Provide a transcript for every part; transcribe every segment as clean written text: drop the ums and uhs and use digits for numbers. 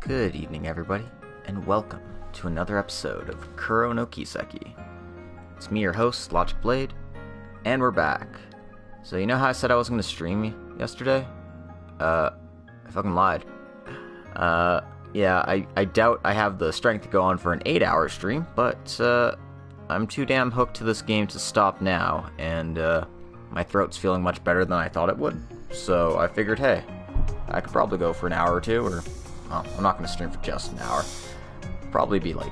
Good evening, everybody, and welcome to another episode of Kuro no Kiseki. It's me, your host, Logic Blade, and we're back. So you know how I said I wasn't going to stream yesterday? I fucking lied. Yeah, I doubt I have the strength to go on for an 8-hour stream, but, I'm too damn hooked to this game to stop now, and, my throat's feeling much better than I thought it would. So I figured, hey, I could probably go for an hour or two, or, well, I'm not going to stream for just an hour. Probably be like,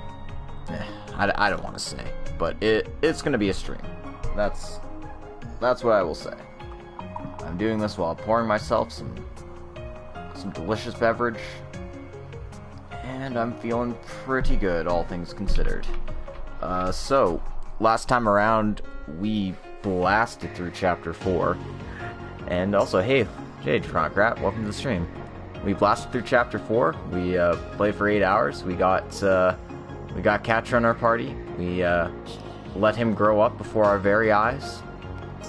I don't want to say, but it's going to be a stream. That's what I will say. I'm doing this while pouring myself some delicious beverage, and I'm feeling pretty good, all things considered. So, last time around, we blasted through Chapter 4, and also, hey, Chronocrat, welcome to the stream. We blasted through Chapter 4, we played for 8 hours, we got Catcher in our party, we let him grow up before our very eyes.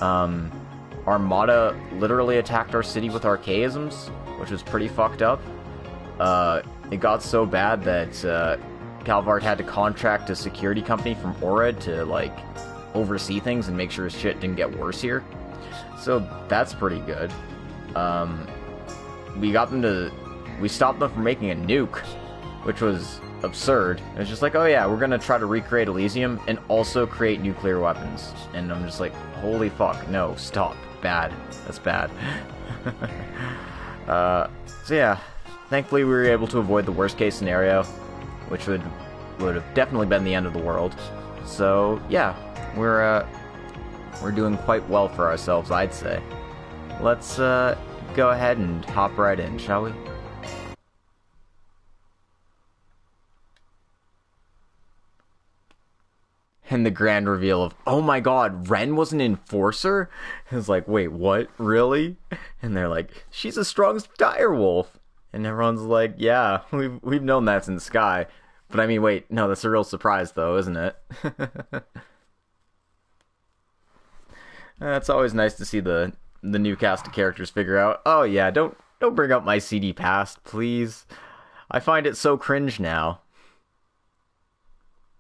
Armada literally attacked our city with archaisms, which was pretty fucked up. It got so bad that Calvard had to contract a security company from Ored to, like, oversee things and make sure his shit didn't get worse here. So that's pretty good. We stopped them from making a nuke, which was absurd. It was just like, oh yeah, we're gonna try to recreate Elysium and also create nuclear weapons. And I'm just like, holy fuck, no, stop. Bad. That's bad. So yeah, thankfully we were able to avoid the worst case scenario, which would have definitely been the end of the world. So yeah, we're doing quite well for ourselves, I'd say. Let's go ahead and hop right in, shall we? And the grand reveal of, oh my god, Ren was an enforcer? It was like, wait, what? Really? And they're like, she's a strong direwolf. And everyone's like, yeah, we've known that since Sky. But I mean, wait, no, that's a real surprise though, isn't it? It's always nice to see the new cast of characters figure out, oh yeah, don't bring up my CD past, please. I find it so cringe now.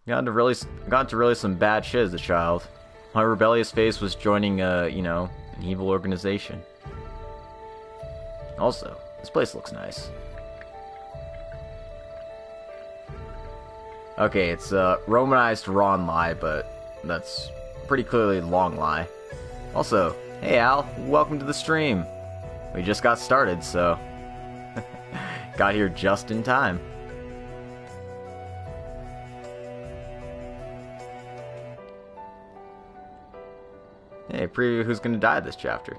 Got into really some bad shit as a child. My rebellious phase was joining, an evil organization. Also, this place looks nice. Okay, it's romanized Ron Lie, but that's pretty clearly Long Lie. Also, hey Al, welcome to the stream. We just got started, so got here just in time. Hey, preview who's gonna die this chapter.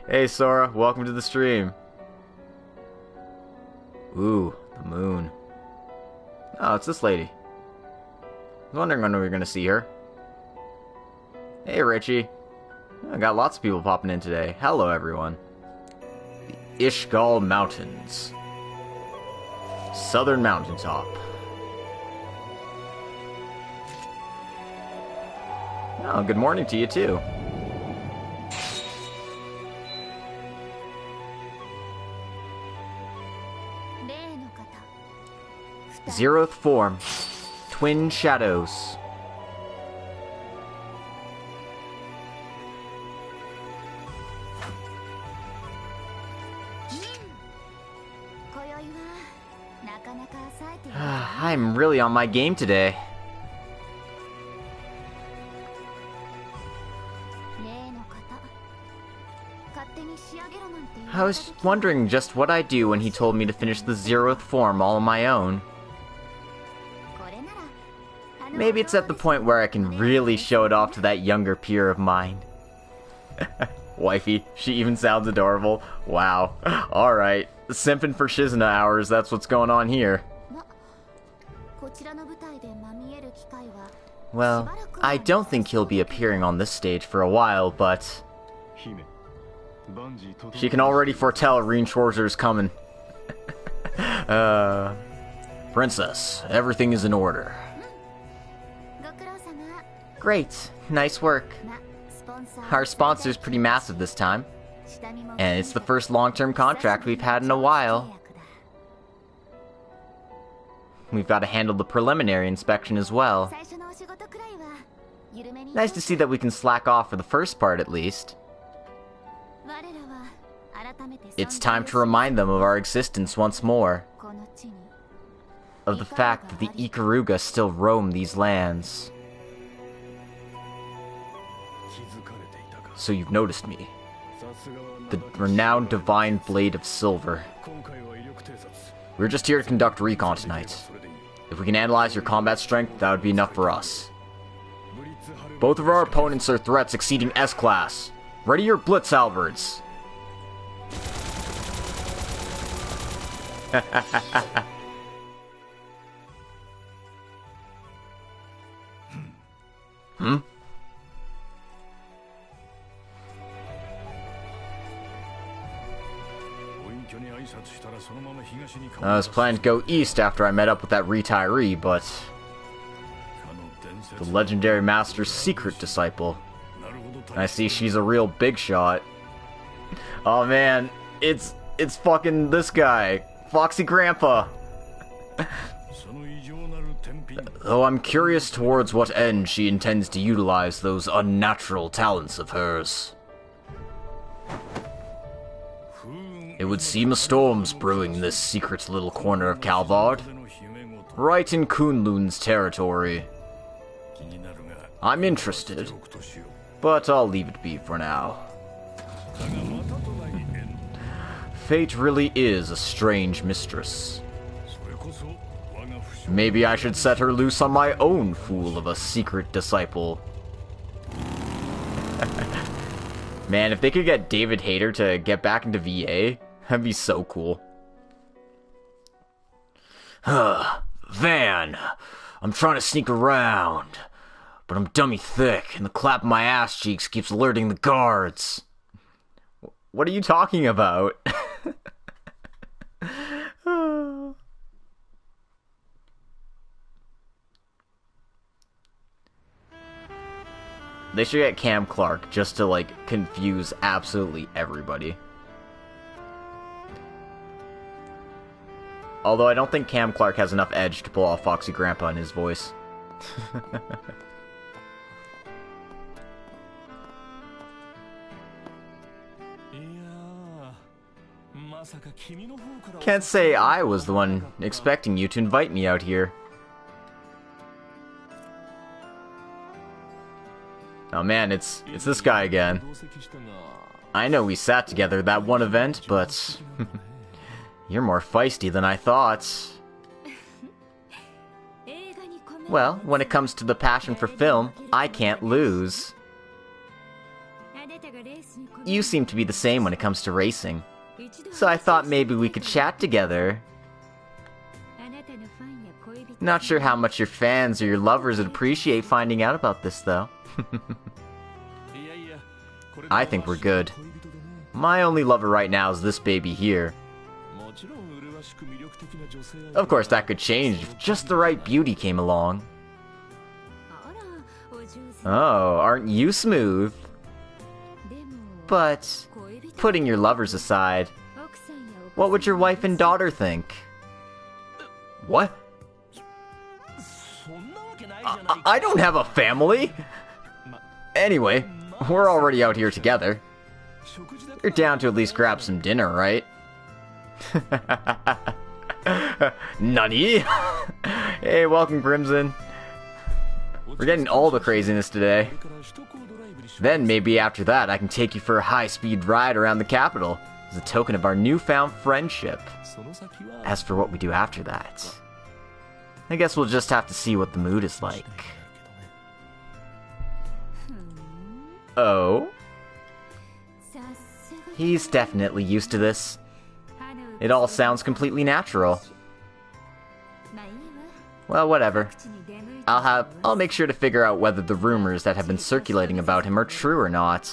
Hey Sora, welcome to the stream. Ooh, the moon. Oh, it's this lady. I was wondering when we were gonna see her. Hey Richie. I got lots of people popping in today. Hello everyone. The Ishgal Mountains. Southern mountaintop. Oh, good morning to you too. Zeroth form. Twin shadows. I'm really on my game today. I was wondering just what I'd do when he told me to finish the Zeroth form all on my own. Maybe it's at the point where I can really show it off to that younger peer of mine. Wifey, she even sounds adorable. Wow. Alright. Simping for Shizuna hours, that's what's going on here. Well, I don't think he'll be appearing on this stage for a while, but she can already foretell Reen Schwarzer's coming. Princess, everything is in order. Great, nice work. Our sponsor's pretty massive this time, and it's the first long-term contract we've had in a while. we've got to handle the preliminary inspection as well. Nice to see that we can slack off for the first part at least. It's time to remind them of our existence once more. Of the fact that the Ikaruga still roam these lands. So you've noticed me. The renowned Divine Blade of Silver. We're just here to conduct recon tonight. If we can analyze your combat strength, that would be enough for us. Both of our opponents are threats exceeding S-Class. Ready your Blitz halberds. I was planning to go east after I met up with that retiree, but the legendary master's secret disciple. I see she's a real big shot. Oh man, it's fucking this guy, Foxy Grandpa. Though I'm curious towards what end she intends to utilize those unnatural talents of hers. It would seem a storm's brewing in this secret little corner of Calvard, right in Kunlun's territory. I'm interested, but I'll leave it be for now. Fate really is a strange mistress. Maybe I should set her loose on my own fool of a secret disciple. Man, if they could get David Hayter to get back into VA, that'd be so cool. Van, I'm trying to sneak around, but I'm dummy thick, and the clap of my ass cheeks keeps alerting the guards. What are you talking about? They should get Cam Clark just to, like, confuse absolutely everybody. Although I don't think Cam Clark has enough edge to pull off Foxy Grandpa in his voice. Can't say I was the one expecting you to invite me out here. Oh man, it's this guy again. I know we sat together at that one event, but you're more feisty than I thought. Well, when it comes to the passion for film, I can't lose. You seem to be the same when it comes to racing. So I thought maybe we could chat together. Not sure how much your fans or your lovers would appreciate finding out about this, though. I think we're good. My only lover right now is this baby here. Of course, that could change if just the right beauty came along. Oh, aren't you smooth? But, putting your lovers aside, what would your wife and daughter think? What? I don't have a family! Anyway, we're already out here together. You're down to at least grab some dinner, right? Nani? Hey, welcome, Crimson. We're getting all the craziness today. Then maybe after that I can take you for a high-speed ride around the capital as a token of our newfound friendship. As for what we do after that, I guess we'll just have to see what the mood is like. Oh? He's definitely used to this. It all sounds completely natural. Well, whatever. I'll make sure to figure out whether the rumors that have been circulating about him are true or not.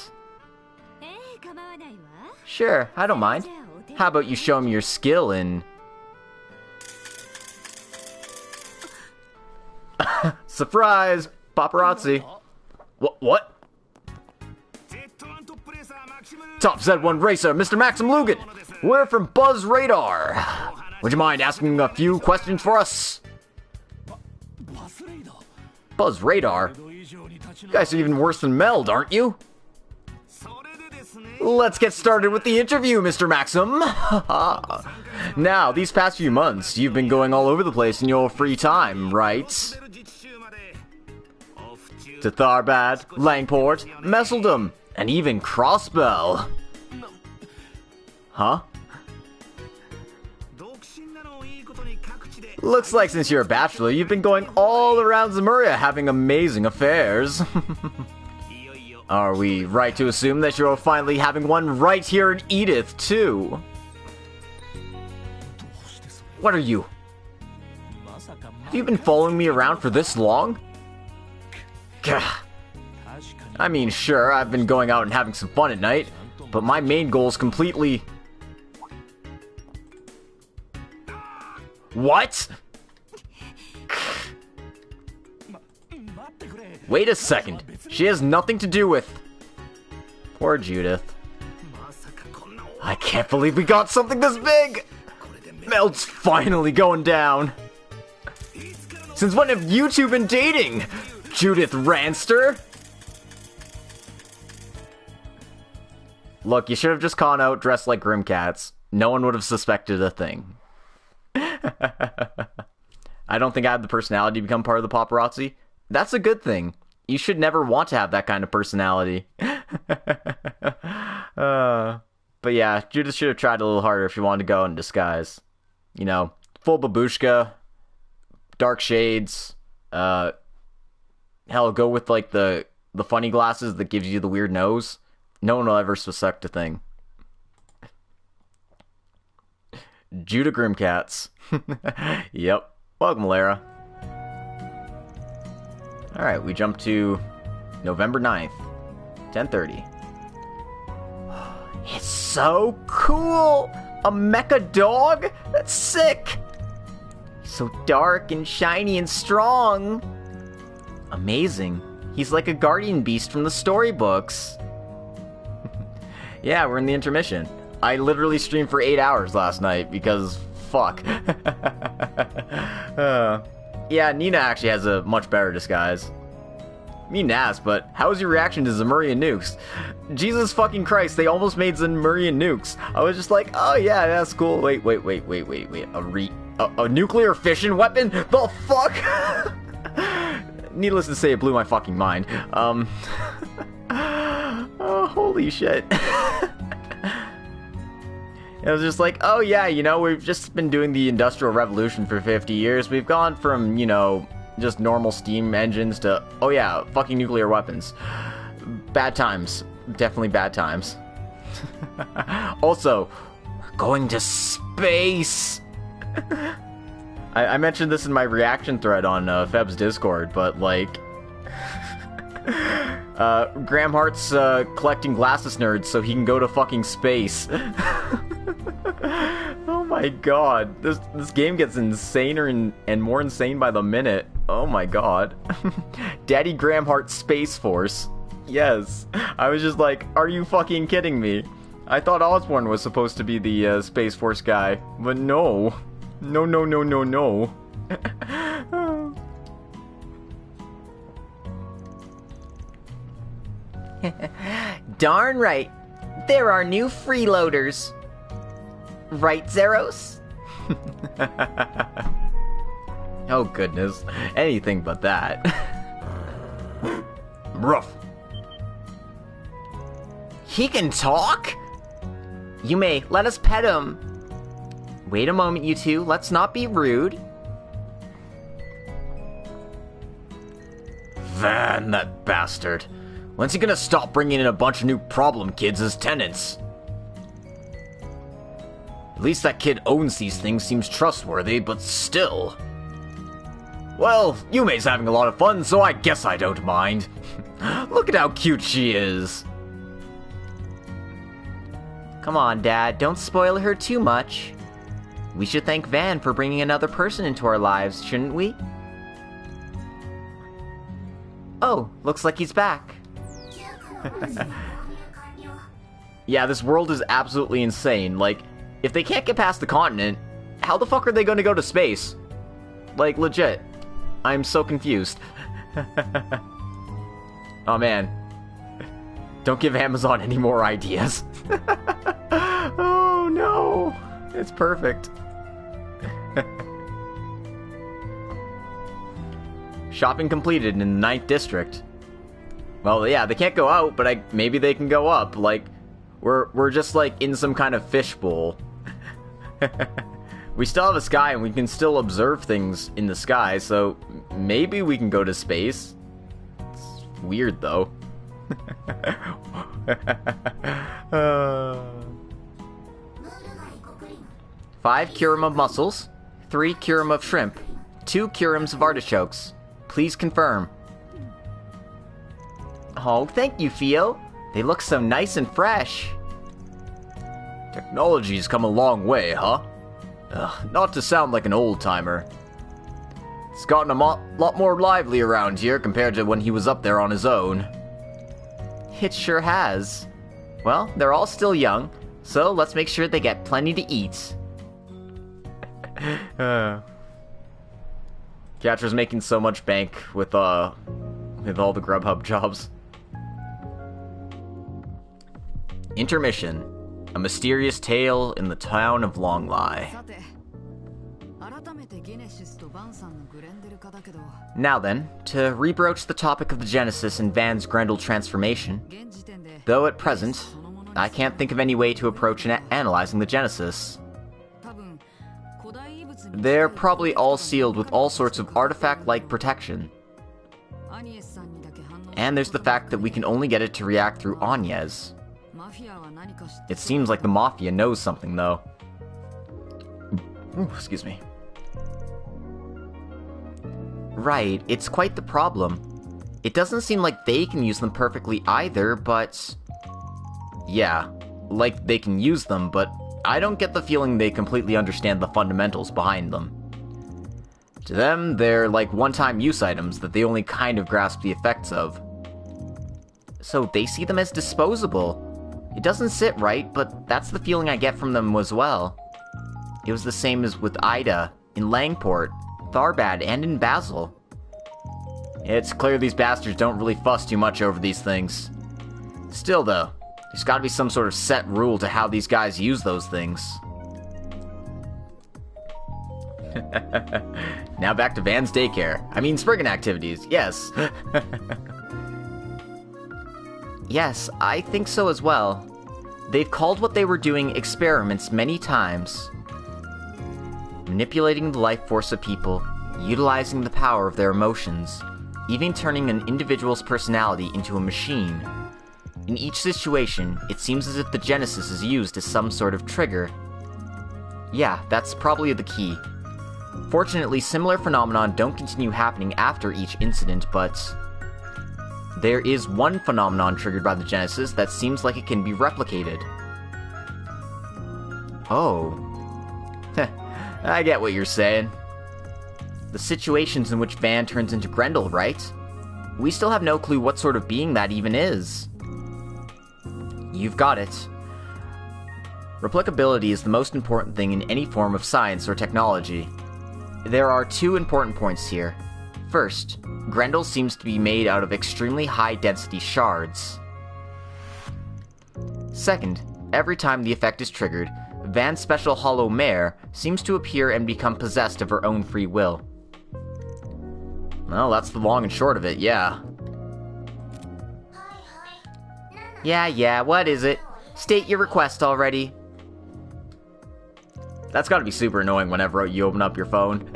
Sure, I don't mind. How about you show me your skill in... Surprise! Paparazzi! What? Top Z1 racer, Mr. Maxim Lugan! We're from Buzz Radar! Would you mind asking a few questions for us? Buzz radar? You guys are even worse than Meld, aren't you? Let's get started with the interview, Mr. Maxim. Now, these past few months, you've been going all over the place in your free time, right? To Tharbad, Langport, Messeldom, and even Crossbell. Huh? Looks like since you're a bachelor, you've been going all around Zemuria having amazing affairs. Are we right to assume that you're finally having one right here in Edith, too? What are you? Have you been following me around for this long? Gah. I mean, sure, I've been going out and having some fun at night, but my main goal is completely... What? Wait a second. She has nothing to do with... Poor Judith. I can't believe we got something this big! Meld's finally going down. Since when have you two been dating? Judith Ranster? Look, you should have just gone out dressed like Grimcats. No one would have suspected a thing. I don't think I have the personality to become part of the paparazzi. That's a good thing. You should never want to have that kind of personality. But yeah, Judith should have tried a little harder if she wanted to go in disguise. You know, full babushka, dark shades, hell, go with like the funny glasses that gives you the weird nose. No one will ever suspect a thing. Judah Grimcats. Yep. Welcome, Lara. Alright, we jump to November 9th, 10:30. It's so cool! A mecha dog? That's sick! So dark and shiny and strong. Amazing. He's like a guardian beast from the storybooks. Yeah, we're in the intermission. I literally streamed for 8 hours last night because fuck. Yeah, Nina actually has a much better disguise. Me Nas, but how was your reaction to Zemurian nukes? Jesus fucking Christ, they almost made Zemurian nukes. I was just like, oh yeah, that's cool. Wait. A nuclear fission weapon? The fuck? Needless to say, it blew my fucking mind. Oh, holy shit. It was just like, oh yeah, you know, we've just been doing the Industrial Revolution for 50 years. We've gone from, you know, just normal steam engines to, oh yeah, fucking nuclear weapons. Bad times. Definitely bad times. Also, we're going to space! I mentioned this in my reaction thread on Feb's Discord, but like... Graham Hart's collecting glasses nerds so he can go to fucking space. Oh my god. This game gets insaner and more insane by the minute. Oh my god. Daddy Graham Hart Space Force. Yes. I was just like, are you fucking kidding me? I thought Osborn was supposed to be the Space Force guy, but no. No. Darn right. There are new freeloaders. Right, Zeros? Oh goodness. Anything but that. Rough. He can talk? You may let us pet him. Wait a moment, you two. Let's not be rude. Van, that bastard. When's he gonna stop bringing in a bunch of new problem kids as tenants? At least that kid owns these things, seems trustworthy, but still. Well, Yume's having a lot of fun, so I guess I don't mind. Look at how cute she is. Come on, Dad, don't spoil her too much. We should thank Van for bringing another person into our lives, shouldn't we? Oh, looks like he's back. Yeah, this world is absolutely insane. Like, if they can't get past the continent, how the fuck are they going to go to space? Like, legit. I'm so confused. Oh man. Don't give Amazon any more ideas. Oh no. It's perfect. Shopping completed in the 9th district. Well, yeah, they can't go out, but maybe they can go up. Like, we're just like in some kind of fishbowl. We still have a sky and we can still observe things in the sky, so maybe we can go to space. It's weird though. 5 curum of mussels, 3 curum of shrimp, 2 curums of artichokes. Please confirm. Oh, thank you, Theo. They look so nice and fresh. Technology's come a long way, huh? Not to sound like an old-timer. It's gotten a lot more lively around here compared to when he was up there on his own. It sure has. Well, they're all still young, so let's make sure they get plenty to eat. Catcher's making so much bank with all the Grubhub jobs. Intermission. A mysterious tale in the town of Longlie. Now then, to rebroach the topic of the Genesis and Van's Grendel transformation, though at present, I can't think of any way to approach analyzing the Genesis. They're probably all sealed with all sorts of artifact-like protection. And there's the fact that we can only get it to react through Agnes. It seems like the Mafia knows something, though. Ooh, excuse me. Right, it's quite the problem. It doesn't seem like they can use them perfectly either, but... yeah, like they can use them, but I don't get the feeling they completely understand the fundamentals behind them. To them, they're like one-time use items that they only kind of grasp the effects of. So they see them as disposable. It doesn't sit right, but that's the feeling I get from them as well. It was the same as with Ida, in Langport, Tharbad, and in Basel. It's clear these bastards don't really fuss too much over these things. Still though, there's gotta be some sort of set rule to how these guys use those things. Now back to Van's daycare. I mean Spriggan activities, yes. Yes, I think so as well. They've called what they were doing experiments many times. Manipulating the life force of people, utilizing the power of their emotions, even turning an individual's personality into a machine. In each situation, it seems as if the Genesis is used as some sort of trigger. Yeah, that's probably the key. Fortunately, similar phenomena don't continue happening after each incident, but... there is one phenomenon triggered by the Genesis that seems like it can be replicated. Oh. I get what you're saying. The situations in which Van turns into Grendel, right? We still have no clue what sort of being that even is. You've got it. Replicability is the most important thing in any form of science or technology. There are 2 important points here. First, Grendel seems to be made out of extremely high-density shards. Second, every time the effect is triggered, Van's special hollow mare seems to appear and become possessed of her own free will. Well, that's the long and short of it, yeah. Yeah, what is it? State your request already. That's gotta be super annoying whenever you open up your phone.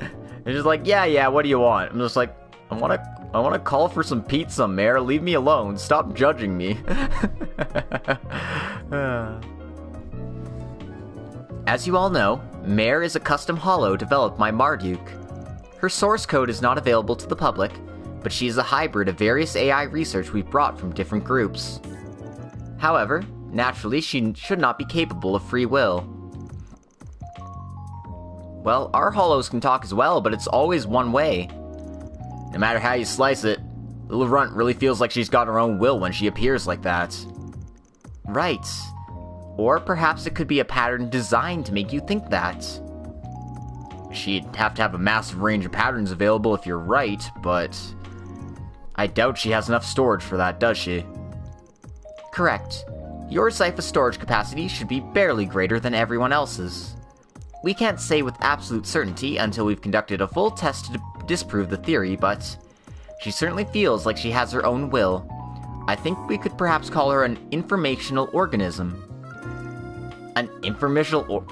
It's just like, yeah, what do you want? I'm just like, I wanna call for some pizza, Mare. Leave me alone. Stop judging me. As you all know, Mare is a custom hollow developed by Marduk. Her source code is not available to the public, but she is a hybrid of various AI research we've brought from different groups. However, naturally, she should not be capable of free will. Well, our hollows can talk as well, but it's always one way. No matter how you slice it, Little Runt really feels like she's got her own will when she appears like that. Right. Or perhaps it could be a pattern designed to make you think that. She'd have to have a massive range of patterns available if you're right, but... I doubt she has enough storage for that, does she? Correct. Your Zypha's storage capacity should be barely greater than everyone else's. We can't say with absolute certainty until we've conducted a full test to disprove the theory, but she certainly feels like she has her own will. I think we could perhaps call her an informational organism. An informational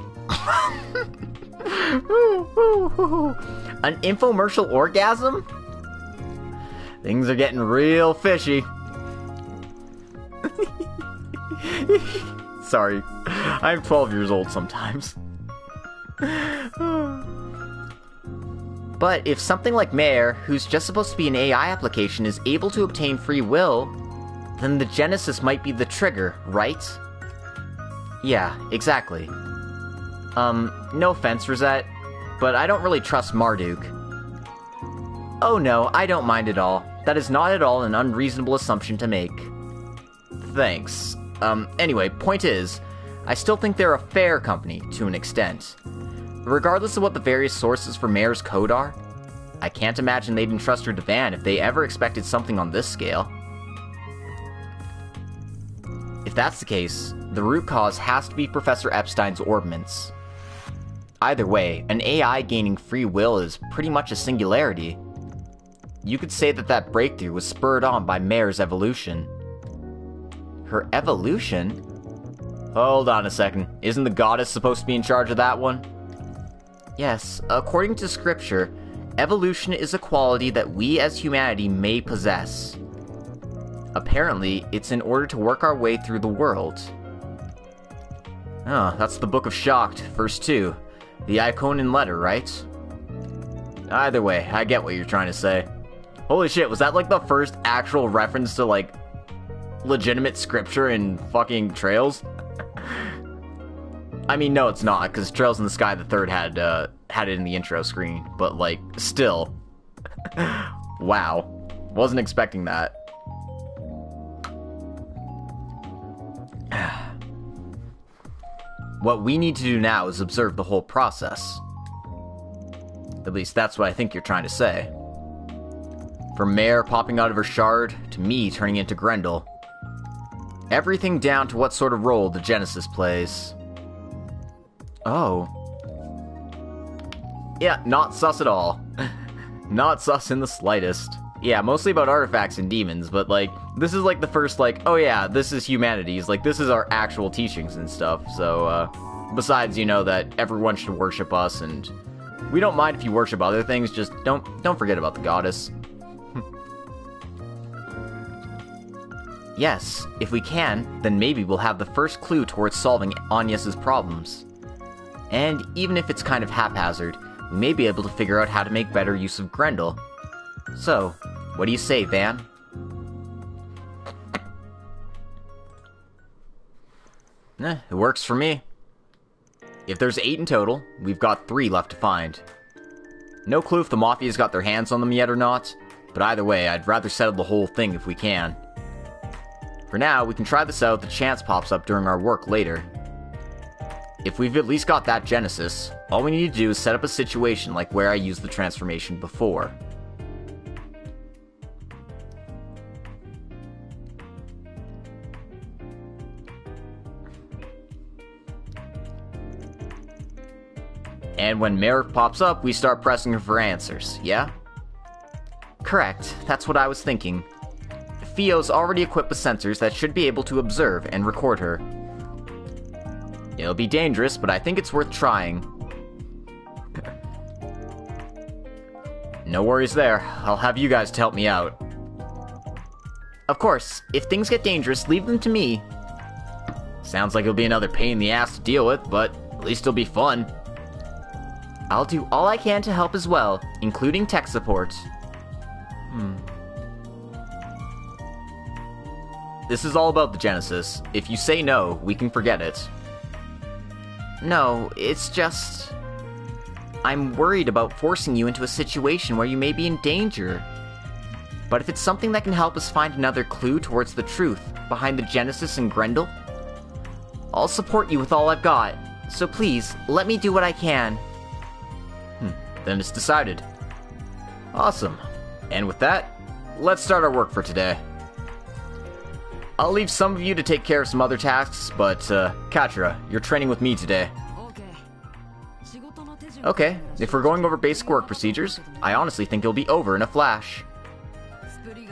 An infomercial orgasm? Things are getting real fishy. Sorry, I'm 12 years old sometimes. But if something like Mare, who's just supposed to be an AI application, is able to obtain free will, then the Genesis might be the trigger, right? Yeah, exactly. No offense, Rosette, but I don't really trust Marduk. Oh no, I don't mind at all. That is not at all an unreasonable assumption to make. Thanks. Anyway, point is, I still think they're a fair company, to an extent. Regardless of what the various sources for Mare's code are, I can't imagine they'd entrust her to Van if they ever expected something on this scale. If that's the case, the root cause has to be Professor Epstein's orbments. Either way, an AI gaining free will is pretty much a singularity. You could say that that breakthrough was spurred on by Mare's evolution. Her evolution? Hold on a second. Isn't the goddess supposed to be in charge of that one? Yes, according to scripture, evolution is a quality that we as humanity may possess. Apparently, it's in order to work our way through the world. Oh, that's the Book of Shocked, verse 2. The Iconian letter, right? Either way, I get what you're trying to say. Holy shit, was that like the first actual reference to like legitimate scripture in fucking Trails? I mean, no, it's not, because Trails in the Sky the Third had it in the intro screen, but like, still. Wow. Wasn't expecting that. What we need to do now is observe the whole process. At least that's what I think you're trying to say. From Mare popping out of her shard, to me turning into Grendel. Everything down to what sort of role the Genesis plays. Oh. Yeah, not sus at all. Not sus in the slightest. Yeah, mostly about artifacts and demons, but like, this is like the first like, oh yeah, this is humanities, like this is our actual teachings and stuff, so, besides, you know, that everyone should worship us, and we don't mind if you worship other things, just don't forget about the goddess. Yes, if we can, then maybe we'll have the first clue towards solving Agnes's problems. And even if it's kind of haphazard, we may be able to figure out how to make better use of Grendel. So, what do you say, Van? It works for me. If there's 8 in total, we've got 3 left to find. No clue if the Mafia's got their hands on them yet or not, but either way, I'd rather settle the whole thing if we can. For now, we can try this out if the chance pops up during our work later. If we've at least got that Genesis, all we need to do is set up a situation like where I used the transformation before. And when Merrick pops up, we start pressing her for answers, yeah? Correct, that's what I was thinking. Theo's already equipped with sensors that should be able to observe and record her. It'll be dangerous, but I think it's worth trying. No worries there. I'll have you guys to help me out. Of course, if things get dangerous, leave them to me. Sounds like it'll be another pain in the ass to deal with, but at least it'll be fun. I'll do all I can to help as well, including tech support. This is all about the Genesis. If you say no, we can forget it. No, it's just... I'm worried about forcing you into a situation where you may be in danger. But if it's something that can help us find another clue towards the truth behind the Genesis and Grendel, I'll support you with all I've got. So please, let me do what I can. Then it's decided. Awesome. And with that, let's start our work for today. I'll leave some of you to take care of some other tasks, but, Katra, you're training with me today. Okay, if we're going over basic work procedures, I honestly think it'll be over in a flash.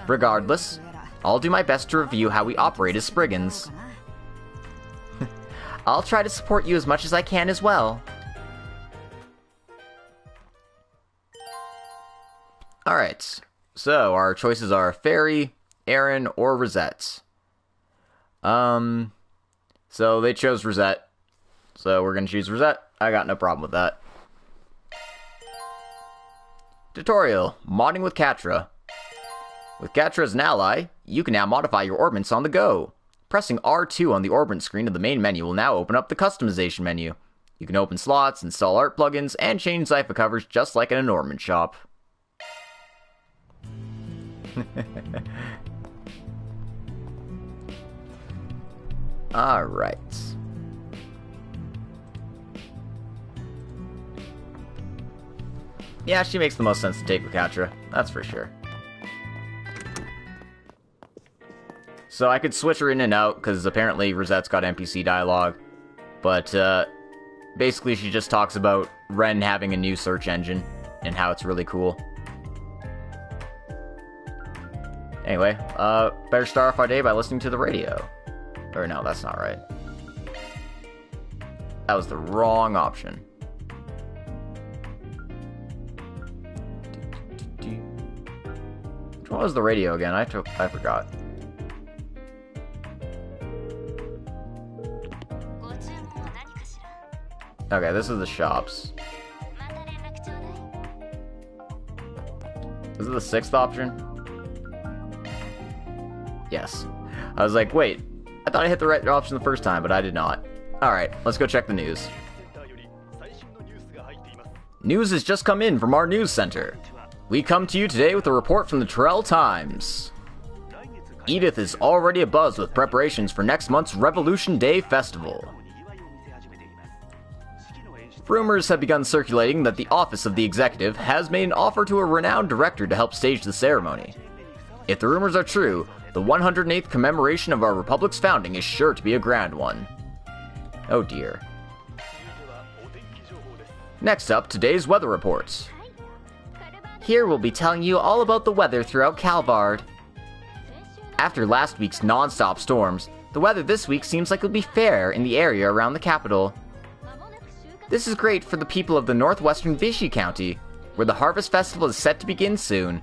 Regardless, I'll do my best to review how we operate as Spriggans. I'll try to support you as much as I can as well. Alright, so our choices are Fairy, Aaron, or Rosette. So they chose Rosette, so we're gonna choose Rosette. I got no problem with that. Tutorial, modding with Katra. With Katra as an ally, you can now modify your orbments on the go. Pressing R2 on the orbment screen of the main menu will now open up the customization menu. You can open slots, install art plugins, and change Zypha covers just like in an orbment shop. Alright. Yeah, she makes the most sense to take with Katra, that's for sure. So I could switch her in and out, because apparently Rosette's got NPC dialogue. But, basically she just talks about Ren having a new search engine, and how it's really cool. Anyway, better start off our day by listening to the radio. Or no, that's not right. That was the wrong option. Which one was the radio again? I forgot. Okay, this is the shops. Is it the 6th option? Yes. I was like, wait, I thought I hit the right option the first time, but I did not. Alright, let's go check the news. News has just come in from our news center. We come to you today with a report from the Terrell Times. Edith is already abuzz with preparations for next month's Revolution Day Festival. Rumors have begun circulating that the Office of the Executive has made an offer to a renowned director to help stage the ceremony. If the rumors are true, the 108th commemoration of our Republic's founding is sure to be a grand one. Oh dear. Next up, today's weather reports. Here we'll be telling you all about the weather throughout Calvard. After last week's non-stop storms, the weather this week seems like it'll be fair in the area around the capital. This is great for the people of the northwestern Vichy County, where the Harvest Festival is set to begin soon.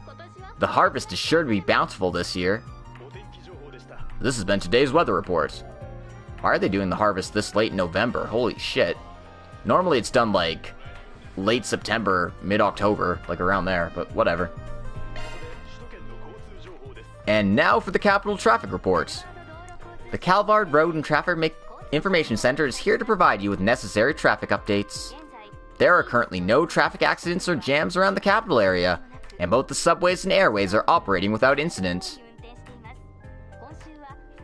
The harvest is sure to be bountiful this year. This has been today's weather report. Why are they doing the harvest this late in November? Holy shit. Normally it's done like late September, mid-October, like around there, but whatever. And now for the Capital Traffic Report. The Calvard Road and Traffic Information Center is here to provide you with necessary traffic updates. There are currently no traffic accidents or jams around the capital area, and both the subways and airways are operating without incident.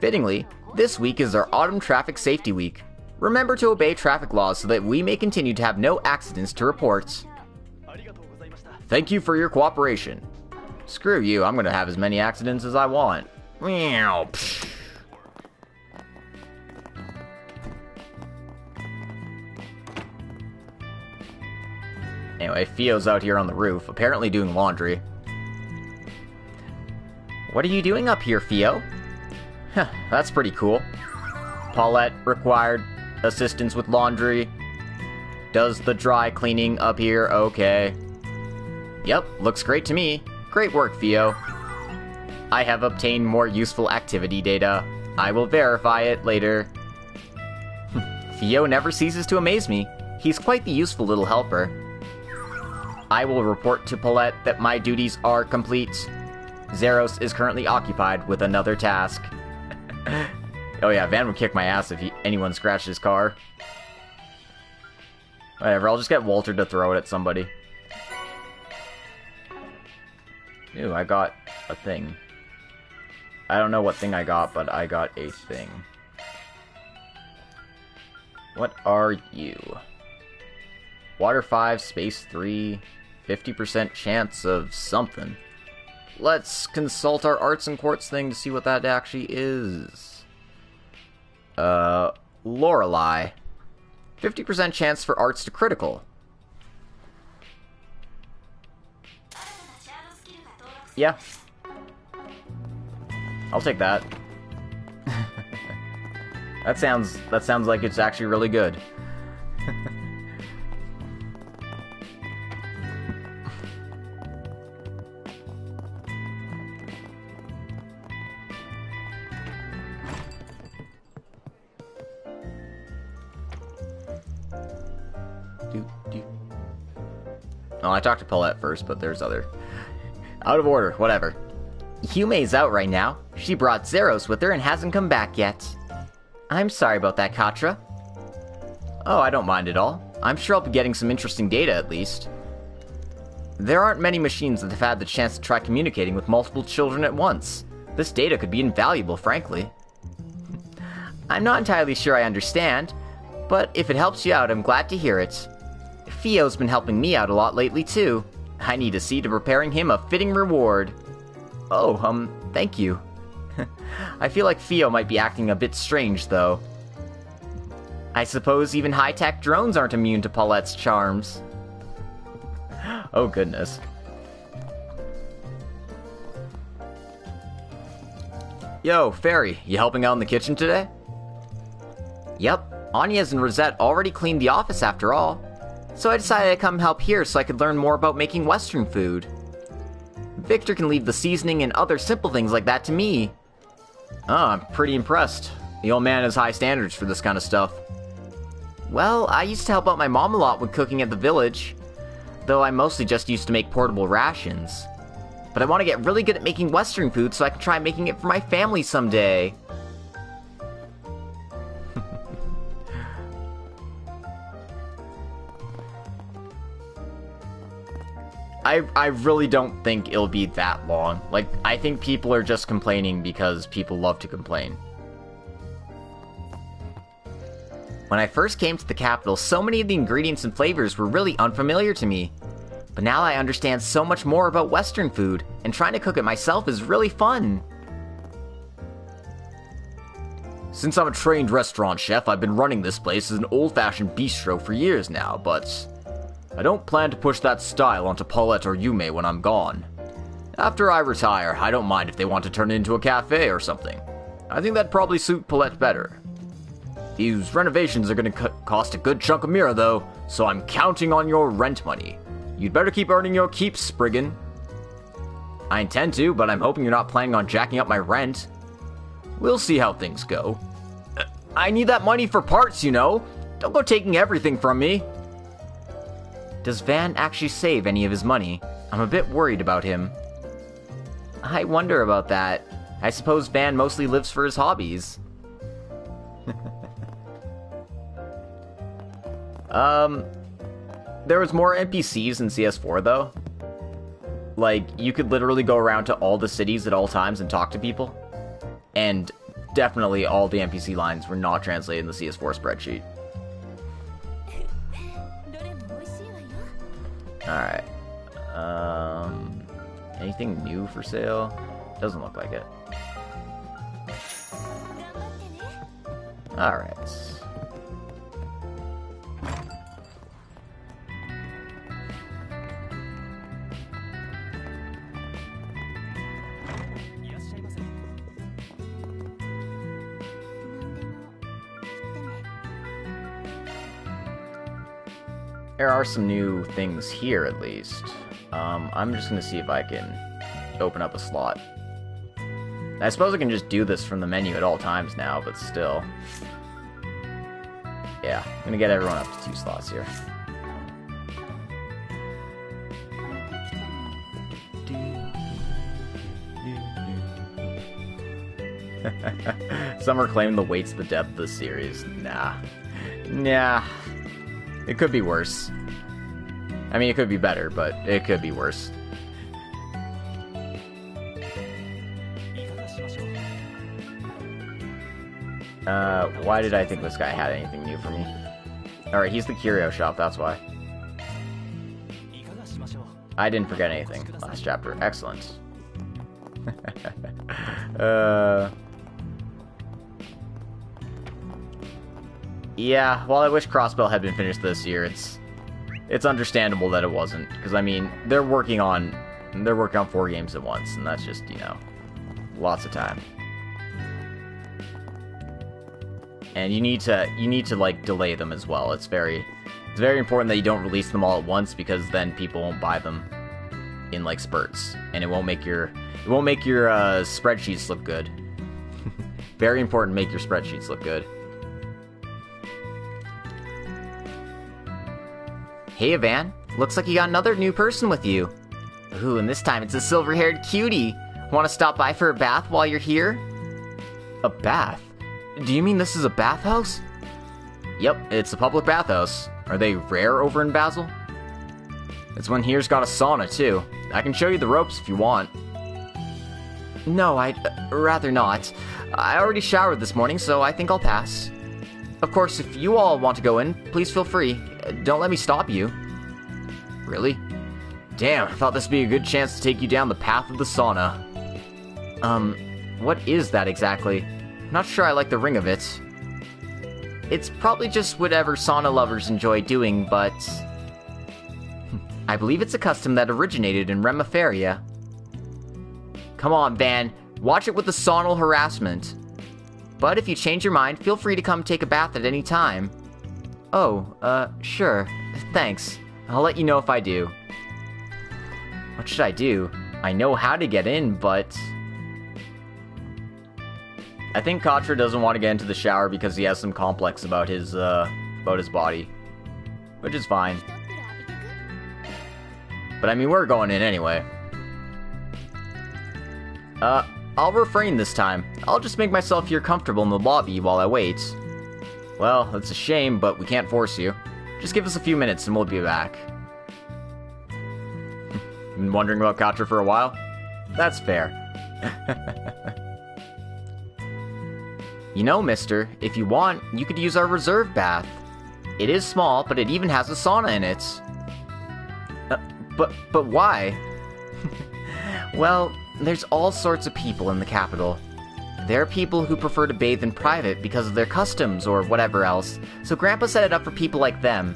Fittingly, this week is our Autumn Traffic Safety Week. Remember to obey traffic laws so that we may continue to have no accidents to report. Thank you for your cooperation. Screw you, I'm gonna have as many accidents as I want. Meow. Psh. Anyway, Fio's out here on the roof, apparently doing laundry. What are you doing up here, Fio? Huh, that's pretty cool. Paulette required assistance with laundry. Does the dry cleaning up here okay. Yep, looks great to me. Great work, Fio. I have obtained more useful activity data. I will verify it later. Fio never ceases to amaze me. He's quite the useful little helper. I will report to Paulette that my duties are complete. Zeros is currently occupied with another task. Oh yeah, Van would kick my ass if anyone scratched his car. Whatever, I'll just get Walter to throw it at somebody. Ooh, I got a thing. I don't know what thing I got, but I got a thing. What are you? Water 5, space 3, 50% chance of something. let's consult our arts and quartz thing to see what that actually is. Lorelei. 50% chance for arts to critical. Yeah. I'll take that. That sounds like it's actually really good. Oh, I talked to Paulette first, but there's other. Out of order, whatever. Yume's out right now. She brought Zeros with her and hasn't come back yet. I'm sorry about that, Katra. Oh, I don't mind at all. I'm sure I'll be getting some interesting data at least. There aren't many machines that have had the chance to try communicating with multiple children at once. This data could be invaluable, frankly. I'm not entirely sure I understand, but if it helps you out, I'm glad to hear it. Fio's been helping me out a lot lately, too. I need to see to preparing him a fitting reward. Oh, thank you. I feel like Fio might be acting a bit strange, though. I suppose even high-tech drones aren't immune to Paulette's charms. Oh, goodness. Yo, Fairy, you helping out in the kitchen today? Yep, Anya's and Rosette already cleaned the office after all. So I decided to come help here so I could learn more about making Western food. Victor can leave the seasoning and other simple things like that to me. Oh, I'm pretty impressed. The old man has high standards for this kind of stuff. Well, I used to help out my mom a lot with cooking at the village, though I mostly just used to make portable rations. But I want to get really good at making Western food so I can try making it for my family someday. I really don't think it'll be that long. Like, I think people are just complaining because people love to complain. When I first came to the capital, so many of the ingredients and flavors were really unfamiliar to me. But now I understand so much more about Western food, and trying to cook it myself is really fun. Since I'm a trained restaurant chef, I've been running this place as an old-fashioned bistro for years now, but I don't plan to push that style onto Paulette or Yume when I'm gone. After I retire, I don't mind if they want to turn it into a cafe or something. I think that'd probably suit Paulette better. These renovations are going to cost a good chunk of Mira, though, so I'm counting on your rent money. You'd better keep earning your keep, Spriggan. I intend to, but I'm hoping you're not planning on jacking up my rent. We'll see how things go. I need that money for parts, you know. Don't go taking everything from me. Does Van actually save any of his money? I'm a bit worried about him. I wonder about that. I suppose Van mostly lives for his hobbies. There was more NPCs in CS4, though. Like, you could literally go around to all the cities at all times and talk to people. And definitely all the NPC lines were not translated in the CS4 spreadsheet. Alright. Anything new for sale? Doesn't look like it. Alright. There are some new things here, at least. I'm just gonna see if I can open up a slot. I suppose I can just do this from the menu at all times now, but still. Yeah, I'm gonna get everyone up to 2 slots here. Some are claiming the weight's the depth of the series. Nah. It could be worse. I mean, it could be better, but it could be worse. Why did I think this guy had anything new for me? Alright, he's the curio shop, that's why. I didn't forget anything last chapter. Excellent. Yeah, while I wish Crossbell had been finished this year, it's understandable that it wasn't, because I mean, they're working on 4 games at once, and that's just, you know, lots of time. And you need to like delay them as well. It's very important that you don't release them all at once, because then people won't buy them in like spurts, and it won't make your spreadsheets look good. Very important to make your spreadsheets look good. Hey, Evan. Looks like you got another new person with you. Ooh, and this time it's a silver-haired cutie. Want to stop by for a bath while you're here? A bath? Do you mean this is a bathhouse? Yep, it's a public bathhouse. Are they rare over in Basel? This one here's got a sauna, too. I can show you the ropes if you want. No, I'd rather not. I already showered this morning, so I think I'll pass. Of course, if you all want to go in, please feel free. Don't let me stop you. Really? Damn, I thought this would be a good chance to take you down the path of the sauna. What is that exactly? I'm not sure I like the ring of it. It's probably just whatever sauna lovers enjoy doing, but... I believe it's a custom that originated in Remiferia. Come on, Van. Watch it with the saunal harassment. But if you change your mind, feel free to come take a bath at any time. Oh, sure. Thanks. I'll let you know if I do. What should I do? I know how to get in, but... I think Katra doesn't want to get into the shower because he has some complex about his body. Which is fine. But I mean, we're going in anyway. I'll refrain this time. I'll just make myself here comfortable in the lobby while I wait. Well, it's a shame, but we can't force you. Just give us a few minutes and we'll be back. Been wondering about Katra for a while? That's fair. You know, mister, if you want, you could use our reserve bath. It is small, but it even has a sauna in it. But why? Well, there's all sorts of people in the capital. There are people who prefer to bathe in private because of their customs or whatever else, so Grandpa set it up for people like them.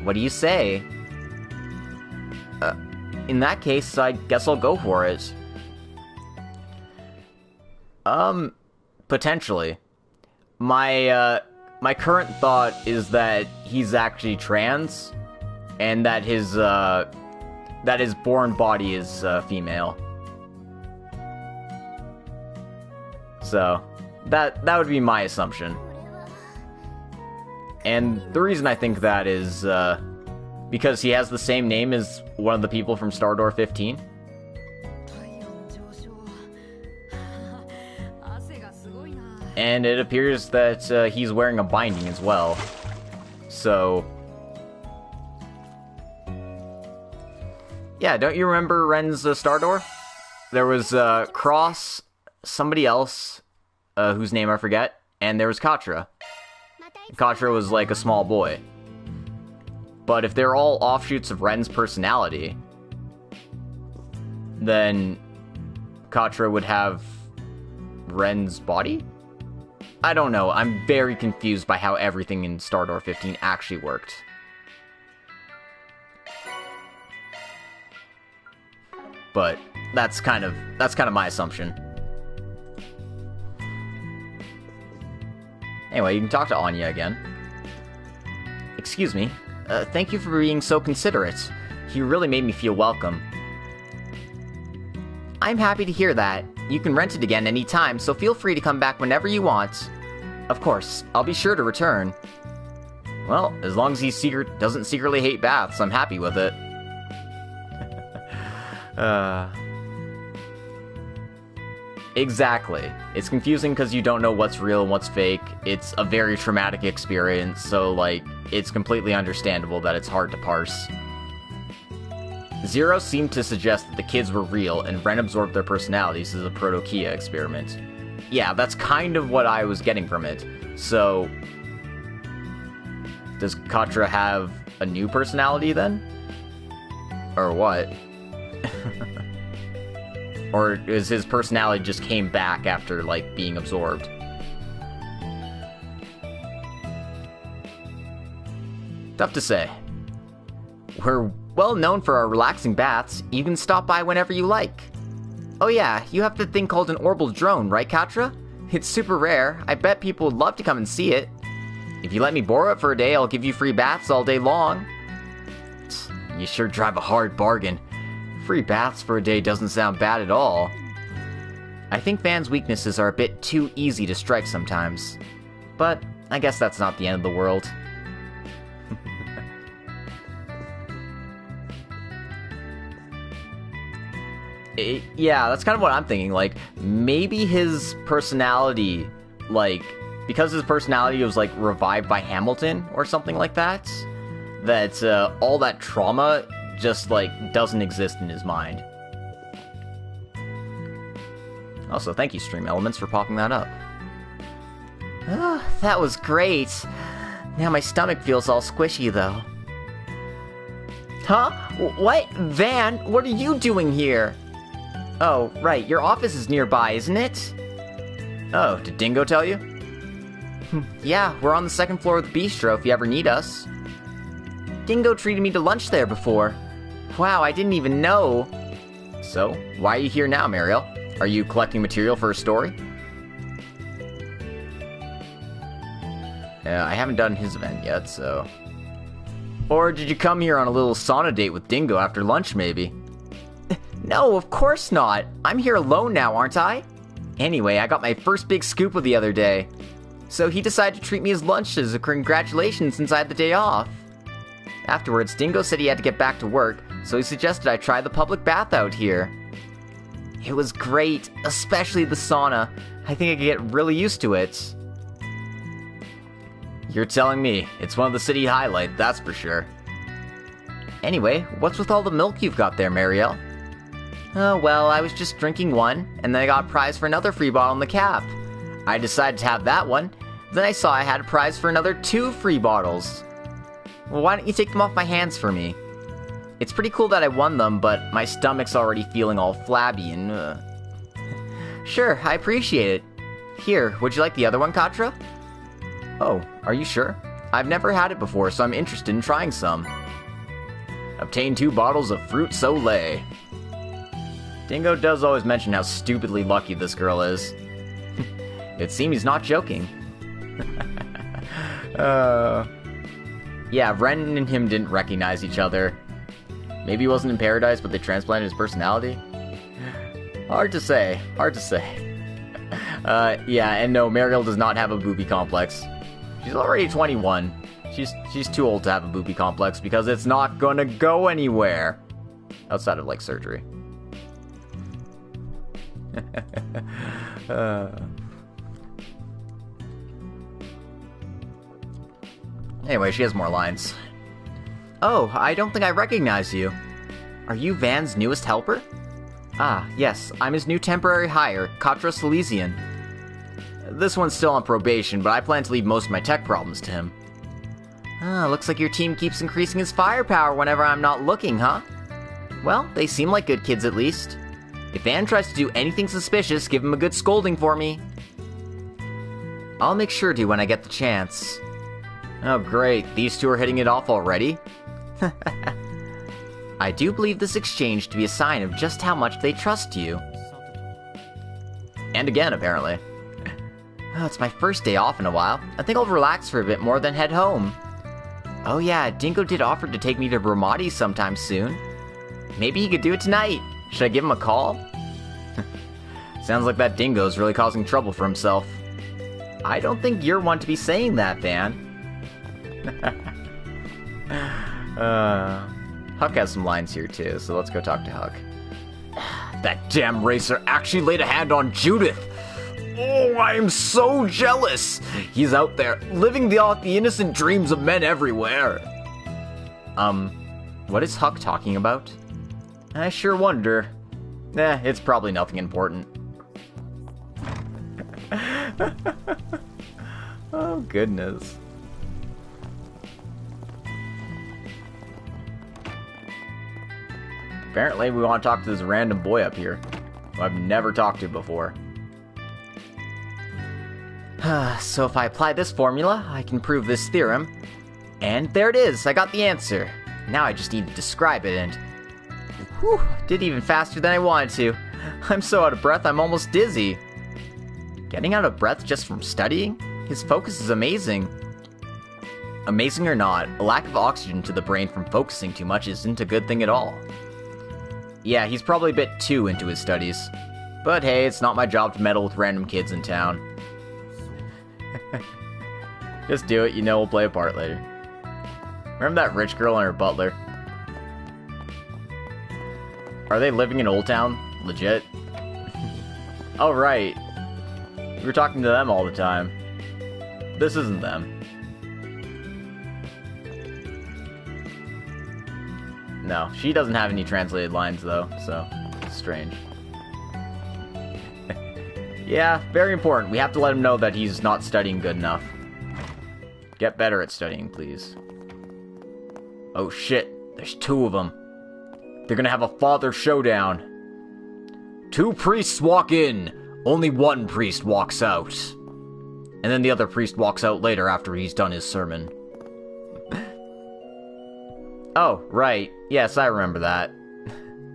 What do you say? In that case, I guess I'll go for it. Potentially. My current thought is that he's actually trans, and that his born body is female. So, that would be my assumption. And the reason I think that is, because he has the same name as one of the people from Stardor 15. And it appears that he's wearing a binding as well. So... yeah, don't you remember Ren's Stardor? There was Cross, somebody else, whose name I forget, and there was Katra. Katra was like a small boy. But if they're all offshoots of Ren's personality, then Katra would have Ren's body? I don't know, I'm very confused by how everything in Stardor 15 actually worked. But that's kind of my assumption. Anyway, you can talk to Anya again. Excuse me. Thank you for being so considerate. You really made me feel welcome. I'm happy to hear that. You can rent it again anytime, so feel free to come back whenever you want. Of course, I'll be sure to return. Well, as long as he doesn't secretly hate baths, I'm happy with it. Exactly. It's confusing because you don't know what's real and what's fake. It's a very traumatic experience, so, like, it's completely understandable that it's hard to parse. Zero seemed to suggest that the kids were real, and Ren absorbed their personalities as a Proto-Kia experiment. Yeah, that's kind of what I was getting from it. So, does Katra have a new personality then? Or what? Or is his personality just came back after, like, being absorbed? Tough to say. We're well known for our relaxing baths. You can stop by whenever you like. Oh yeah, you have the thing called an orbital drone, right, Katra? It's super rare. I bet people would love to come and see it. If you let me borrow it for a day, I'll give you free baths all day long. You sure drive a hard bargain. Free baths for a day doesn't sound bad at all. I think fans' weaknesses are a bit too easy to strike sometimes. But I guess that's not the end of the world. Yeah, that's kind of what I'm thinking. Like, maybe his personality, like, because his personality was, like, revived by Hamilton or something like that, that all that trauma just, like, doesn't exist in his mind. Also, thank you, Stream Elements, for popping that up. Oh, that was great. Now my stomach feels all squishy, though. Huh? What? Van, what are you doing here? Oh, right, your office is nearby, isn't it? Oh, did Dingo tell you? Yeah, we're on the second floor of the bistro if you ever need us. Dingo treated me to lunch there before. Wow, I didn't even know. So, why are you here now, Mariel? Are you collecting material for a story? I haven't done his event yet, so... Or did you come here on a little sauna date with Dingo after lunch, maybe? No, of course not. I'm here alone now, aren't I? Anyway, I got my first big scoop of the other day. So he decided to treat me as lunch as a congratulations since I had the day off. Afterwards, Dingo said he had to get back to work, so he suggested I try the public bath out here. It was great, especially the sauna. I think I could get really used to it. You're telling me. It's one of the city highlights, that's for sure. Anyway, what's with all the milk you've got there, Mariel? Oh, well, I was just drinking one, and then I got a prize for another free bottle in the cap. I decided to have that one, then I saw I had a prize for another 2 free bottles. Well, why don't you take them off my hands for me? It's pretty cool that I won them, but my stomach's already feeling all flabby and, Sure, I appreciate it. Here, would you like the other one, Katra? Oh, are you sure? I've never had it before, so I'm interested in trying some. Obtain 2 bottles of Fruit Soleil. Dingo does always mention how stupidly lucky this girl is. It seems he's not joking. Yeah, Ren and him didn't recognize each other. Maybe he wasn't in paradise, but they transplanted his personality? Hard to say. Hard to say. Yeah, and no, Mariel does not have a booby complex. She's already 21. She's too old to have a booby complex because it's not gonna go anywhere. Outside of, like, surgery. Anyway, she has more lines. Oh, I don't think I recognize you. Are you Van's newest helper? Ah, yes, I'm his new temporary hire, Katra Silesian. This one's still on probation, but I plan to leave most of my tech problems to him. Ah, looks like your team keeps increasing his firepower whenever I'm not looking, huh? Well, they seem like good kids at least. If Van tries to do anything suspicious, give him a good scolding for me. I'll make sure to when I get the chance. Oh great, these two are hitting it off already? I do believe this exchange to be a sign of just how much they trust you. And again, apparently. Oh, it's my first day off in a while. I think I'll relax for a bit more than head home. Oh yeah, Dingo did offer to take me to Ramadi sometime soon. Maybe he could do it tonight. Should I give him a call? Sounds like that Dingo's really causing trouble for himself. I don't think you're one to be saying that, Van. Huck has some lines here too, so let's go talk to Huck. That damn racer actually laid a hand on Judith! Oh, I am so jealous! He's out there, living the innocent dreams of men everywhere! What is Huck talking about? I sure wonder. It's probably nothing important. Oh, goodness. Apparently, we want to talk to this random boy up here. who I've never talked to before. So if I apply this formula, I can prove this theorem. And there it is, I got the answer. Now I just need to describe it, and... Whew, did even faster than I wanted to. I'm so out of breath, I'm almost dizzy. Getting out of breath just from studying? His focus is amazing. Amazing or not, a lack of oxygen to the brain from focusing too much isn't a good thing at all. Yeah, he's probably a bit too into his studies. But hey, it's not my job to meddle with random kids in town. Just do it, you know we'll play a part later. Remember that rich girl and her butler? Are they living in Old Town? Legit? Oh, right. We were talking to them all the time. This isn't them. No, she doesn't have any translated lines, though, so it's strange. Yeah, very important. We have to let him know that he's not studying good enough. Get better at studying, please. Oh shit, there's two of them. They're gonna have a father showdown. Two priests walk in, only one priest walks out. And then the other priest walks out later after he's done his sermon. Oh, right. Yes, I remember that.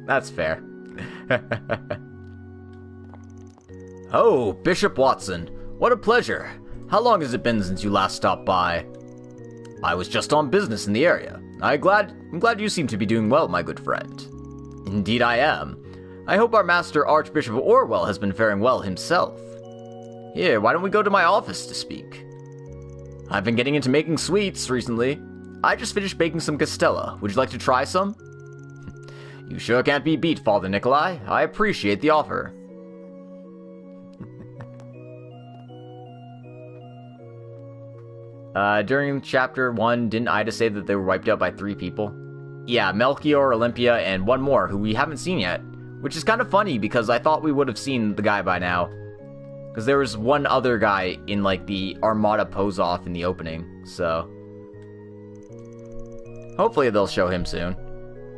That's fair. Oh, Bishop Watson. What a pleasure. How long has it been since you last stopped by? I was just on business in the area. I'm glad you seem to be doing well, my good friend. Indeed I am. I hope our master Archbishop Orwell has been faring well himself. Here, why don't we go to my office to speak? I've been getting into making sweets recently. I just finished baking some castella. Would you like to try some? You sure can't be beat, Father Nikolai. I appreciate the offer. During Chapter 1, didn't Ida say that they were wiped out by 3 people? Yeah, Melchior, Olympia, and one more who we haven't seen yet. Which is kind of funny because I thought we would have seen the guy by now. Because there was one other guy in, like, the Armada pose-off in the opening, so... Hopefully they'll show him soon.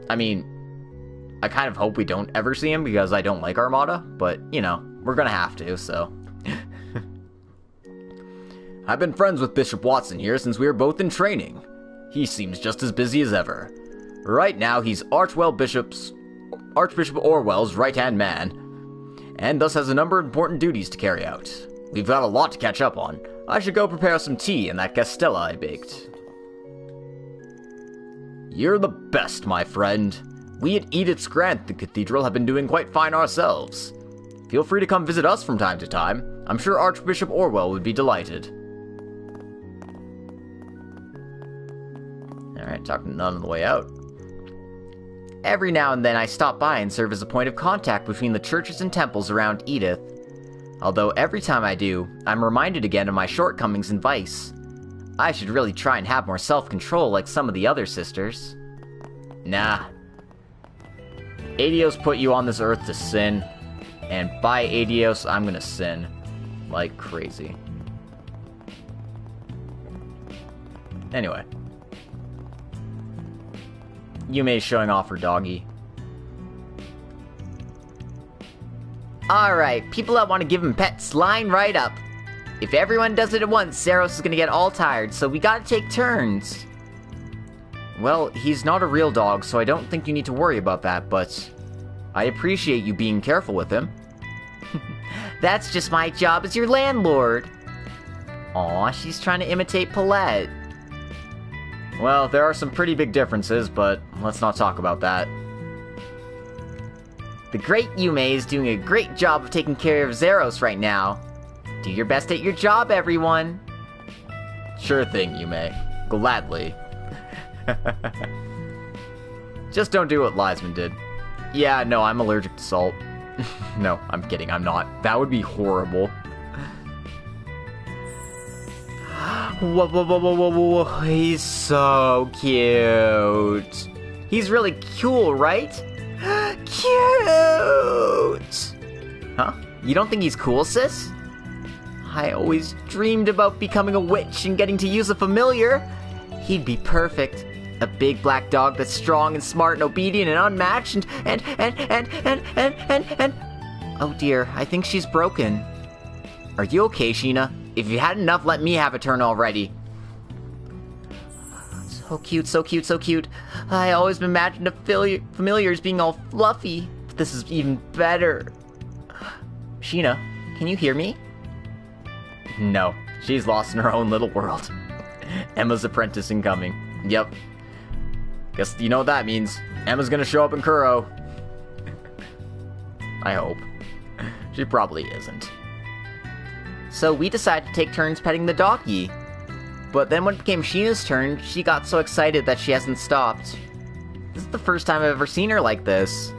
I mean, I kind of hope we don't ever see him because I don't like Armada, but, you know, we're gonna have to, so... I've been friends with Bishop Watson here since we were both in training. He seems just as busy as ever. Right now, he's Archbishop Orwell's right-hand man, and thus has a number of important duties to carry out. We've got a lot to catch up on. I should go prepare some tea and that castella I baked. You're the best, my friend. We at Edith's Grantham Cathedral have been doing quite fine ourselves. Feel free to come visit us from time to time. I'm sure Archbishop Orwell would be delighted. Alright, talking to none on the way out. Every now and then I stop by and serve as a point of contact between the churches and temples around Edith. Although every time I do, I'm reminded again of my shortcomings and vice. I should really try and have more self-control like some of the other sisters. Nah. Adios put you on this earth to sin, and by Adios, I'm gonna sin. Like crazy. Anyway. Yume's showing off her doggy. Alright, people that want to give him pets, line right up. If everyone does it at once, Zeros is gonna get all tired, so we gotta take turns. Well, he's not a real dog, so I don't think you need to worry about that, but I appreciate you being careful with him. That's just my job as your landlord. Aw, she's trying to imitate Paulette. Well, there are some pretty big differences, but let's not talk about that. The great Yume is doing a great job of taking care of Zeros right now. Do your best at your job, everyone. Sure thing, Yume. Gladly. Just don't do what Liesman did. Yeah, no, I'm allergic to salt. No, I'm kidding, I'm not. That would be horrible. Whoa, whoa, whoa, whoa, whoa, whoa, he's so cute. He's really cool, right? Cute! Huh? You don't think he's cool, sis? I always dreamed about becoming a witch and getting to use a familiar. He'd be perfect. A big black dog that's strong and smart and obedient and unmatched and Oh dear, I think she's broken. Are you okay, Sheena? If you had enough, let me have a turn already. So cute, so cute, so cute. I always imagined the familiars being all fluffy, but this is even better. Sheena, can you hear me? No, she's lost in her own little world. Emma's apprentice incoming. Yep. Guess you know what that means. Emma's gonna show up in Kuro. I hope. She probably isn't. So we decided to take turns petting the doggy. But then when it became Sheena's turn, she got so excited that she hasn't stopped. This is the first time I've ever seen her like this.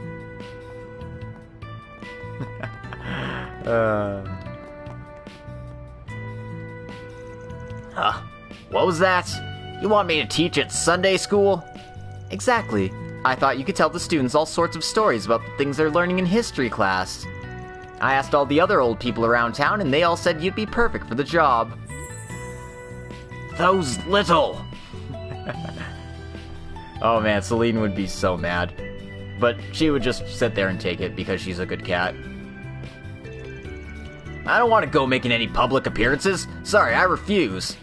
Huh? What was that? You want me to teach at Sunday school? Exactly. I thought you could tell the students all sorts of stories about the things they're learning in history class. I asked all the other old people around town, and they all said you'd be perfect for the job. Those little... Oh man, Celine would be so mad. But she would just sit there and take it because she's a good cat. I don't want to go making any public appearances. Sorry, I refuse.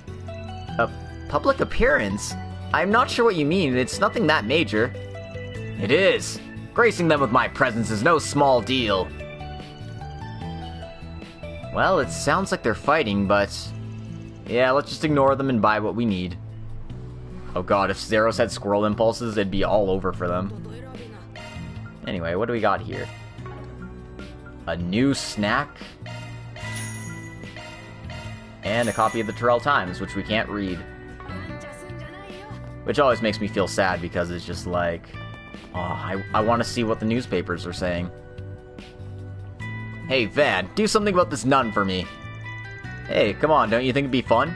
A public appearance? I'm not sure what you mean. It's nothing that major. It is. Gracing them with my presence is no small deal. Well, it sounds like they're fighting, but... yeah, let's just ignore them and buy what we need. Oh god, if Zeros had squirrel impulses, it'd be all over for them. Anyway, what do we got here? A new snack? And a copy of the Terrell Times, which we can't read. Which always makes me feel sad, because it's just like... oh, I want to see what the newspapers are saying. Hey, Van, do something about this nun for me. Hey, come on, don't you think it'd be fun?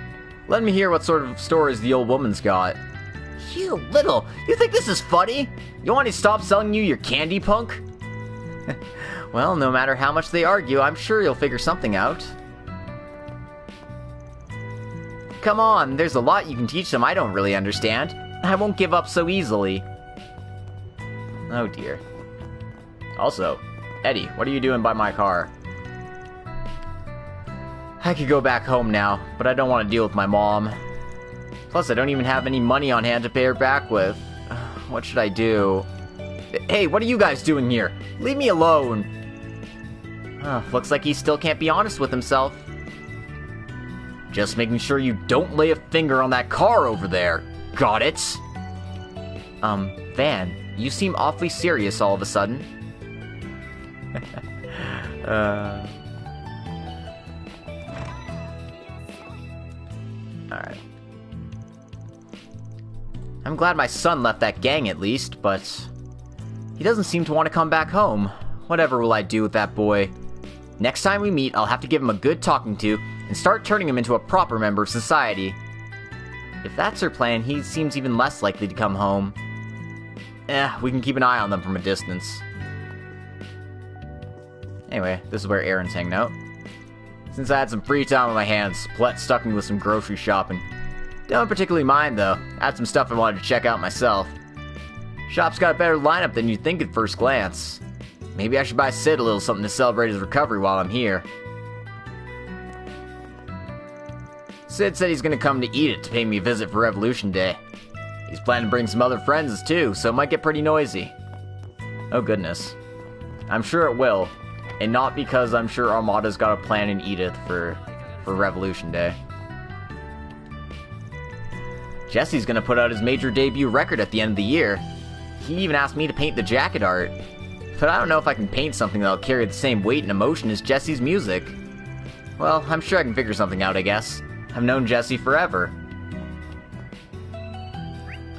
Let me hear what sort of stories the old woman's got. You little, you think this is funny? You want me to stop selling you your candy, punk? Well, no matter how much they argue, I'm sure you'll figure something out. Come on, there's a lot you can teach them I don't really understand. I won't give up so easily. Oh dear. Also, Eddie, what are you doing by my car? I could go back home now, but I don't want to deal with my mom. Plus, I don't even have any money on hand to pay her back with. What should I do? Hey, what are you guys doing here? Leave me alone! Looks like he still can't be honest with himself. Just making sure you don't lay a finger on that car over there. Got it? Van, you seem awfully serious all of a sudden. Alright. I'm glad my son left that gang at least, but... he doesn't seem to want to come back home. Whatever will I do with that boy? Next time we meet, I'll have to give him a good talking to, and start turning him into a proper member of society. If that's her plan, he seems even less likely to come home. We can keep an eye on them from a distance. Anyway, this is where Aaron's hanging out. Since I had some free time on my hands, Plett stuck me with some grocery shopping. Don't particularly mind, though. I had some stuff I wanted to check out myself. Shop's got a better lineup than you'd think at first glance. Maybe I should buy Sid a little something to celebrate his recovery while I'm here. Sid said he's gonna come to eat it to pay me a visit for Revolution Day. He's planning to bring some other friends too, so it might get pretty noisy. Oh goodness. I'm sure it will. And not because I'm sure Armada's got a plan in Edith for Revolution Day. Jesse's gonna put out his major debut record at the end of the year. He even asked me to paint the jacket art. But I don't know if I can paint something that'll carry the same weight and emotion as Jesse's music. Well, I'm sure I can figure something out, I guess. I've known Jesse forever.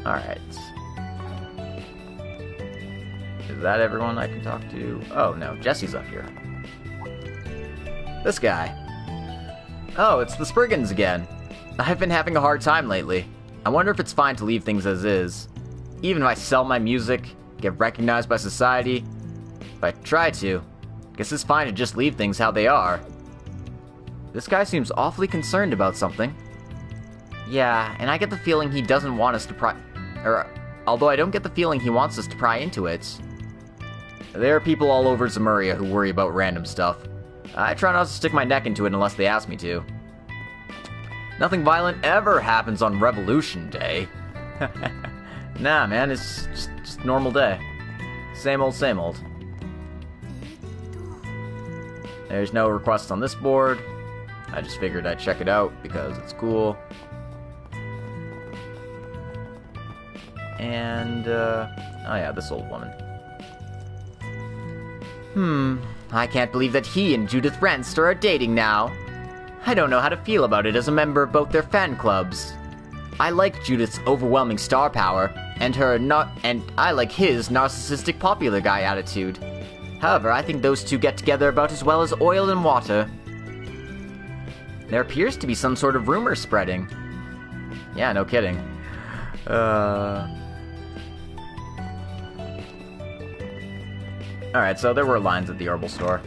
Alright. Is that everyone I can talk to? Oh, no, Jesse's up here. This guy. Oh, it's the Spriggans again. I've been having a hard time lately. I wonder if it's fine to leave things as is. Even if I sell my music, get recognized by society, if I try to, guess it's fine to just leave things how they are. This guy seems awfully concerned about something. Yeah, and I get the feeling he doesn't want us to although I don't get the feeling he wants us to pry into it. There are people all over Zemuria who worry about random stuff. I try not to stick my neck into it unless they ask me to. Nothing violent ever happens on Revolution Day. Nah, man, it's just a normal day. Same old, same old. There's no requests on this board. I just figured I'd check it out because it's cool. And, oh yeah, this old woman. I can't believe that he and Judith Renster are dating now. I don't know how to feel about it as a member of both their fan clubs. I like Judith's overwhelming star power, and I like his narcissistic popular guy attitude. However, I think those two get together about as well as oil and water. There appears to be some sort of rumor spreading. Yeah, no kidding. Alright, so there were lines at the herbal store.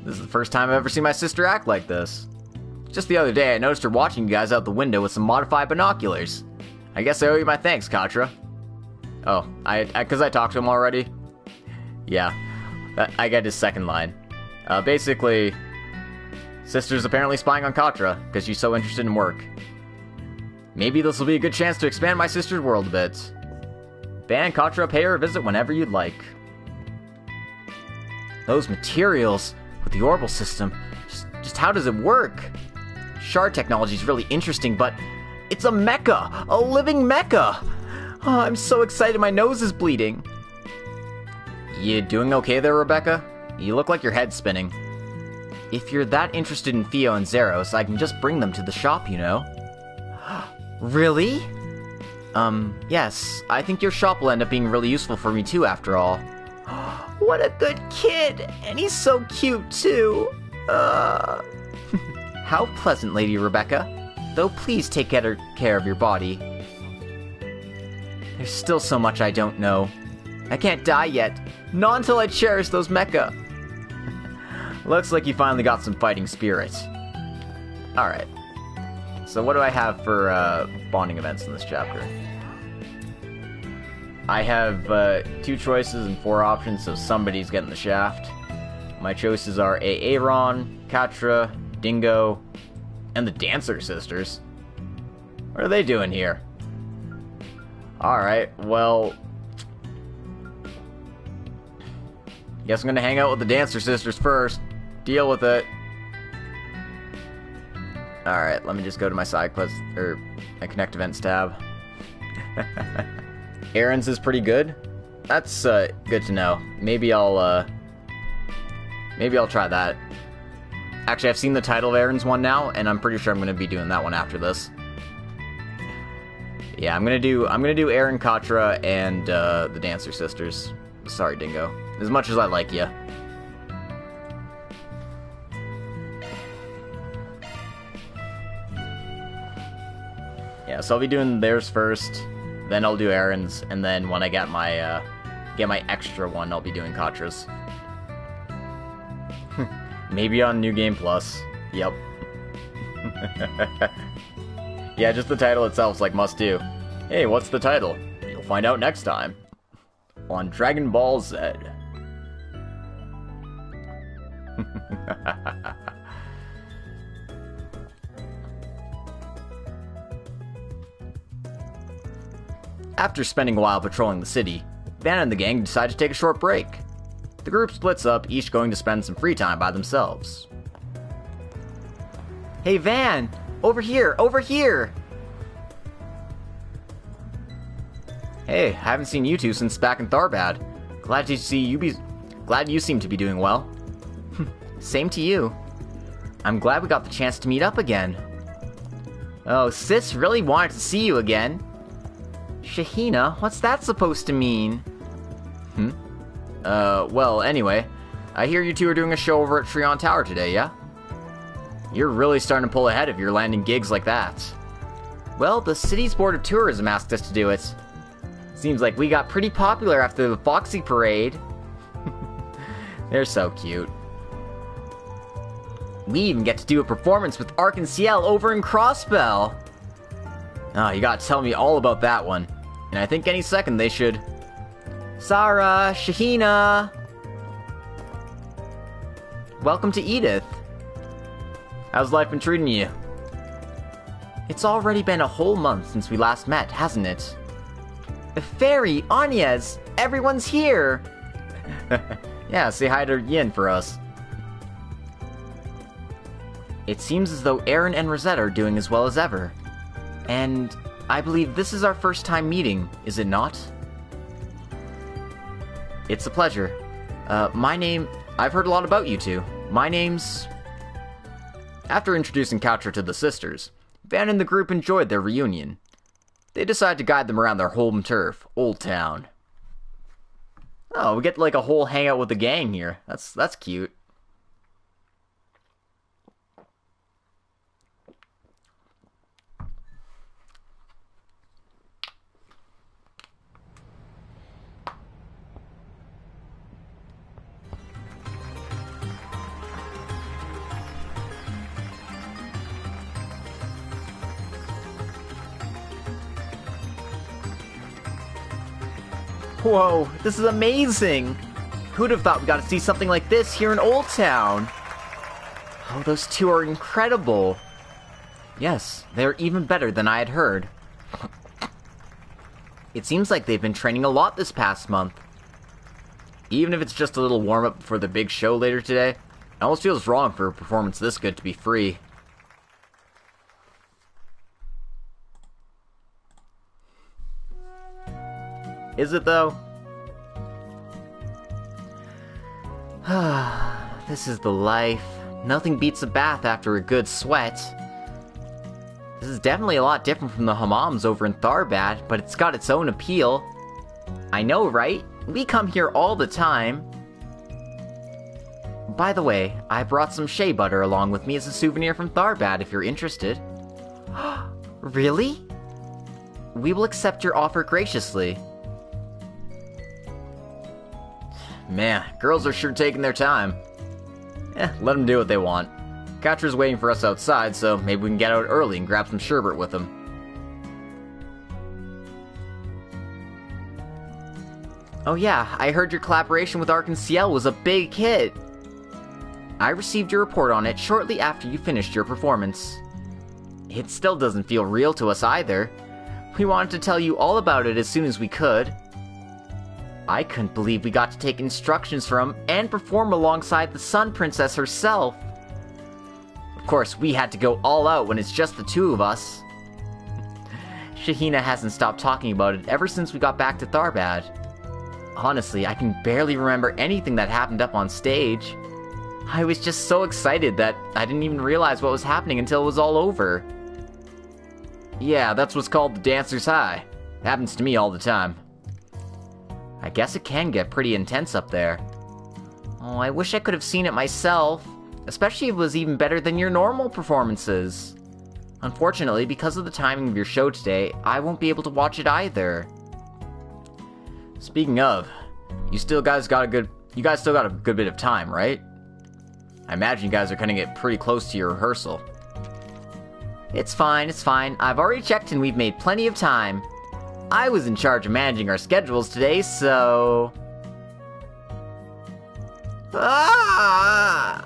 This is the first time I've ever seen my sister act like this. Just the other day, I noticed her watching you guys out the window with some modified binoculars. I guess I owe you my thanks, Katra. Oh, because I talked to him already? Yeah, I get his second line. Basically, sister's apparently spying on Katra, because she's so interested in work. Maybe this will be a good chance to expand my sister's world a bit. Van Katra, pay her a visit whenever you'd like. Those materials with the orbital system, just how does it work? Shard technology is really interesting, but it's a mecha! A living mecha! Oh, I'm so excited my nose is bleeding. You doing okay there, Rebecca? You look like your head's spinning. If you're that interested in Theo and Zeros, I can just bring them to the shop, you know. Really? Yes. I think your shop will end up being really useful for me too, after all. What a good kid! And he's so cute, too! How pleasant, Lady Rebecca. Though please take care of your body. There's still so much I don't know. I can't die yet. Not until I cherish those mecha. Looks like you finally got some fighting spirit. Alright. So what do I have for bonding events in this chapter? I have 2 choices and 4 options, so somebody's getting the shaft. My choices are Aaron, Katra, Dingo, and the Dancer Sisters. What are they doing here? Alright, well... guess I'm gonna hang out with the Dancer Sisters first. Deal with it. Alright, let me just go to my side quest, or my Connect Events tab. Aaron's is pretty good. That's good to know. Maybe I'll try that. Actually, I've seen the title of Aaron's one now, and I'm pretty sure I'm gonna be doing that one after this. Yeah, I'm gonna do Aaron, Katra, and the Dancer Sisters. Sorry, Dingo. As much as I like you. Yeah, so I'll be doing theirs first, then I'll do Aaron's, and then when I get my extra one, I'll be doing Katra's. Maybe on New Game Plus. Yep. Yeah, just the title itself's like must do. Hey, what's the title? You'll find out next time on Dragon Ball Z. After spending a while patrolling the city, Van and the gang decide to take a short break. The group splits up, each going to spend some free time by themselves. Hey Van! Over here! Over here! Hey, I haven't seen you two since back in Tharbad. Glad you seem to be doing well. Same to you. I'm glad we got the chance to meet up again. Oh, Sis really wanted to see you again. Shahina, what's that supposed to mean? Well, anyway, I hear you two are doing a show over at Treon Tower today, yeah? You're really starting to pull ahead if you're landing gigs like that. Well, the city's board of tourism asked us to do it. Seems like we got pretty popular after the Foxy Parade. They're so cute. We even get to do a performance with Ark and Ciel over in Crossbell. Oh, you gotta tell me all about that one. And I think any second they should... Sarah, Shahina! Welcome to Edith. How's life been treating you? It's already been a whole month since we last met, hasn't it? Fairy, Agnes, everyone's here! Yeah, say hi to Yin for us. It seems as though Aaron and Rosetta are doing as well as ever. And I believe this is our first time meeting, is it not? It's a pleasure. I've heard a lot about you two. My name's... After introducing Coucher to the sisters, Van and the group enjoyed their reunion. They decided to guide them around their home turf, Old Town. Oh, we get like a whole hangout with the gang here. That's cute. Whoa, this is amazing! Who'd have thought we got to see something like this here in Old Town? Oh, those two are incredible! Yes, they're even better than I had heard. It seems like they've been training a lot this past month. Even if it's just a little warm-up before the big show later today, it almost feels wrong for a performance this good to be free. Is it, though? This is the life. Nothing beats a bath after a good sweat. This is definitely a lot different from the hammams over in Tharbad, but it's got its own appeal. I know, right? We come here all the time. By the way, I brought some shea butter along with me as a souvenir from Tharbad if you're interested. Really? We will accept your offer graciously. Man, girls are sure taking their time. Let them do what they want. Catcher's waiting for us outside, so maybe we can get out early and grab some sherbet with him. Oh yeah, I heard your collaboration with Ark and Ciel was a big hit. I received your report on it shortly after you finished your performance. It still doesn't feel real to us either. We wanted to tell you all about it as soon as we could. I couldn't believe we got to take instructions from and perform alongside the Sun Princess herself. Of course, we had to go all out when it's just the two of us. Shahina hasn't stopped talking about it ever since we got back to Tharbad. Honestly, I can barely remember anything that happened up on stage. I was just so excited that I didn't even realize what was happening until it was all over. Yeah, that's what's called the dancer's high. Happens to me all the time. I guess it can get pretty intense up there. Oh, I wish I could have seen it myself, especially if it was even better than your normal performances. Unfortunately, because of the timing of your show today, I won't be able to watch it either. Speaking of, you guys still got a good bit of time, right? I imagine you guys are cutting it pretty close to your rehearsal. It's fine. I've already checked and we've made plenty of time. I was in charge of managing our schedules today, so... Ah!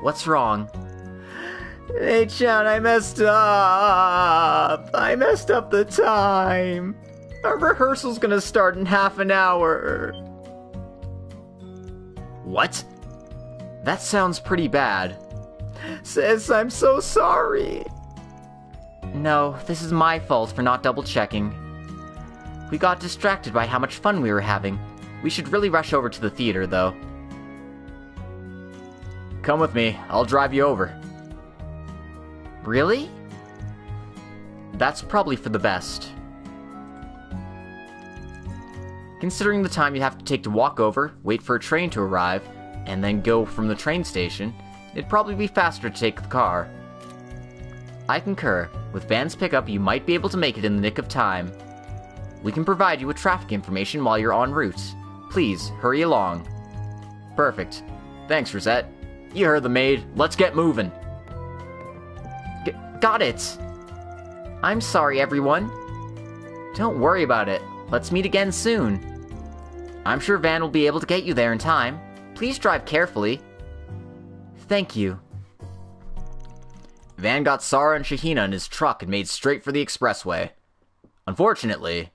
What's wrong? Hey-chan, I messed up! I messed up the time! Our rehearsal's gonna start in half an hour! What? That sounds pretty bad. Sis, I'm so sorry! No, this is my fault for not double-checking. We got distracted by how much fun we were having. We should really rush over to the theater, though. Come with me. I'll drive you over. Really? That's probably for the best. Considering the time you have to take to walk over, wait for a train to arrive, and then go from the train station, it'd probably be faster to take the car. I concur. With Van's pickup, you might be able to make it in the nick of time. We can provide you with traffic information while you're en route. Please, hurry along. Perfect. Thanks, Rosette. You heard the maid. Let's get moving. Got it! I'm sorry, everyone. Don't worry about it. Let's meet again soon. I'm sure Van will be able to get you there in time. Please drive carefully. Thank you. Van got Sarah and Shahina in his truck and made straight for the expressway. Unfortunately,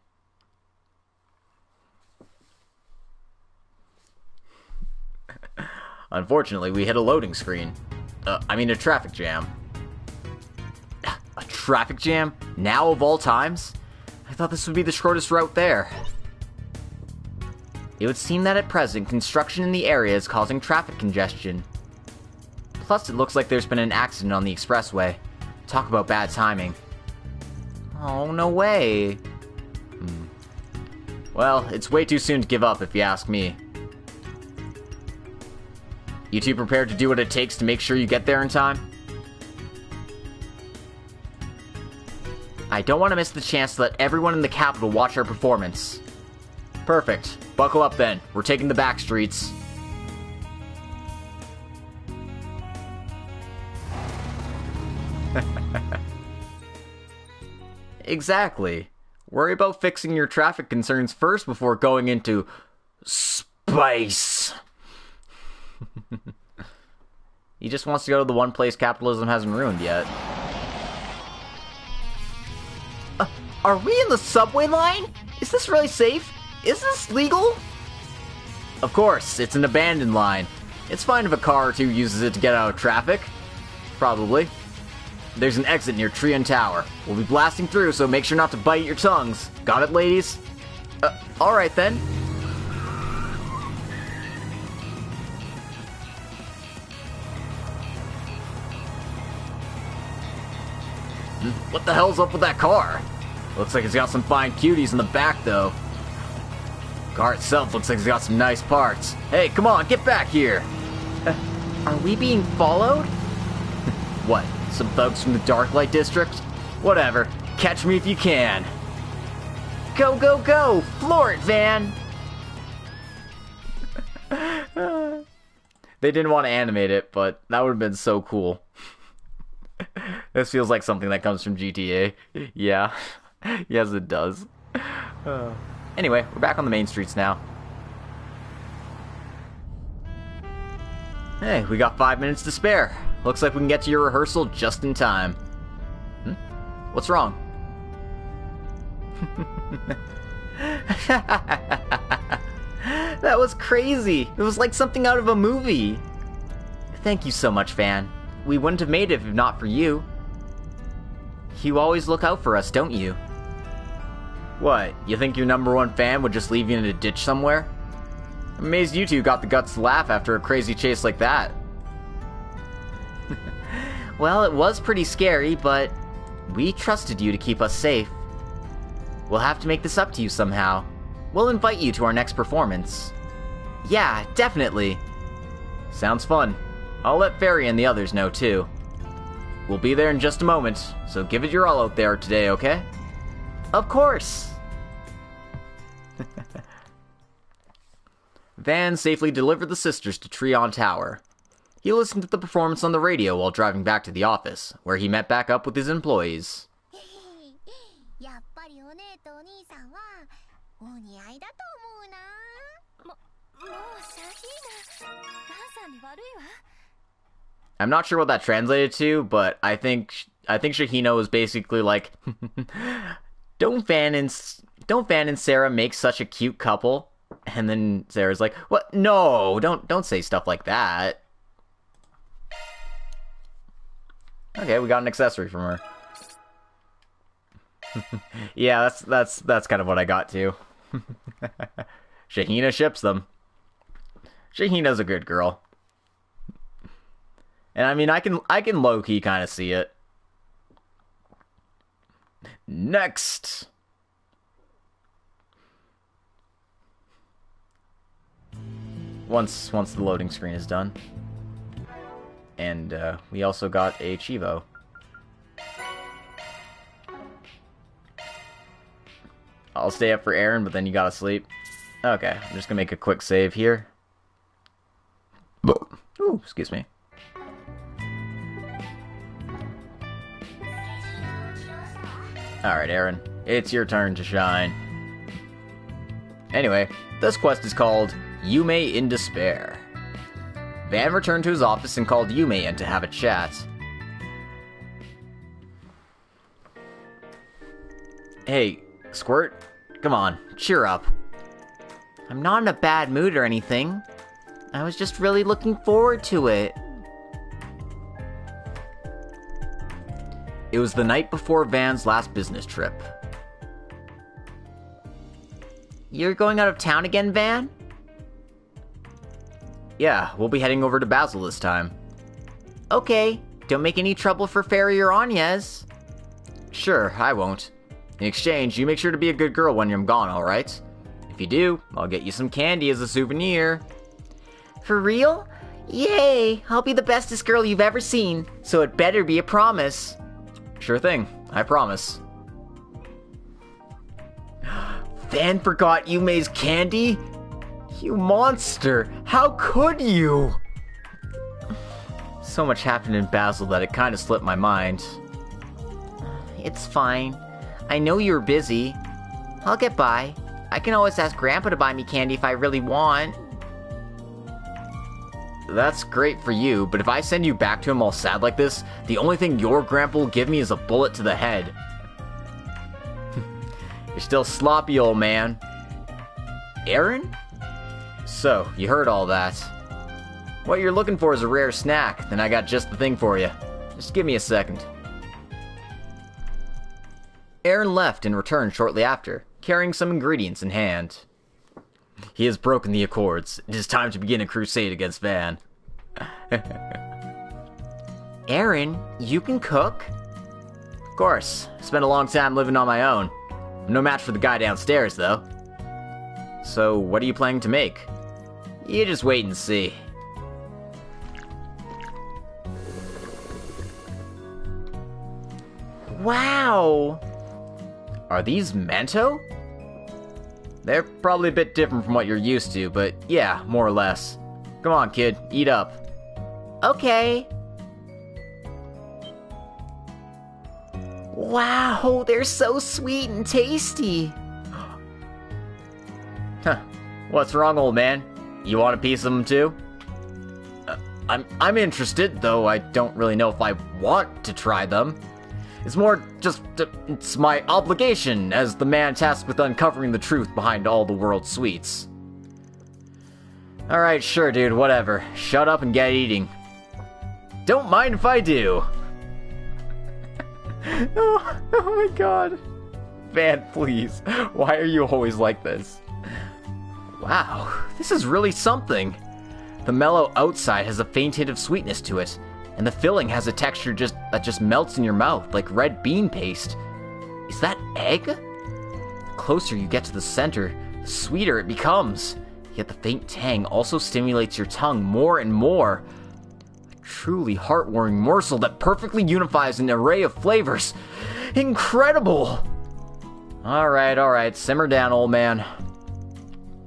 we hit a loading screen. A traffic jam. A traffic jam? Now of all times? I thought this would be the shortest route there. It would seem that at present, construction in the area is causing traffic congestion. Plus, it looks like there's been an accident on the expressway. Talk about bad timing. Oh, no way. Well, it's way too soon to give up, if you ask me. You two prepared to do what it takes to make sure you get there in time? I don't want to miss the chance to let everyone in the capital watch our performance. Perfect. Buckle up then. We're taking the back streets. Exactly. Worry about fixing your traffic concerns first before going into space. He just wants to go to the one place capitalism hasn't ruined yet. Are we in the subway line? Is this really safe? Is this legal? Of course, it's an abandoned line. It's fine if a car or two uses it to get out of traffic. Probably. There's an exit near Trion Tower. We'll be blasting through, so make sure not to bite your tongues. Got it, ladies? Alright then. What the hell's up with that car? Looks like it's got some fine cuties in the back, though. Car itself looks like it's got some nice parts. Hey, come on, get back here! Are we being followed? What, some thugs from the Darklight District? Whatever, catch me if you can. Go, go, go! Floor it, Van! They didn't want to animate it, but that would have been so cool. This feels like something that comes from GTA. Yeah. Yes, it does. Anyway, we're back on the main streets now. Hey, we got 5 minutes to spare. Looks like we can get to your rehearsal just in time. What's wrong? That was crazy. It was like something out of a movie. Thank you so much, Van. We wouldn't have made it if not for you. You always look out for us, don't you? What, you think your #1 fan would just leave you in a ditch somewhere? I'm amazed you two got the guts to laugh after a crazy chase like that. Well, it was pretty scary, but we trusted you to keep us safe. We'll have to make this up to you somehow. We'll invite you to our next performance. Yeah, definitely. Sounds fun. I'll let Fairy and the others know, too. We'll be there in just a moment, so give it your all out there today, okay? Of course! Van safely delivered the sisters to Trion Tower. He listened to the performance on the radio while driving back to the office, where he met back up with his employees. I'm not sure what that translated to, but I think Shahina was basically like, don't Van and Sarah make such a cute couple? And then Sarah's like, what? No, don't say stuff like that. Okay, we got an accessory from her. Yeah, that's kind of what I got too. Shahina ships them. Shahina's a good girl. And I mean, I can low-key kind of see it. Next! Once the loading screen is done. And we also got a Chivo. I'll stay up for Aaron, but then you gotta sleep. Okay, I'm just gonna make a quick save here. Ooh, excuse me. Alright, Aaron, it's your turn to shine. Anyway, this quest is called Yume in Despair. Van returned to his office and called Yume in to have a chat. Hey, Squirt, come on, cheer up. I'm not in a bad mood or anything. I was just really looking forward to it. It was the night before Van's last business trip. You're going out of town again, Van? Yeah, we'll be heading over to Basel this time. Okay, don't make any trouble for Fairy or Agnes. Sure, I won't. In exchange, you make sure to be a good girl when I'm gone, alright? If you do, I'll get you some candy as a souvenir. For real? Yay! I'll be the bestest girl you've ever seen, so it better be a promise. Sure thing, I promise. Van forgot Yume's candy? You monster! How could you? So much happened in Basel that it kinda slipped my mind. It's fine. I know you're busy. I'll get by. I can always ask Grandpa to buy me candy if I really want. That's great for you, but if I send you back to him all sad like this, the only thing your grandpa will give me is a bullet to the head. You're still sloppy, old man. Aaron? So, you heard all that. What you're looking for is a rare snack, then I got just the thing for you. Just give me a second. Aaron left and returned shortly after, carrying some ingredients in hand. He has broken the accords. It is time to begin a crusade against Van. Aaron, you can cook? Of course. Spent a long time living on my own. I'm no match for the guy downstairs, though. So, what are you planning to make? You just wait and see. Wow! Are these manto? They're probably a bit different from what you're used to, but yeah, more or less. Come on, kid, eat up. Okay. Wow, they're so sweet and tasty. Huh. What's wrong, old man? You want a piece of them too? I'm interested, though I don't really know if I want to try them. It's more just, it's my obligation as the man tasked with uncovering the truth behind all the world's sweets. Alright, sure dude, whatever. Shut up and get eating. Don't mind if I do. Oh my god. Van, please. Why are you always like this? Wow, this is really something. The mellow outside has a faint hint of sweetness to it, and the filling has a texture that just melts in your mouth like red bean paste. Is that egg? The closer you get to the center, the sweeter it becomes. Yet the faint tang also stimulates your tongue more and more. A truly heartwarming morsel that perfectly unifies an array of flavors. Incredible! Alright, simmer down, old man.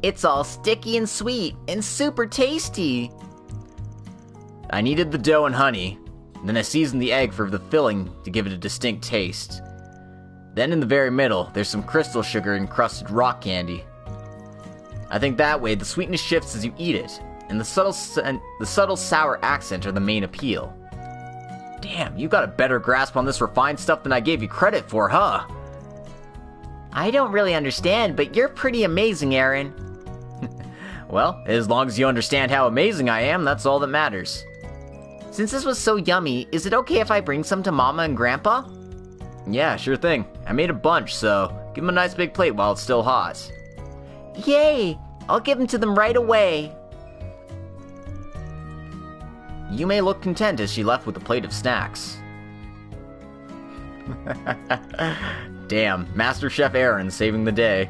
It's all sticky and sweet and super tasty. I needed the dough and honey, then I seasoned the egg for the filling to give it a distinct taste. Then in the very middle, there's some crystal sugar and crusted rock candy. I think that way the sweetness shifts as you eat it, and the subtle sour accent are the main appeal. Damn, you got a better grasp on this refined stuff than I gave you credit for, huh? I don't really understand, but you're pretty amazing, Aaron. Well, as long as you understand how amazing I am, that's all that matters. Since this was so yummy, is it okay if I bring some to Mama and Grandpa? Yeah, sure thing. I made a bunch, so give them a nice big plate while it's still hot. Yay! I'll give them to them right away. Yume looked content as she left with a plate of snacks. Damn, Master Chef Aaron saving the day.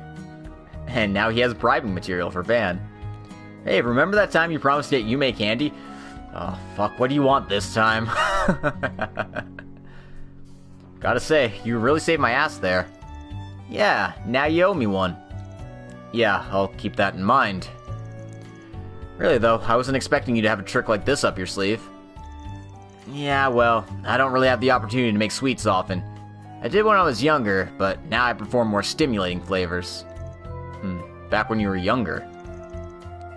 And now he has bribing material for Van. Hey, remember that time you promised to get Yume candy? Oh, fuck, what do you want this time? Gotta say, you really saved my ass there. Yeah, now you owe me one. Yeah, I'll keep that in mind. Really though, I wasn't expecting you to have a trick like this up your sleeve. Yeah, well, I don't really have the opportunity to make sweets often. I I did when I was younger, but now I perform more stimulating flavors. Back when you were younger?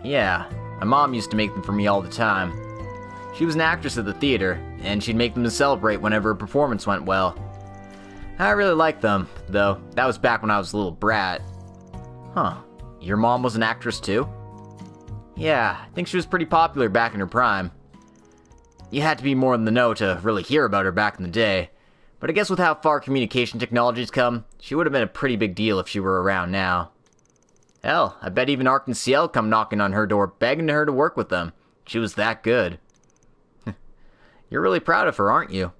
Yeah, my mom used to make them for me all the time. She was an actress at the theater, and she'd make them to celebrate whenever a performance went well. I really liked them, though that was back when I was a little brat. Huh, your mom was an actress too? Yeah, I think she was pretty popular back in her prime. You had to be more in the know to really hear about her back in the day, but I guess with how far communication technology's come, she would have been a pretty big deal if she were around now. Hell, I bet even Ark and Ciel come knocking on her door begging her to work with them. She was that good. You're really proud of her, aren't you?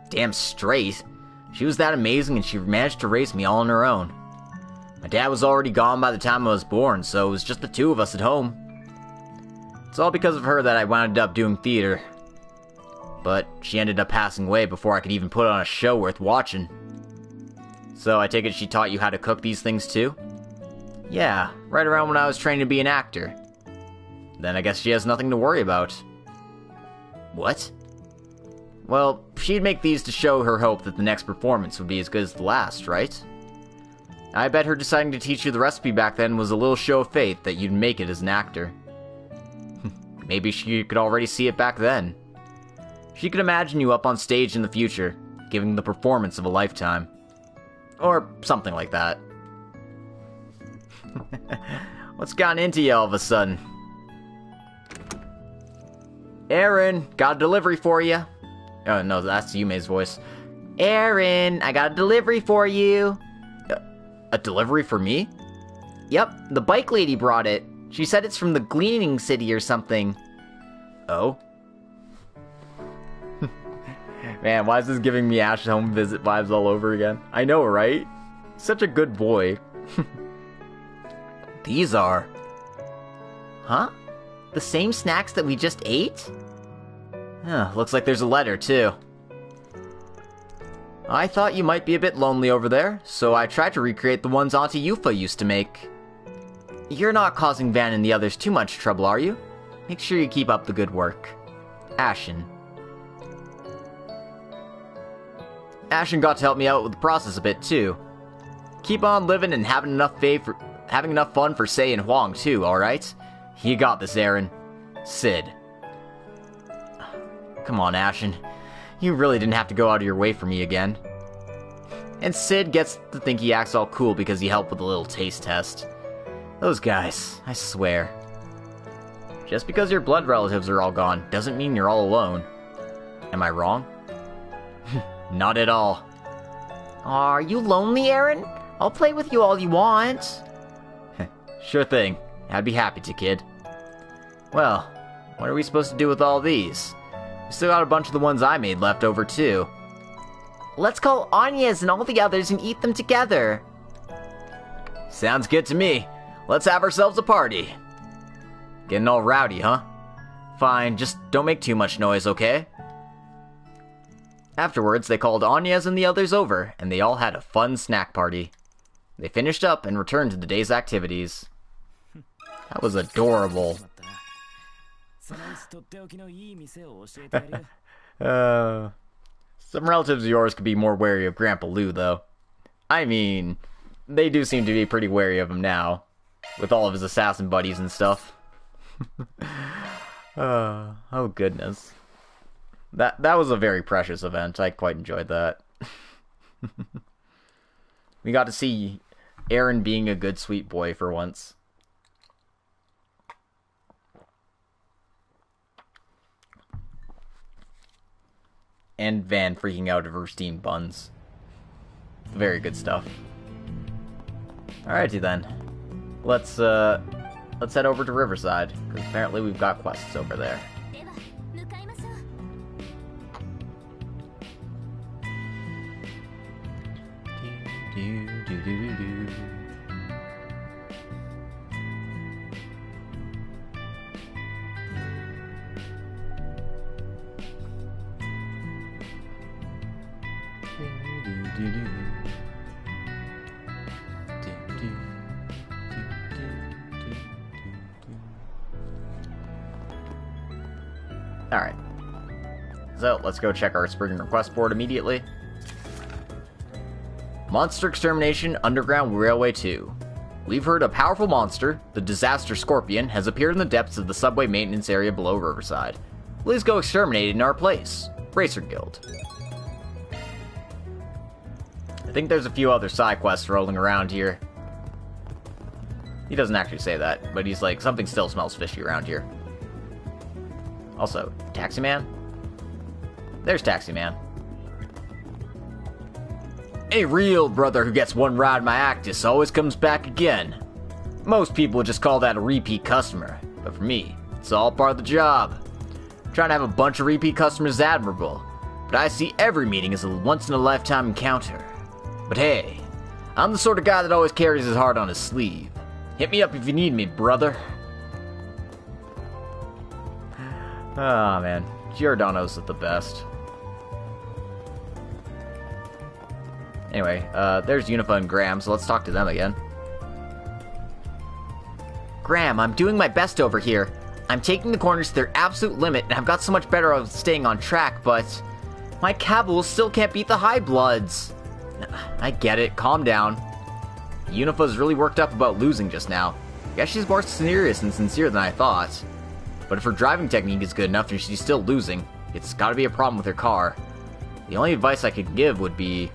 Damn straight. She was that amazing and she managed to raise me all on her own. My dad was already gone by the time I was born, so it was just the two of us at home. It's all because of her that I wound up doing theater. But she ended up passing away before I could even put on a show worth watching. So I take it she taught you how to cook these things too? Yeah, right around when I was training to be an actor. Then I guess she has nothing to worry about. What? Well, she'd make these to show her hope that the next performance would be as good as the last, right? I bet her deciding to teach you the recipe back then was a little show of faith that you'd make it as an actor. Maybe she could already see it back then. She could imagine you up on stage in the future, giving the performance of a lifetime. Or something like that. What's gotten into you all of a sudden? Aaron, got a delivery for you. Oh, no, that's Yume's voice. Aaron, I got a delivery for you. A delivery for me? Yep, the bike lady brought it. She said it's from the Gleaning City or something. Oh? Man, why is this giving me Ash's home visit vibes all over again? I know, right? Such a good boy. These are... Huh? The same snacks that we just ate? Looks like there's a letter, too. I thought you might be a bit lonely over there, so I tried to recreate the ones Auntie Yufa used to make. You're not causing Van and the others too much trouble, are you? Make sure you keep up the good work. Ashen. Ashen got to help me out with the process a bit, too. Keep on living and having enough fun for Sei and Huang, too, alright? You got this, Aaron. Sid. Come on, Ashen. You really didn't have to go out of your way for me again. And Sid gets to think he acts all cool because he helped with a little taste test. Those guys, I swear. Just because your blood relatives are all gone doesn't mean you're all alone. Am I wrong? Not at all. Are you lonely, Aaron? I'll play with you all you want. Sure thing. I'd be happy to, kid. Well, what are we supposed to do with all these? We still got a bunch of the ones I made left over, too. Let's call Anya's and all the others and eat them together. Sounds good to me. Let's have ourselves a party. Getting all rowdy, huh? Fine, just don't make too much noise, okay? Afterwards, they called Anya's and the others over, and they all had a fun snack party. They finished up and returned to the day's activities. That was adorable. Some relatives of yours could be more wary of Grandpa Lou, though. I mean, they do seem to be pretty wary of him now, with all of his assassin buddies and stuff. Oh goodness. That was a very precious event. I quite enjoyed that. We got to see Aaron being a good, sweet boy for once. And Van freaking out over steamed buns. Very good stuff. Alrighty then. Let's head over to Riverside, because apparently we've got quests over there. Alright. So, let's go check our spring request board immediately. Monster Extermination Underground Railway 2. We've heard a powerful monster, the Disaster Scorpion, has appeared in the depths of the subway maintenance area below Riverside. Please go exterminate it in our place. Racer Guild. I think there's a few other side quests rolling around here. He doesn't actually say that, but he's like, something still smells fishy around here. Also, Taxi Man? There's Taxi Man. A real brother who gets one ride in my Actus always comes back again. Most people would just call that a repeat customer, but for me, it's all part of the job. Trying to have a bunch of repeat customers is admirable, but I see every meeting as a once-in-a-lifetime encounter. But hey, I'm the sort of guy that always carries his heart on his sleeve. Hit me up if you need me, brother. Ah, man. Giordano's the best. Anyway, there's Unifa and Graham, so let's talk to them again. Graham, I'm doing my best over here. I'm taking the corners to their absolute limit, and I've got so much better at staying on track, but my Cabals still can't beat the High Bloods. I get it, calm down. Unifa's really worked up about losing just now. I guess she's more serious and sincere than I thought. But if her driving technique is good enough and she's still losing, it's gotta be a problem with her car. The only advice I could give would be...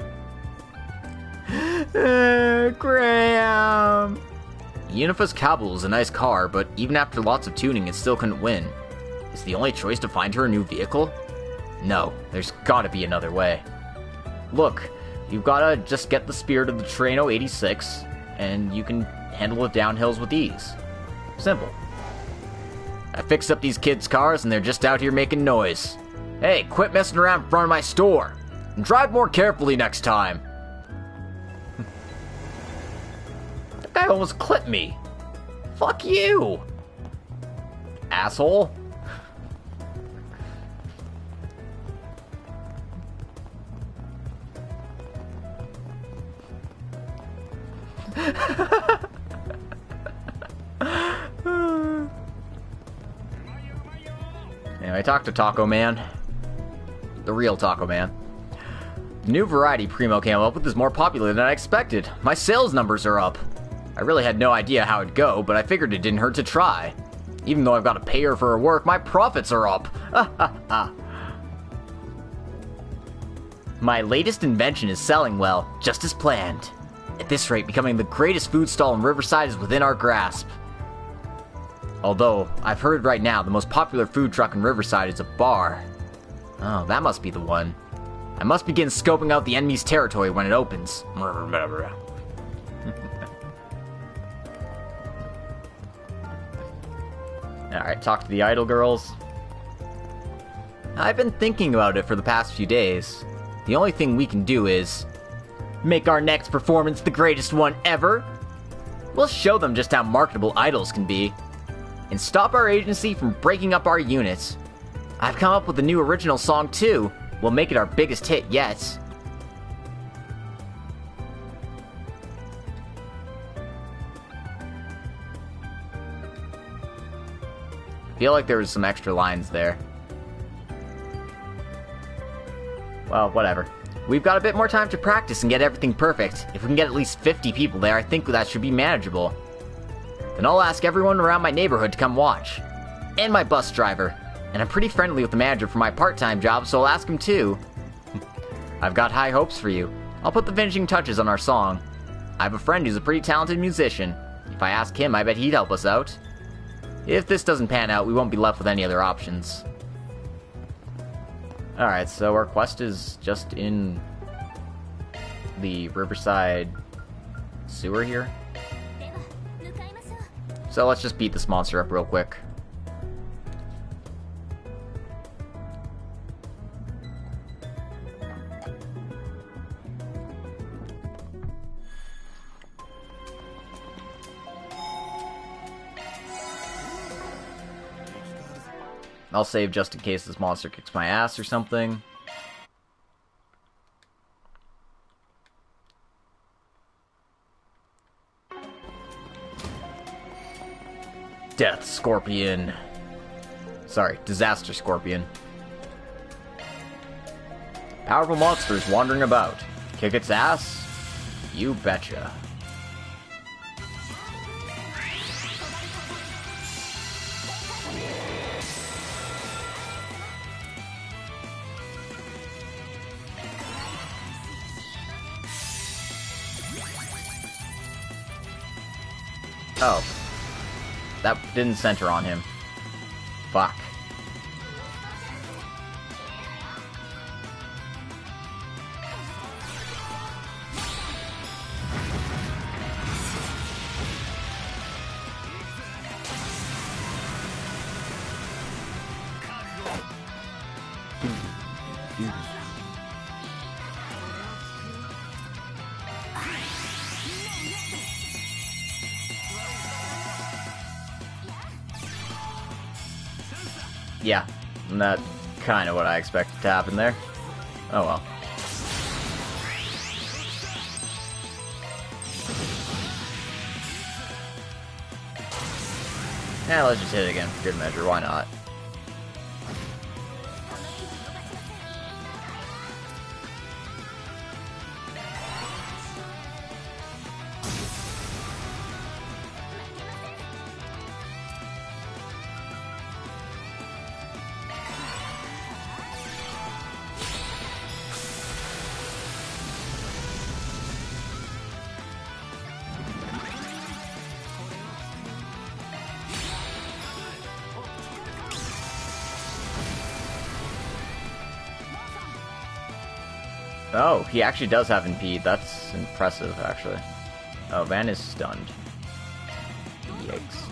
Graham! Unifa's Cabal is a nice car, but even after lots of tuning, it still couldn't win. Is the only choice to find her a new vehicle? No, there's gotta be another way. Look, you've gotta just get the spirit of the Traino 86, and you can handle the downhills with ease. Simple. I fixed up these kids' cars, and they're just out here making noise. Hey, quit messing around in front of my store, and drive more carefully next time. That guy almost clipped me. Fuck you, asshole. Anyway, I talked to Taco Man. The real Taco Man. The new variety Primo came up with is more popular than I expected. My sales numbers are up. I really had no idea how it'd go, but I figured it didn't hurt to try. Even though I've got to pay her for her work, my profits are up. My latest invention is selling well, just as planned. At this rate, becoming the greatest food stall in Riverside is within our grasp. Although, I've heard right now the most popular food truck in Riverside is a bar. Oh, that must be the one. I must begin scoping out the enemy's territory when it opens. Alright, talk to the idol girls. I've been thinking about it for the past few days. The only thing we can do is... make our next performance the greatest one ever? We'll show them just how marketable idols can be. And stop our agency from breaking up our units. I've come up with a new original song too. We'll make it our biggest hit yet. I feel like there was some extra lines there. Well, whatever. We've got a bit more time to practice and get everything perfect. If we can get at least 50 people there, I think that should be manageable. Then I'll ask everyone around my neighborhood to come watch. And my bus driver. And I'm pretty friendly with the manager for my part-time job, so I'll ask him too. I've got high hopes for you. I'll put the finishing touches on our song. I have a friend who's a pretty talented musician. If I ask him, I bet he'd help us out. If this doesn't pan out, we won't be left with any other options. Alright, so our quest is just in the Riverside sewer here. So let's just beat this monster up real quick. I'll save just in case this monster kicks my ass or something. Death Scorpion. Sorry, Disaster Scorpion. Powerful monsters wandering about. Kick its ass? You betcha. Oh. That didn't center on him. Fuck. Yeah, that's kind of what I expected to happen there. Oh well. Yeah, let's just hit it again for good measure, why not? Oh, he actually does have impede. That's impressive, actually. Oh, Van is stunned. Yikes.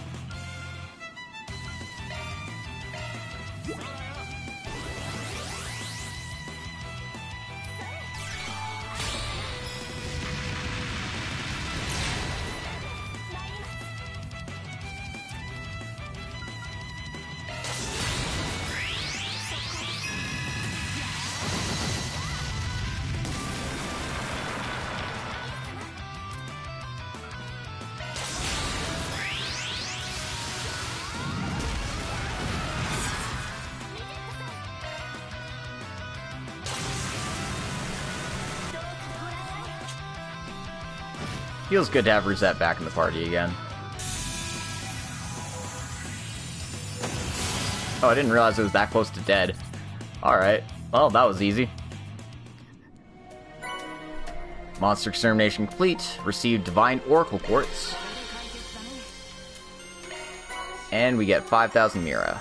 Feels good to have Rosette back in the party again. Oh, I didn't realize it was that close to dead. Alright, well, that was easy. Monster extermination complete. Received Divine Oracle Quartz. And we get 5,000 Mira.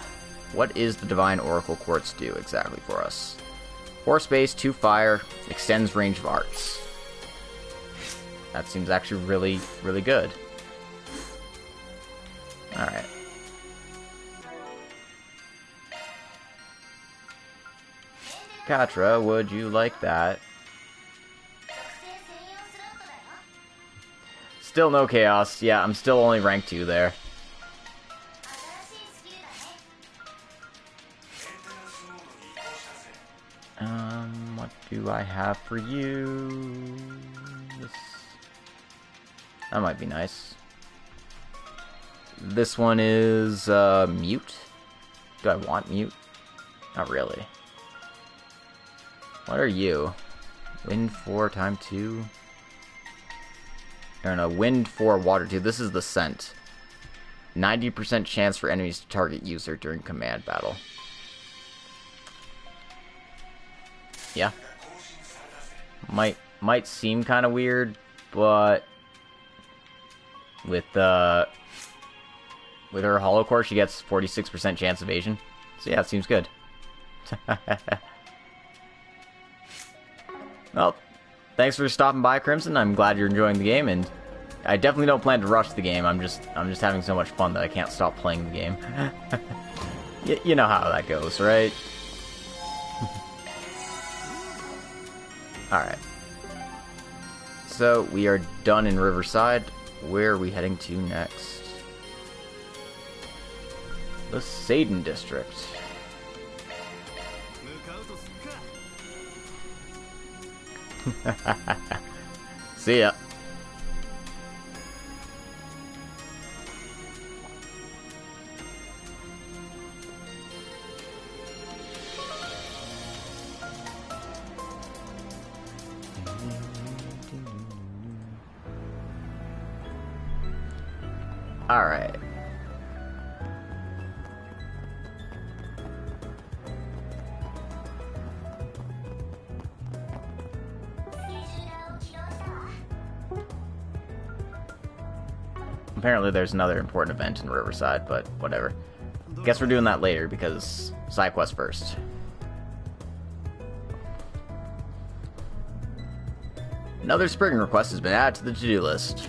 What is the Divine Oracle Quartz do exactly for us? 4 space, 2 fire, extends range of arts. That seems actually really, really good. Alright. Katra, would you like that? Still no chaos. Yeah, I'm still only rank 2 there. What do I have for you? This... That might be nice. This one is, mute? Do I want mute? Not really. What are you? Wind 4 time 2? I don't know, wind 4, water 2. This is the scent. 90% chance for enemies to target user during command battle. Yeah. Might seem kind of weird, but with her Hollow Core, she gets 46% chance evasion. So yeah, it seems good. Well, thanks for stopping by, Crimson. I'm glad you're enjoying the game, and I definitely don't plan to rush the game. I'm just having so much fun that I can't stop playing the game. You know how that goes, right? Alright. So, we are done in Riverside. Where are we heading to next? The Seiden District. See ya. Alright. Apparently there's another important event in Riverside, but whatever. Guess we're doing that later, because side quest first. Another spring request has been added to the to-do list.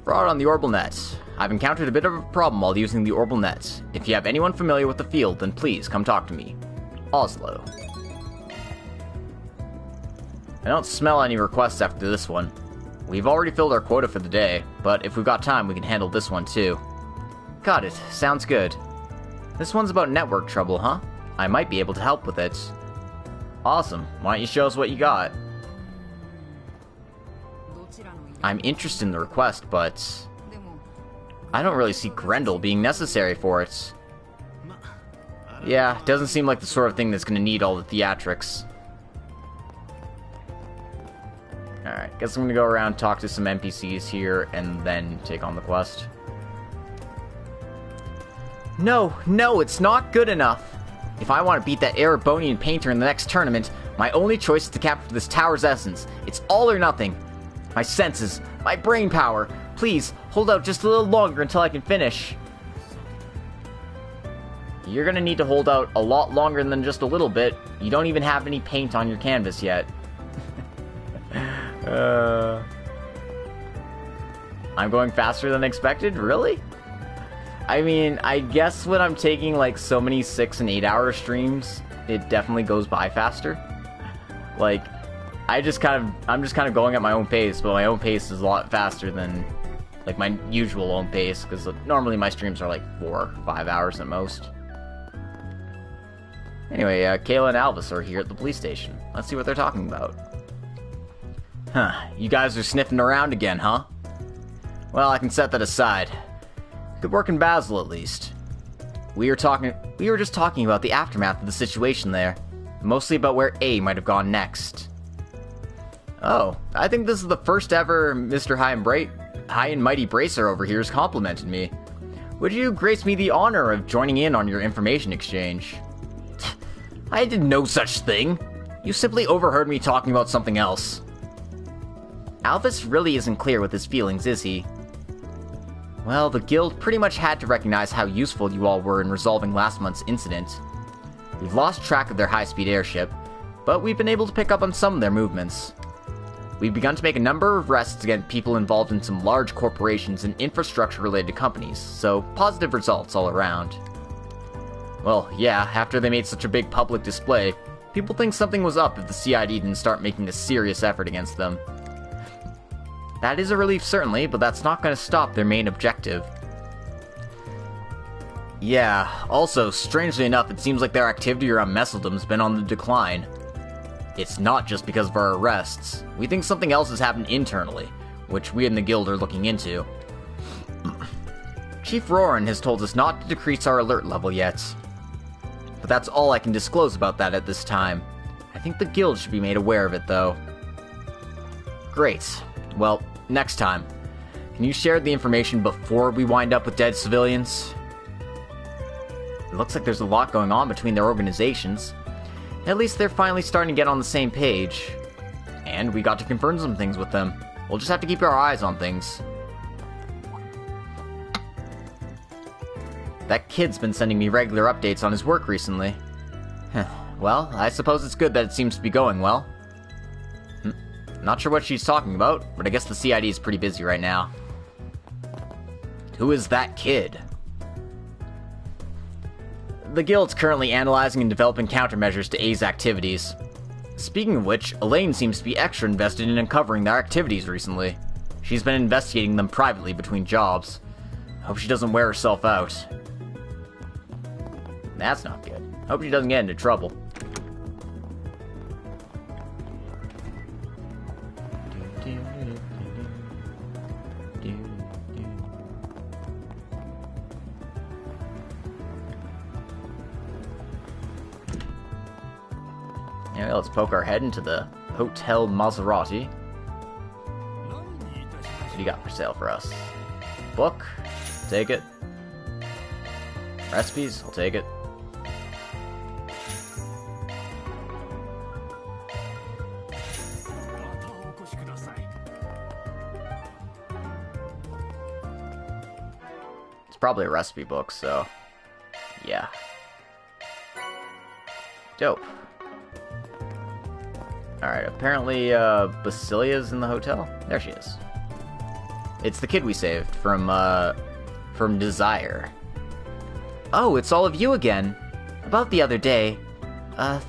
Fraud on the orbital net. I've encountered a bit of a problem while using the orbital net. If you have anyone familiar with the field, then please come talk to me. Oslo. I don't smell any requests after this one. We've already filled our quota for the day, but if we've got time, we can handle this one too. Got it. Sounds good. This one's about network trouble, huh? I might be able to help with it. Awesome. Why don't you show us what you got? I'm interested in the request, but I don't really see Grendel being necessary for it. Yeah, doesn't seem like the sort of thing that's gonna need all the theatrics. Alright, guess I'm gonna go around, talk to some NPCs here, and then take on the quest. No, it's not good enough! If I want to beat that Erebonian painter in the next tournament, my only choice is to capture this tower's essence. It's all or nothing. My senses, my brain power. Please, hold out just a little longer until I can finish. You're gonna need to hold out a lot longer than just a little bit. You don't even have any paint on your canvas yet. I'm going faster than expected? Really? I mean, I guess when I'm taking like so many 6 and 8 hour streams, it definitely goes by faster. Like, I'm just kind of going at my own pace, but my own pace is a lot faster than like my usual own pace, because normally my streams are like 4 or 5 hours at most. Anyway, Kayla and Alvis are here at the police station. Let's see what they're talking about. Huh, you guys are sniffing around again, huh? Well, I can set that aside. Good work in Basel, at least. We were just talking about the aftermath of the situation there. Mostly about where A might have gone next. Oh, I think this is the first ever Mr. High and Mighty Bracer over here has complimented me. Would you grace me the honor of joining in on your information exchange? I did no such thing. You simply overheard me talking about something else. Alvis really isn't clear with his feelings, is he? Well, the guild pretty much had to recognize how useful you all were in resolving last month's incident. We've lost track of their high-speed airship, but we've been able to pick up on some of their movements. We've begun to make a number of arrests against people involved in some large corporations and infrastructure-related companies, so positive results all around. Well, yeah, after they made such a big public display, people think something was up if the CID didn't start making a serious effort against them. That is a relief, certainly, but that's not going to stop their main objective. Yeah, also, strangely enough, it seems like their activity around Messeldom's been on the decline. It's not just because of our arrests. We think something else has happened internally, which we in the guild are looking into. Chief Roran has told us not to decrease our alert level yet. But that's all I can disclose about that at this time. I think the guild should be made aware of it, though. Great. Well, next time. Can you share the information before we wind up with dead civilians? It looks like there's a lot going on between their organizations. At least they're finally starting to get on the same page. And we got to confirm some things with them. We'll just have to keep our eyes on things. That kid's been sending me regular updates on his work recently. Well, I suppose it's good that it seems to be going well. Not sure what she's talking about, but I guess the CID is pretty busy right now. Who is that kid? The guild's currently analyzing and developing countermeasures to A's activities. Speaking of which, Elaine seems to be extra invested in uncovering their activities recently. She's been investigating them privately between jobs. Hope she doesn't wear herself out. That's not good. Hope she doesn't get into trouble. Anyway, let's poke our head into the Hotel Maserati. What do you got for sale for us? Book? Take it. Recipes? I'll take it. It's probably a recipe book, so yeah. Dope. Alright, apparently Basilia's in the hotel. There she is. It's the kid we saved from Desire. Oh, it's all of you again. About the other day.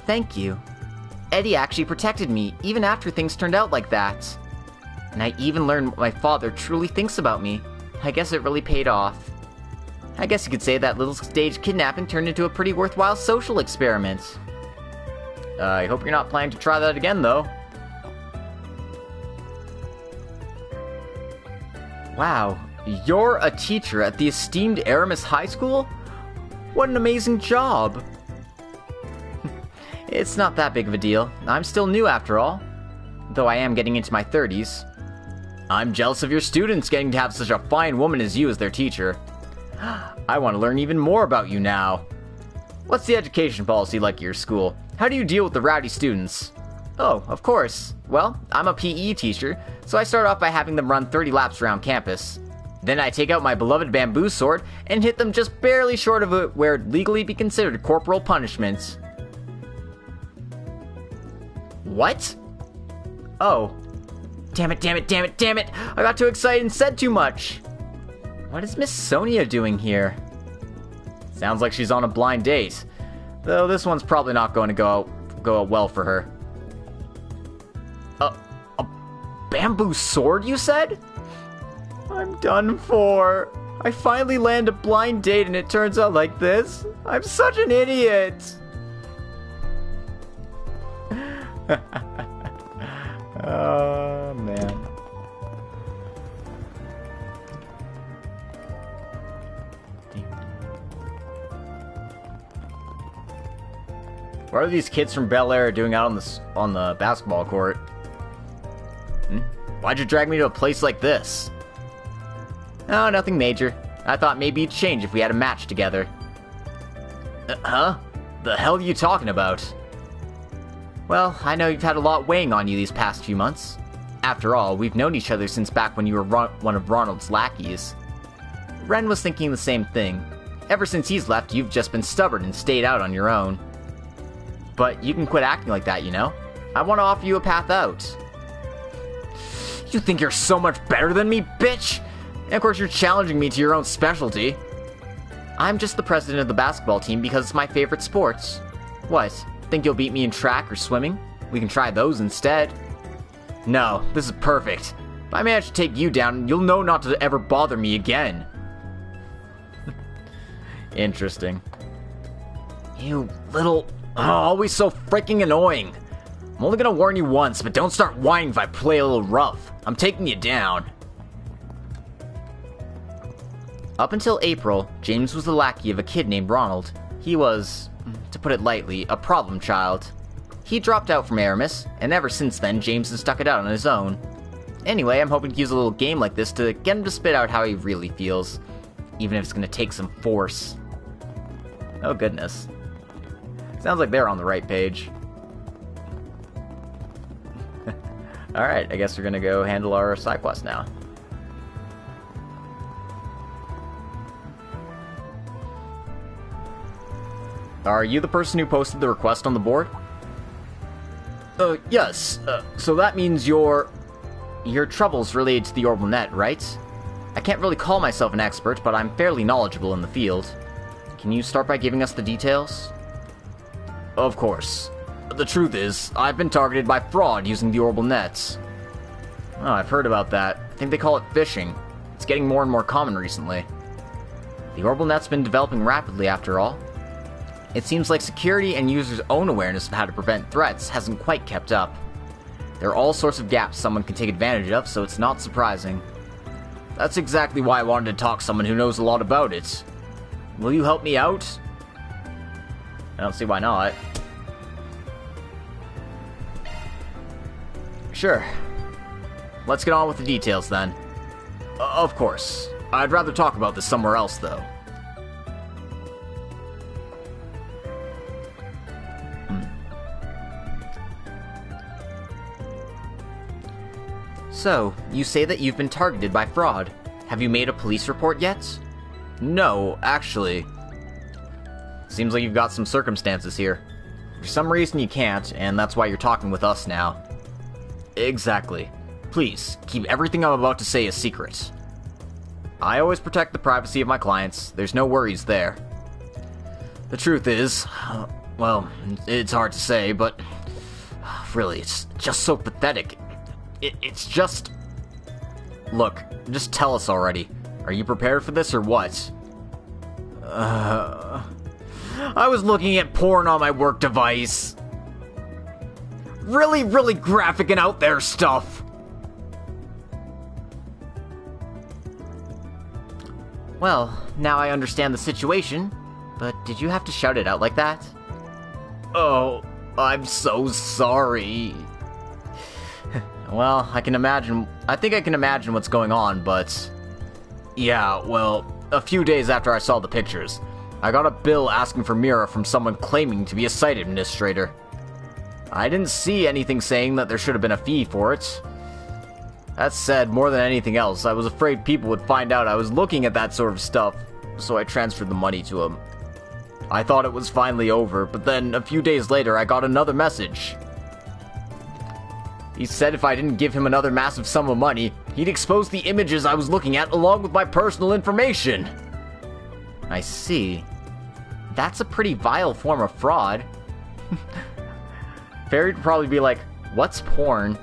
Thank you. Eddie actually protected me, even after things turned out like that. And I even learned what my father truly thinks about me. I guess it really paid off. I guess you could say that little stage kidnapping turned into a pretty worthwhile social experiment. I hope you're not planning to try that again, though. Wow, you're a teacher at the esteemed Aramis High School? What an amazing job! It's not that big of a deal. I'm still new after all. Though I am getting into my 30s. I'm jealous of your students getting to have such a fine woman as you as their teacher. I want to learn even more about you now. What's the education policy like at your school? How do you deal with the rowdy students? Oh, of course. Well, I'm a PE teacher, so I start off by having them run 30 laps around campus. Then I take out my beloved bamboo sword and hit them just barely short of where it'd legally be considered corporal punishment. What? Oh. Damn it, damn it, damn it, damn it! I got too excited and said too much! What is Miss Sonia doing here? Sounds like she's on a blind date. Though this one's probably not going to go out well for her. A bamboo sword, you said? I'm done for. I finally land a blind date and it turns out like this. I'm such an idiot. Oh, man. What are these kids from Bel Air doing out on the basketball court? Why'd you drag me to a place like this? Oh, nothing major. I thought maybe you'd change if we had a match together. Huh? The hell are you talking about? Well, I know you've had a lot weighing on you these past few months. After all, we've known each other since back when you were one of Ronald's lackeys. Ren was thinking the same thing. Ever since he's left, you've just been stubborn and stayed out on your own. But you can quit acting like that, you know? I want to offer you a path out. You think you're so much better than me, bitch? And of course you're challenging me to your own specialty. I'm just the president of the basketball team because it's my favorite sports. What? Think you'll beat me in track or swimming? We can try those instead. No, this is perfect. If I manage to take you down, you'll know not to ever bother me again. Interesting. You little... Oh, always so freaking annoying. I'm only gonna warn you once, but don't start whining if I play a little rough. I'm taking you down. Up until April, James was the lackey of a kid named Ronald. He was, to put it lightly, a problem child. He dropped out from Aramis, and ever since then, James has stuck it out on his own. Anyway, I'm hoping to use a little game like this to get him to spit out how he really feels, even if it's gonna take some force. Oh goodness. Sounds like they're on the right page. Alright, I guess we're gonna go handle our side quest now. Are you the person who posted the request on the board? Yes. So that means your trouble's related to the orbital net, right? I can't really call myself an expert, but I'm fairly knowledgeable in the field. Can you start by giving us the details? Of course. The truth is, I've been targeted by fraud using the orbital nets. Oh, I've heard about that. I think they call it phishing. It's getting more and more common recently. The orbital net's been developing rapidly after all. It seems like security and users' own awareness of how to prevent threats hasn't quite kept up. There are all sorts of gaps someone can take advantage of, so it's not surprising. That's exactly why I wanted to talk to someone who knows a lot about it. Will you help me out? I don't see why not. Sure. Let's get on with the details then. Of course. I'd rather talk about this somewhere else, though. So, you say that you've been targeted by fraud. Have you made a police report yet? No, actually. Seems like you've got some circumstances here. For some reason you can't, and that's why you're talking with us now. Exactly. Please, keep everything I'm about to say a secret. I always protect the privacy of my clients. There's no worries there. The truth is, well, it's hard to say, but really, it's just so pathetic. It's just... Look, just tell us already. Are you prepared for this or what? I was looking at porn on my work device. Really graphic and out there stuff. Well, now I understand the situation, but did you have to shout it out like that? Oh, I'm so sorry. Well, I think I can imagine what's going on, but... Yeah, well, a few days after I saw the pictures, I got a bill asking for Mira from someone claiming to be a site administrator. I didn't see anything saying that there should have been a fee for it. That said, more than anything else, I was afraid people would find out I was looking at that sort of stuff, so I transferred the money to him. I thought it was finally over, but then a few days later I got another message. He said if I didn't give him another massive sum of money, he'd expose the images I was looking at along with my personal information. I see. That's a pretty vile form of fraud. Fairy would probably be like, what's porn?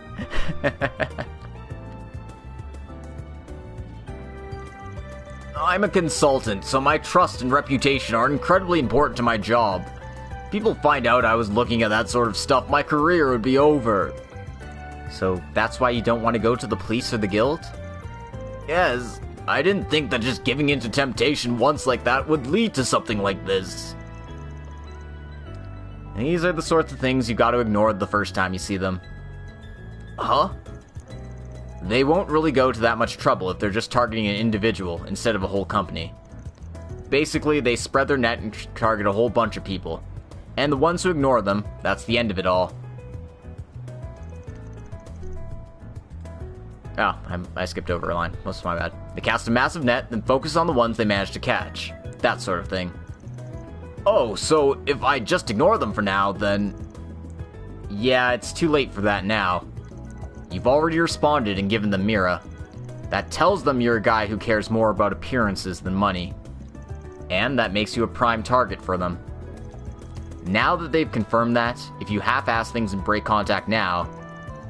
I'm a consultant, so my trust and reputation are incredibly important to my job. If people find out I was looking at that sort of stuff, my career would be over. So that's why you don't want to go to the police or the guild? Yes, I didn't think that just giving in to temptation once like that would lead to something like this. These are the sorts of things you gotta ignore the first time you see them. Huh? They won't really go to that much trouble if they're just targeting an individual instead of a whole company. Basically, they spread their net and target a whole bunch of people. And the ones who ignore them, that's the end of it all. Oh, I skipped over a line. Most my bad. They cast a massive net, then focus on the ones they manage to catch. That sort of thing. Oh, so if I just ignore them for now, then... Yeah, it's too late for that now. You've already responded and given them Mira. That tells them you're a guy who cares more about appearances than money. And that makes you a prime target for them. Now that they've confirmed that, if you half-ass things and break contact now,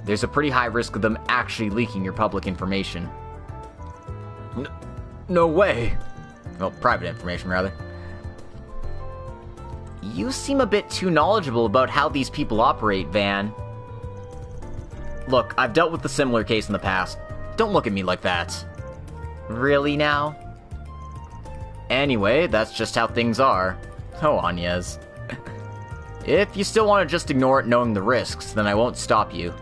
there's a pretty high risk of them actually leaking your public information. No way. Well, private information, rather. You seem a bit too knowledgeable about how these people operate, Van. Look, I've dealt with a similar case in the past. Don't look at me like that. Really now? Anyway, that's just how things are. Oh, Agnes. If you still want to just ignore it knowing the risks, then I won't stop you.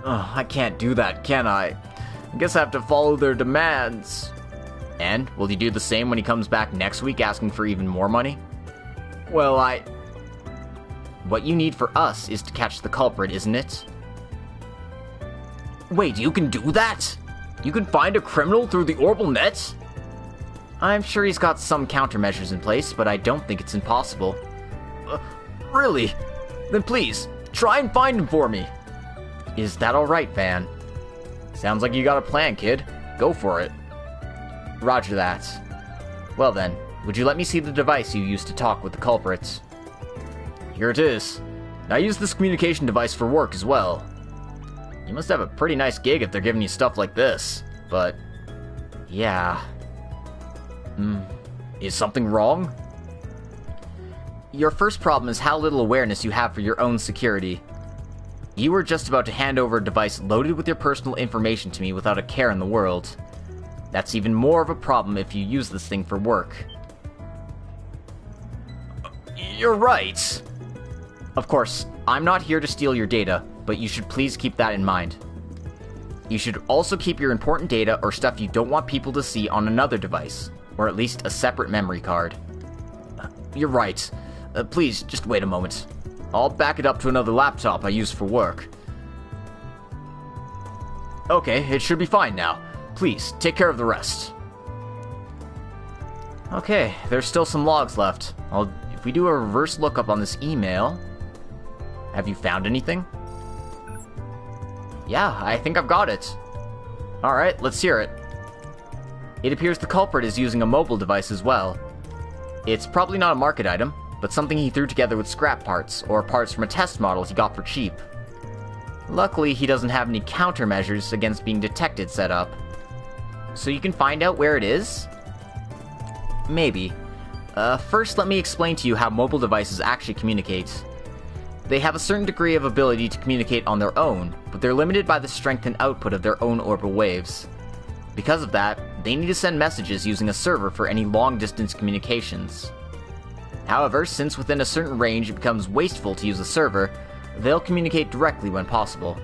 Oh, I can't do that, can I? I guess I have to follow their demands. And, will you do the same when he comes back next week asking for even more money? Well, What you need for us is to catch the culprit, isn't it? Wait, you can do that? You can find a criminal through the orbital net? I'm sure he's got some countermeasures in place, but I don't think it's impossible. Really? Then please, try and find him for me. Is that alright, Van? Sounds like you got a plan, kid. Go for it. Roger that. Well then, would you let me see the device you used to talk with the culprits? Here it is. Now use this communication device for work as well. You must have a pretty nice gig if they're giving you stuff like this. But, yeah. Is something wrong? Your first problem is how little awareness you have for your own security. You were just about to hand over a device loaded with your personal information to me without a care in the world. That's even more of a problem if you use this thing for work. You're right. Of course, I'm not here to steal your data, but you should please keep that in mind. You should also keep your important data or stuff you don't want people to see on another device, or at least a separate memory card. You're right. Please, just wait a moment. I'll back it up to another laptop I use for work. Okay, it should be fine now. Please, take care of the rest. Okay, there's still some logs left. If we do a reverse lookup on this email... Have you found anything? Yeah, I think I've got it. Alright, let's hear it. It appears the culprit is using a mobile device as well. It's probably not a market item, but something he threw together with scrap parts, or parts from a test model he got for cheap. Luckily, he doesn't have any countermeasures against being detected set up. So you can find out where it is? Maybe. First, let me explain to you how mobile devices actually communicate. They have a certain degree of ability to communicate on their own, but they're limited by the strength and output of their own orbital waves. Because of that, they need to send messages using a server for any long-distance communications. However, since within a certain range it becomes wasteful to use a server, they'll communicate directly when possible.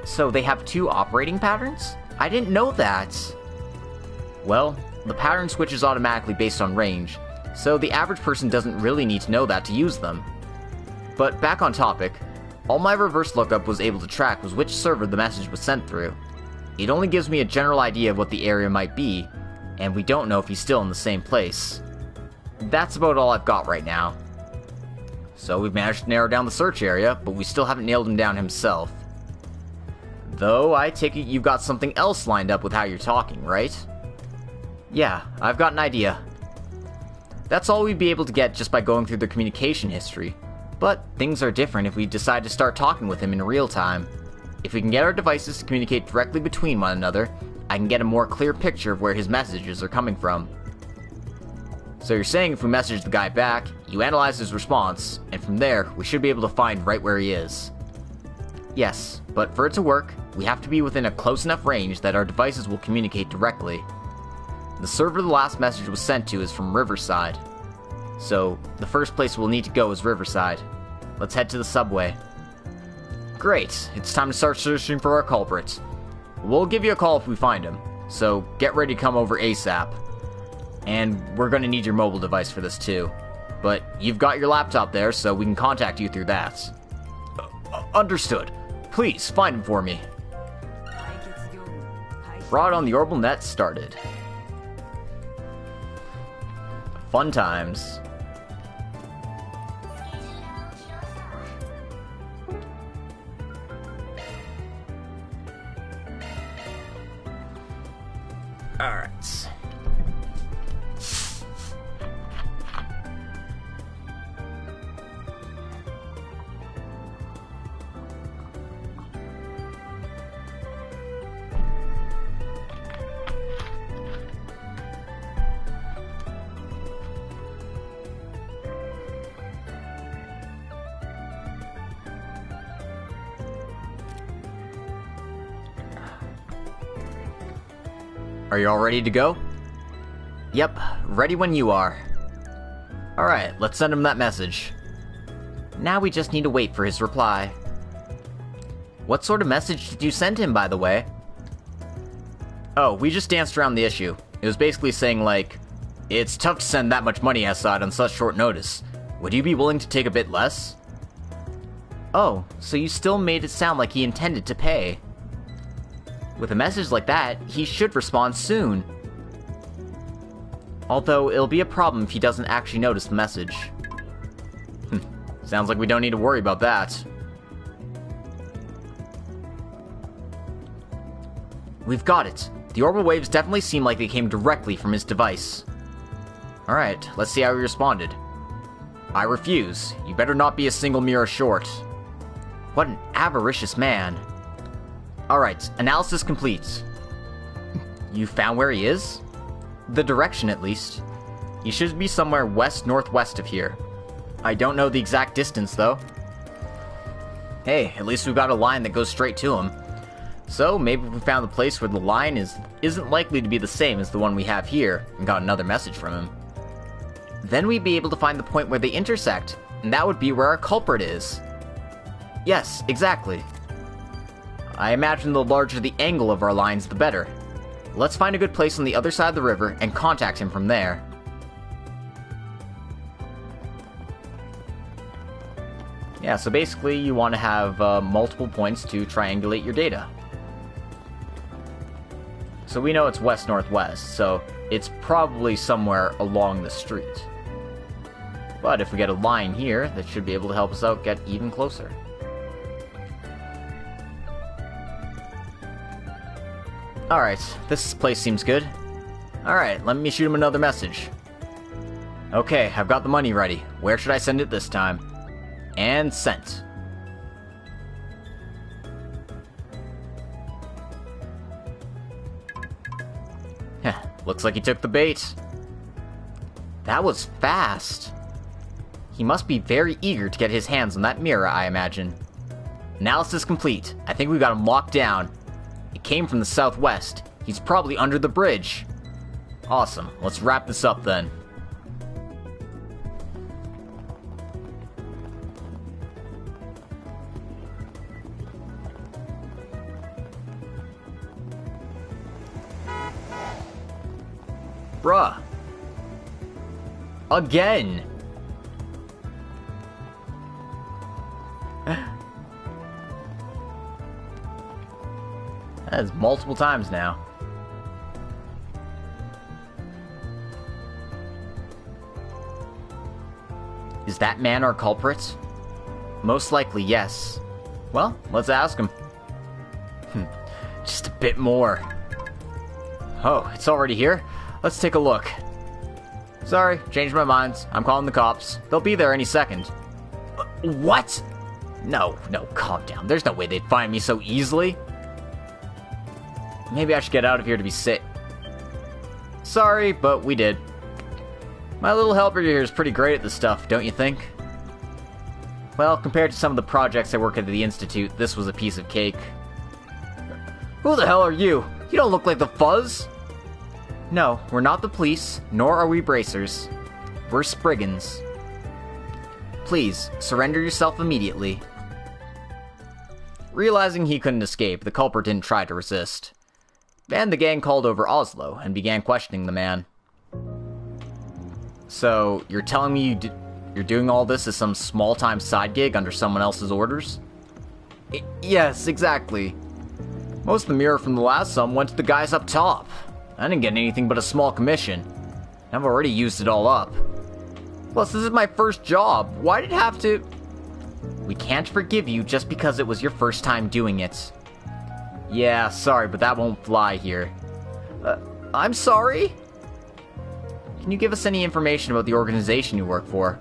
So they have two operating patterns? I didn't know that! Well, the pattern switches automatically based on range, so the average person doesn't really need to know that to use them. But back on topic, all my reverse lookup was able to track was which server the message was sent through. It only gives me a general idea of what the area might be, and we don't know if he's still in the same place. That's about all I've got right now. So we've managed to narrow down the search area, but we still haven't nailed him down himself. Though, I take it you've got something else lined up with how you're talking, right? Yeah, I've got an idea. That's all we'd be able to get just by going through the communication history. But things are different if we decide to start talking with him in real time. If we can get our devices to communicate directly between one another, I can get a more clear picture of where his messages are coming from. So you're saying if we message the guy back, you analyze his response, and from there, we should be able to find right where he is. Yes, but for it to work, we have to be within a close enough range that our devices will communicate directly. The server the last message was sent to is from Riverside. So, the first place we'll need to go is Riverside. Let's head to the subway. Great, it's time to start searching for our culprit. We'll give you a call if we find him, so get ready to come over ASAP. And we're gonna need your mobile device for this too. But you've got your laptop there, so we can contact you through that. Understood. Please, find him for me. Fraud on the orbital net started. Fun times. Alright. Are you all ready to go? Yep, ready when you are. Alright, let's send him that message. Now we just need to wait for his reply. What sort of message did you send him, by the way? Oh, we just danced around the issue. It was basically saying like, it's tough to send that much money aside on such short notice. Would you be willing to take a bit less? Oh, so you still made it sound like he intended to pay. With a message like that, he should respond soon. Although, it'll be a problem if he doesn't actually notice the message. Sounds like we don't need to worry about that. We've got it. The orbital waves definitely seem like they came directly from his device. Alright, let's see how he responded. I refuse. You better not be a single mirror short. What an avaricious man. Alright, analysis complete. You found where he is? The direction, at least. He should be somewhere west-northwest of here. I don't know the exact distance, though. Hey, at least we've got a line that goes straight to him. So, maybe if we found the place where the line isn't likely to be the same as the one we have here, and got another message from him. Then we'd be able to find the point where they intersect, and that would be where our culprit is. Yes, exactly. I imagine the larger the angle of our lines, the better. Let's find a good place on the other side of the river and contact him from there. Yeah, so basically you want to have multiple points to triangulate your data. So we know it's west-northwest, so it's probably somewhere along the street. But if we get a line here, that should be able to help us out get even closer. Alright, this place seems good. Alright, let me shoot him another message. Okay, I've got the money ready. Where should I send it this time? And sent. Heh, looks like he took the bait. That was fast. He must be very eager to get his hands on that mirror, I imagine. Analysis complete. I think we got him locked down. It came from the southwest. He's probably under the bridge. Awesome. Let's wrap this up then. Bruh. Again. That is multiple times now. Is that man our culprit? Most likely, yes. Well, let's ask him. Just a bit more. Oh, it's already here? Let's take a look. Sorry, changed my mind. I'm calling the cops. They'll be there any second. What? No, calm down. There's no way they'd find me so easily. Maybe I should get out of here to be safe. Sorry, but we did. My little helper here is pretty great at this stuff, don't you think? Well, compared to some of the projects I work at the Institute, this was a piece of cake. Who the hell are you? You don't look like the Fuzz! No, we're not the police, nor are we bracers. We're Spriggans. Please, surrender yourself immediately. Realizing he couldn't escape, the culprit didn't try to resist. And the gang called over Oslo and began questioning the man. So, you're telling me you're doing all this as some small-time side gig under someone else's orders? Yes, exactly. Most of the mirror from the last sum went to the guys up top. I didn't get anything but a small commission. I've already used it all up. Plus, this is my first job. Why did it have to... We can't forgive you just because it was your first time doing it. Yeah, sorry, but that won't fly here. I'm sorry? Can you give us any information about the organization you work for?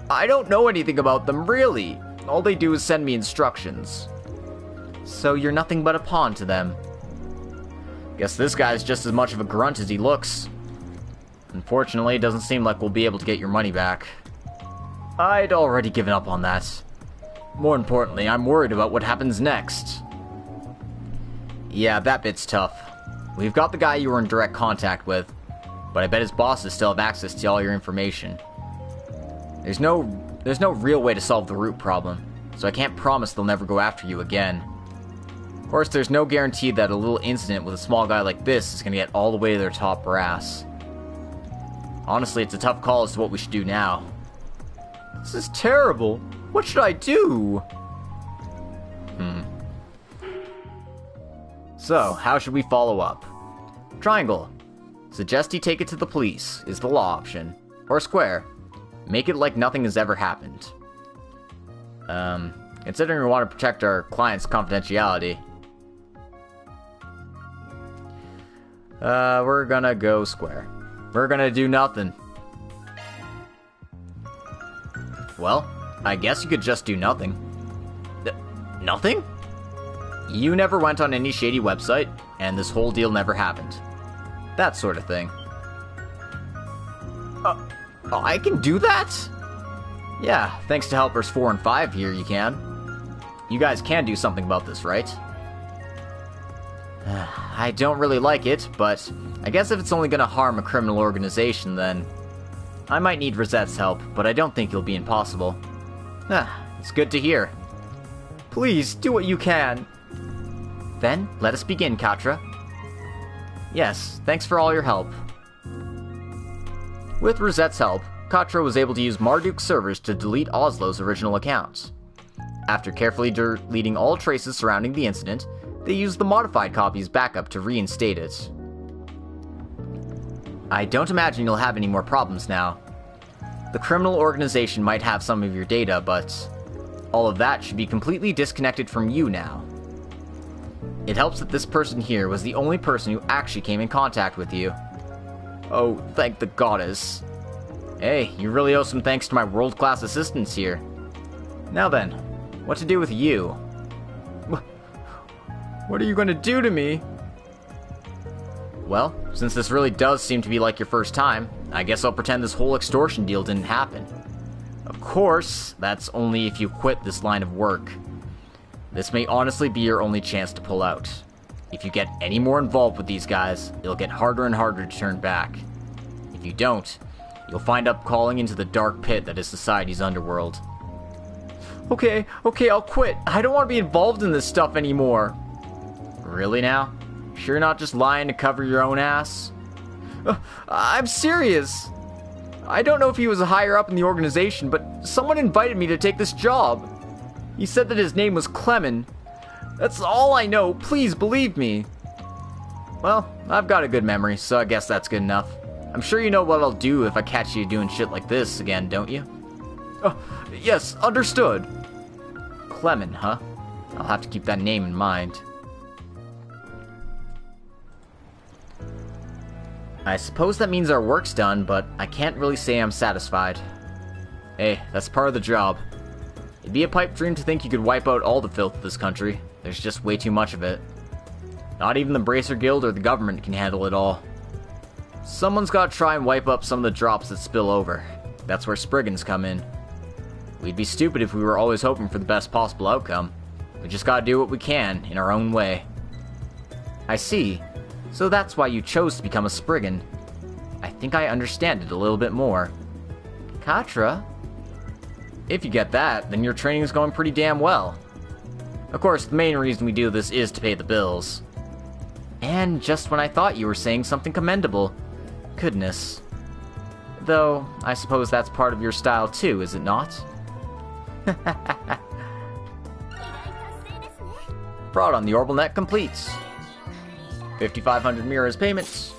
I don't know anything about them, really. All they do is send me instructions. So you're nothing but a pawn to them. Guess this guy's just as much of a grunt as he looks. Unfortunately, it doesn't seem like we'll be able to get your money back. I'd already given up on that. More importantly, I'm worried about what happens next. Yeah, that bit's tough. We've got the guy you were in direct contact with, but I bet his bosses still have access to all your information. There's no real way to solve the root problem, so I can't promise they'll never go after you again. Of course, there's no guarantee that a little incident with a small guy like this is going to get all the way to their top brass. Honestly, it's a tough call as to what we should do now. This is terrible. What should I do? So, how should we follow up? Triangle. Suggest you take it to the police, is the law option. Or square. Make it like nothing has ever happened. Considering we want to protect our client's confidentiality. We're gonna go square. We're gonna do nothing. Well, I guess you could just do nothing. Nothing? You never went on any shady website, and this whole deal never happened. That sort of thing. I can do that? Yeah, thanks to helpers 4 and 5 here, you can. You guys can do something about this, right? I don't really like it, but I guess if it's only gonna harm a criminal organization, then... I might need Rosette's help, but I don't think it'll be impossible. It's good to hear. Please, do what you can. Then, let us begin, Katra. Yes, thanks for all your help. With Rosette's help, Katra was able to use Marduk's servers to delete Oslo's original account. After carefully deleting all traces surrounding the incident, they used the modified copy's backup to reinstate it. I don't imagine you'll have any more problems now. The criminal organization might have some of your data, but all of that should be completely disconnected from you now. It helps that this person here was the only person who actually came in contact with you. Oh, thank the goddess. Hey, you really owe some thanks to my world-class assistants here. Now then, what to do with you? What are you going to do to me? Well, since this really does seem to be like your first time, I guess I'll pretend this whole extortion deal didn't happen. Of course, that's only if you quit this line of work. This may honestly be your only chance to pull out. If you get any more involved with these guys, it'll get harder and harder to turn back. If you don't, you'll find up calling into the dark pit that is society's underworld. Okay, I'll quit. I don't want to be involved in this stuff anymore. Really now? Sure you're not just lying to cover your own ass? I'm serious. I don't know if he was higher up in the organization, but someone invited me to take this job. He said that his name was Clemen. That's all I know. Please believe me. Well, I've got a good memory, so I guess that's good enough. I'm sure you know what I'll do if I catch you doing shit like this again, don't you? Yes, understood. Clemen, huh? I'll have to keep that name in mind. I suppose that means our work's done, but I can't really say I'm satisfied. Hey, that's part of the job. It'd be a pipe dream to think you could wipe out all the filth of this country. There's just way too much of it. Not even the Bracer Guild or the government can handle it all. Someone's gotta try and wipe up some of the drops that spill over. That's where Spriggans come in. We'd be stupid if we were always hoping for the best possible outcome. We just gotta do what we can, in our own way. I see. So that's why you chose to become a Spriggan. I think I understand it a little bit more. Katra? If you get that, then your training is going pretty damn well. Of course, the main reason we do this is to pay the bills. And just when I thought you were saying something commendable. Goodness. Though, I suppose that's part of your style too, is it not? Fraud on the Orbital Net completes. 5,500 mirrors payments.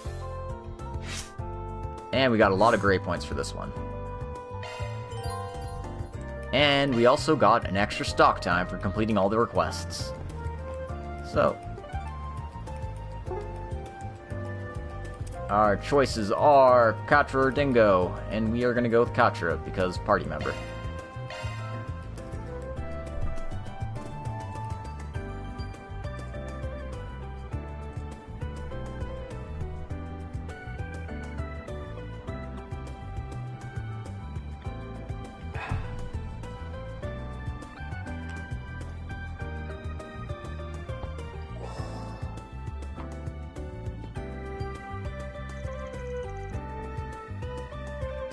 And we got a lot of gray points for this one. And we also got an extra stock time for completing all the requests. So, our choices are Katra or Dingo, and we are going to go with Katra because party member.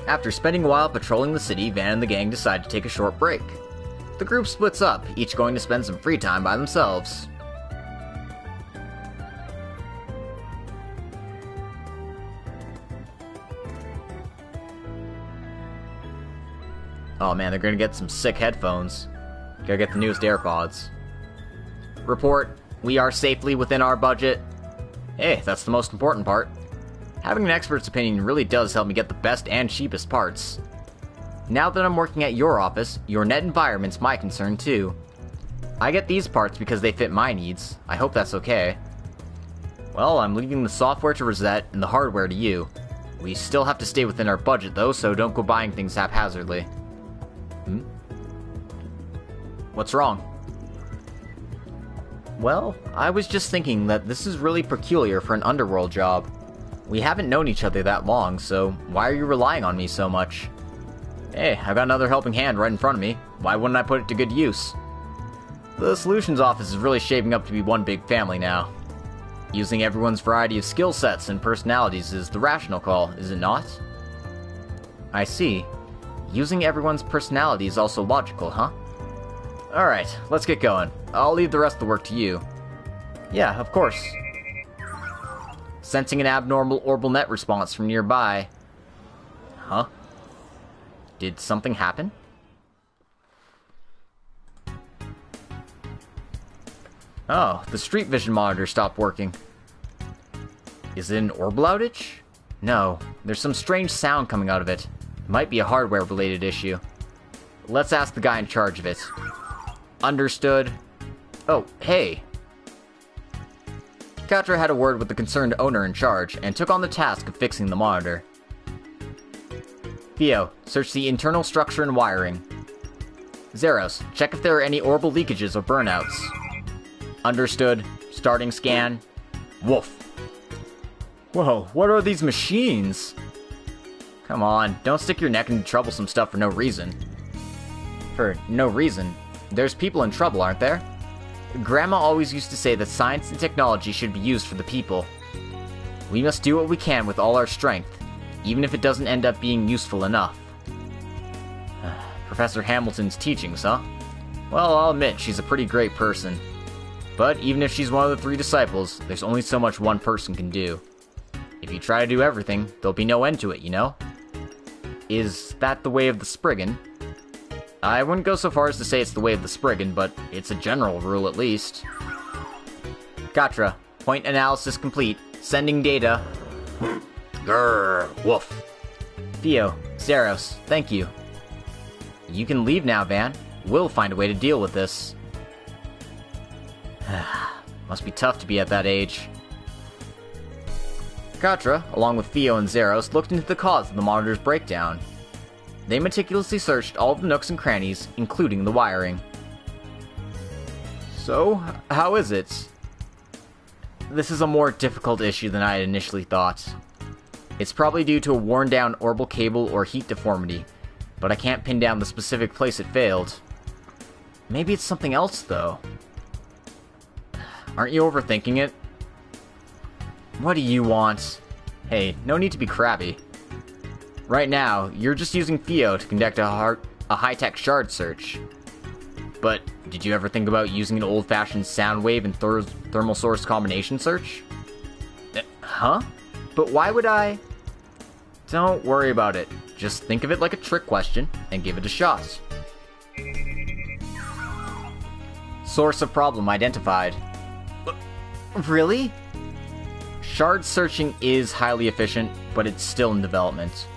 After spending a while patrolling the city, Van and the gang decide to take a short break. The group splits up, each going to spend some free time by themselves. Oh man, they're gonna get some sick headphones. Gotta get the newest AirPods. Report, we are safely within our budget. Hey, that's the most important part. Having an expert's opinion really does help me get the best and cheapest parts. Now that I'm working at your office, your net environment's my concern too. I get these parts because they fit my needs. I hope that's okay. Well, I'm leaving the software to Rosette and the hardware to you. We still have to stay within our budget though, so don't go buying things haphazardly. What's wrong? Well, I was just thinking that this is really peculiar for an underworld job. We haven't known each other that long, so why are you relying on me so much? Hey, I've got another helping hand right in front of me. Why wouldn't I put it to good use? The Solutions Office is really shaping up to be one big family now. Using everyone's variety of skill sets and personalities is the rational call, is it not? I see. Using everyone's personality is also logical, huh? Alright, let's get going. I'll leave the rest of the work to you. Yeah, of course. Sensing an abnormal orbital net response from nearby. Huh? Did something happen? Oh, the street vision monitor stopped working. Is it an orbital outage? No, there's some strange sound coming out of it. Might be a hardware-related issue. Let's ask the guy in charge of it. Understood. Oh, hey. Katra had a word with the concerned owner in charge, and took on the task of fixing the monitor. Theo, search the internal structure and wiring. Zeros, check if there are any orbital leakages or burnouts. Understood. Starting scan. Woof. Whoa, what are these machines? Come on, don't stick your neck into troublesome stuff for no reason. For no reason? There's people in trouble, aren't there? Grandma always used to say that science and technology should be used for the people. We must do what we can with all our strength, even if it doesn't end up being useful enough. Professor Hamilton's teachings, huh? Well, I'll admit, she's a pretty great person. But even if she's one of the 3 disciples, there's only so much one person can do. If you try to do everything, there'll be no end to it, you know? Is that the way of the Spriggan? I wouldn't go so far as to say it's the way of the Spriggan, but it's a general rule at least. Katra, point analysis complete. Sending data. Grrr, woof. Theo, Zeros, thank you. You can leave now, Van. We'll find a way to deal with this. Must be tough to be at that age. Katra, along with Theo and Zeros, looked into the cause of the monitor's breakdown. They meticulously searched all the nooks and crannies, including the wiring. So, how is it? This is a more difficult issue than I had initially thought. It's probably due to a worn-down orbital cable or heat deformity, but I can't pin down the specific place it failed. Maybe it's something else, though. Aren't you overthinking it? What do you want? Hey, no need to be crabby. Right now, you're just using Theo to conduct a high-tech shard search. But, did you ever think about using an old-fashioned sound wave and thermal source combination search? Huh? But why would I? Don't worry about it. Just think of it like a trick question, and give it a shot. Source of problem identified. Really? Shard searching is highly efficient, but it's still in development.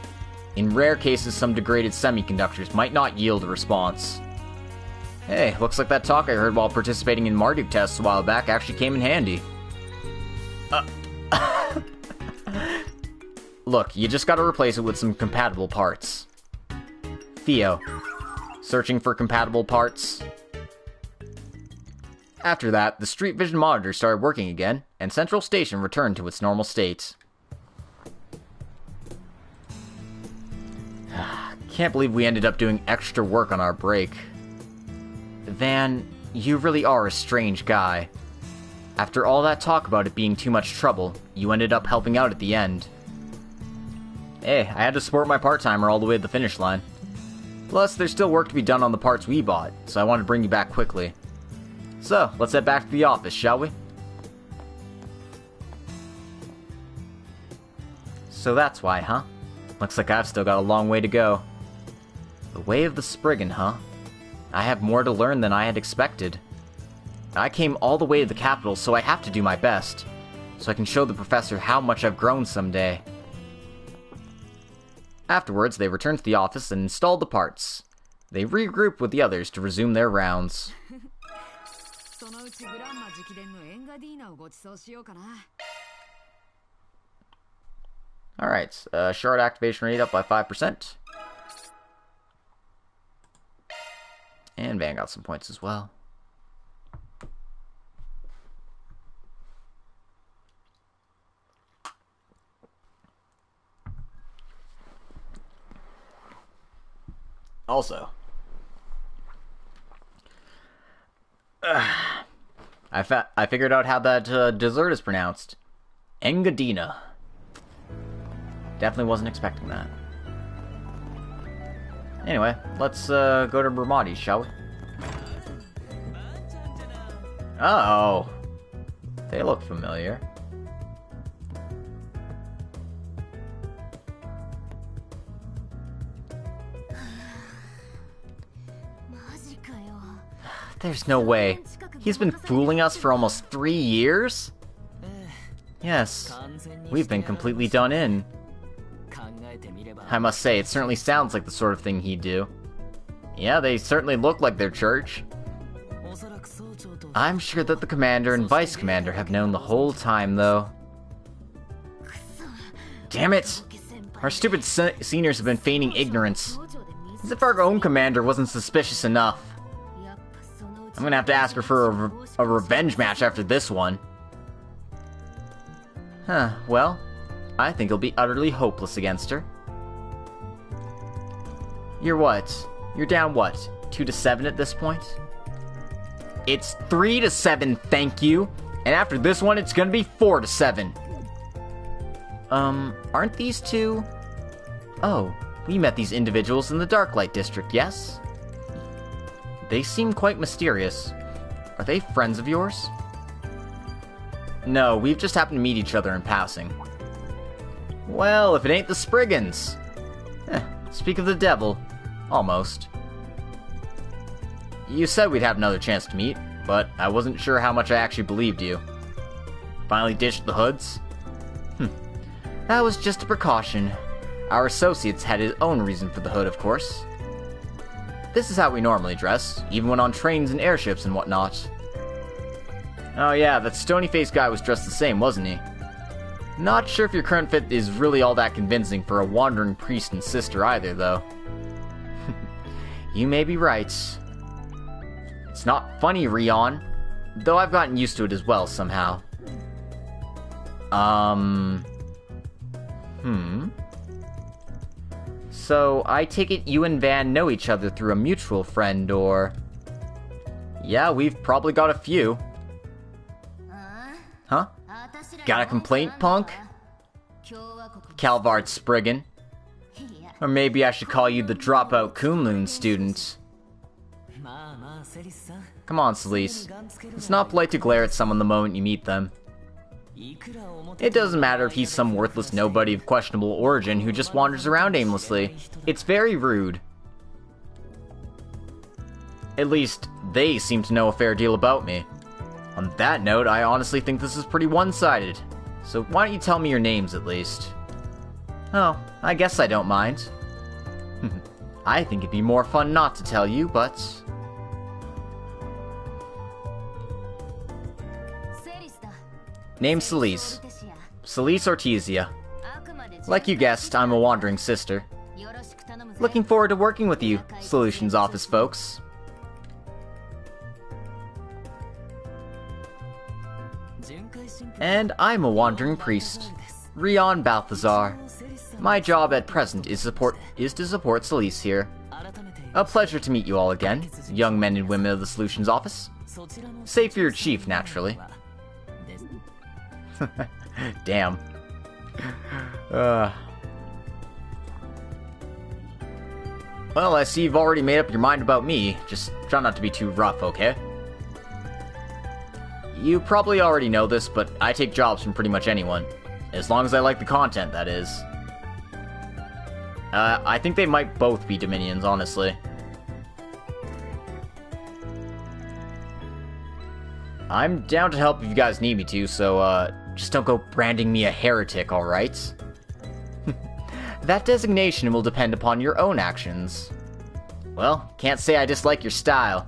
In rare cases, some degraded semiconductors might not yield a response. Hey, looks like that talk I heard while participating in Marduk tests a while back actually came in handy. Look, you just gotta replace it with some compatible parts. Theo, searching for compatible parts. After that, the street vision monitor started working again, and Central Station returned to its normal state. Can't believe we ended up doing extra work on our break. Van, you really are a strange guy. After all that talk about it being too much trouble, you ended up helping out at the end. Hey, I had to support my part-timer all the way to the finish line. Plus, there's still work to be done on the parts we bought, so I wanted to bring you back quickly. So, let's head back to the office, shall we? So that's why, huh? Looks like I've still got a long way to go. The way of the Spriggan, huh? I have more to learn than I had expected. I came all the way to the capital, so I have to do my best, so I can show the professor how much I've grown someday. Afterwards, they returned to the office and installed the parts. They regrouped with the others to resume their rounds. Alright, shard activation rate up by 5%. And Van got some points as well. Also, I figured out how that dessert is pronounced. Engadina. Definitely wasn't expecting that. Anyway, let's go to Brahmati, shall we? Uh-oh. They look familiar. There's no way. He's been fooling us for almost 3 years? Yes, we've been completely done in. I must say, it certainly sounds like the sort of thing he'd do. Yeah, they certainly look like their church. I'm sure that the commander and vice commander have known the whole time, though. Damn it! Our stupid seniors have been feigning ignorance. As if our own commander wasn't suspicious enough. I'm gonna have to ask her for a revenge match after this one. Huh, well, I think it'll be utterly hopeless against her. You're what? You're down what? 2-7 at this point? It's 3-7, thank you! And after this one, it's gonna be 4-7. Aren't these two? Oh, we met these individuals in the Darklight District, yes? They seem quite mysterious. Are they friends of yours? No, we've just happened to meet each other in passing. Well, if it ain't the Spriggans! Speak of the devil. Almost. You said we'd have another chance to meet, but I wasn't sure how much I actually believed you. Finally ditched the hoods? That was just a precaution. Our associates had his own reason for the hood, of course. This is how we normally dress, even when on trains and airships and whatnot. Oh yeah, that stony-faced guy was dressed the same, wasn't he? Not sure if your current fit is really all that convincing for a wandering priest and sister either, though. You may be right. It's not funny, Rion. Though I've gotten used to it as well, somehow. So, I take it you and Van know each other through a mutual friend, or... Yeah, we've probably got a few. Huh? Got a complaint, punk? Calvard Spriggan. Or maybe I should call you the dropout Kunlun student. Come on, Celise. It's not polite to glare at someone the moment you meet them. It doesn't matter if he's some worthless nobody of questionable origin who just wanders around aimlessly. It's very rude. At least, they seem to know a fair deal about me. On that note, I honestly think this is pretty one-sided. So why don't you tell me your names, at least? Oh, I guess I don't mind. I think it'd be more fun not to tell you, but... Name Celise. Celise Ortizia. Like you guessed, I'm a wandering sister. Looking forward to working with you, Solutions Office folks. And I'm a wandering priest, Rion Balthazar. My job at present is to support Celise here. A pleasure to meet you all again, young men and women of the Solutions Office. Save for your chief, naturally. Damn. Well, I see you've already made up your mind about me. Just try not to be too rough, okay? You probably already know this, but I take jobs from pretty much anyone. As long as I like the content, that is. I think they might both be Dominions, honestly. I'm down to help if you guys need me to, so, just don't go branding me a heretic, alright? That designation will depend upon your own actions. Well, can't say I dislike your style.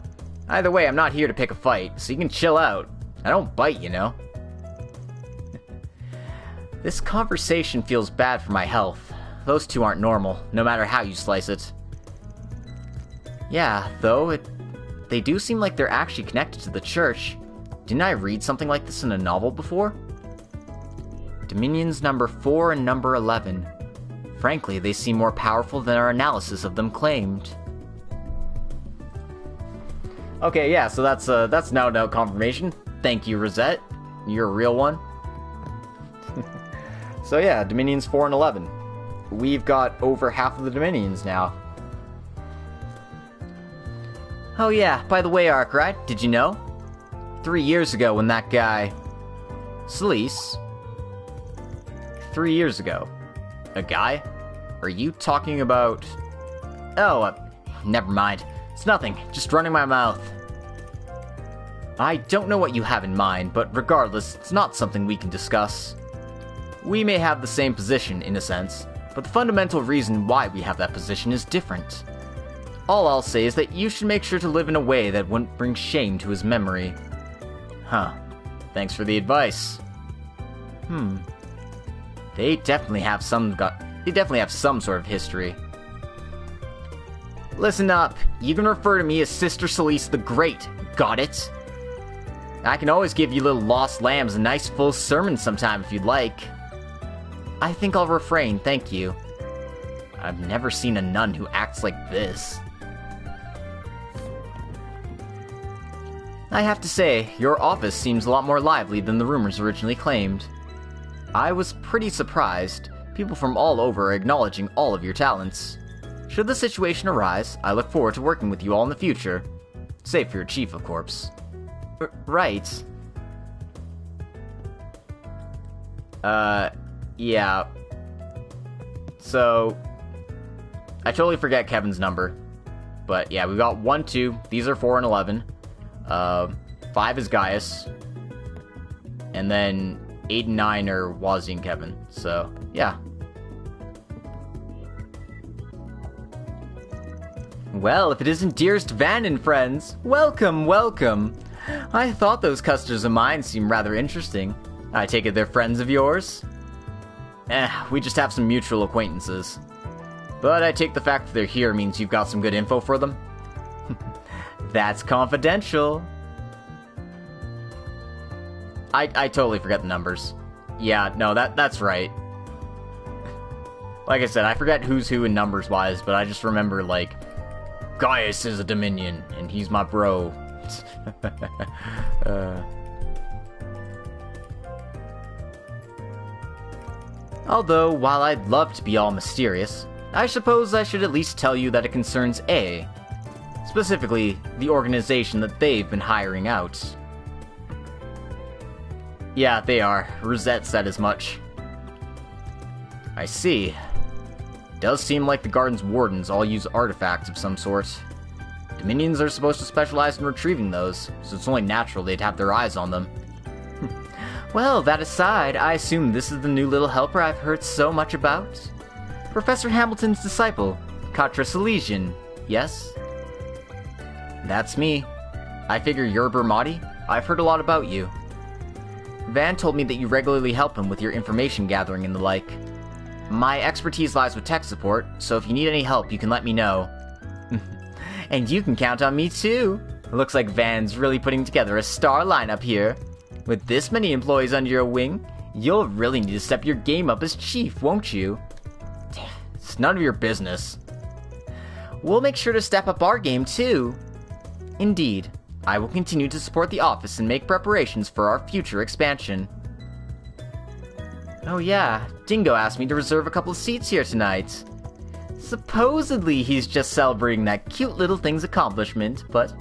Either way, I'm not here to pick a fight, so you can chill out. I don't bite, you know. This conversation feels bad for my health. Those two aren't normal, no matter how you slice it. Yeah, though, they do seem like they're actually connected to the church. Didn't I read something like this in a novel before? Dominions number 4 and number 11. Frankly, they seem more powerful than our analysis of them claimed. Okay, yeah, so that's no confirmation. Thank you, Rosette. You're a real one. So yeah, Dominions 4 and 11. We've got over half of the Dominions now. Oh yeah, by the way, Arkride, did you know? 3 years ago when that guy... Celise? 3 years ago. A guy? Are you talking about... Oh, never mind. It's nothing, just running my mouth. I don't know what you have in mind, but regardless, it's not something we can discuss. We may have the same position, in a sense, but the fundamental reason why we have that position is different. All I'll say is that you should make sure to live in a way that wouldn't bring shame to his memory. Huh. Thanks for the advice. They definitely have some sort of history. Listen up. You can refer to me as Sister Celise the Great. Got it? I can always give you little lost lambs a nice full sermon sometime if you'd like. I think I'll refrain, thank you. I've never seen a nun who acts like this. I have to say, your office seems a lot more lively than the rumors originally claimed. I was pretty surprised. People from all over are acknowledging all of your talents. Should the situation arise, I look forward to working with you all in the future. Save for your chief, of course. Right. Yeah. So, I totally forget Kevin's number. But yeah, we got 1, 2, these are 4 and 11. 5 is Gaius. And then 8 and 9 are Wazzy and Kevin. So, yeah. Well, if it isn't dearest Van and friends, welcome, welcome. I thought those customers of mine seemed rather interesting. I take it they're friends of yours? We just have some mutual acquaintances. But I take the fact that they're here means you've got some good info for them? That's confidential. I totally forget the numbers. Yeah, no, that's right. Like I said, I forget who's who in numbers-wise, but I just remember, like, Gaius is a Dominion, and he's my bro. Although, while I'd love to be all mysterious, I suppose I should at least tell you that it concerns A. Specifically, the organization that they've been hiring out. Yeah, they are. Rosette said as much. I see. Does seem like the garden's wardens all use artifacts of some sort. Dominions are supposed to specialize in retrieving those, so it's only natural they'd have their eyes on them. Well, that aside, I assume this is the new little helper I've heard so much about? Professor Hamilton's disciple, Katra Silesian, yes? That's me. I figure you're Bermati. I've heard a lot about you. Van told me that you regularly help him with your information gathering and the like. My expertise lies with tech support, so if you need any help, you can let me know. And you can count on me too. Looks like Van's really putting together a star lineup here. With this many employees under your wing, you'll really need to step your game up as chief, won't you? It's none of your business. We'll make sure to step up our game too. Indeed, I will continue to support the office and make preparations for our future expansion. Oh yeah, Dingo asked me to reserve a couple of seats here tonight. Supposedly he's just celebrating that cute little thing's accomplishment, but...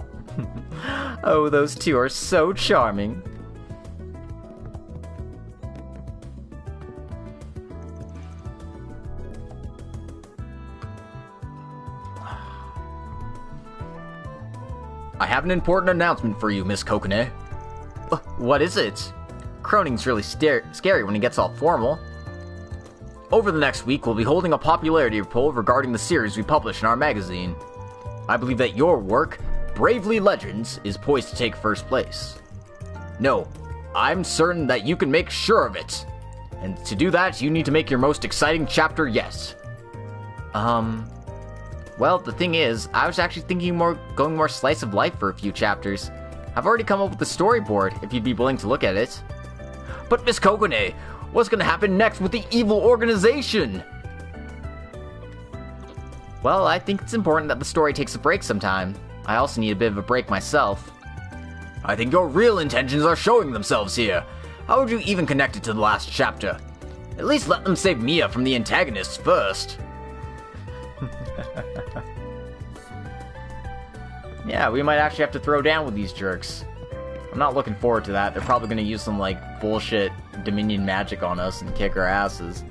oh, those two are so charming. I have an important announcement for you, Miss Kokone. What is it? Croning's really scary when he gets all formal. Over the next week, we'll be holding a popularity poll regarding the series we publish in our magazine. I believe that your work, Bravely Legends, is poised to take first place. No, I'm certain that you can make sure of it. And to do that, you need to make your most exciting chapter yet. Well, the thing is, I was actually thinking going more slice of life for a few chapters. I've already come up with a storyboard, if you'd be willing to look at it. But Miss Kokone, what's gonna happen next with the evil organization? Well, I think it's important that the story takes a break sometime. I also need a bit of a break myself. I think your real intentions are showing themselves here. How would you even connect it to the last chapter? At least let them save Mia from the antagonists first. Yeah, we might actually have to throw down with these jerks. I'm not looking forward to that. They're probably gonna use some, like, bullshit Dominion magic on us and kick our asses.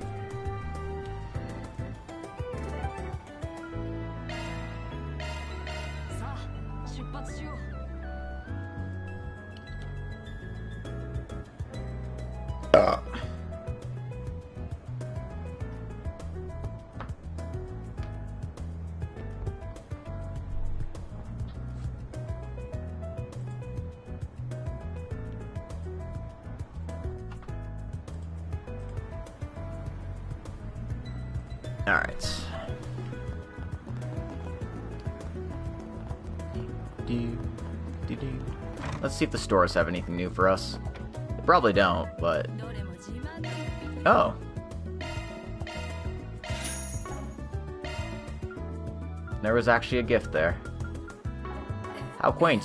Alright. Let's see if the stores have anything new for us. They probably don't, but... Oh. There was actually a gift there. How quaint.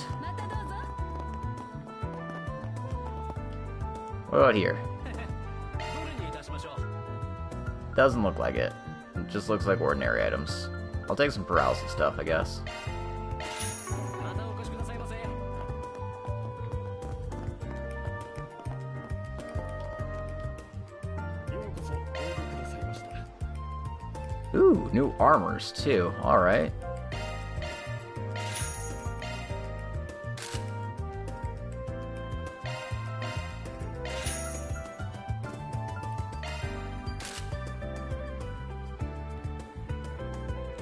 What about here? Doesn't look like it. It just looks like ordinary items. I'll take some paralysis stuff, I guess. Ooh, new armors too. Alright.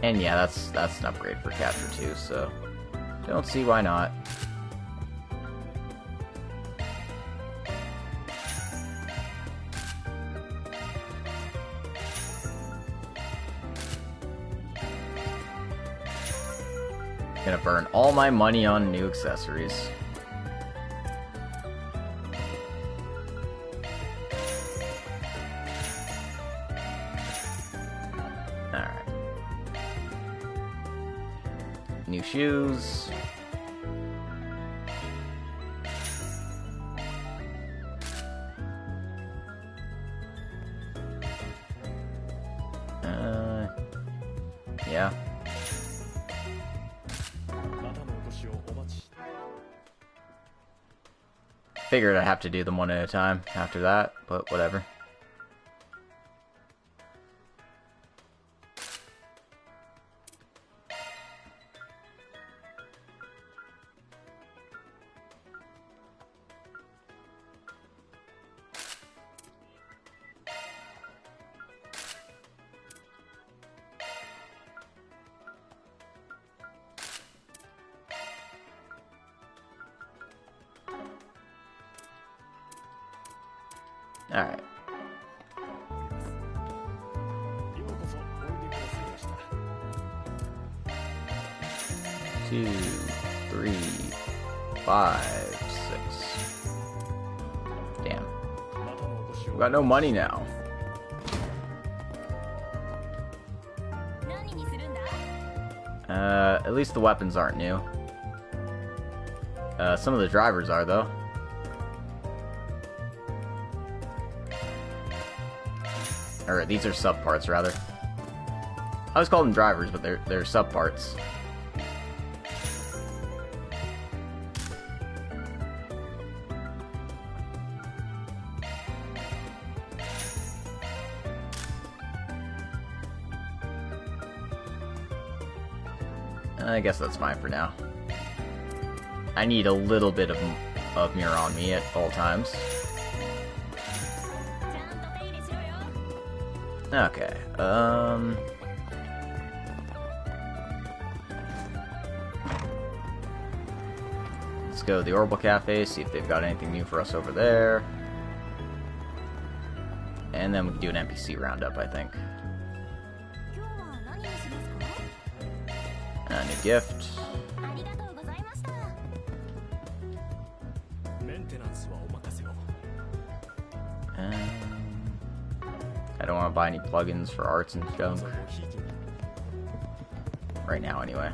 And yeah, that's an upgrade for capture too, so don't see why not. Gonna burn all my money on new accessories. Alright. New shoes. Yeah. Figured I'd have to do them one at a time after that, but whatever. Alright. Two, 3, 5, 6. Damn. We got no money now. At least the weapons aren't new. Some of the drivers are, though. Or these are subparts, rather. I always call them drivers, but they're subparts. I guess that's fine for now. I need a little bit of mirror on me at all times. Okay, let's go to the Orbital Cafe, see if they've got anything new for us over there. And then we can do an NPC roundup, I think. A new gift. I don't want to buy any plugins for arts and junk. Right now, anyway.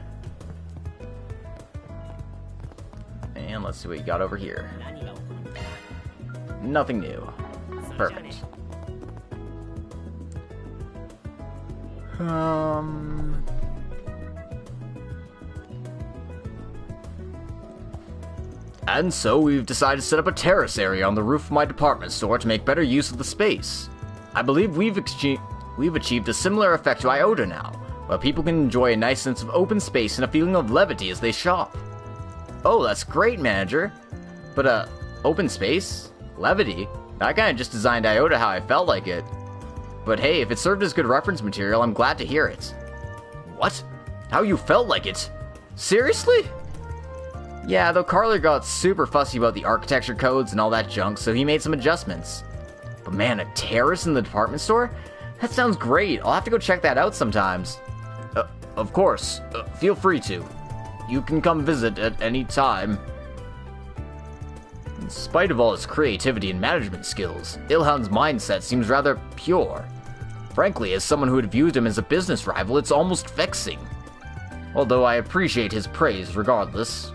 And let's see what you got over here. Nothing new. Perfect. And so we've decided to set up a terrace area on the roof of my department store to make better use of the space. I believe we've achieved a similar effect to Iota now, where people can enjoy a nice sense of open space and a feeling of levity as they shop. Oh, that's great, manager. But, open space? Levity? I kinda just designed Iota how I felt like it. But hey, if it served as good reference material, I'm glad to hear it. What? How you felt like it? Seriously? Yeah, though Carler got super fussy about the architecture codes and all that junk, so he made some adjustments. But man, a terrace in the department store? That sounds great. I'll have to go check that out sometimes. Of course. Feel free to. You can come visit at any time. In spite of all his creativity and management skills, Ilhan's mindset seems rather pure. Frankly, as someone who had viewed him as a business rival, it's almost vexing. Although I appreciate his praise regardless.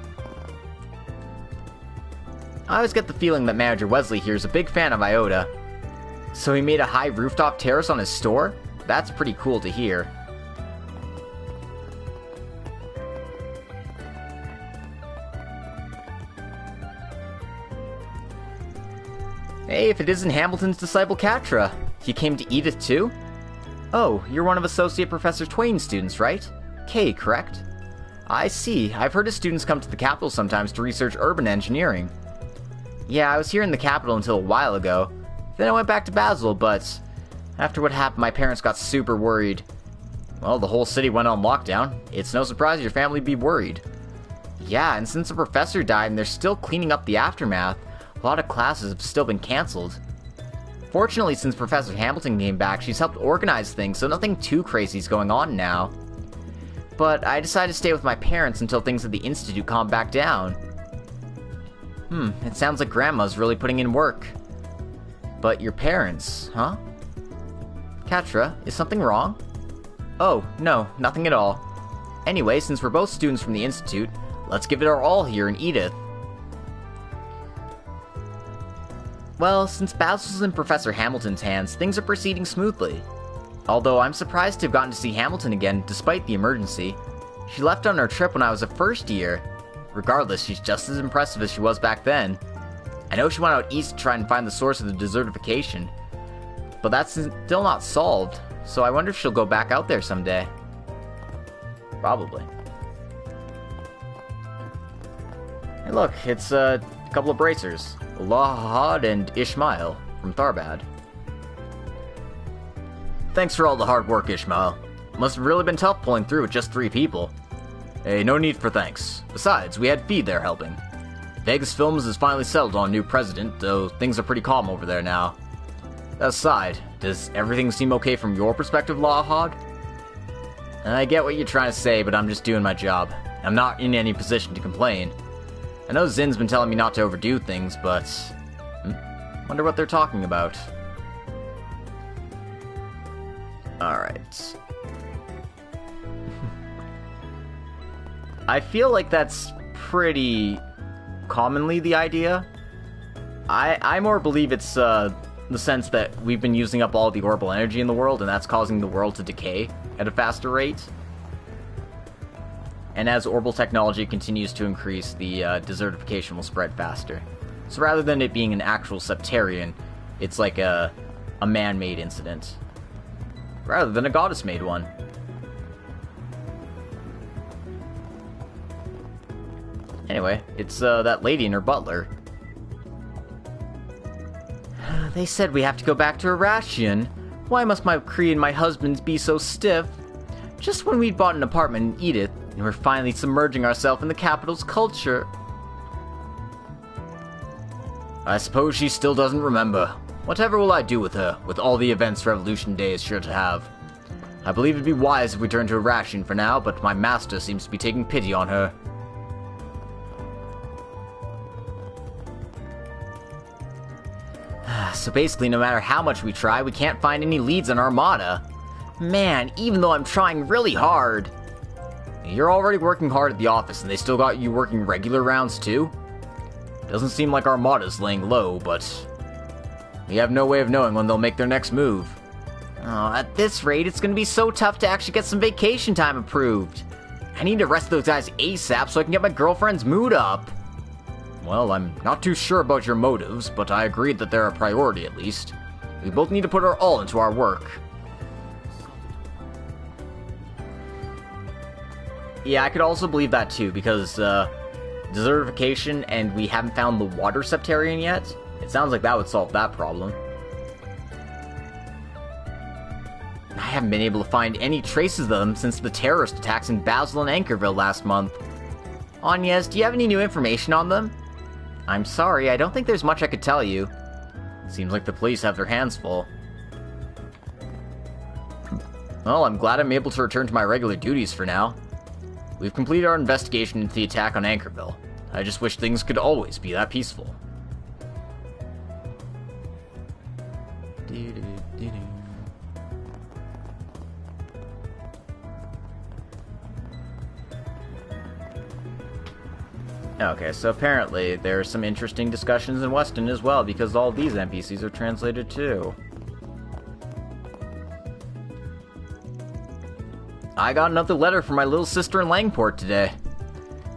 I always get the feeling that Manager Wesley here is a big fan of Iota. So he made a high rooftop terrace on his store? That's pretty cool to hear. Hey, if it isn't Hamilton's disciple Catra. You came to Edith too? Oh, you're one of Associate Professor Twain's students, right? Kay, correct? I see. I've heard his students come to the capital sometimes to research urban engineering. Yeah, I was here in the capital until a while ago. Then I went back to Basel, but after what happened, my parents got super worried. Well, the whole city went on lockdown. It's no surprise your family be worried. Yeah, and since the professor died and they're still cleaning up the aftermath, a lot of classes have still been cancelled. Fortunately, since Professor Hamilton came back, she's helped organize things, so nothing too crazy is going on now. But I decided to stay with my parents until things at the Institute calm back down. It sounds like Grandma's really putting in work. But your parents, huh? Catra, is something wrong? Oh, no, nothing at all. Anyway, since we're both students from the Institute, let's give it our all here in Edith. Well, since Basil's in Professor Hamilton's hands, things are proceeding smoothly. Although I'm surprised to have gotten to see Hamilton again, despite the emergency. She left on her trip when I was a first year. Regardless, she's just as impressive as she was back then. I know she went out east to try and find the source of the desertification, but that's still not solved, so I wonder if she'll go back out there someday. Probably. Hey look, it's a couple of bracers. Lahad and Ishmael from Tharbad. Thanks for all the hard work, Ishmael. Must have really been tough pulling through with just 3 people. Hey, no need for thanks. Besides, we had Feed there helping. Vegas Films has finally settled on a new president, though things are pretty calm over there now. That aside, does everything seem okay from your perspective, Lahad? I get what you're trying to say, but I'm just doing my job. I'm not in any position to complain. I know Zin's been telling me not to overdo things, but... wonder what they're talking about. Alright. I feel like that's pretty commonly the idea. I more believe it's the sense that we've been using up all the orbital energy in the world, and that's causing the world to decay at a faster rate. And as orbital technology continues to increase, the desertification will spread faster. So rather than it being an actual septarian, it's like a man-made incident. Rather than a goddess-made one. Anyway, it's that lady and her butler. They said we have to go back to Arashian. Why must my Kree and my husband be so stiff? Just when we'd bought an apartment in Edith, and we're finally submerging ourselves in the capital's culture. I suppose she still doesn't remember. Whatever will I do with her, with all the events Revolution Day is sure to have? I believe it'd be wise if we turn to Arashian for now, but my master seems to be taking pity on her. So basically, no matter how much we try, we can't find any leads on Armada. Man, even though I'm trying really hard. You're already working hard at the office, and they still got you working regular rounds too? Doesn't seem like Armada's laying low, but... we have no way of knowing when they'll make their next move. Oh, at this rate, it's gonna be so tough to actually get some vacation time approved. I need to arrest those guys ASAP so I can get my girlfriend's mood up. Well, I'm not too sure about your motives, but I agreed that they're a priority at least. We both need to put our all into our work. Yeah, I could also believe that too, because, desertification and we haven't found the water septarian yet. It sounds like that would solve that problem. I haven't been able to find any traces of them since the terrorist attacks in Basel and Anchorville last month. Agnes, do you have any new information on them? I'm sorry, I don't think there's much I could tell you. Seems like the police have their hands full. Well, I'm glad I'm able to return to my regular duties for now. We've completed our investigation into the attack on Anchorville. I just wish things could always be that peaceful. Okay, so apparently there are some interesting discussions in Weston as well, because all these NPCs are translated too. I got another letter from my little sister in Langport today.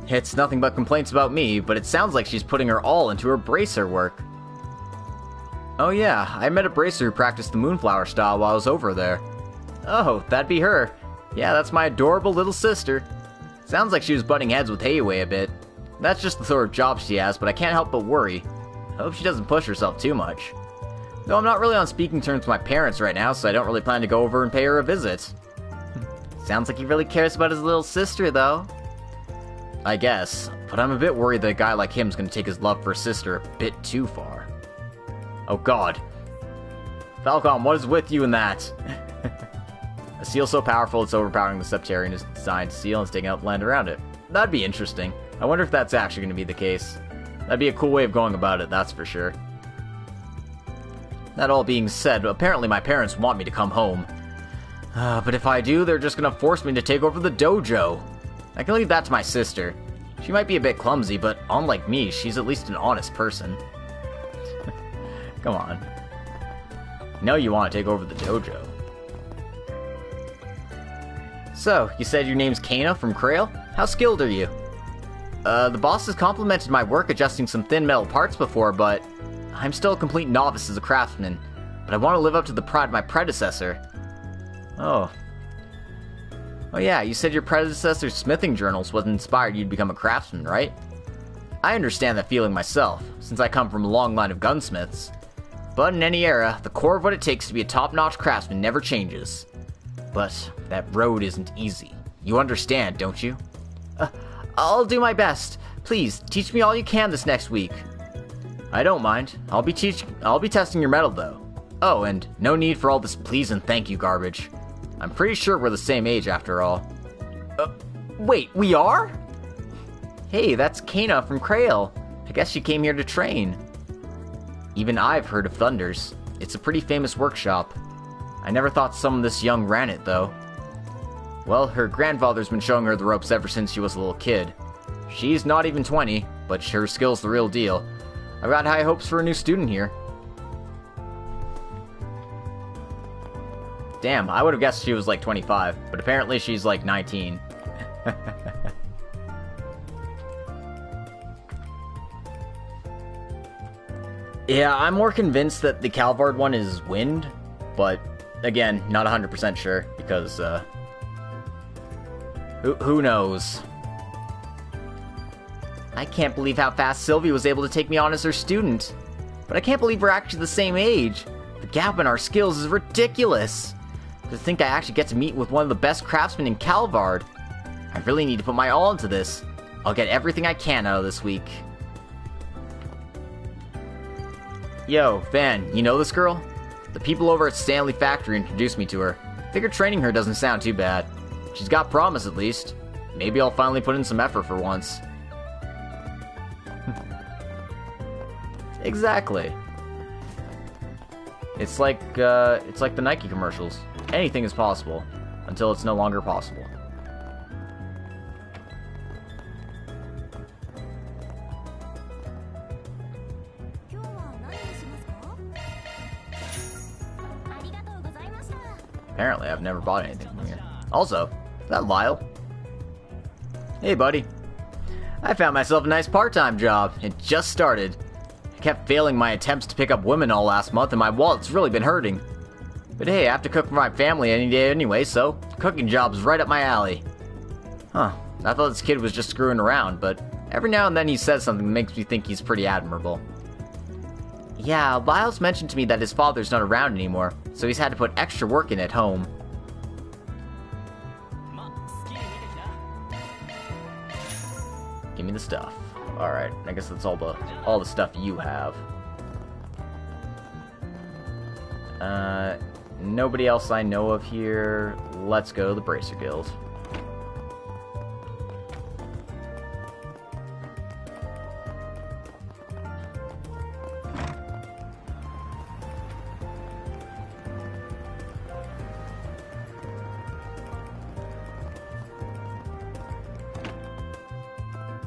It's nothing but complaints about me, but it sounds like she's putting her all into her bracer work. Oh yeah, I met a bracer who practiced the Moonflower style while I was over there. Oh, that'd be her. Yeah, that's my adorable little sister. Sounds like she was butting heads with Heiwei a bit. That's just the sort of job she has, but I can't help but worry. I hope she doesn't push herself too much. Though I'm not really on speaking terms with my parents right now, so I don't really plan to go over and pay her a visit. Sounds like he really cares about his little sister, though. I guess, but I'm a bit worried that a guy like him's gonna take his love for his sister a bit too far. Oh god. Falcon, what is with you in that? A seal so powerful it's overpowering the Septarian is designed to seal and sticking out the land around it. That'd be interesting. I wonder if that's actually going to be the case. That'd be a cool way of going about it, that's for sure. That all being said, apparently my parents want me to come home. But if I do, they're just going to force me to take over the dojo. I can leave that to my sister. She might be a bit clumsy, but unlike me, she's at least an honest person. Come on. You know you want to take over the dojo. So, you said your name's Kana from Krail? How skilled are you? The boss has complimented my work adjusting some thin metal parts before, but I'm still a complete novice as a craftsman. But I want to live up to the pride of my predecessor. Oh. Oh yeah, you said your predecessor's smithing journals what inspired you to become a craftsman, right? I understand that feeling myself, since I come from a long line of gunsmiths. But in any era, the core of what it takes to be a top-notch craftsman never changes. But that road isn't easy. You understand, don't you? I'll do my best. Please, teach me all you can this next week. I don't mind. I'll be testing your metal, though. Oh, and no need for all this please and thank you garbage. I'm pretty sure we're the same age, after all. Wait, we are? Hey, that's Kana from Krail. I guess she came here to train. Even I've heard of Thunder's. It's a pretty famous workshop. I never thought someone this young ran it, though. Well, her grandfather's been showing her the ropes ever since she was a little kid. She's not even 20, but her skill's the real deal. I've got high hopes for a new student here. Damn, I would have guessed she was like 25, but apparently she's like 19. Yeah, I'm more convinced that the Calvard one is wind, but again, not 100% sure, because, who knows? I can't believe how fast Sylvie was able to take me on as her student. But I can't believe we're actually the same age. The gap in our skills is ridiculous. To think I actually get to meet with one of the best craftsmen in Calvard. I really need to put my all into this. I'll get everything I can out of this week. Yo, Van, you know this girl? The people over at Stanley Factory introduced me to her. Figure training her doesn't sound too bad. She's got promise at least. Maybe I'll finally put in some effort for once. Exactly. It's like the Nike commercials. Anything is possible, until it's no longer possible. Apparently, I've never bought anything from here. Also, is that Lyle? Hey, buddy. I found myself a nice part-time job. It just started. I kept failing my attempts to pick up women all last month, and my wallet's really been hurting. But hey, I have to cook for my family any day anyway, so cooking job's right up my alley. Huh, I thought this kid was just screwing around, but every now and then he says something that makes me think he's pretty admirable. Yeah, Lyles mentioned to me that his father's not around anymore, so he's had to put extra work in at home. Give me the stuff. Alright, I guess that's all the stuff you have. Nobody else I know of here. Let's go to the Bracer Guild.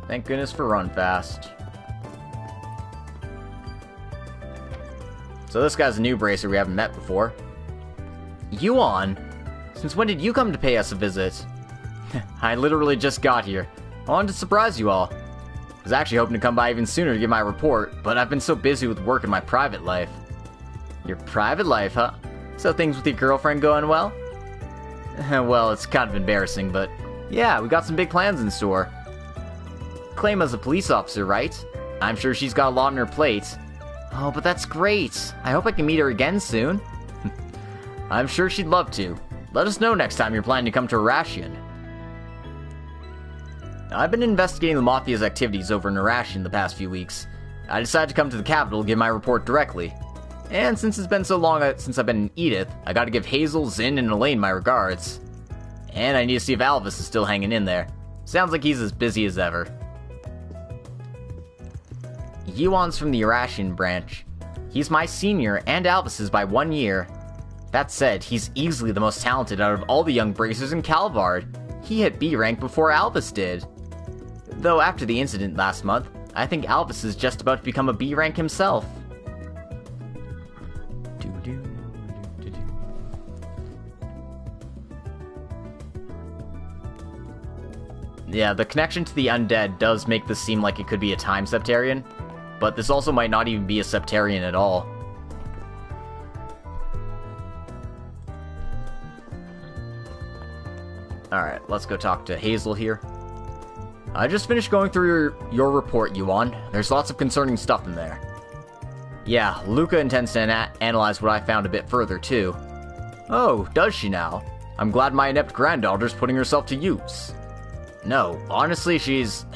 Thank goodness for Run Fast. So this guy's a new bracer we haven't met before. Yuan? Since when did you come to pay us a visit? I literally just got here. I wanted to surprise you all. I was actually hoping to come by even sooner to give my report, but I've been so busy with work in my private life. Your private life, huh? So things with your girlfriend going well? Well, it's kind of embarrassing, but yeah, we got some big plans in store. Claim as a police officer, right? I'm sure she's got a lot on her plate. Oh, but that's great. I hope I can meet her again soon. I'm sure she'd love to. Let us know next time you're planning to come to Arashian. I've been investigating the Mafia's activities over in Arashian the past few weeks. I decided to come to the capital to give my report directly. And since it's been so long since I've been in Edith, I gotta give Hazel, Zin, and Elaine my regards. And I need to see if Alvis is still hanging in there. Sounds like he's as busy as ever. Yuan's from the Arashian branch. He's my senior and Alvis's by 1 year. That said, he's easily the most talented out of all the young bracers in Calvard. He hit B rank before Alvis did. Though after the incident last month, I think Alvis is just about to become a B rank himself. Yeah, the connection to the undead does make this seem like it could be a time Septarian, but this also might not even be a Septarian at all. Alright, let's go talk to Hazel here. I just finished going through your report, Yuan. There's lots of concerning stuff in there. Yeah, Luca intends to analyze what I found a bit further, too. Oh, does she now? I'm glad my inept granddaughter's putting herself to use. No, honestly, it's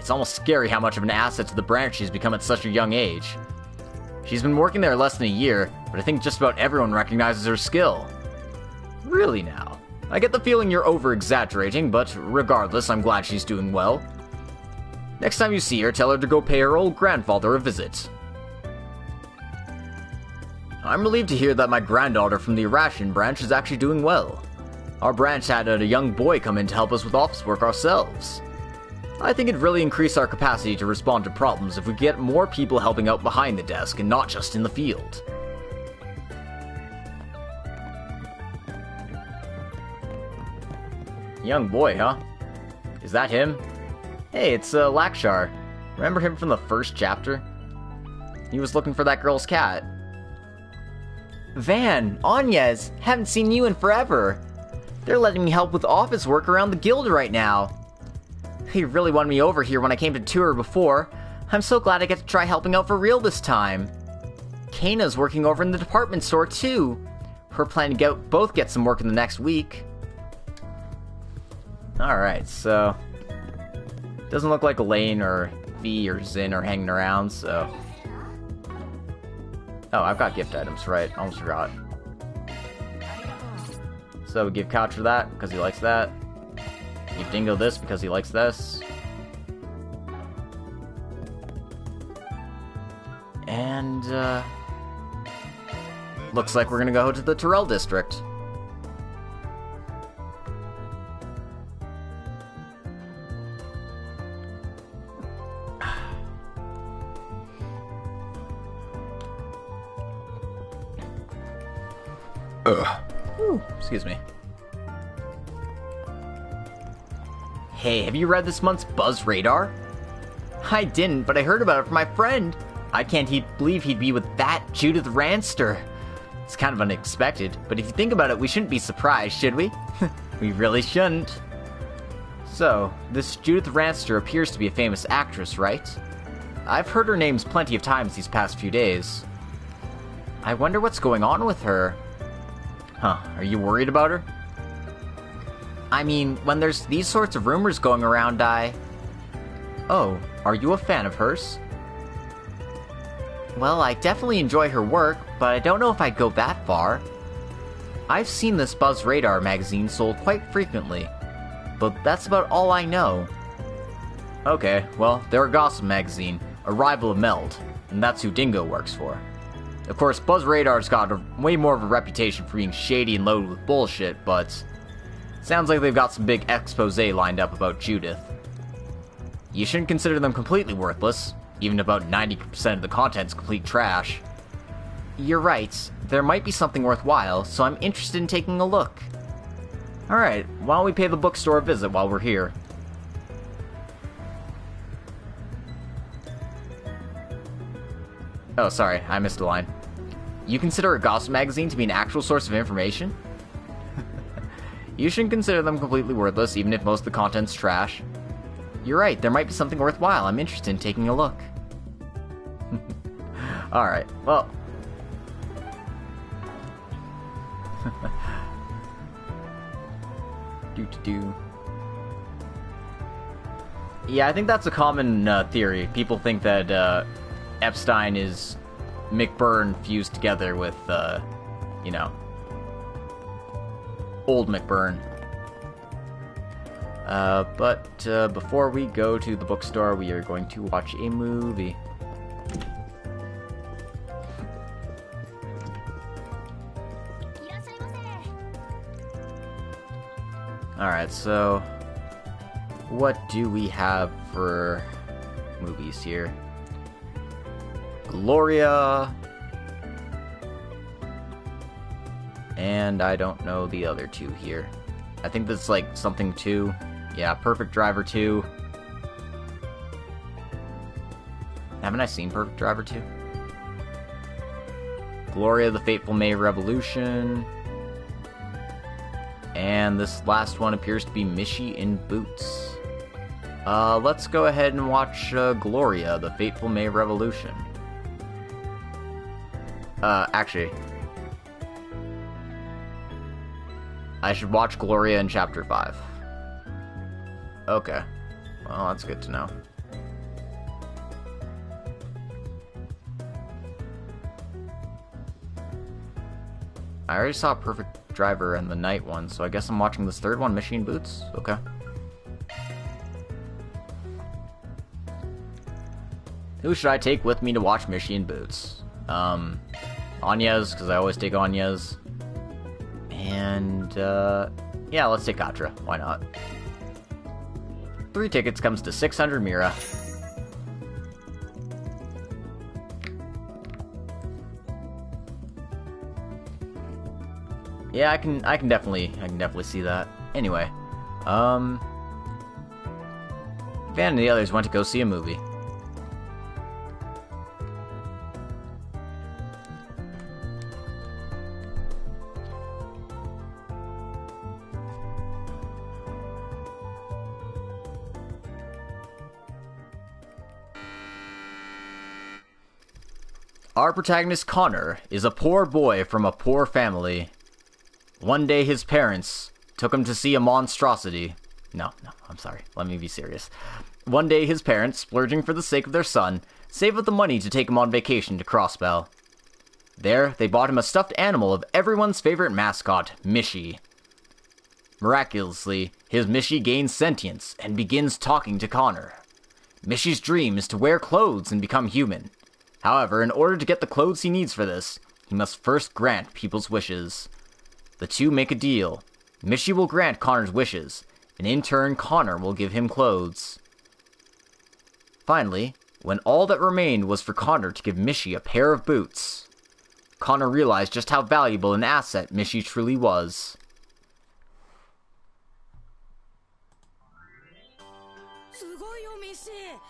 almost scary how much of an asset to the branch she's become at such a young age. She's been working there less than a year, but I think just about everyone recognizes her skill. Really now? I get the feeling you're over-exaggerating, but regardless, I'm glad she's doing well. Next time you see her, tell her to go pay her old grandfather a visit. I'm relieved to hear that my granddaughter from the Arashian branch is actually doing well. Our branch had a young boy come in to help us with office work ourselves. I think it'd really increase our capacity to respond to problems if we get more people helping out behind the desk and not just in the field. Young boy, huh? Is that him? Hey, it's Lakshar. Remember him from the first chapter? He was looking for that girl's cat. Van, Agnes, haven't seen you in forever. They're letting me help with office work around the guild right now. They really won me over here when I came to tour before. I'm so glad I get to try helping out for real this time. Kana's working over in the department store too. We're planning to both get some work in the next week. Alright, so doesn't look like Elaine or V or Zin are hanging around, so... Oh, I've got gift items, right? Almost forgot. So we give Coucher that, because he likes that. Give Dingo this, because he likes this. And, looks like we're gonna go to the Terrell district. Ooh, excuse me. Hey, have you read this month's Buzz Radar? I didn't, but I heard about it from my friend. I can't believe he'd be with that Judith Ranster. It's kind of unexpected, but if you think about it, we shouldn't be surprised, should we? We really shouldn't. So, this Judith Ranster appears to be a famous actress, right? I've heard her names plenty of times these past few days. I wonder what's going on with her. Huh, are you worried about her? I mean, when there's these sorts of rumors going around, Oh, are you a fan of hers? Well, I definitely enjoy her work, but I don't know if I'd go that far. I've seen this Buzz Radar magazine sold quite frequently, but that's about all I know. Okay, well, they're a gossip magazine, a rival of Meld, and that's who Dingo works for. Of course, Buzz Radar's got way more of a reputation for being shady and loaded with bullshit, but sounds like they've got some big expose lined up about Judith. You shouldn't consider them completely worthless, even about 90% of the content's complete trash. You're right, there might be something worthwhile, so I'm interested in taking a look. Alright, why don't we pay the bookstore a visit while we're here? Oh, sorry, I missed a line. You consider a gossip magazine to be an actual source of information? You shouldn't consider them completely worthless, even if most of the content's trash. You're right, there might be something worthwhile. I'm interested in taking a look. Alright, well. Yeah, I think that's a common theory. People think that Epstein is McBurn fused together with, you know, old McBurn. But before we go to the bookstore, we are going to watch a movie. Alright, so what do we have for movies here? Gloria, and I don't know the other two here. I think that's like something 2. Yeah, Perfect Driver 2. Haven't I seen Perfect Driver 2? Gloria, The Fateful May Revolution. And this last one appears to be Mishi in Boots. Let's go ahead and watch Gloria, The Fateful May Revolution. Actually, I should watch Gloria in Chapter 5. Okay. Well, that's good to know. I already saw Perfect Driver and the night one, so I guess I'm watching this third one, Machine Boots? Okay. Who should I take with me to watch Machine Boots? Anyez, because I always take Anyez. And, yeah, let's take Katra. Why not? 3 tickets comes to 600 Mira. Yeah, I can definitely see that. Anyway, Van and the others went to go see a movie. Our protagonist, Connor, is a poor boy from a poor family. One day his parents took him to see a monstrosity. No, I'm sorry. Let me be serious. One day his parents, splurging for the sake of their son, saved up the money to take him on vacation to Crossbell. There, they bought him a stuffed animal of everyone's favorite mascot, Mishi. Miraculously, his Mishi gains sentience and begins talking to Connor. Mishi's dream is to wear clothes and become human. However, in order to get the clothes he needs for this, he must first grant people's wishes. The two make a deal. Mishi will grant Connor's wishes, and in turn Connor will give him clothes. Finally, when all that remained was for Connor to give Mishi a pair of boots, Connor realized just how valuable an asset Mishi truly was.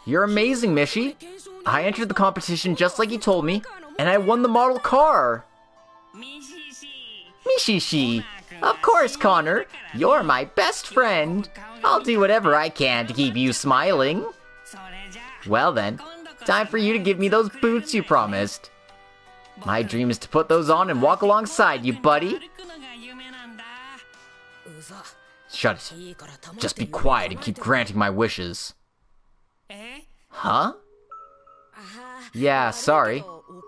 You're amazing, Mishi. I entered the competition just like you told me, and I won the model car. Mishishi. Of course, Connor. You're my best friend. I'll do whatever I can to keep you smiling. Well then, time for you to give me those boots you promised. My dream is to put those on and walk alongside you, buddy. Shut it. Just be quiet and keep granting my wishes. Huh? Yeah, sorry,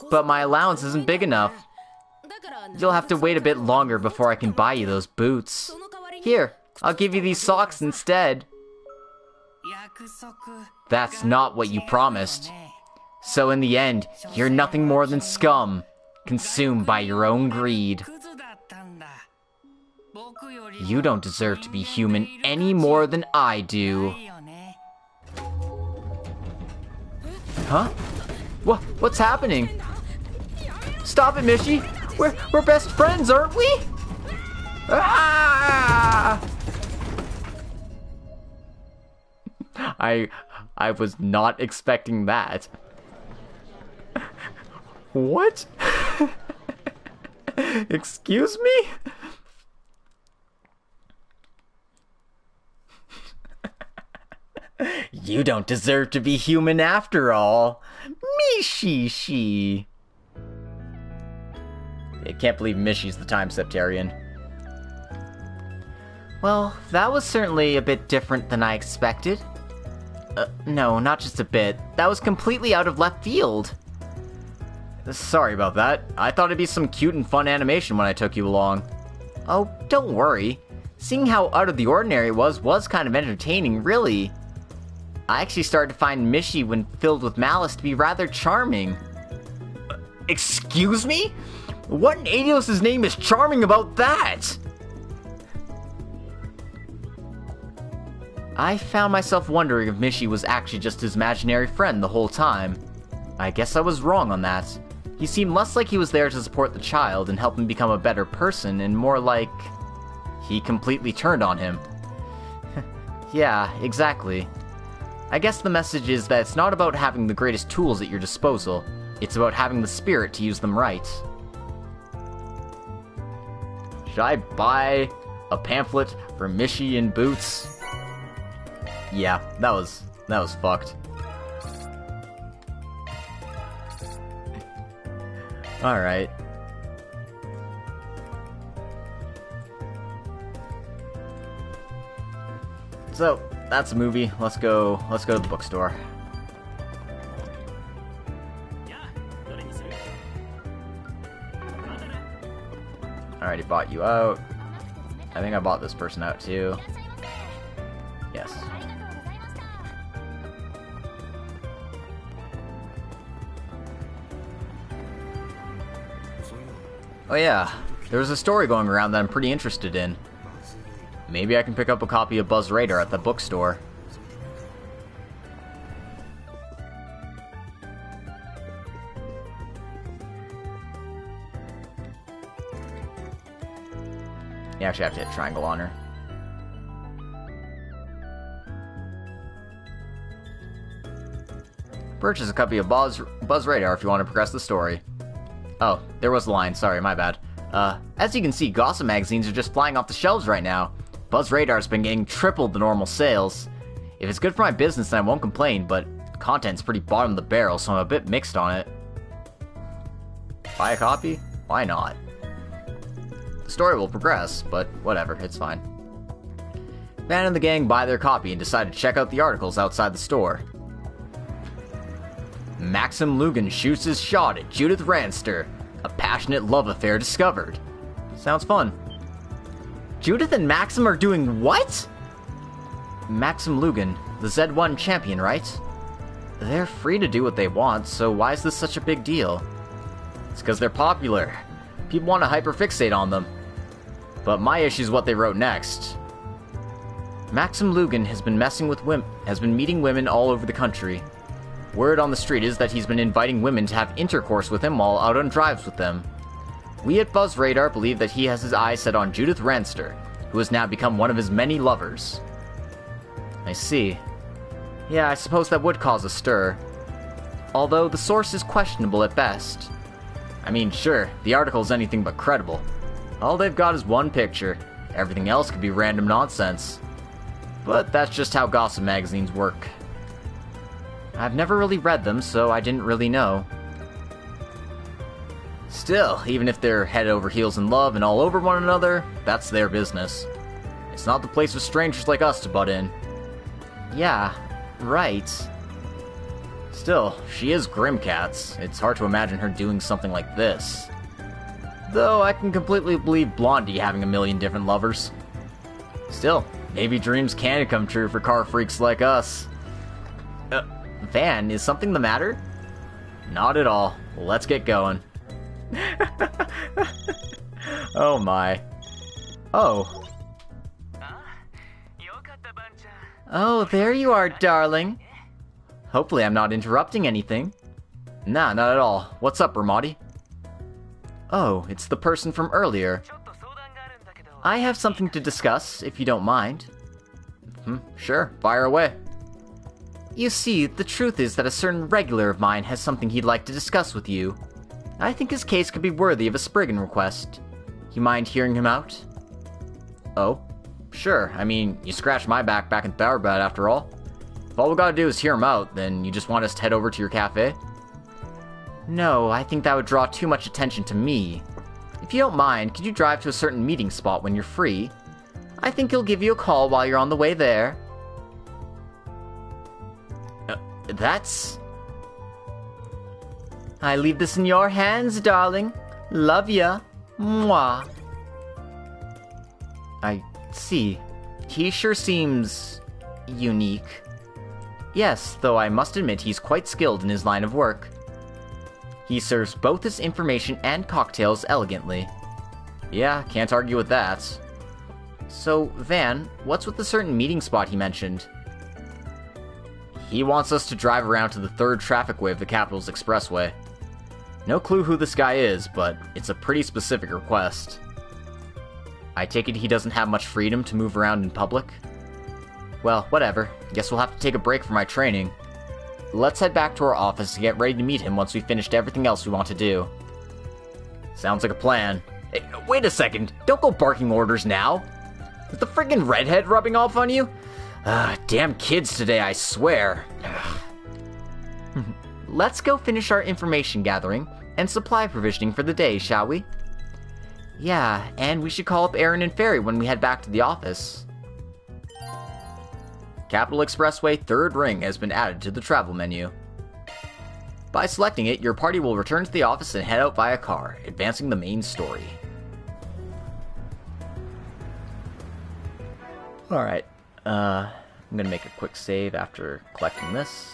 but my allowance isn't big enough. You'll have to wait a bit longer before I can buy you those boots. Here, I'll give you these socks instead. That's not what you promised. So in the end, you're nothing more than scum, consumed by your own greed. You don't deserve to be human any more than I do. Huh? What's happening? Stop it, Mishi! We're best friends, aren't we? Ah! I was not expecting that. What? Excuse me? You don't deserve to be human after all. Mishishi. I can't believe Mishi's the Time Septarian. Well, that was certainly a bit different than I expected. No, not just a bit. That was completely out of left field. Sorry about that. I thought it'd be some cute and fun animation when I took you along. Oh, don't worry. Seeing how out of the ordinary it was kind of entertaining, really. I actually started to find Mishi, when filled with malice, to be rather charming. Excuse me? What in Adios' name is charming about that? I found myself wondering if Mishi was actually just his imaginary friend the whole time. I guess I was wrong on that. He seemed less like he was there to support the child and help him become a better person, and more like he completely turned on him. Yeah, exactly. I guess the message is that it's not about having the greatest tools at your disposal. It's about having the spirit to use them right. Should I buy a pamphlet for Mishi and Boots? Yeah, that was fucked. Alright. So, that's a movie. Let's go to the bookstore. I already bought you out. I think I bought this person out too. Yes. Oh yeah, there was a story going around that I'm pretty interested in. Maybe I can pick up a copy of Buzz Radar at the bookstore. You actually have to hit triangle on her. Purchase a copy of Buzz Radar if you want to progress the story. Oh, there was the line. Sorry, my bad. As you can see, gossip magazines are just flying off the shelves right now. Buzz Radar's been getting triple the normal sales. If it's good for my business, then I won't complain, but content's pretty bottom of the barrel, so I'm a bit mixed on it. Buy a copy? Why not? The story will progress, but whatever, it's fine. Van and the gang buy their copy and decide to check out the articles outside the store. Maxim Lugan shoots his shot at Judith Ranster. A passionate love affair discovered. Sounds fun. Judith and Maxim are doing what? Maxim Lugan, the Z1 champion, right? They're free to do what they want, so why is this such a big deal? It's because they're popular. People want to hyperfixate on them. But my issue is what they wrote next. Maxim Lugan has been meeting women all over the country. Word on the street is that he's been inviting women to have intercourse with him while out on drives with them. We at Buzz Radar believe that he has his eyes set on Judith Ranster, who has now become one of his many lovers. I see. Yeah, I suppose that would cause a stir. Although the source is questionable at best. I mean, sure, the article's anything but credible. All they've got is one picture. Everything else could be random nonsense. But that's just how gossip magazines work. I've never really read them, so I didn't really know. Still, even if they're head over heels in love and all over one another, that's their business. It's not the place for strangers like us to butt in. Yeah, right. Still, she is Grimcats. It's hard to imagine her doing something like this. Though I can completely believe Blondie having a million different lovers. Still, maybe dreams can come true for car freaks like us. Van, is something the matter? Not at all. Let's get going. Oh my. Oh. Oh, there you are, darling. Hopefully I'm not interrupting anything. Nah, not at all. What's up, Ramadi? Oh, it's the person from earlier. I have something to discuss, if you don't mind. Sure, fire away. You see, the truth is that a certain regular of mine has something he'd like to discuss with you. I think his case could be worthy of a Spriggan request. You mind hearing him out? Oh? Sure, I mean, you scratched my back in Thauerbad after all. If all we gotta do is hear him out, then you just want us to head over to your cafe? No, I think that would draw too much attention to me. If you don't mind, could you drive to a certain meeting spot when you're free? I think he'll give you a call while you're on the way there. That's... I leave this in your hands, darling. Love ya. Mwah. I see. He sure seems... unique. Yes, though I must admit he's quite skilled in his line of work. He serves both his information and cocktails elegantly. Yeah, can't argue with that. So, Van, what's with the certain meeting spot he mentioned? He wants us to drive around to the third traffic way of the capital's expressway. No clue who this guy is, but it's a pretty specific request. I take it he doesn't have much freedom to move around in public? Well, whatever. Guess we'll have to take a break from my training. Let's head back to our office and get ready to meet him once we've finished everything else we want to do. Sounds like a plan. Hey, wait a second. Don't go barking orders now. Is the friggin' redhead rubbing off on you? Damn kids today, I swear. Let's go finish our information gathering and supply provisioning for the day, shall we? Yeah, and we should call up Aaron and Ferry when we head back to the office. Capital Expressway Third Ring has been added to the travel menu. By selecting it, your party will return to the office and head out via car, advancing the main story. Alright, I'm gonna make a quick save after collecting this.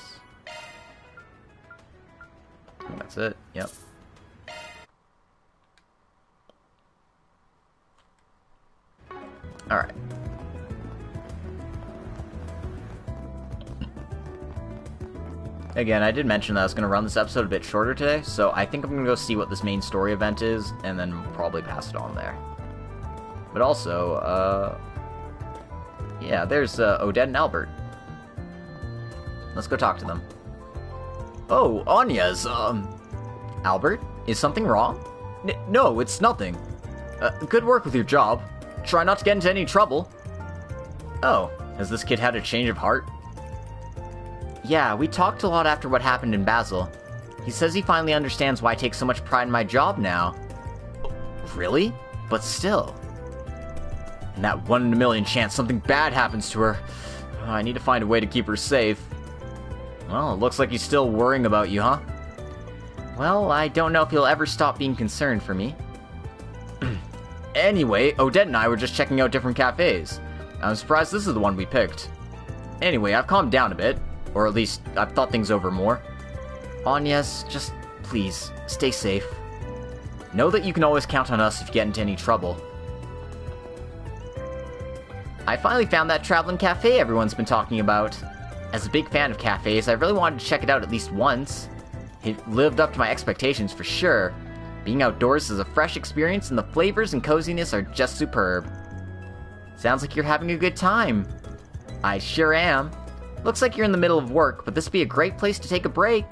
That's it, yep. Alright. Again, I did mention that I was going to run this episode a bit shorter today, so I think I'm going to go see what this main story event is, and then probably pass it on there. But also, yeah, there's Odette and Albert. Let's go talk to them. Oh, Anya's, Albert? Is something wrong? No, it's nothing. Good work with your job. Try not to get into any trouble. Oh, has this kid had a change of heart? Yeah, we talked a lot after what happened in Basel. He says he finally understands why I take so much pride in my job now. Really? But still. And that 1 in a million chance something bad happens to her. I need to find a way to keep her safe. Well, it looks like he's still worrying about you, huh? Well, I don't know if he'll ever stop being concerned for me. Anyway, Odette and I were just checking out different cafes. I'm surprised this is the one we picked. Anyway, I've calmed down a bit. Or at least, I've thought things over more. Agnes, just please, stay safe. Know that you can always count on us if you get into any trouble. I finally found that traveling cafe everyone's been talking about. As a big fan of cafes, I really wanted to check it out at least once. It lived up to my expectations for sure. Being outdoors is a fresh experience and the flavors and coziness are just superb. Sounds like you're having a good time. I sure am. Looks like you're in the middle of work, but this would be a great place to take a break.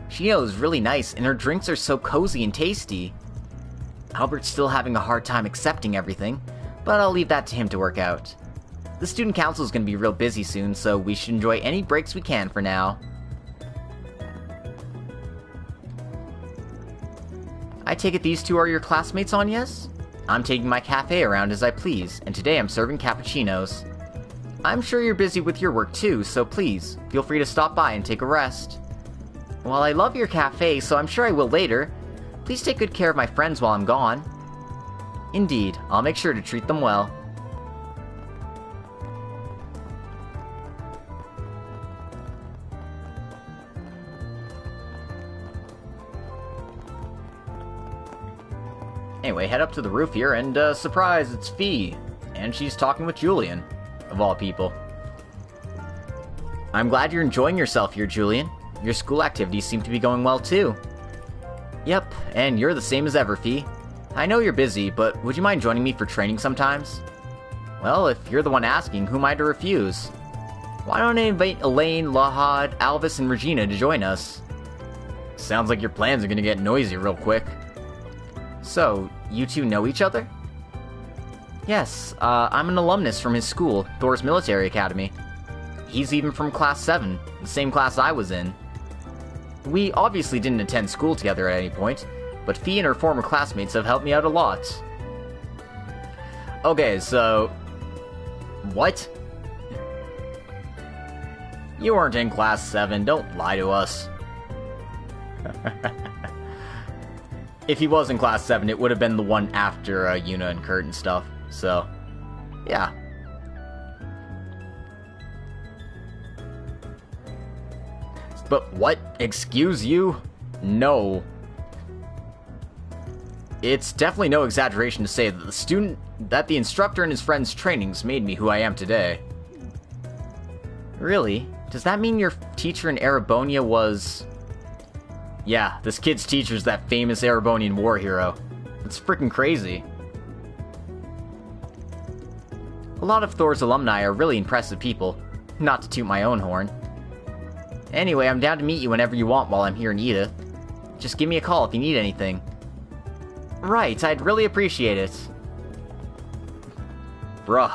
Shio is really nice, and her drinks are so cozy and tasty. Albert's still having a hard time accepting everything, but I'll leave that to him to work out. The student council is going to be real busy soon, so we should enjoy any breaks we can for now. I take it these two are your classmates, Agnes? I'm taking my cafe around as I please, and today I'm serving cappuccinos. I'm sure you're busy with your work too, so please, feel free to stop by and take a rest. Well, I love your cafe, so I'm sure I will later. Please take good care of my friends while I'm gone. Indeed, I'll make sure to treat them well. Anyway, head up to the roof here, and surprise, it's Fee. And she's talking with Julian, of all people. I'm glad you're enjoying yourself here, Julian. Your school activities seem to be going well, too. Yep, and you're the same as ever, Fee. I know you're busy, but would you mind joining me for training sometimes? Well, if you're the one asking, who am I to refuse? Why don't I invite Elaine, Lahad, Alvis, and Regina to join us? Sounds like your plans are gonna get noisy real quick. So, you two know each other? Yes, I'm an alumnus from his school, Thor's Military Academy. He's even from Class 7, the same class I was in. We obviously didn't attend school together at any point, but Fee and her former classmates have helped me out a lot. Okay, so... What? You weren't in Class 7, don't lie to us. If he was in Class 7, it would have been the one after Yuna and Kurt and stuff, so... Yeah. But what? Excuse you? No. It's definitely no exaggeration to say that the instructor and his friends' trainings made me who I am today. Really? Does that mean your teacher in Erebonia was... Yeah, this kid's teacher's that famous Erebonian war hero. It's freaking crazy. A lot of Thor's alumni are really impressive people, not to toot my own horn. Anyway, I'm down to meet you whenever you want while I'm here in Edith. Just give me a call if you need anything. Right, I'd really appreciate it. Bruh.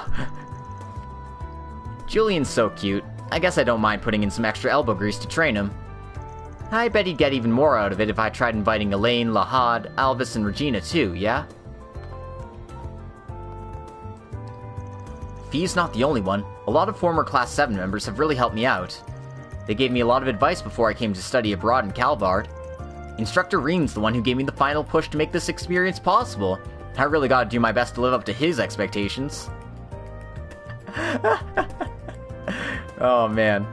Julian's so cute. I guess I don't mind putting in some extra elbow grease to train him. I bet he'd get even more out of it if I tried inviting Elaine, Lahad, Alvis, and Regina too, yeah? Fee's not the only one. A lot of former Class 7 members have really helped me out. They gave me a lot of advice before I came to study abroad in Calvard. Instructor Reen's the one who gave me the final push to make this experience possible. I really gotta do my best to live up to his expectations. Oh man.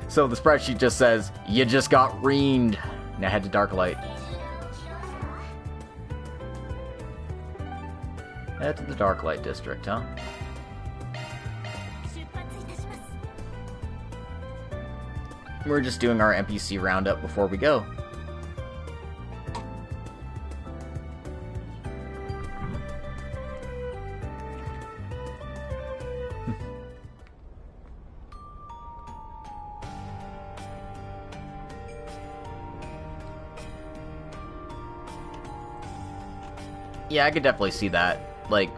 So the spreadsheet just says, you just got reened. Now head to Darklight. Head to the Darklight district, huh? We're just doing our NPC roundup before we go. Yeah, I could definitely see that. Like,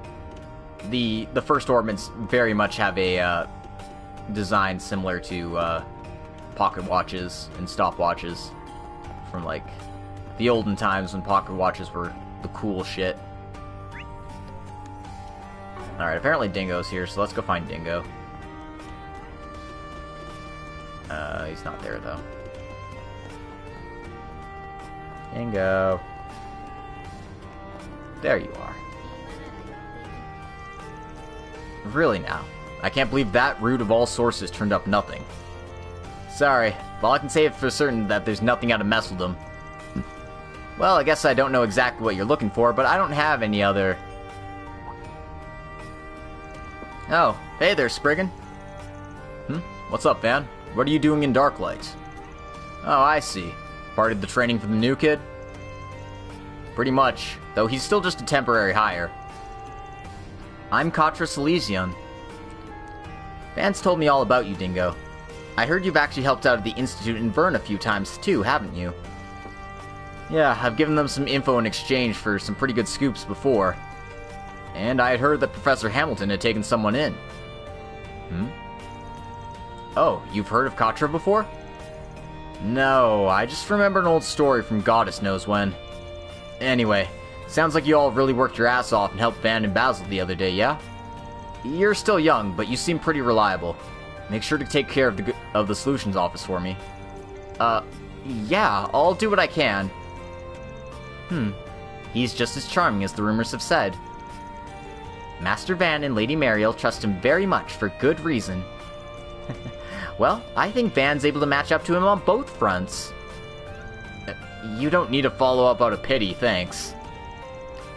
the first orbments very much have a design similar to pocket watches and stopwatches from like the olden times when pocket watches were the cool shit. Alright, apparently Dingo's here, so let's go find Dingo. He's not there though. Dingo. There you are. Really now? I can't believe that root of all sources turned up nothing. Sorry, but all I can say for certain that there's nothing out of mess with them. Well, I guess I don't know exactly what you're looking for, but I don't have any other... Oh, hey there, Spriggan. What's up, Van? What are you doing in Darklight? Oh, I see. Part of the training for the new kid? Pretty much, though he's still just a temporary hire. I'm Katra Silesian. Vance told me all about you, Dingo. I heard you've actually helped out at the Institute in Vern a few times too, haven't you? Yeah, I've given them some info in exchange for some pretty good scoops before. And I had heard that Professor Hamilton had taken someone in. Oh, you've heard of Katra before? No, I just remember an old story from Goddess knows when. Anyway, sounds like you all really worked your ass off and helped Van and Basil the other day, yeah? You're still young, but you seem pretty reliable. Make sure to take care of the Solutions Office for me. Yeah, I'll do what I can. He's just as charming as the rumors have said. Master Van and Lady Mariel trust him very much for good reason. Well, I think Van's able to match up to him on both fronts. You don't need a follow-up out of pity, thanks.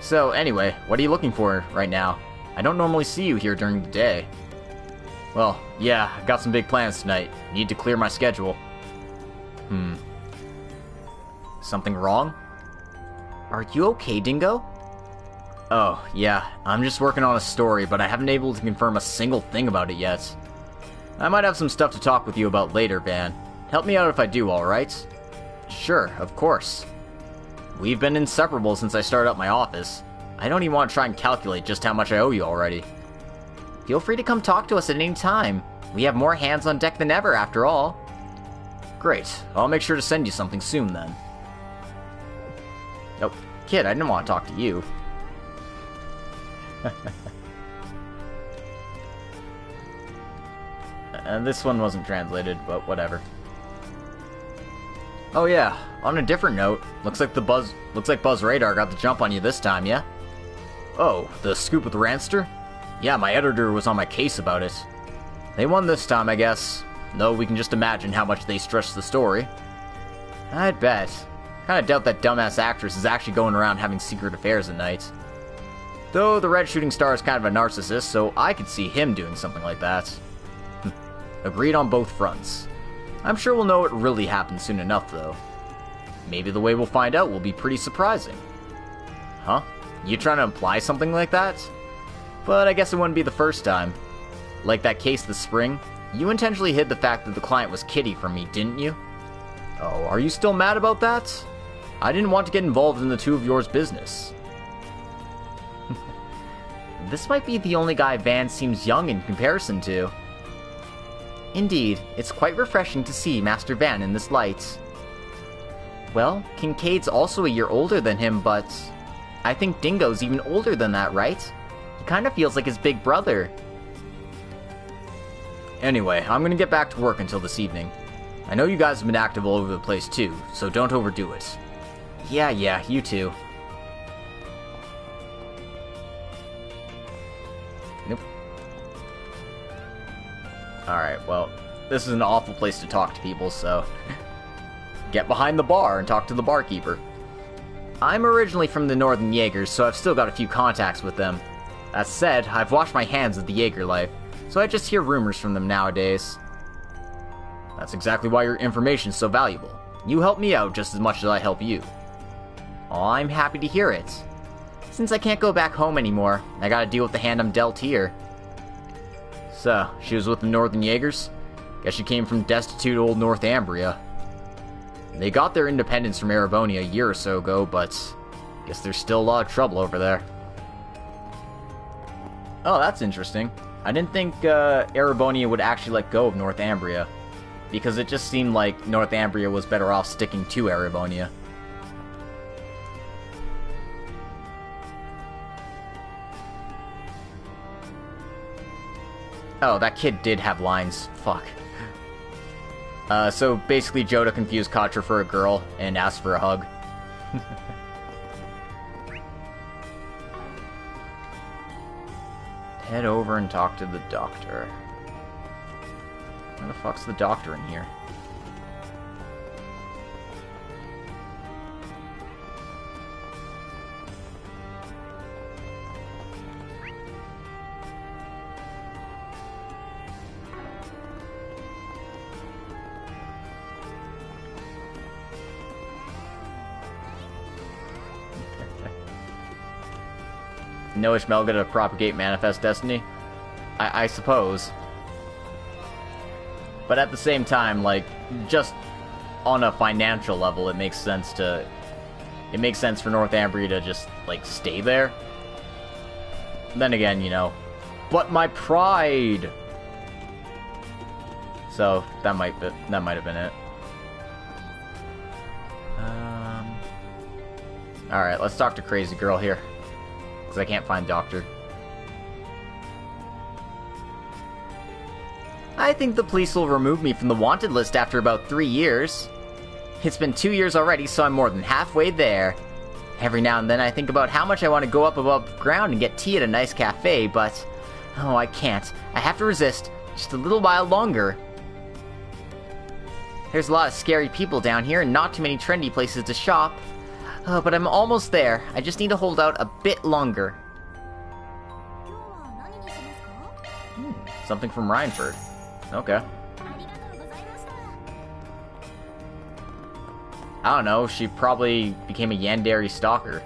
So, anyway, what are you looking for right now? I don't normally see you here during the day. Well, yeah, I've got some big plans tonight. Need to clear my schedule. Something wrong? Are you okay, Dingo? Oh, yeah, I'm just working on a story, but I haven't been able to confirm a single thing about it yet. I might have some stuff to talk with you about later, Van. Help me out if I do, alright? Sure, of course. We've been inseparable since I started up my office. I don't even want to try and calculate just how much I owe you already. Feel free to come talk to us at any time. We have more hands on deck than ever, after all. Great. I'll make sure to send you something soon, then. Oh, kid, I didn't want to talk to you. And this one wasn't translated, but whatever. Oh yeah, on a different note, looks like Buzz Radar got the jump on you this time, yeah? Oh, the scoop with Ranster? Yeah, my editor was on my case about it. They won this time, I guess. Though we can just imagine how much they stretched the story. I'd bet. Kinda doubt that dumbass actress is actually going around having secret affairs at night. Though the Red Shooting Star is kind of a narcissist, so I could see him doing something like that. Agreed on both fronts. I'm sure we'll know what really happened soon enough, though. Maybe the way we'll find out will be pretty surprising. Huh? You trying to imply something like that? But I guess it wouldn't be the first time. Like that case this spring, you intentionally hid the fact that the client was Kitty from me, didn't you? Oh, are you still mad about that? I didn't want to get involved in the two of yours business. This might be the only guy Van seems young in comparison to. Indeed, it's quite refreshing to see Master Van in this light. Well, Kincaid's also a year older than him, but I think Dingo's even older than that, right? He kind of feels like his big brother. Anyway, I'm gonna get back to work until this evening. I know you guys have been active all over the place too, so don't overdo it. Yeah, you too. Nope. Alright, well, this is an awful place to talk to people, so get behind the bar and talk to the barkeeper. I'm originally from the Northern Jaegers, so I've still got a few contacts with them. That said, I've washed my hands of the Jaeger life, so I just hear rumors from them nowadays. That's exactly why your information's so valuable. You help me out just as much as I help you. Oh, I'm happy to hear it. Since I can't go back home anymore, I gotta deal with the hand I'm dealt here. So, she was with the Northern Jaegers? Guess she came from destitute old Northumbria. They got their independence from Erebonia a year or so ago, but guess there's still a lot of trouble over there. Oh, that's interesting. I didn't think Erebonia would actually let go of Northumbria, because it just seemed like Northumbria was better off sticking to Erebonia. Oh, that kid did have lines. Fuck. So basically Joda confused Katra for a girl and asked for a hug. Head over and talk to the doctor. Where the fuck's the doctor in here? No Ishmelga to propagate manifest destiny? I suppose. But at the same time, like, just on a financial level, it makes sense for Northumbria to just, like, stay there. Then again, you know, but my pride! So, that might have been it. Alright, let's talk to Crazy Girl here. Because I can't find Doctor. I think the police will remove me from the wanted list after about 3 years. It's been 2 years already, so I'm more than halfway there. Every now and then I think about how much I want to go up above ground and get tea at a nice cafe, but... oh, I can't. I have to resist just a little while longer. There's a lot of scary people down here and not too many trendy places to shop. But I'm almost there. I just need to hold out a bit longer. Something from Rhineford. Okay. I don't know, she probably became a Yandere stalker.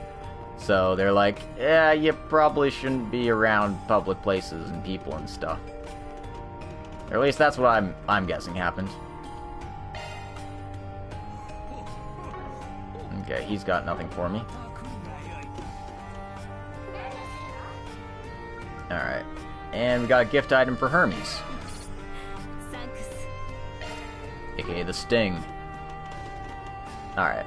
So they're like, yeah, you probably shouldn't be around public places and people and stuff. Or at least that's what I'm guessing happened. Okay, he's got nothing for me. Alright. And we got a gift item for Hermes. AKA the Sting. Alright.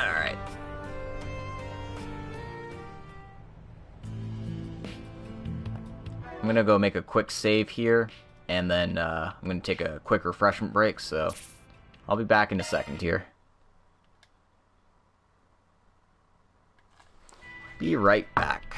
Alright. I'm gonna go make a quick save here, and then I'm gonna take a quick refreshment break, so I'll be back in a second here. Be right back.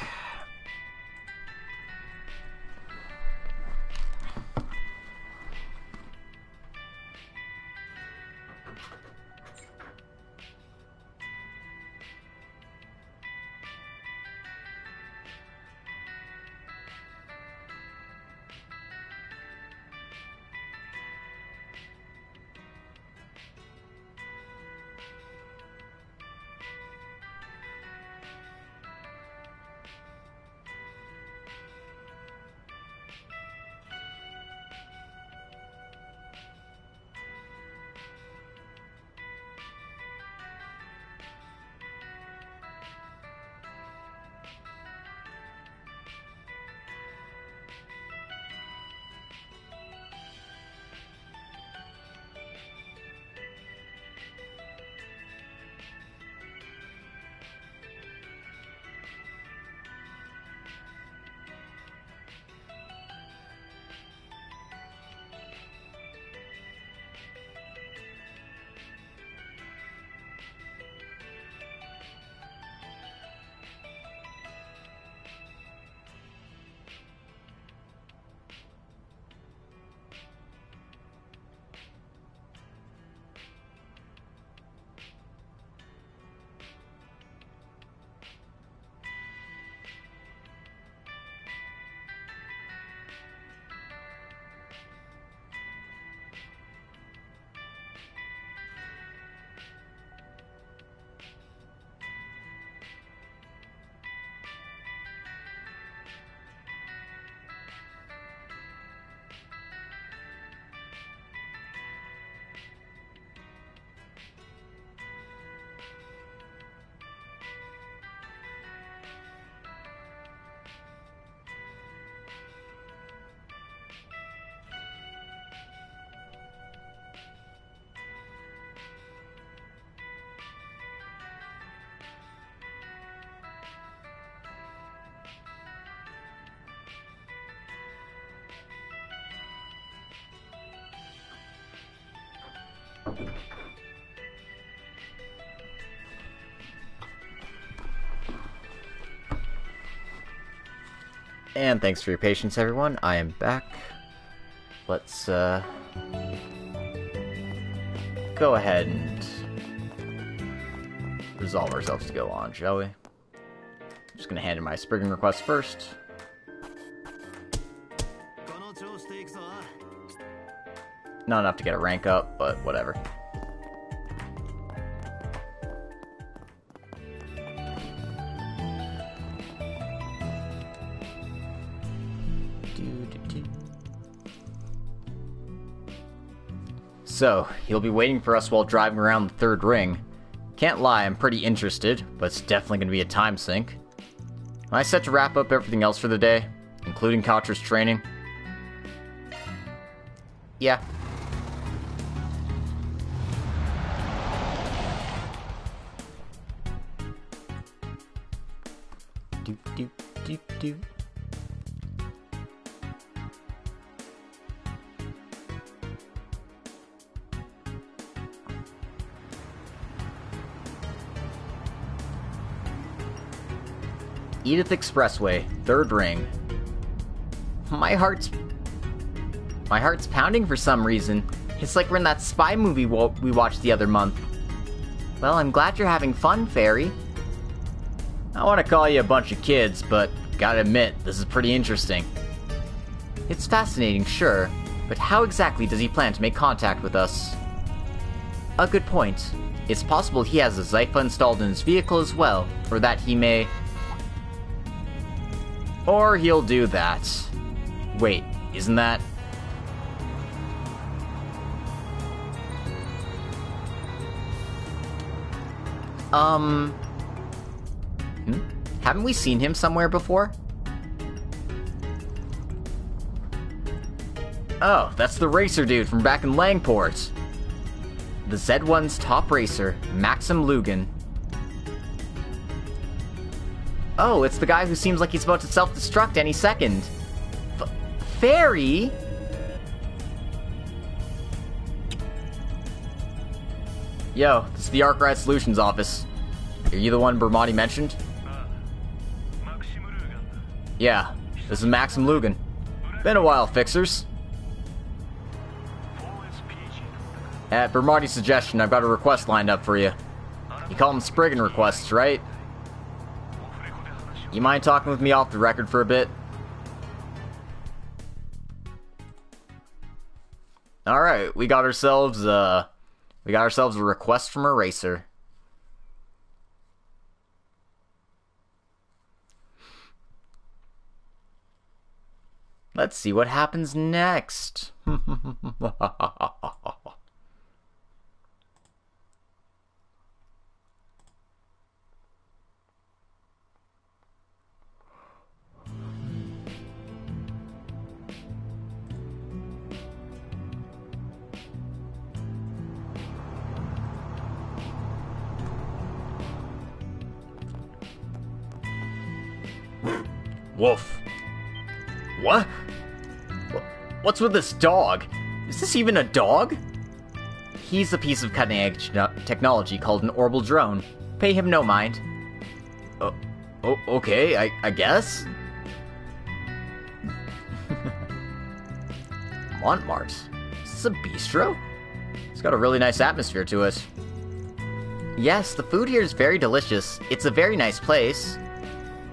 And thanks for your patience, everyone. I am back. Let's go ahead and resolve ourselves to go on, shall we? Just gonna hand in my sprigging request first. Not enough to get a rank up, but whatever. So, he'll be waiting for us while driving around the third ring. Can't lie, I'm pretty interested, but it's definitely going to be a time sink. Am I set to wrap up everything else for the day, including Katra's training? Yeah. Do do do do. Edith Expressway, third ring. My heart's pounding for some reason. It's like we're in that spy movie we watched the other month. Well, I'm glad you're having fun, Fairy. I want to call you a bunch of kids, but gotta admit, this is pretty interesting. It's fascinating, sure, but how exactly does he plan to make contact with us? A good point. It's possible he has a Zypha installed in his vehicle as well, or that he may... Or he'll do that. Wait, isn't that... Haven't we seen him somewhere before? Oh, that's the racer dude from back in Langport. The Z1's top racer, Maxim Lugan. Oh, it's the guy who seems like he's about to self-destruct any second. Fairy? Yo, this is the Arkride Solutions office. Are you the one Bermotti mentioned? Yeah, this is Maxim Lugan. Been a while, fixers. At Bermotti's suggestion, I've got a request lined up for you. You call them Spriggan requests, right? You mind talking with me off the record for a bit? Alright, we got ourselves a request from a racer. Let's see what happens next. Woof. What? What's with this dog? Is this even a dog? He's a piece of cutting-edge technology called an orbital drone. Pay him no mind. Okay, I guess? Montmartre? Is this a bistro? It's got a really nice atmosphere to it. Yes, the food here is very delicious. It's a very nice place.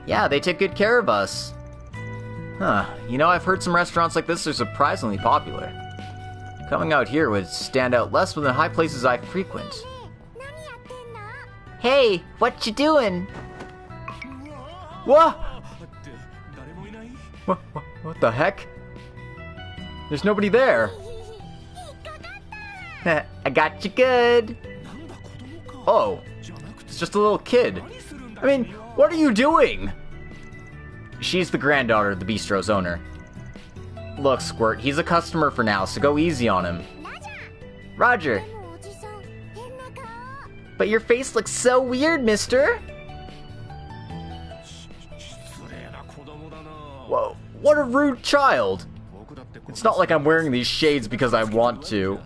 Yeah, they take good care of us. Huh, you know, I've heard some restaurants like this are surprisingly popular. Coming out here would stand out less than the high places I frequent. Hey, what you doing? What? What the heck? There's nobody there. I got you good. Oh, it's just a little kid. I mean, what are you doing? She's the granddaughter of the bistro's owner. Look, Squirt, he's a customer for now, so go easy on him. Roger. But your face looks so weird, mister. Whoa, what a rude child. It's not like I'm wearing these shades because I want to.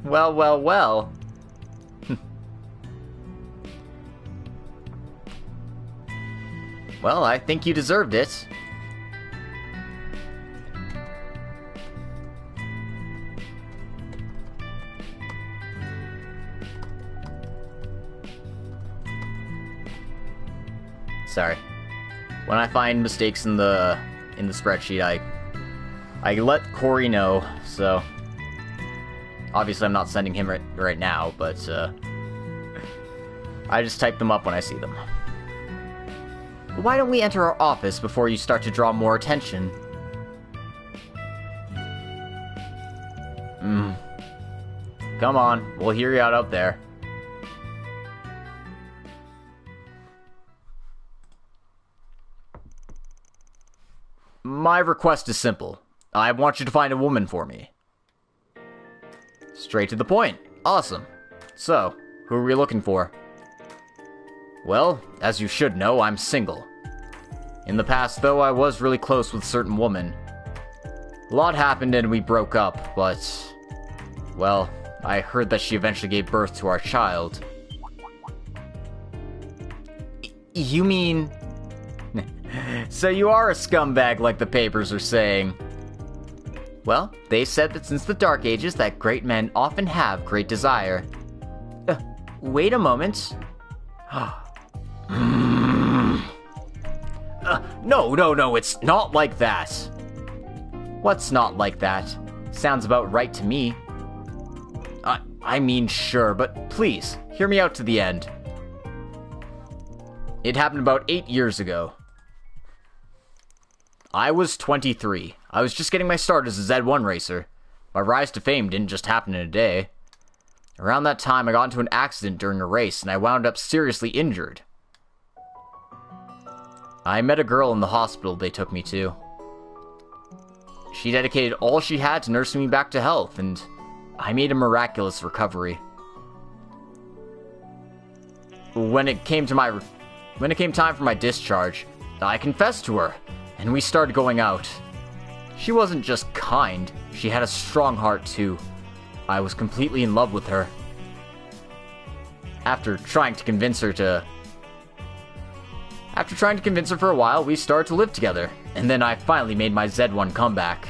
Well. Well, I think you deserved it. Sorry. When I find mistakes in the spreadsheet, I let Corey know, so... Obviously, I'm not sending him right now, but, I just type them up when I see them. Why don't we enter our office before you start to draw more attention? Come on, we'll hear you out there. My request is simple. I want you to find a woman for me. Straight to the point. Awesome. So, who are we looking for? Well, as you should know, I'm single. In the past, though, I was really close with a certain woman. A lot happened and we broke up, but... Well, I heard that she eventually gave birth to our child. You mean... So you are a scumbag like the papers are saying. Well, they said that since the Dark Ages that great men often have great desire. Wait a moment. No, it's not like that. What's not like that? Sounds about right to me. I mean, sure, but please, hear me out to the end. It happened about 8 years ago. I was 23. I was just getting my start as a Z1 racer. My rise to fame didn't just happen in a day. Around that time, I got into an accident during a race, and I wound up seriously injured. I met a girl in the hospital they took me to. She dedicated all she had to nursing me back to health, and I made a miraculous recovery. When it came time for my discharge, I confessed to her, and we started going out. She wasn't just kind, she had a strong heart too. I was completely in love with her. After trying to convince her for a while, we started to live together, and then I finally made my Z1 comeback.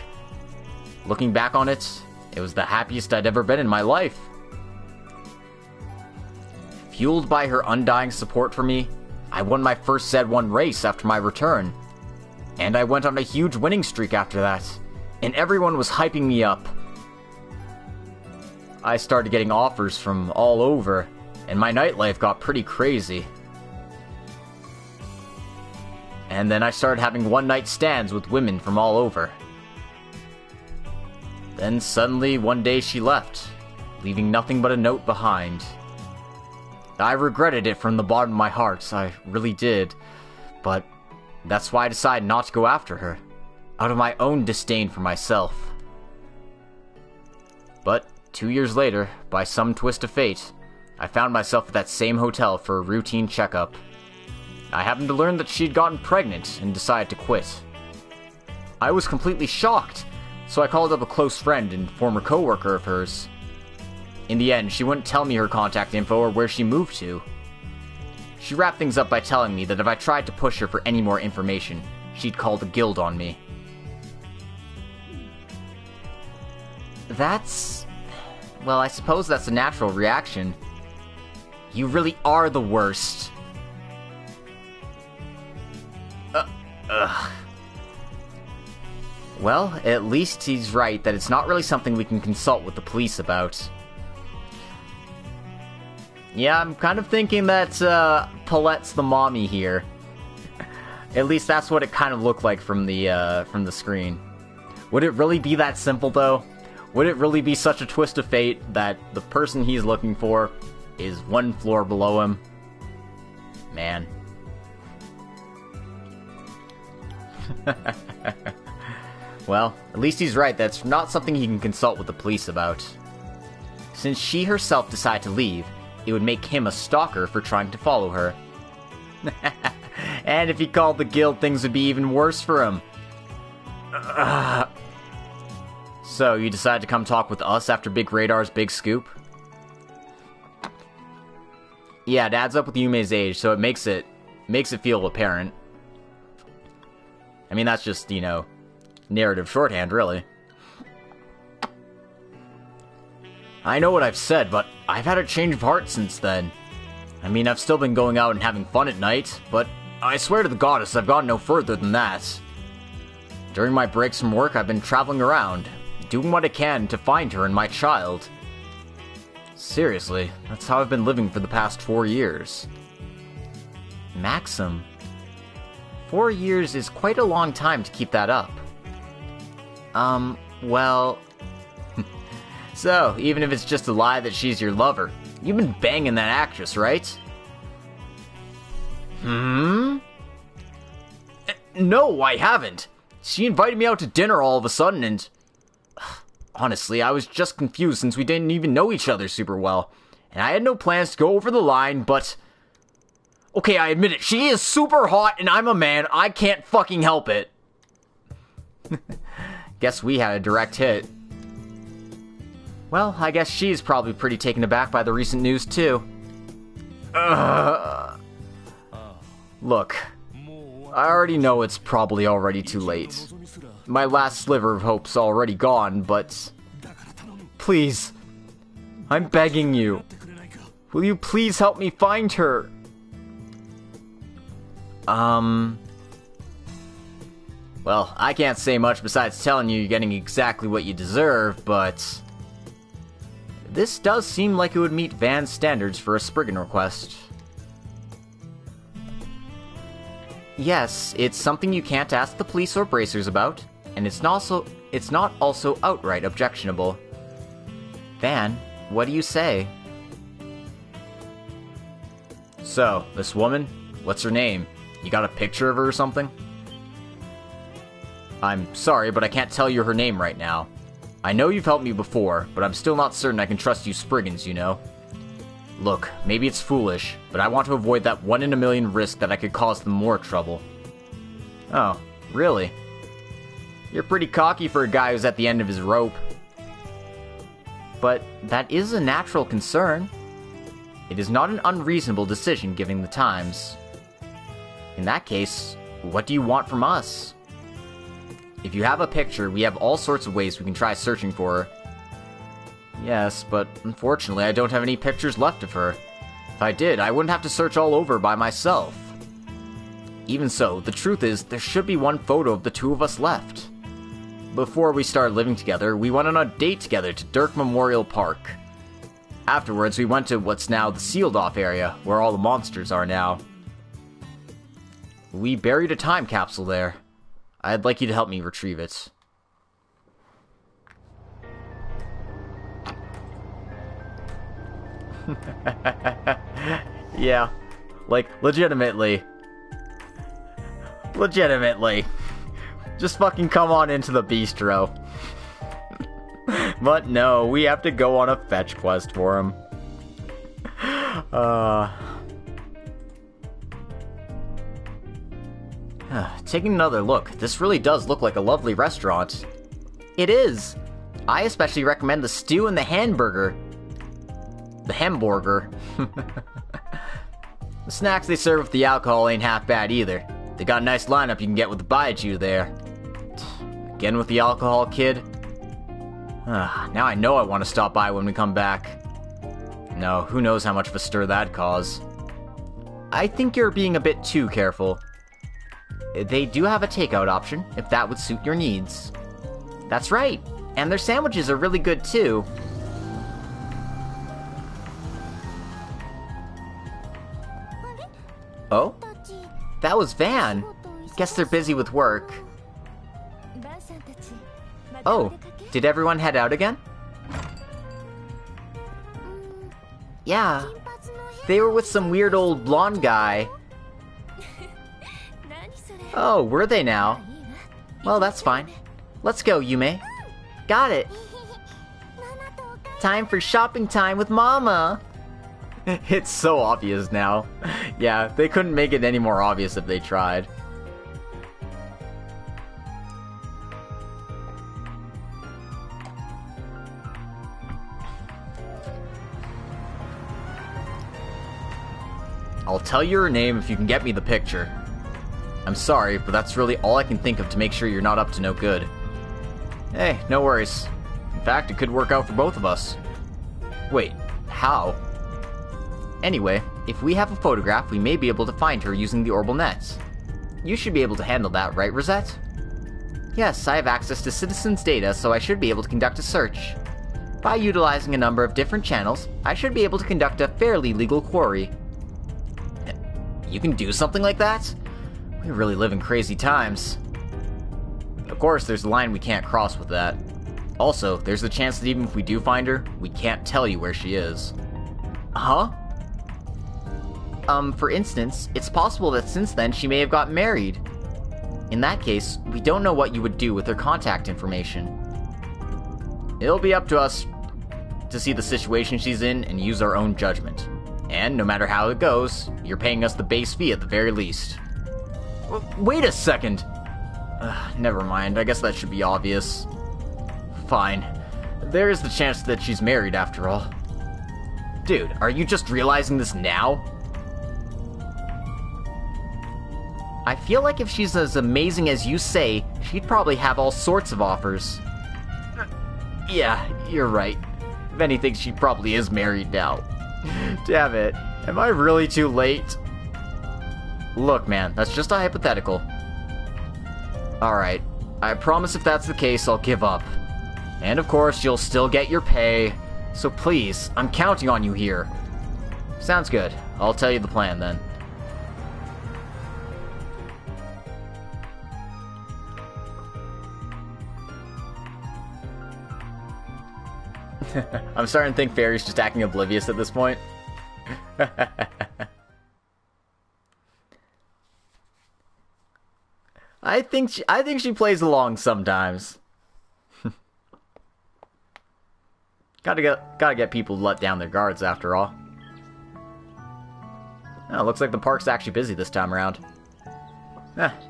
Looking back on it, it was the happiest I'd ever been in my life. Fueled by her undying support for me, I won my first Z1 race after my return. And I went on a huge winning streak after that, and everyone was hyping me up. I started getting offers from all over, and my nightlife got pretty crazy. And then I started having one-night stands with women from all over. Then suddenly, one day she left, leaving nothing but a note behind. I regretted it from the bottom of my heart, I really did, but that's why I decided not to go after her, out of my own disdain for myself. But 2 years later, by some twist of fate, I found myself at that same hotel for a routine checkup. I happened to learn that she'd gotten pregnant and decided to quit. I was completely shocked, so I called up a close friend and former coworker of hers. In the end, she wouldn't tell me her contact info or where she moved to. She wrapped things up by telling me that if I tried to push her for any more information, she'd call the guild on me. Well, I suppose that's a natural reaction. You really are the worst. Well, at least he's right that it's not really something we can consult with the police about. Yeah, I'm kind of thinking that, Paulette's the mommy here. At least that's what it kind of looked like from the screen. Would it really be that simple, though? Would it really be such a twist of fate that the person he's looking for is one floor below him? Man. Well, at least he's right, that's not something he can consult with the police about. Since she herself decided to leave, it would make him a stalker for trying to follow her. And if he called the guild, things would be even worse for him. So, you decided to come talk with us after Big Radar's big scoop? Yeah, it adds up with Yume's age, so it makes it feel apparent. I mean, that's just, narrative shorthand, really. I know what I've said, but I've had a change of heart since then. I mean, I've still been going out and having fun at night, but I swear to the goddess I've gone no further than that. During my breaks from work, I've been traveling around, doing what I can to find her and my child. Seriously, that's how I've been living for the past 4 years. Maxim. 4 years is quite a long time to keep that up. Well... So, even if it's just a lie that she's your lover, you've been banging that actress, right? No, I haven't. She invited me out to dinner all of a sudden and... Honestly, I was just confused since we didn't even know each other super well. And I had no plans to go over the line, but... Okay, I admit it, she is super hot and I'm a man, I can't fucking help it. Guess we had a direct hit. Well, I guess she's probably pretty taken aback by the recent news too. Look, I already know it's probably already too late. My last sliver of hope's already gone, but... Please, I'm begging you. Will you please help me find her? Well, I can't say much besides telling you you're getting exactly what you deserve, but... This does seem like it would meet Van's standards for a Spriggan request. Yes, it's something you can't ask the police or bracers about, and it's not also outright objectionable. Van, what do you say? So, this woman, what's her name? You got a picture of her or something? I'm sorry, but I can't tell you her name right now. I know you've helped me before, but I'm still not certain I can trust you Spriggans, you know? Look, maybe it's foolish, but I want to avoid that 1 in a million risk that I could cause them more trouble. Oh, really? You're pretty cocky for a guy who's at the end of his rope. But that is a natural concern. It is not an unreasonable decision given the times. In that case, what do you want from us? If you have a picture, we have all sorts of ways we can try searching for her. Yes, but unfortunately I don't have any pictures left of her. If I did, I wouldn't have to search all over by myself. Even so, the truth is, there should be one photo of the two of us left. Before we started living together, we went on a date together to Dirk Memorial Park. Afterwards, we went to what's now the sealed-off area, where all the monsters are now. We buried a time capsule there. I'd like you to help me retrieve it. Yeah, like, legitimately. Legitimately. Just fucking come on into the bistro. But no, we have to go on a fetch quest for him. Taking another look, this really does look like a lovely restaurant. It is. I especially recommend the stew and the hamburger. The hamburger. The snacks they serve with the alcohol ain't half bad either. They got a nice lineup you can get with the baijiu there. Again with the alcohol, kid? Now I know I want to stop by when we come back. No, who knows how much of a stir that'd cause. I think you're being a bit too careful. They do have a takeout option, if that would suit your needs. That's right, and their sandwiches are really good too. Oh? That was Van. Guess they're busy with work. Oh, did everyone head out again? Yeah, they were with some weird old blonde guy. Oh, were they now? Well, that's fine. Let's go, Yume. Got it. Time for shopping time with Mama. It's so obvious now. Yeah, they couldn't make it any more obvious if they tried. I'll tell you her name if you can get me the picture. I'm sorry, but that's really all I can think of to make sure you're not up to no good. Hey, no worries. In fact, it could work out for both of us. Wait, how? Anyway, If we have a photograph, we may be able to find her using the orbital net. You should be able to handle that, right, Rosette? Yes, I have access to citizens' data, so I should be able to conduct a search. By utilizing a number of different channels, I should be able to conduct a fairly legal query. You can do something like that? We really live in crazy times. Of course, there's a line we can't cross with that. Also, there's the chance that even if we do find her, we can't tell you where she is. Huh? For instance, it's possible that since then she may have gotten married. In that case, we don't know what you would do with her contact information. It'll be up to us to see the situation she's in and use our own judgment. And no matter how it goes, you're paying us the base fee at the very least. Wait a second! Never mind, I guess that should be obvious. Fine. There is the chance that she's married after all. Dude, are you just realizing this now? I feel like if she's as amazing as you say, she'd probably have all sorts of offers. Yeah, you're right. If anything, she probably is married now. Damn it. Am I really too late? Look, man, that's just a hypothetical. Alright, I promise if that's the case, I'll give up. And of course, you'll still get your pay. So please, I'm counting on you here. Sounds good. I'll tell you the plan then. I'm starting to think Fairy's just acting oblivious at this point. I think she plays along sometimes. Gotta get people to let down their guards after all. Oh, looks like the park's actually busy this time around.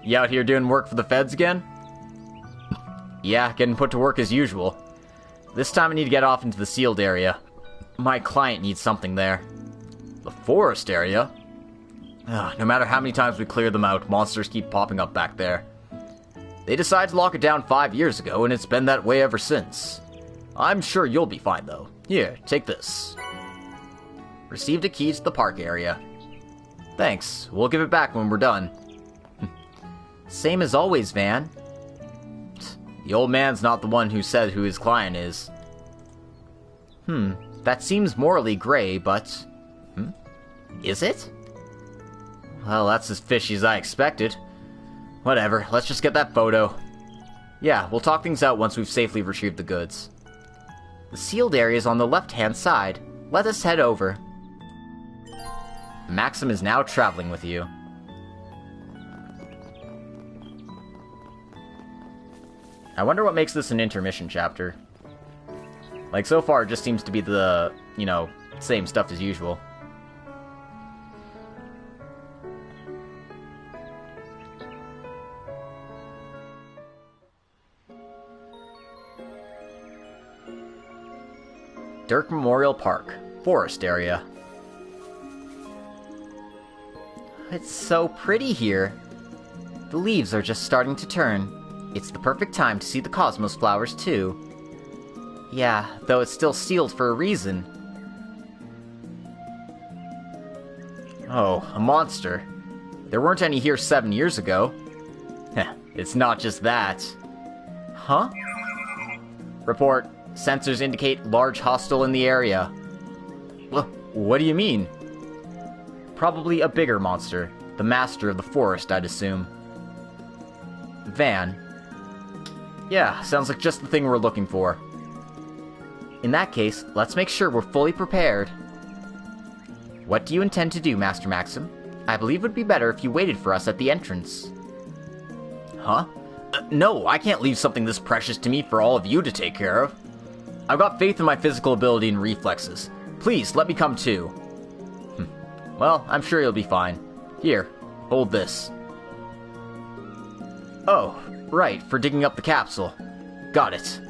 You out here doing work for the feds again? Yeah, getting put to work as usual. This time I need to get off into the sealed area. My client needs something there. The forest area? No matter how many times we clear them out, monsters keep popping up back there. They decided to lock it down 5 years ago, and it's been that way ever since. I'm sure you'll be fine, though. Here, take this. Received a key to the park area. Thanks. We'll give it back when we're done. Same as always, Van. The old man's not the one who said who his client is. That seems morally gray, but... Is it? Well, that's as fishy as I expected. Whatever, let's just get that photo. Yeah, we'll talk things out once we've safely retrieved the goods. The sealed area is on the left-hand side. Let us head over. Maxim is now traveling with you. I wonder what makes this an intermission chapter. Like, so far, it just seems to be the, same stuff as usual. Dirk Memorial Park, forest area. It's so pretty here. The leaves are just starting to turn. It's the perfect time to see the cosmos flowers, too. Yeah, though it's still sealed for a reason. Oh, a monster. There weren't any here 7 years ago. It's not just that. Huh? Report. Sensors indicate large hostile in the area. What do you mean? Probably a bigger monster. The master of the forest, I'd assume. Van. Yeah, sounds like just the thing we're looking for. In that case, let's make sure we're fully prepared. What do you intend to do, Master Maxim? I believe it would be better if you waited for us at the entrance. Huh? No, I can't leave something this precious to me for all of you to take care of. I've got faith in my physical ability and reflexes. Please, let me come too. Well, I'm sure you'll be fine. Here, hold this. Oh, right, for digging up the capsule. Got it.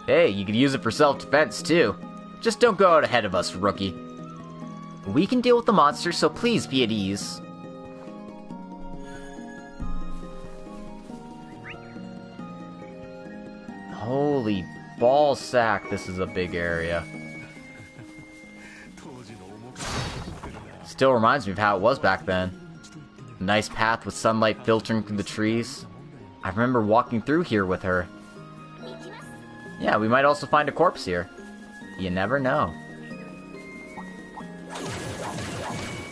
Hey, you could use it for self-defense, too. Just don't go out ahead of us, rookie. We can deal with the monster, so please be at ease. Holy ballsack, this is a big area. still reminds me of how it was back then. A nice path with sunlight filtering through the trees. I remember walking through here with her. Yeah, we might also find a corpse here. You never know.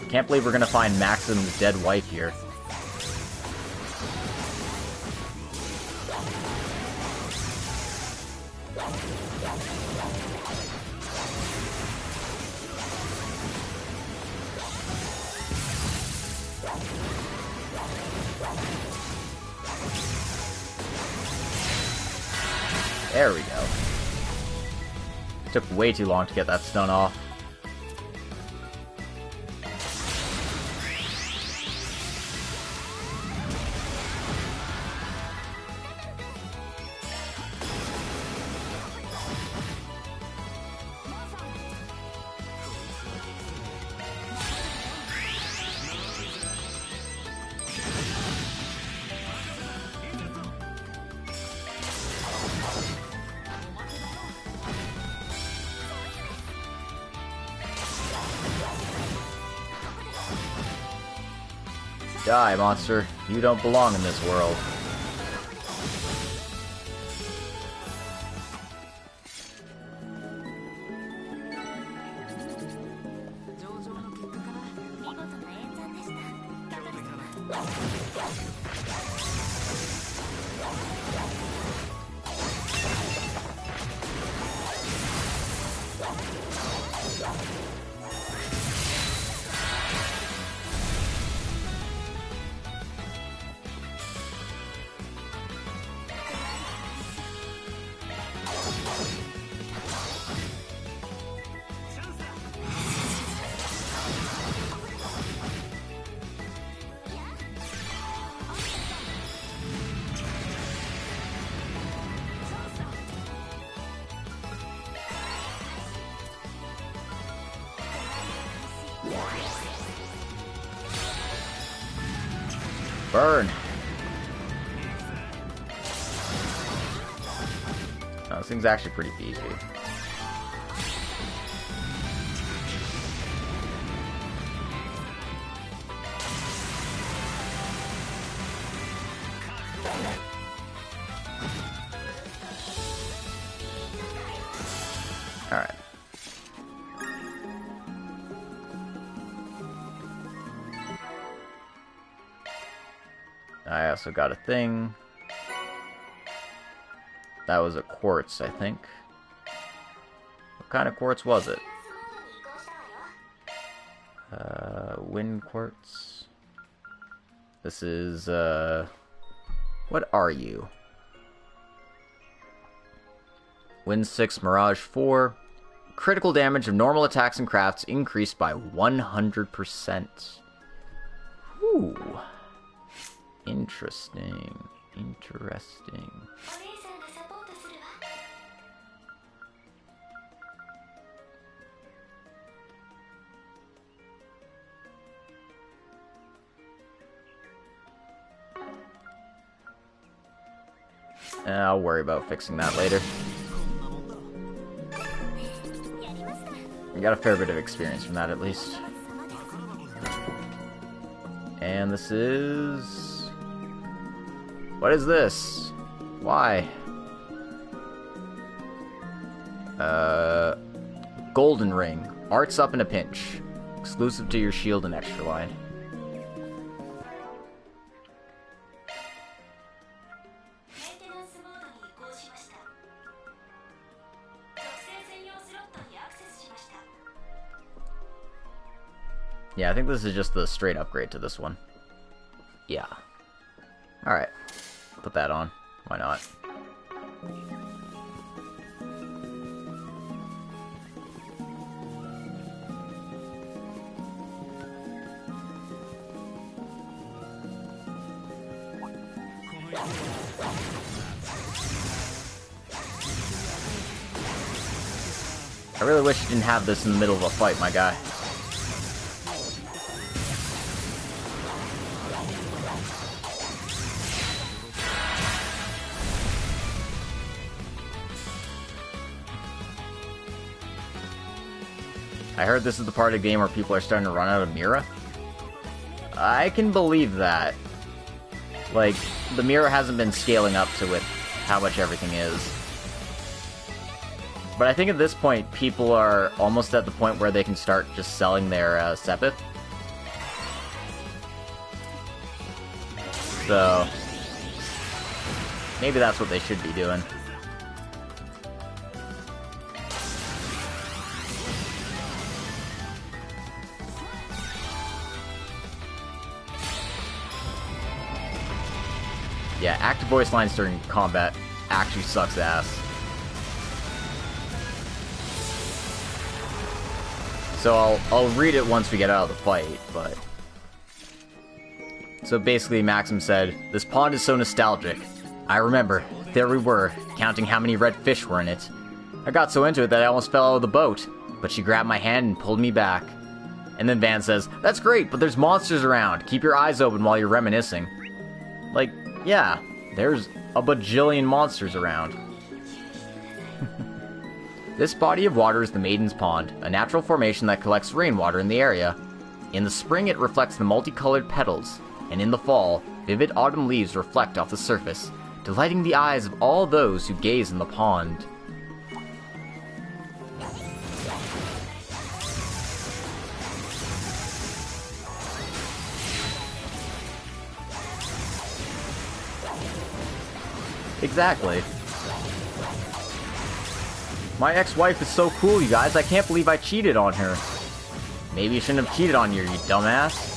Can't believe we're gonna find Maxim's dead wife here. There we go. Took way too long to get that stun off. Die, monster. You don't belong in this world. Burn! Oh, this thing's actually pretty beefy. Alright. I also got a thing. That was a quartz, I think. What kind of quartz was it? Wind quartz. This is, what are you? Wind 6, Mirage 4. Critical damage of normal attacks and crafts increased by 100%. Ooh. Interesting. Interesting. I'll worry about fixing that later. I got a fair bit of experience from that, at least. And this is... What is this? Why? Golden Ring. Arts up in a pinch. Exclusive to your shield and extra line. Yeah, I think this is just the straight upgrade to this one. Yeah. Alright. Put that on. Why not? I really wish you didn't have this in the middle of a fight, my guy. I heard this is the part of the game where people are starting to run out of Mira. I can believe that. Like, the Mira hasn't been scaling up to with how much everything is. But I think at this point, people are almost at the point where they can start just selling their Sepith. So, maybe that's what they should be doing. Yeah, active voice lines during combat actually sucks ass. So I'll read it once we get out of the fight, but... So basically Maxim said, "This pond is so nostalgic. I remember, there we were, counting how many red fish were in it. I got so into it that I almost fell out of the boat, but she grabbed my hand and pulled me back." And then Van says, "That's great, but there's monsters around. Keep your eyes open while you're reminiscing." Like, yeah, there's a bajillion monsters around. This body of water is the Maiden's Pond, a natural formation that collects rainwater in the area. In the spring, it reflects the multicolored petals, and in the fall, vivid autumn leaves reflect off the surface, delighting the eyes of all those who gaze in the pond. Exactly. My ex-wife is so cool, you guys. I can't believe I cheated on her. Maybe you shouldn't have cheated on you, you dumbass.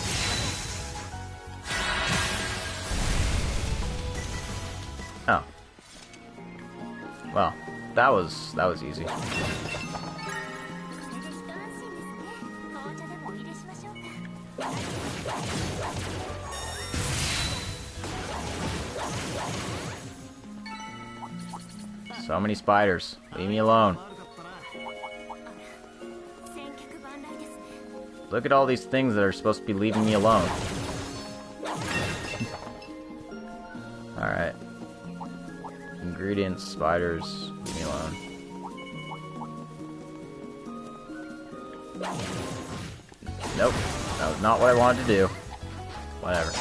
Oh. Well, that was easy. So many spiders. Leave me alone. Look at all these things that are supposed to be leaving me alone. Alright. Ingredients, spiders, leave me alone. Nope. That was not what I wanted to do. Whatever.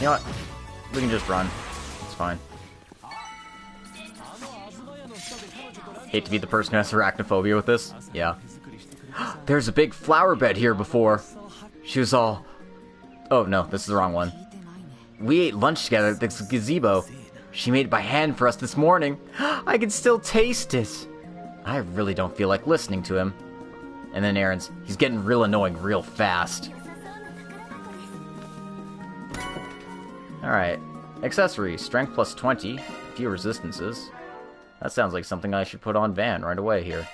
You know what? We can just run. It's fine. Hate to be the person who has arachnophobia with this. Yeah. There's a big flower bed here before. She was all... Oh, no, this is the wrong one. We ate lunch together at this gazebo. She made it by hand for us this morning. I can still taste it. I really don't feel like listening to him. And then Aaron's, he's getting real annoying real fast. Alright. Accessory. Strength plus 20. Few resistances. That sounds like something I should put on Van right away here.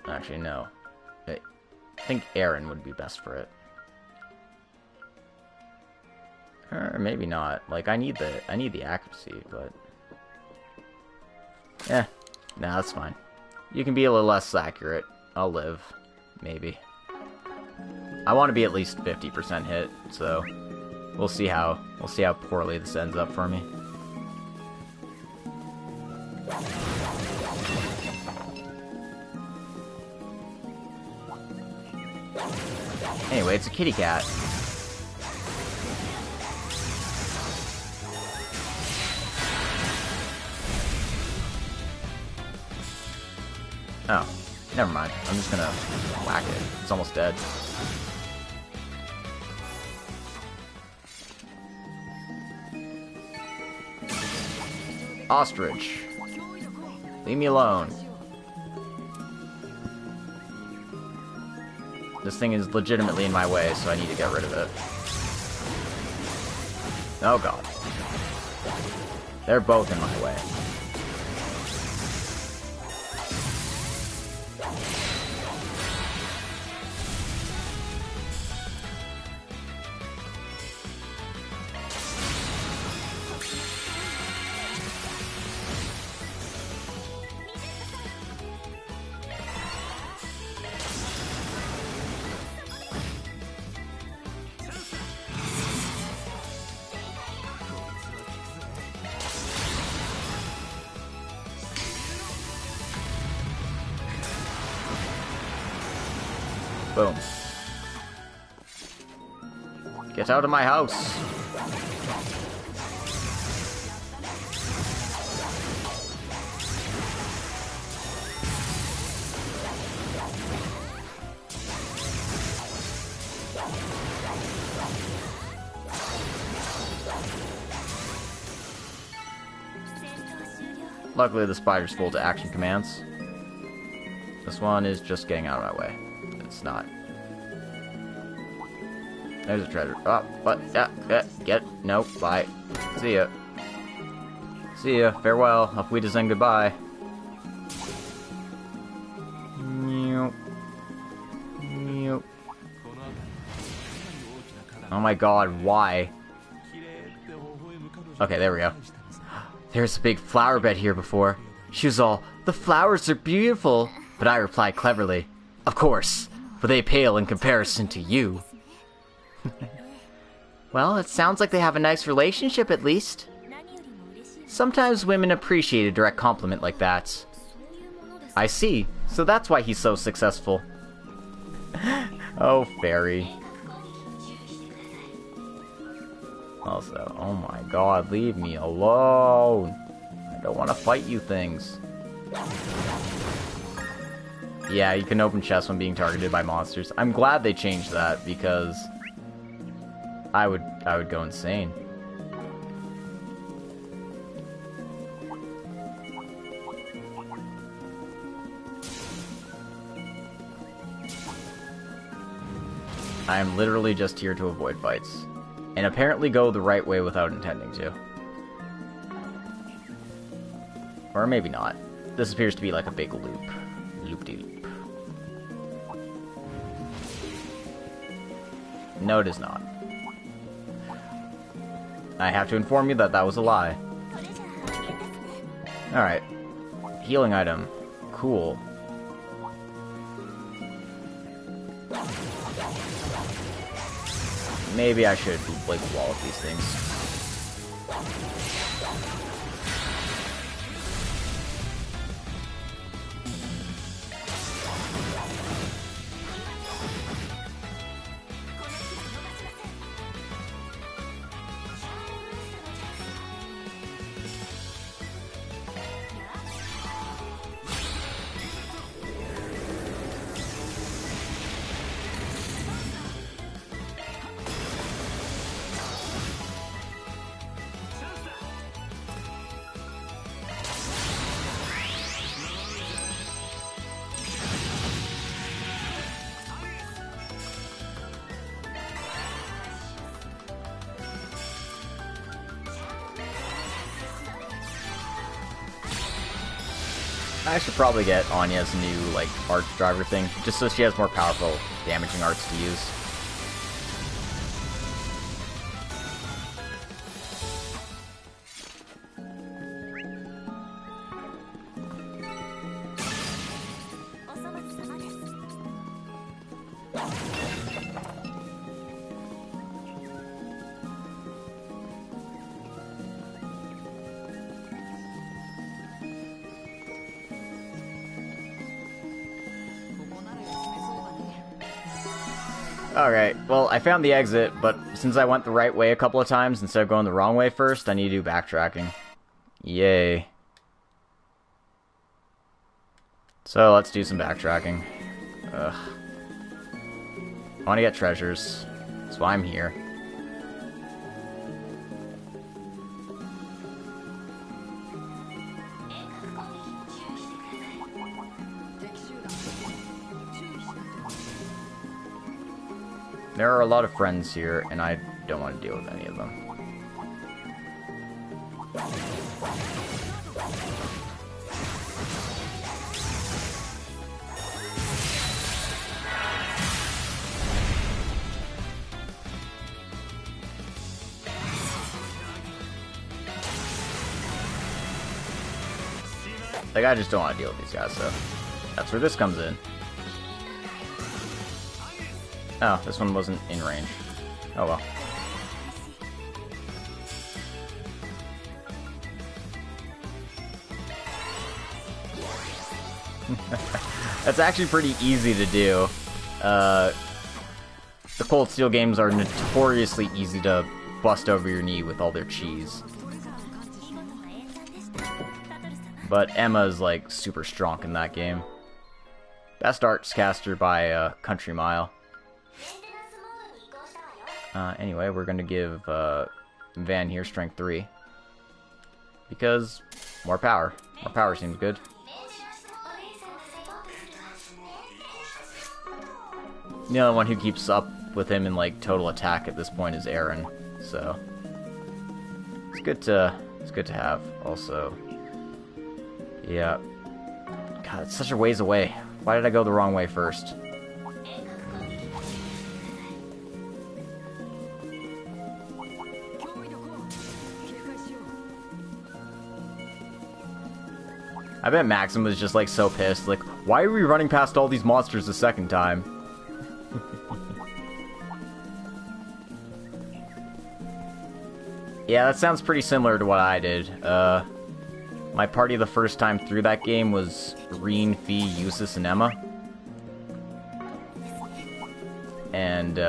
Actually, no. I think Aaron would be best for it. Or maybe not. Like, I need the accuracy, but... Eh. Nah, that's fine. You can be a little less accurate. I'll live. Maybe. I want to be at least 50% hit, so we'll see how poorly this ends up for me. Anyway, it's a kitty cat. Oh, never mind. I'm just gonna whack it. It's almost dead. Ostrich. Leave me alone. This thing is legitimately in my way, so I need to get rid of it. Oh god. They're both in my way. Boom. Get out of my house! Luckily, the spider's full to action commands. This one is just getting out of my way. It's not. There's a treasure. Oh, what? Get. Nope. Bye. See ya. See ya. Farewell. Auf Wiedersehen. Goodbye. Oh my god, why? Okay, there we go. There's a big flower bed here before. She was all, the flowers are beautiful. But I replied cleverly, of course, but they pale in comparison to you. Well, it sounds like they have a nice relationship at least. Sometimes women appreciate a direct compliment like that. I see, so that's why he's so successful. Oh, fairy. Also, oh my god, leave me alone. I don't want to fight you things. Yeah, you can open chests when being targeted by monsters. I'm glad they changed that, because I would go insane. I am literally just here to avoid fights. And apparently go the right way without intending to. Or maybe not. This appears to be like a big loop. Loop-de-loop. No, it is not. I have to inform you that that was a lie. Alright. Healing item. Cool. Maybe I should break the wall with these things. I should probably get Anya's new, like, arch driver thing, just so she has more powerful, damaging arts to use. Alright, well, I found the exit, but since I went the right way a couple of times instead of going the wrong way first, I need to do backtracking. Yay. So, let's do some backtracking. Ugh. I want to get treasures. That's why I'm here. There are a lot of friends here, and I don't want to deal with any of them. Like, I just don't want to deal with these guys, so that's where this comes in. Oh, this one wasn't in range. Oh well. That's actually pretty easy to do. The Cold Steel games are notoriously easy to bust over your knee with all their cheese. But Emma is, like, super strong in that game. Best arts caster by a country mile. Anyway, we're gonna give Van here strength 3. Because more power. More power seems good. The only one who keeps up with him in, like, total attack at this point is Aaron. So it's good to have. Also, yeah. God, it's such a ways away. Why did I go the wrong way first? I bet Maxim was just, like, so pissed. Like, why are we running past all these monsters the second time? Yeah, that sounds pretty similar to what I did. My party the first time through that game was Reen, Fee, Eustace, and Emma. And,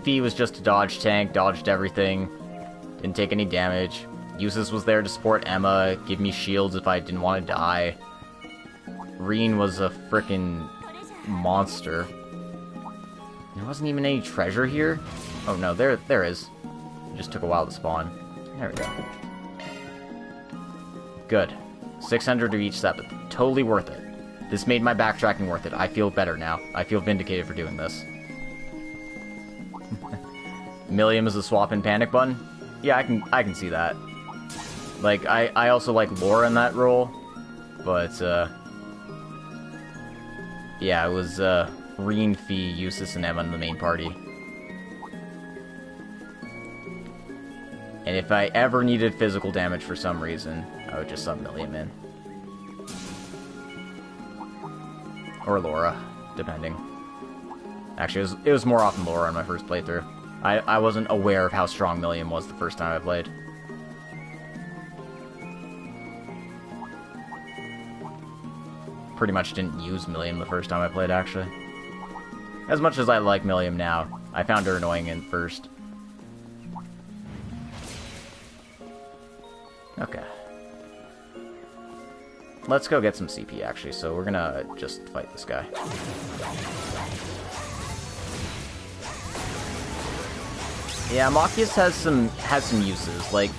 Fee was just a dodge tank, dodged everything, didn't take any damage. Eustace was there to support Emma, give me shields if I didn't want to die. Reen was a frickin' monster. There wasn't even any treasure here? Oh no, there is. It just took a while to spawn. There we go. Good. 600 to each step. Totally worth it. This made my backtracking worth it. I feel better now. I feel vindicated for doing this. Millium is a swap in panic button? Yeah, I can see that. Like, I also like Laura in that role, but, yeah, it was, Reen, Fee, Eustace, and Emma in the main party. And if I ever needed physical damage for some reason, I would just sub Millium in. Or Laura, depending. Actually, it was more often Laura in my first playthrough. I wasn't aware of how strong Millium was the first time I played. Pretty much didn't use Millium the first time I played, actually. As much as I like Millium now, I found her annoying at first. Okay. Let's go get some CP, actually, so we're gonna just fight this guy. Yeah, Machias has some uses. Like,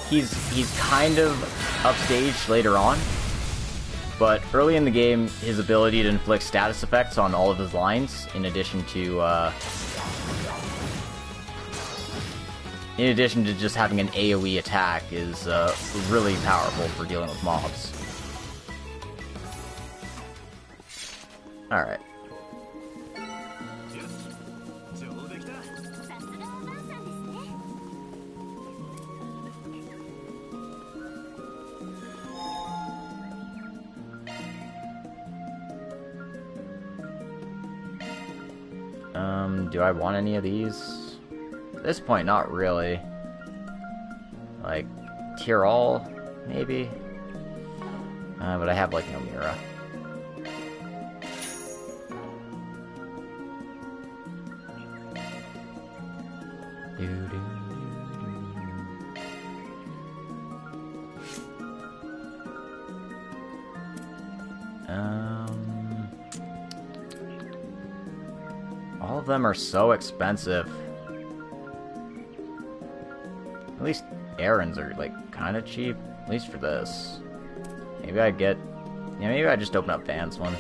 he's kind of upstaged later on. But early in the game, his ability to inflict status effects on all of his lines, in addition to just having an AoE attack, is really powerful for dealing with mobs. Alright. Do I want any of these? At this point, not really. Like, tier all, maybe? But I have, like, no Mira. All of them are so expensive. At least Aaron's are, like, kind of cheap. At least for this. Maybe I get... Yeah, maybe I just open up Van's one.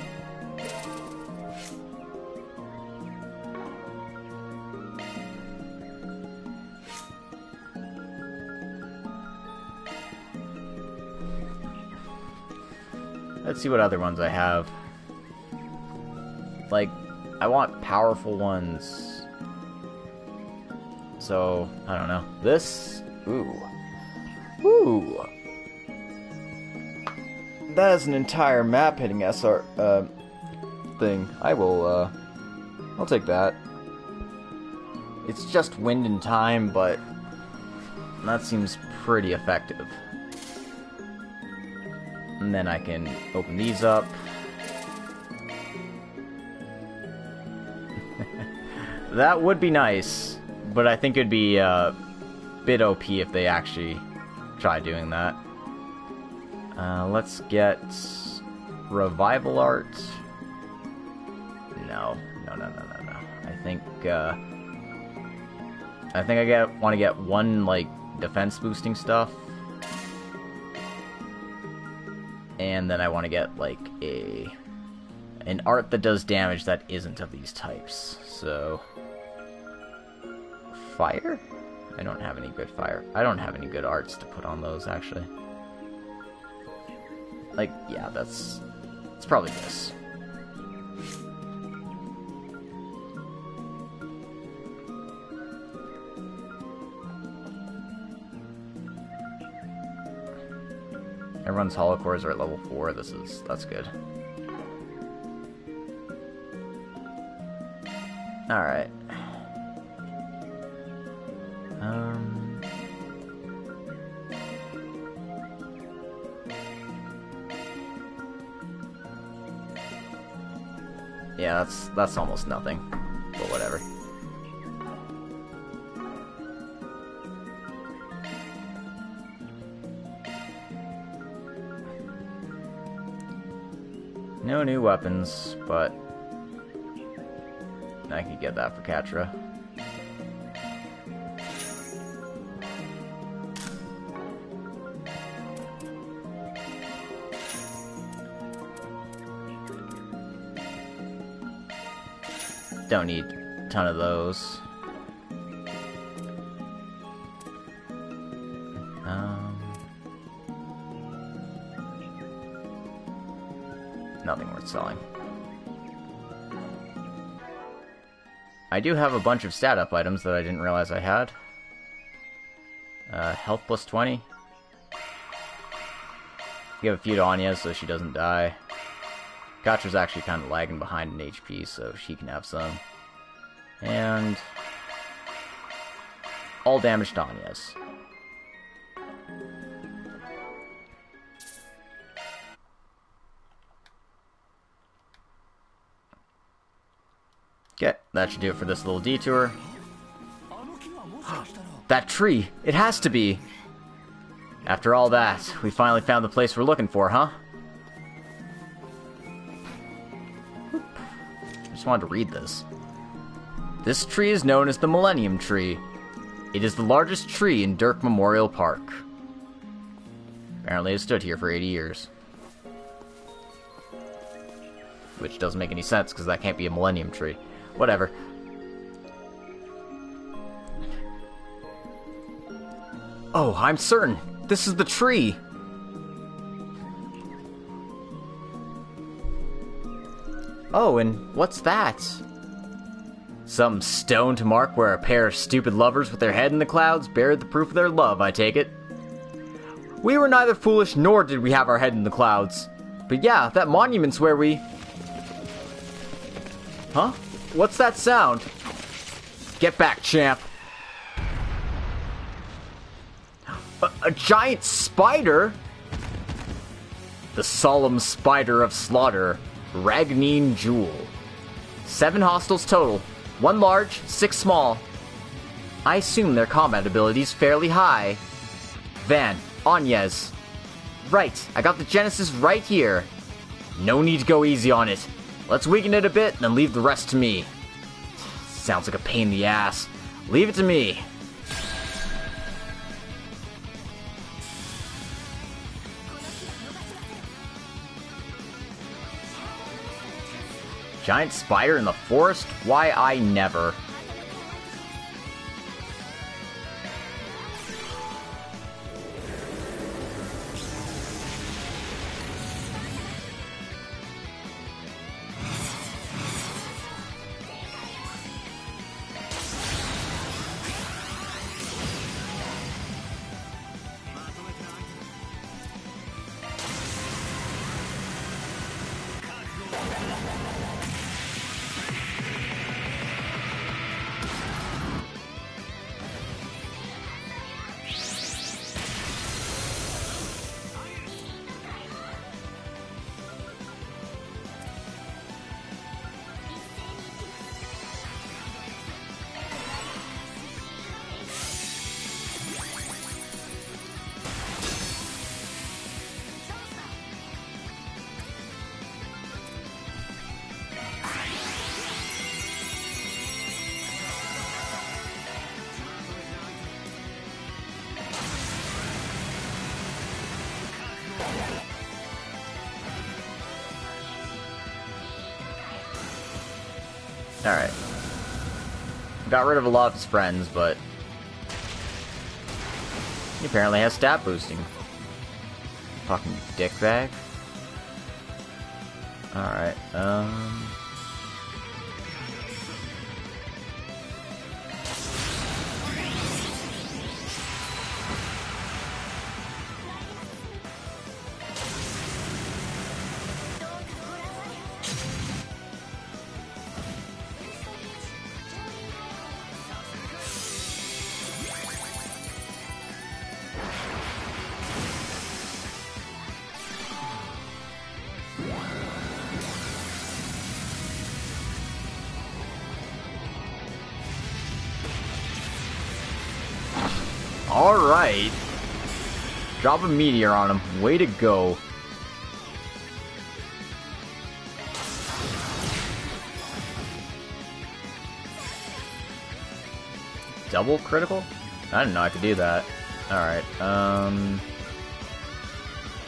Let's see what other ones I have. Like, I want powerful ones. So, I don't know. This? Ooh. Ooh! That is an entire map hitting SR, thing. I'll take that. It's just wind and time, but that seems pretty effective. And then I can open these up. That would be nice, but I think it'd be a bit OP if they actually try doing that. Let's get revival art. No. I think I want to get one like defense boosting stuff, and then I want to get like an art that does damage that isn't of these types. So fire? I don't have any good fire. I don't have any good arts to put on those actually. Like, yeah, it's probably this. Everyone's hollow cores are at level 4. That's good. Alright. Yeah, that's almost nothing. But whatever. No new weapons, but I could get that for Katra. Don't need a ton of those. Nothing worth selling. I do have a bunch of stat up items that I didn't realize I had. Health plus 20. Give a few to Anya so she doesn't die. Katra's actually kind of lagging behind in HP, so she can have some. And all damage to Anya's. Okay, that should do it for this little detour. That tree! It has to be! After all that, we finally found the place we're looking for, huh? I just wanted to read this. This tree is known as the Millennium Tree. It is the largest tree in Dirk Memorial Park. Apparently it stood here for 80 years. Which doesn't make any sense, because that can't be a Millennium Tree. Whatever. Oh, I'm certain! This is the tree! Oh, and what's that? Some stone to mark where a pair of stupid lovers with their head in the clouds buried the proof of their love, I take it. We were neither foolish nor did we have our head in the clouds. But yeah, that monument's where we... Huh? What's that sound? Get back, champ. A giant spider? The solemn spider of slaughter, Ragnine Jewel. 7 hostiles total. 1 large, 6 small. I assume their combat ability's fairly high. Van, Agnes. Right, I got the Genesis right here. No need to go easy on it. Let's weaken it a bit, then leave the rest to me. Sounds like a pain in the ass. Leave it to me. Giant spider in the forest? Why, I never. Alright. Got rid of a lot of his friends, but he apparently has stat boosting. Fucking dickbag. Alright, alright. Drop a meteor on him. Way to go. Double critical? I didn't know I could do that. Alright,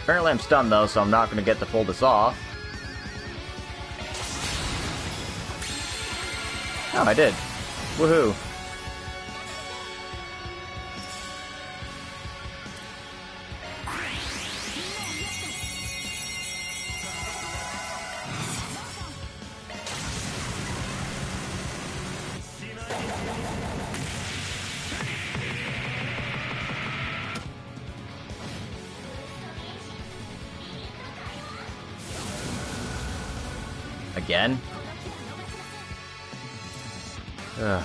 apparently I'm stunned though, so I'm not gonna get to pull this off. Oh, I did. Woohoo. Again? Ugh.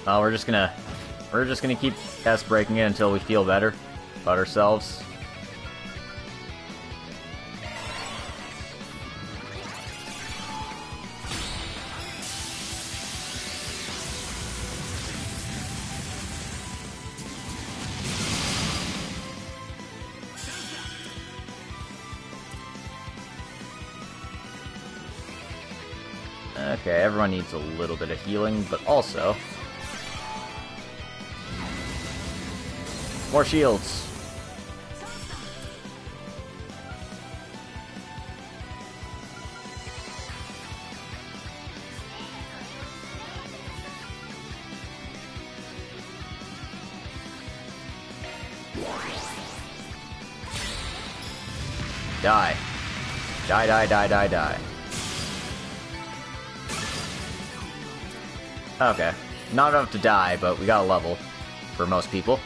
Oh, we're just gonna keep S breaking it until we feel better about ourselves. Okay, everyone needs a little bit of healing, but also more shields. Die. Die, die, die, die, die. Okay. Not enough to die, but we got a level for most people.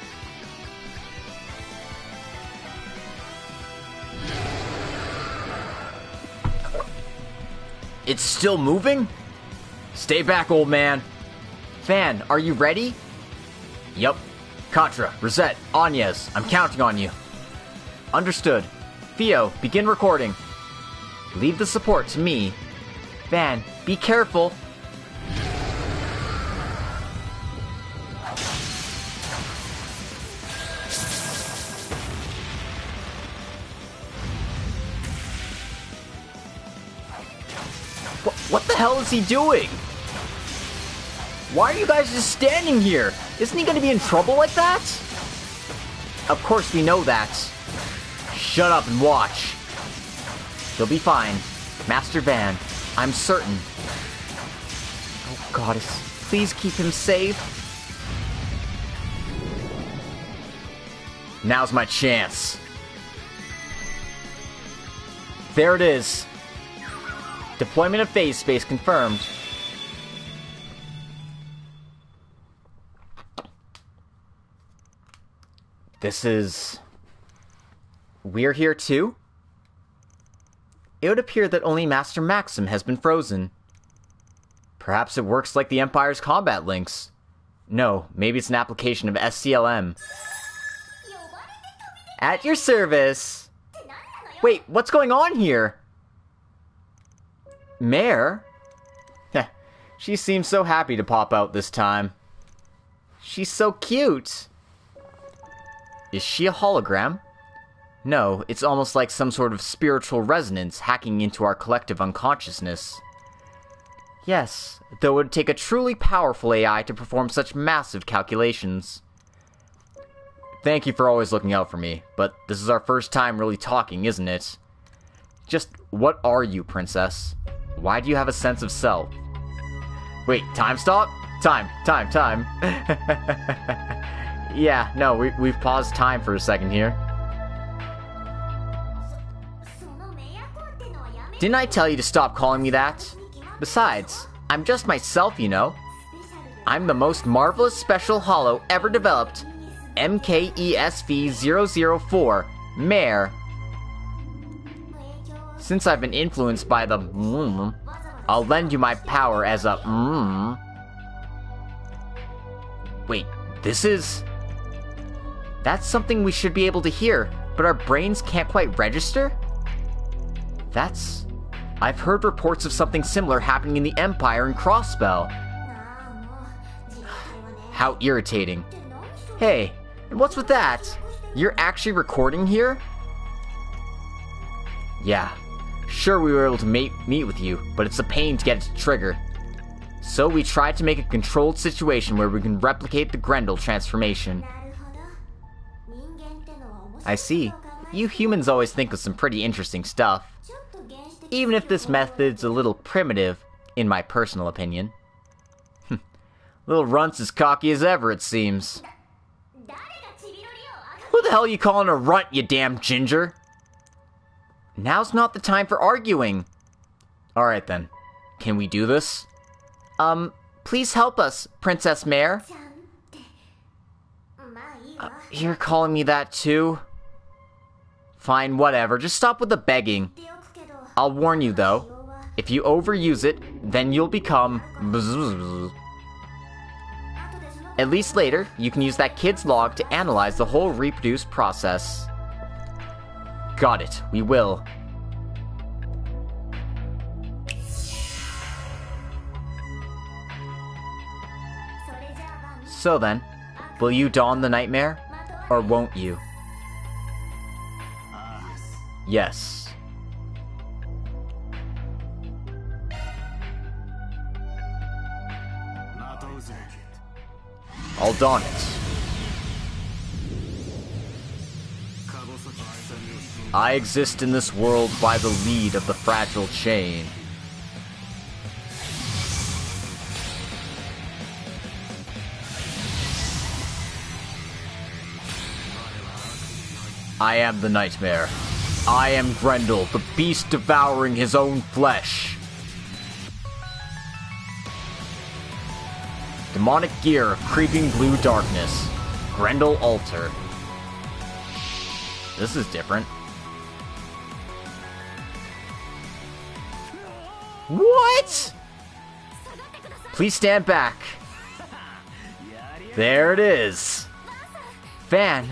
It's still moving? Stay back, old man. Fan, are you ready? Yup. Katra, Rosette, Agnes, I'm counting on you. Understood. Theo, begin recording. Leave the support to me. Fan, be careful. What the hell is he doing? Why are you guys just standing here? Isn't he gonna be in trouble like that? Of course we know that. Shut up and watch. He'll be fine. Master Van, I'm certain. Oh, Goddess, please keep him safe. Now's my chance. There it is. Deployment of phase space confirmed. This is... We're here too? It would appear that only Master Maxim has been frozen. Perhaps it works like the Empire's combat links. No, maybe it's an application of SCLM. At your service! Wait, what's going on here? Mare? Heh, she seems so happy to pop out this time. She's so cute! Is she a hologram? No, it's almost like some sort of spiritual resonance hacking into our collective unconsciousness. Yes, though it would take a truly powerful AI to perform such massive calculations. Thank you for always looking out for me, but this is our first time really talking, isn't it? Just, what are you, princess? Why do you have a sense of self? Wait, time stop? Time. Yeah, no, we've paused time for a second here. Didn't I tell you to stop calling me that? Besides, I'm just myself, you know. I'm the most marvelous special holo ever developed. MKESV004, Mare. Since I've been influenced by the I'll lend you my power as a Wait, this is... That's something we should be able to hear, but our brains can't quite register? That's... I've heard reports of something similar happening in the Empire and Crossbell. How irritating. Hey, and what's with that? You're actually recording here? Yeah, sure we were able to meet with you, but it's a pain to get it to trigger. So we tried to make a controlled situation where we can replicate the Grendel transformation. I see. You humans always think of some pretty interesting stuff. Even if this method's a little primitive, in my personal opinion. Little Runt's as cocky as ever, it seems. Who the hell are you calling a runt, you damn ginger? Now's not the time for arguing. Alright then. Can we do this? Please help us, Princess Mare. You're calling me that too? Fine, whatever. Just stop with the begging. I'll warn you, though. If you overuse it, then you'll become... At least later, you can use that kid's log to analyze the whole reproduce process. Got it. We will. So then, will you don the nightmare? Or won't you? Yes. I'll don it. I exist in this world by the lead of the fragile chain. I am the nightmare. I am Grendel, the beast devouring his own flesh. Demonic gear of creeping blue darkness. Grendel altar. This is different. What? Please stand back. There it is. Fan.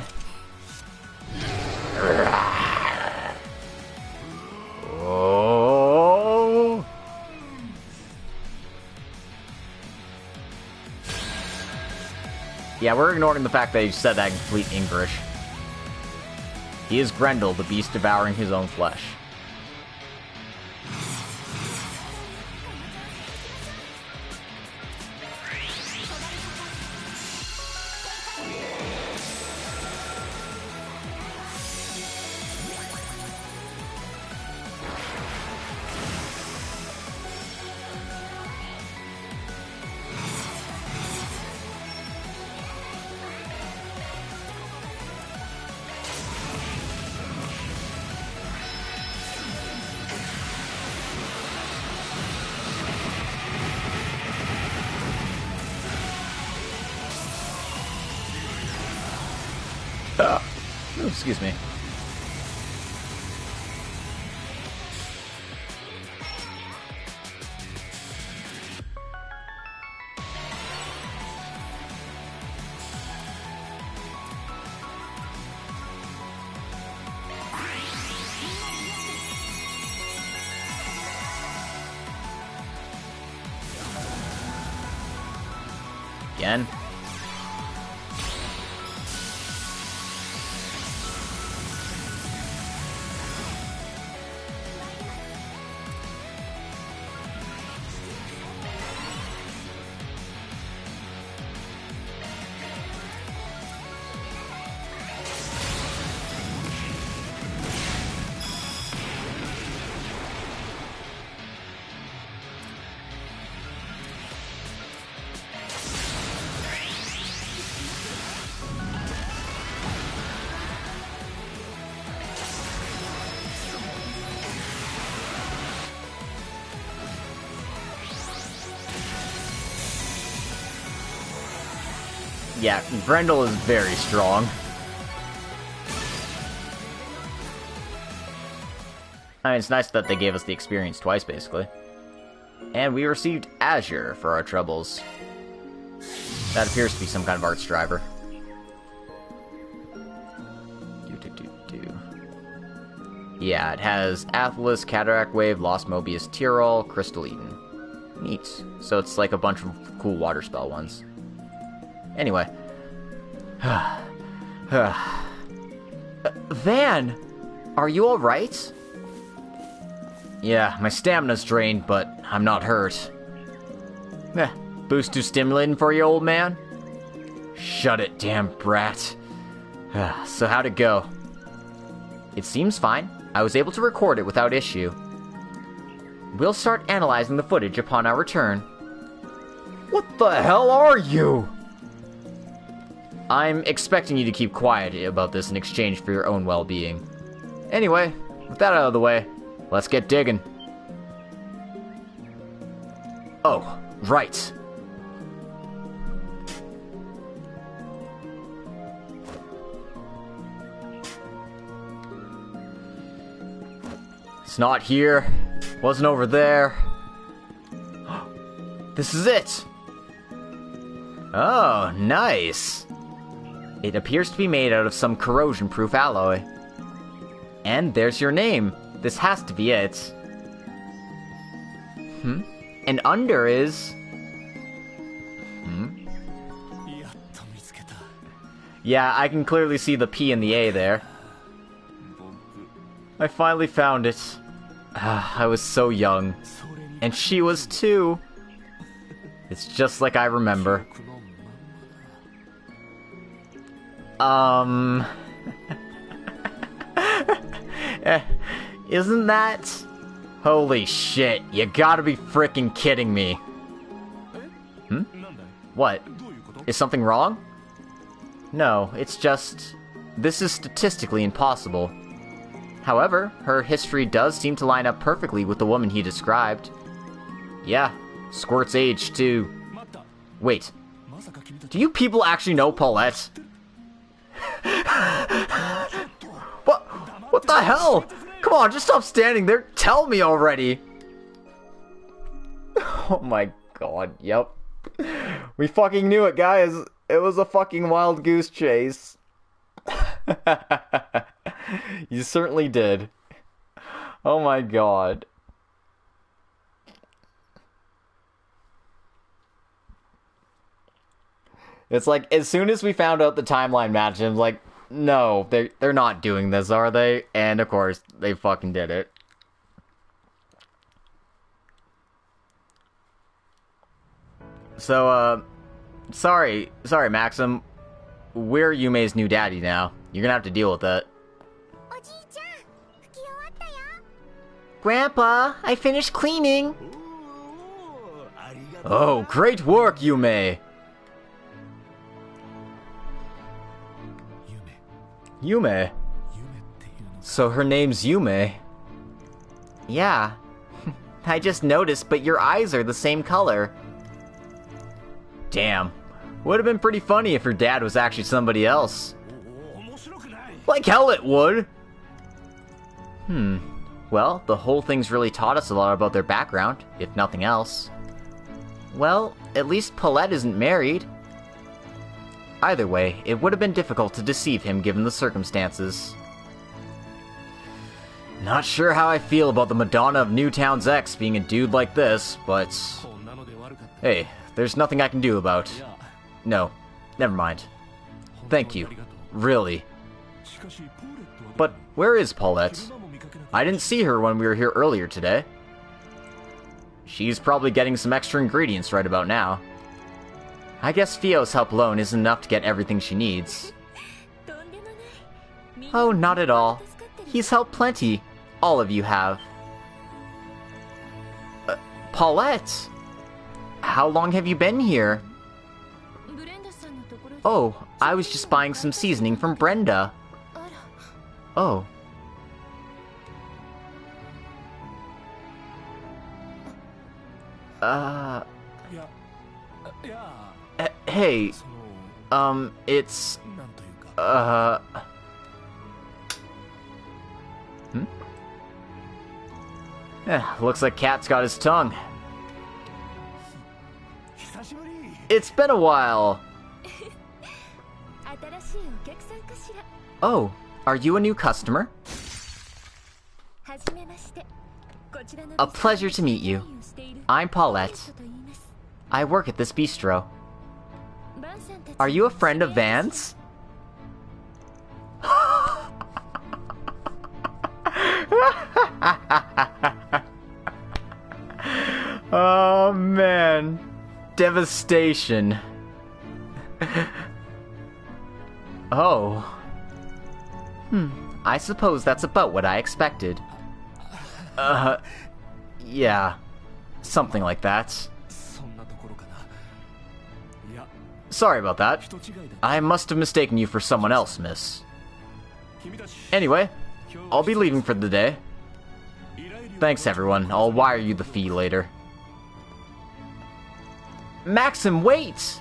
Oh. Yeah, we're ignoring the fact that he said that in complete English. He is Grendel, the beast devouring his own flesh. Excuse me. again. Yeah, Grendel is very strong. I mean, it's nice that they gave us the experience twice, basically. And we received Azure for our troubles. That appears to be some kind of arts driver. Yeah, it has Athelas, Cataract Wave, Lost Mobius, Tyrol, Crystal Eden. Neat. So it's like a bunch of cool water spell ones. Anyway. Van! Are you alright? Yeah, my stamina's drained, but I'm not hurt. Boost too stimulating for you, old man? Shut it, damn brat. So how'd it go? It seems fine. I was able to record it without issue. We'll start analyzing the footage upon our return. What the hell are you? I'm expecting you to keep quiet about this in exchange for your own well-being. Anyway, with that out of the way, let's get digging. Oh, right. It's not here. Wasn't over there. This is it! Oh, nice. It appears to be made out of some corrosion-proof alloy. And there's your name. This has to be it. And under is... Yeah, I can clearly see the P and the A there. I finally found it. I was so young. And she was too. It's just like I remember. Isn't that... Holy shit, you gotta be frickin' kidding me. What? Is something wrong? No, it's just... This is statistically impossible. However, her history does seem to line up perfectly with the woman he described. Yeah, Squirt's age, too. Wait, do you people actually know Paulette? What the hell? Come on, just stop standing there. Tell me already. Oh my god, yep. We fucking knew it, guys. It was a fucking wild goose chase. You certainly did. Oh my god. It's like, as soon as we found out the timeline match, I was like, no, they're not doing this, are they? And of course, they fucking did it. So, sorry, Maxim. We're Yume's new daddy now. You're gonna have to deal with that. Grandpa, I finished cleaning. Oh, great work, Yume. Yume? So her name's Yume? Yeah. I just noticed, but your eyes are the same color. Damn. Would have been pretty funny if her dad was actually somebody else. Like hell it would! Well, the whole thing's really taught us a lot about their background, if nothing else. Well, at least Paulette isn't married. Either way, it would have been difficult to deceive him given the circumstances. Not sure how I feel about the Madonna of Newtown's ex being a dude like this, but... Hey, there's nothing I can do about. No, never mind. Thank you. Really. But where is Paulette? I didn't see her when we were here earlier today. She's probably getting some extra ingredients right about now. I guess Fio's help alone isn't enough to get everything she needs. Oh, not at all. He's helped plenty. All of you have. Paulette! How long have you been here? Oh, I was just buying some seasoning from Brenda. Oh. Hey, it's, looks like Cat's got his tongue. It's been a while. Oh, are you a new customer? A pleasure to meet you. I'm Paulette. I work at this bistro. Are you a friend of Van's? Oh man, devastation. Oh. I suppose that's about what I expected. Yeah. Something like that. Sorry about that. I must have mistaken you for someone else, miss. Anyway, I'll be leaving for the day. Thanks, everyone. I'll wire you the fee later. Maxim, wait!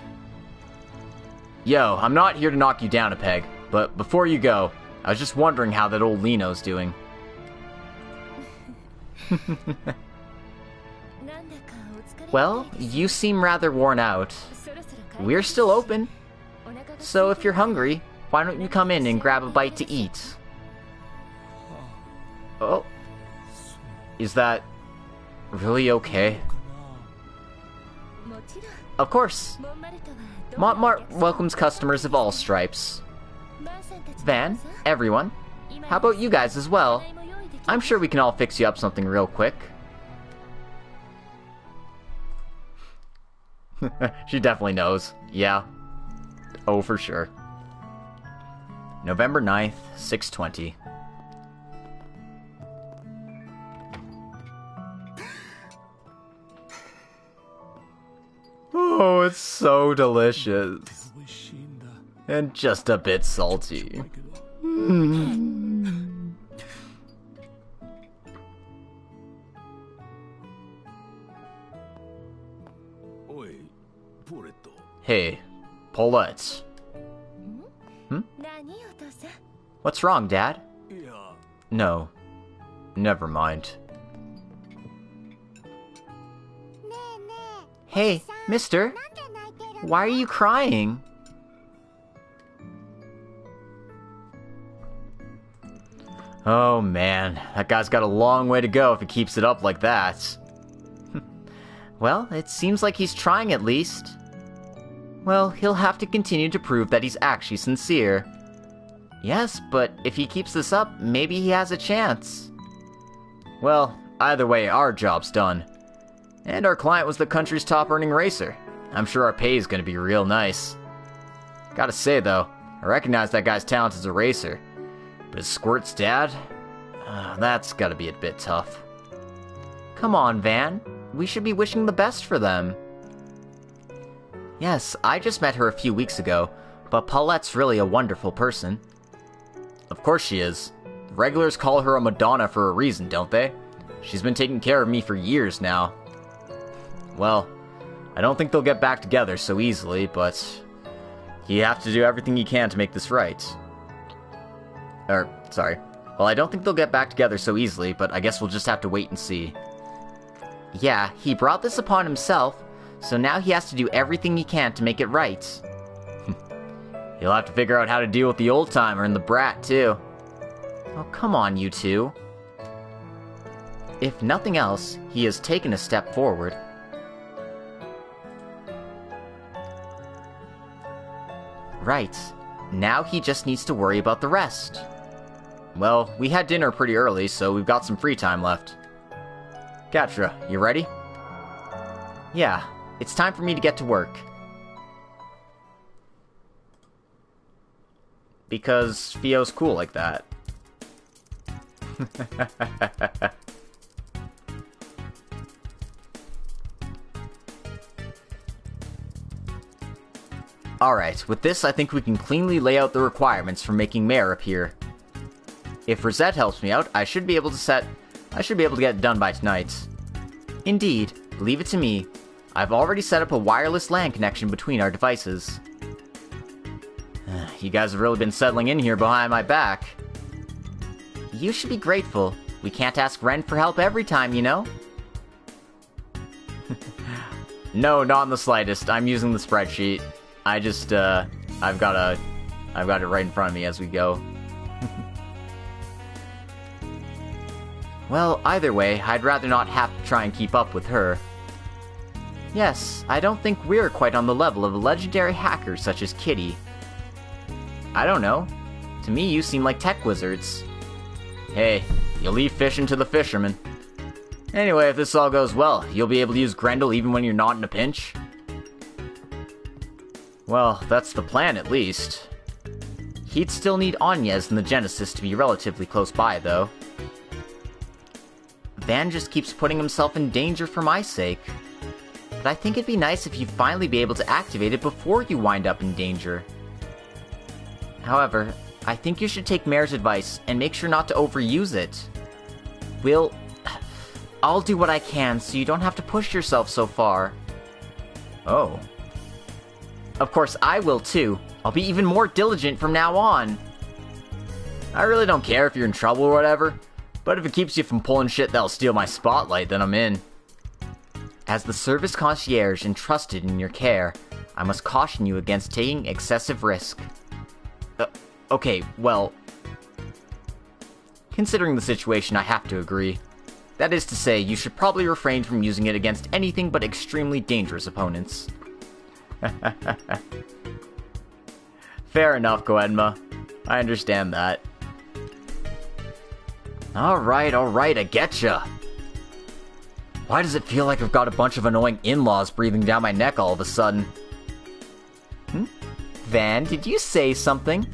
Yo, I'm not here to knock you down a peg, but before you go, I was just wondering how that old Lino's doing. Well, you seem rather worn out. We're still open. So if you're hungry, why don't you come in and grab a bite to eat? Oh. Is that really okay? Of course. Montmartre welcomes customers of all stripes. Van, everyone, how about you guys as well? I'm sure we can all fix you up something real quick. She definitely knows. Yeah. Oh, for sure. November 9th, 6:20. Oh, it's so delicious. And just a bit salty. Hey, Paulette. What's wrong, Dad? No. Never mind. Hey, mister. Why are you crying? Oh man, that guy's got a long way to go if he keeps it up like that. Well, it seems like he's trying at least. Well, he'll have to continue to prove that he's actually sincere. Yes, but if he keeps this up, maybe he has a chance. Well, either way, our job's done. And our client was the country's top-earning racer. I'm sure our pay is going to be real nice. Gotta say, though, I recognize that guy's talent as a racer. But as Squirt's dad? That's gotta be a bit tough. Come on, Van. We should be wishing the best for them. Yes, I just met her a few weeks ago, but Paulette's really a wonderful person. Of course she is. The regulars call her a Madonna for a reason, don't they? She's been taking care of me for years now. Well, I don't think they'll get back together so easily, but you have to do everything you can to make this right. Sorry. Well, I don't think they'll get back together so easily, but I guess we'll just have to wait and see. Yeah, he brought this upon himself, so now he has to do everything he can to make it right. He'll have to figure out how to deal with the old-timer and the brat, too. Oh, come on, you two. If nothing else, he has taken a step forward. Right. Now he just needs to worry about the rest. Well, we had dinner pretty early, so we've got some free time left. Gatra, you ready? Yeah, it's time for me to get to work. Because Fio's cool like that. Alright, with this I think we can cleanly lay out the requirements for making Mare appear. If Rosette helps me out, I should be able to get it done by tonight. Indeed, leave it to me. I've already set up a wireless LAN connection between our devices. You guys have really been settling in here behind my back. You should be grateful. We can't ask Ren for help every time, you know? No, not in the slightest. I'm using the spreadsheet. I just, I've got it right in front of me as we go. Well, either way, I'd rather not have to try and keep up with her. Yes, I don't think we're quite on the level of a legendary hacker such as Kitty. I don't know. To me, you seem like tech wizards. Hey, you leave fishing to the fishermen. Anyway, if this all goes well, you'll be able to use Grendel even when you're not in a pinch? Well, that's the plan at least. He'd still need Agnes and the Genesis to be relatively close by, though. Van just keeps putting himself in danger for my sake. But I think it'd be nice if you'd finally be able to activate it before you wind up in danger. However, I think you should take Mare's advice and make sure not to overuse it. I'll do what I can so you don't have to push yourself so far. Oh. Of course I will too. I'll be even more diligent from now on. I really don't care if you're in trouble or whatever, but if it keeps you from pulling shit that'll steal my spotlight, then I'm in. As the service concierge entrusted in your care, I must caution you against taking excessive risk. Okay, well... Considering the situation, I have to agree. That is to say, you should probably refrain from using it against anything but extremely dangerous opponents. Fair enough, Goenma. I understand that. Alright, I getcha. Why does it feel like I've got a bunch of annoying in-laws breathing down my neck all of a sudden? Van, did you say something?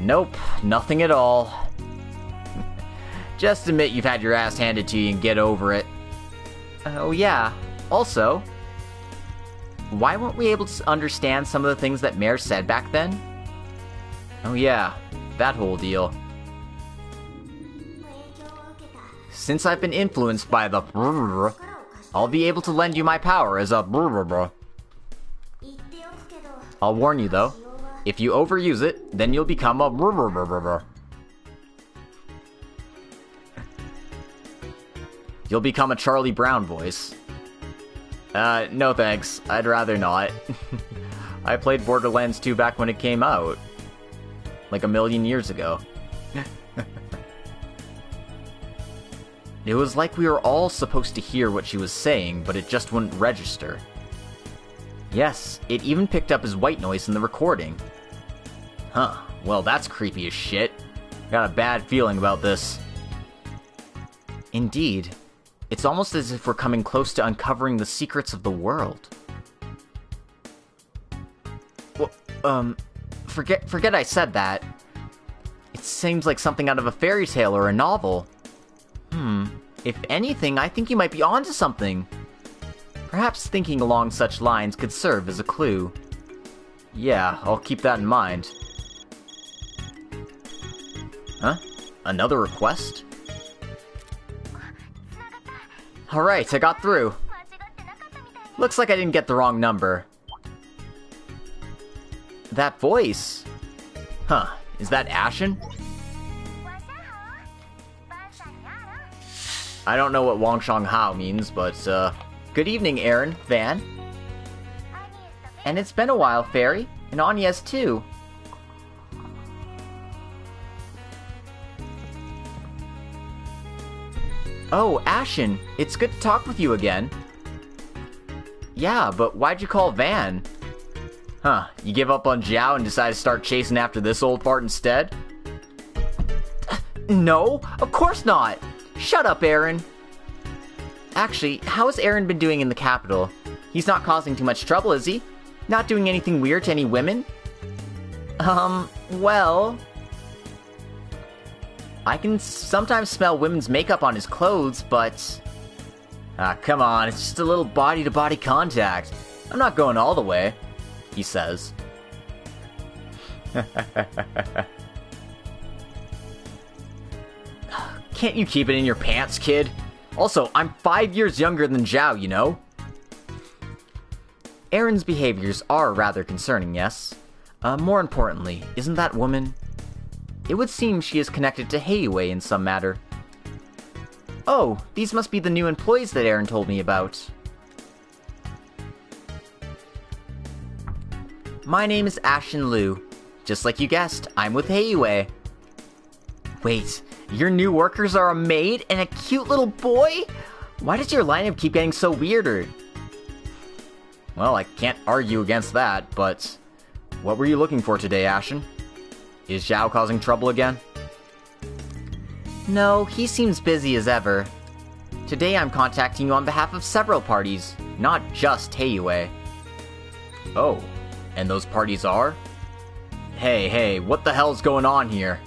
Nope, nothing at all. Just admit you've had your ass handed to you and get over it. Oh yeah. Also, why weren't we able to understand some of the things that Mare said back then? Oh yeah, that whole deal. Since I've been influenced by the brrr, I'll be able to lend you my power as a brrr. I'll warn you though, if you overuse it, then you'll become a brrr. You'll become a Charlie Brown voice. No thanks, I'd rather not. I played Borderlands 2 back when it came out. Like a million years ago. It was like we were all supposed to hear what she was saying, but it just wouldn't register. Yes, it even picked up as white noise in the recording. Huh, well that's creepy as shit. Got a bad feeling about this. Indeed. It's almost as if we're coming close to uncovering the secrets of the world. Well, forget I said that. It seems like something out of a fairy tale or a novel. If anything, I think you might be onto something. Perhaps thinking along such lines could serve as a clue. Yeah, I'll keep that in mind. Huh? Another request? Alright, I got through. Looks like I didn't get the wrong number. That voice? Huh, is that Ashen? I don't know what Wangshang Hao means, but, Good evening, Aaron, Van. And it's been a while, Fairy. And Agnes, too. Oh, Ashen, it's good to talk with you again. Yeah, but why'd you call Van? Huh, you give up on Zhao and decide to start chasing after this old fart instead? No, of course not! Shut up, Aaron! Actually, how has Aaron been doing in the capital? He's not causing too much trouble, is he? Not doing anything weird to any women? Well... I can sometimes smell women's makeup on his clothes, but... Ah, come on, it's just a little body-to-body contact. I'm not going all the way, he says. Can't you keep it in your pants, kid? Also, I'm 5 years younger than Zhao, you know? Aaron's behaviors are rather concerning, yes? More importantly, isn't that woman? It would seem she is connected to Heiwei in some matter. Oh, these must be the new employees that Aaron told me about. My name is Ashen Liu. Just like you guessed, I'm with Heiwei. Wait, your new workers are a maid and a cute little boy? Why does your lineup keep getting so weirder? Well, I can't argue against that, but... What were you looking for today, Ashen? Is Zhao causing trouble again? No, he seems busy as ever. Today I'm contacting you on behalf of several parties, not just Heiwei. Oh, and those parties are? Hey, what the hell's going on here?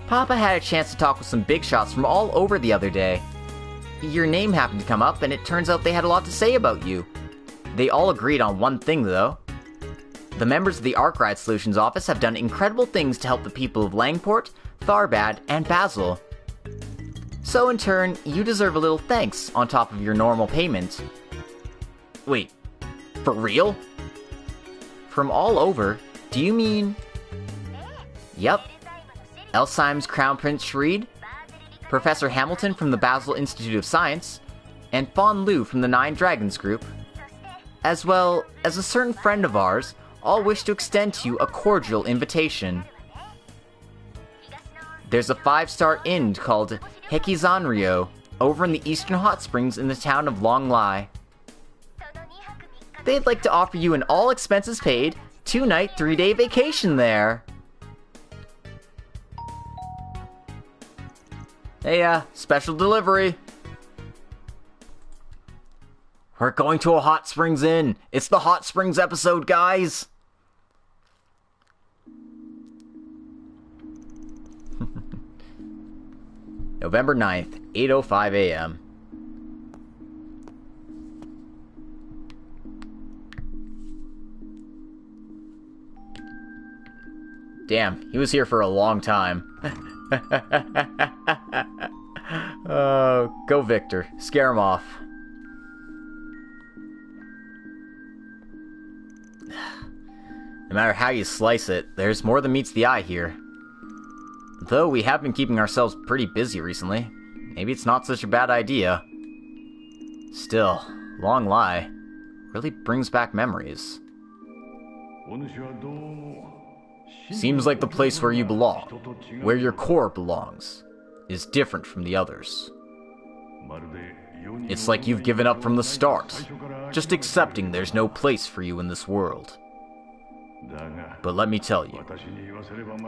Papa had a chance to talk with some big shots from all over the other day. Your name happened to come up, and it turns out they had a lot to say about you. They all agreed on one thing, though. The members of the Arkride Solutions office have done incredible things to help the people of Langport, Tharbad, and Basel. So in turn, you deserve a little thanks on top of your normal payment. Wait, for real? From all over? Do you mean... Yep. Elsheim's Crown Prince Shreed, Professor Hamilton from the Basel Institute of Science, and Fawn Lu from the Nine Dragons group, as well as a certain friend of ours, all wish to extend to you a cordial invitation. There's a 5-star inn called Hekizanryo over in the Eastern Hot Springs in the town of Longlai. They'd like to offer you an all-expenses-paid 2-night, 3-day vacation there. Hey, special delivery. We're going to a Hot Springs Inn. It's the Hot Springs episode, guys. November 9th, 8:05 a.m. Damn, he was here for a long time. Oh, go Victor. Scare him off. No matter how you slice it, there's more than meets the eye here. Though we have been keeping ourselves pretty busy recently, maybe it's not such a bad idea. Still, Longlai really brings back memories. Seems like the place where you belong, where your core belongs, is different from the others. It's like you've given up from the start, just accepting there's no place for you in this world. But let me tell you,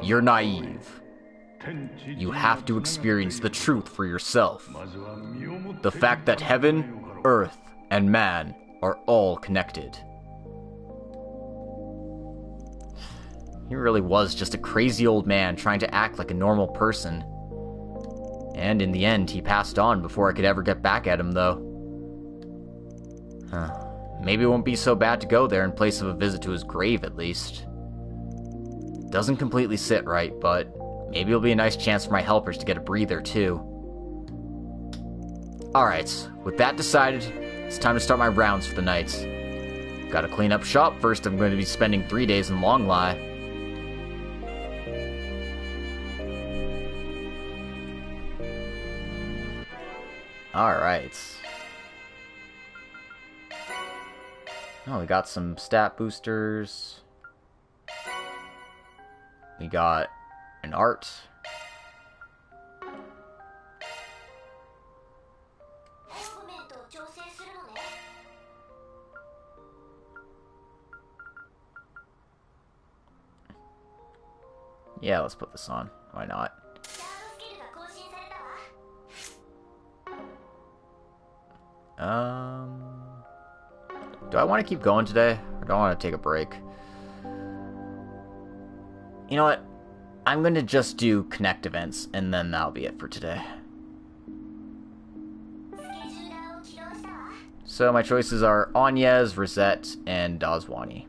you're naive. You have to experience the truth for yourself. The fact that heaven, earth, and man are all connected. He really was just a crazy old man trying to act like a normal person. And in the end, he passed on before I could ever get back at him, though. Maybe it won't be so bad to go there in place of a visit to his grave, at least. Doesn't completely sit right, but maybe it'll be a nice chance for my helpers to get a breather, too. Alright, with that decided, it's time to start my rounds for the night. Gotta clean up shop first. I'm going to be spending 3 days in Longlai. Alright. Oh, we got some stat boosters. We got an art. Yeah, let's put this on. Why not? Do I want to keep going today? Or do I want to take a break? You know what? I'm going to just do connect events, and then that'll be it for today. So my choices are Anyez, Rosette, and Dazwani.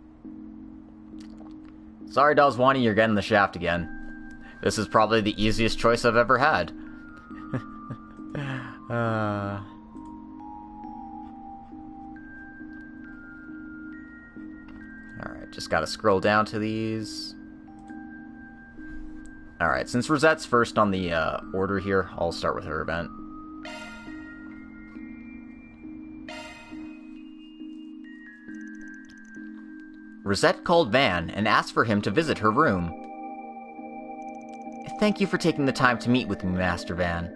Sorry, Dazwani, you're getting the shaft again. This is probably the easiest choice I've ever had. Alright, just gotta scroll down to these. Alright, since Rosette's first on the order here, I'll start with her event. Rosette called Van and asked for him to visit her room. Thank you for taking the time to meet with me, Master Van.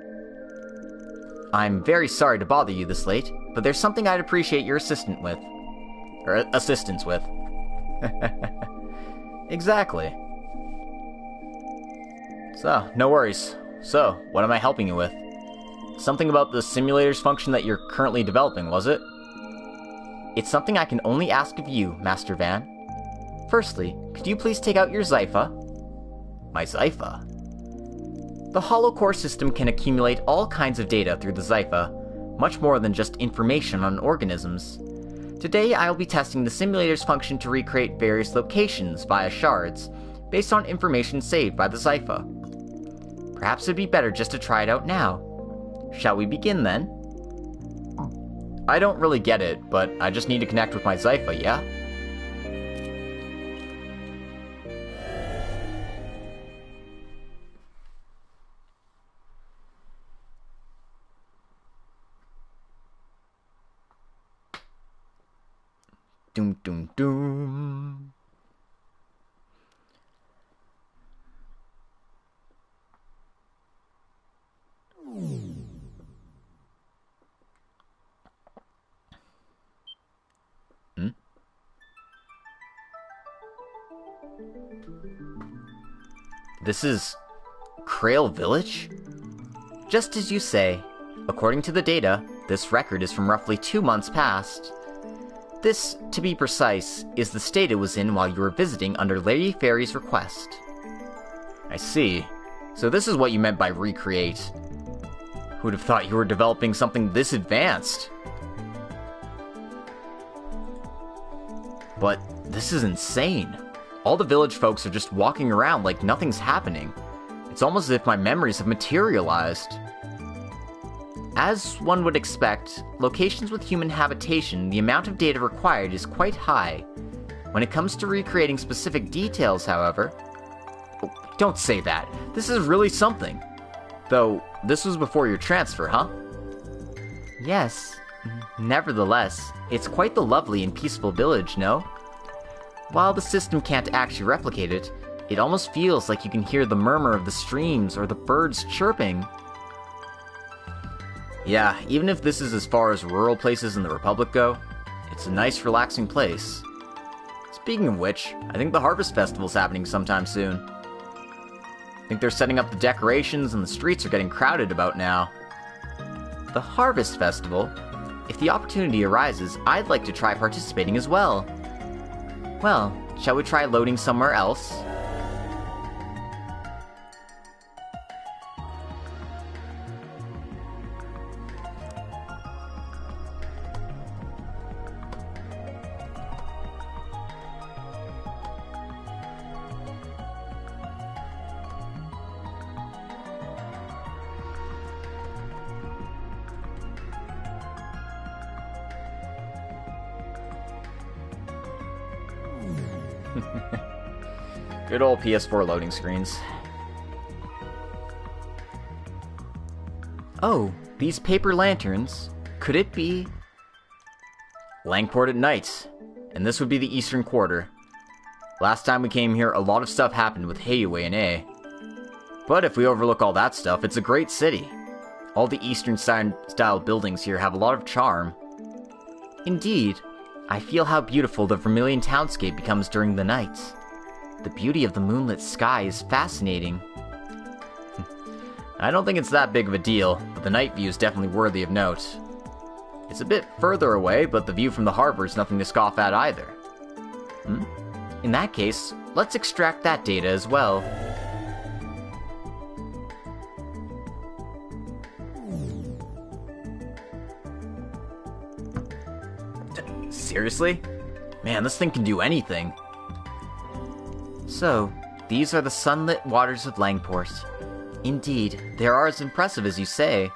I'm very sorry to bother you this late, but there's something I'd appreciate your assistance with. Exactly. So, no worries. So, what am I helping you with? Something about the simulator's function that you're currently developing, was it? It's something I can only ask of you, Master Van. Firstly, could you please take out your Zypha? My Zypha? The hollow core system can accumulate all kinds of data through the Zypha, much more than just information on organisms. Today, I'll be testing the simulator's function to recreate various locations via shards, based on information saved by the Zypha. Perhaps it'd be better just to try it out now. Shall we begin then? I don't really get it, but I just need to connect with my Zypha, yeah? Doom, doom, doom. This is Krail Village? Just as you say. According to the data, this record is from roughly 2 months past. This, to be precise, is the state it was in while you were visiting under Lady Fairy's request. I see. So this is what you meant by recreate. Who'd have thought you were developing something this advanced? But this is insane. All the village folks are just walking around like nothing's happening. It's almost as if my memories have materialized. As one would expect, locations with human habitation, the amount of data required is quite high. When it comes to recreating specific details, however... Oh, don't say that. This is really something. Though, this was before your transfer, huh? Yes. Nevertheless, it's quite the lovely and peaceful village, no? While the system can't actually replicate it, it almost feels like you can hear the murmur of the streams or the birds chirping. Yeah, even if this is as far as rural places in the Republic go, it's a nice, relaxing place. Speaking of which, I think the Harvest Festival's happening sometime soon. I think they're setting up the decorations and the streets are getting crowded about now. The Harvest Festival? If the opportunity arises, I'd like to try participating as well. Well, shall we try loading somewhere else? Good old PS4 loading screens. Oh, these paper lanterns. Could it be... Langport at night. And this would be the Eastern Quarter. Last time we came here, a lot of stuff happened with Heiue and A. But if we overlook all that stuff, it's a great city. All the Eastern style buildings here have a lot of charm. Indeed. I feel how beautiful the Vermilion townscape becomes during the night. The beauty of the moonlit sky is fascinating. I don't think it's that big of a deal, but the night view is definitely worthy of note. It's a bit further away, but the view from the harbor is nothing to scoff at either. In that case, let's extract that data as well. Seriously? Man, this thing can do anything. So, these are the sunlit waters of Langport. Indeed, they are as impressive as you say.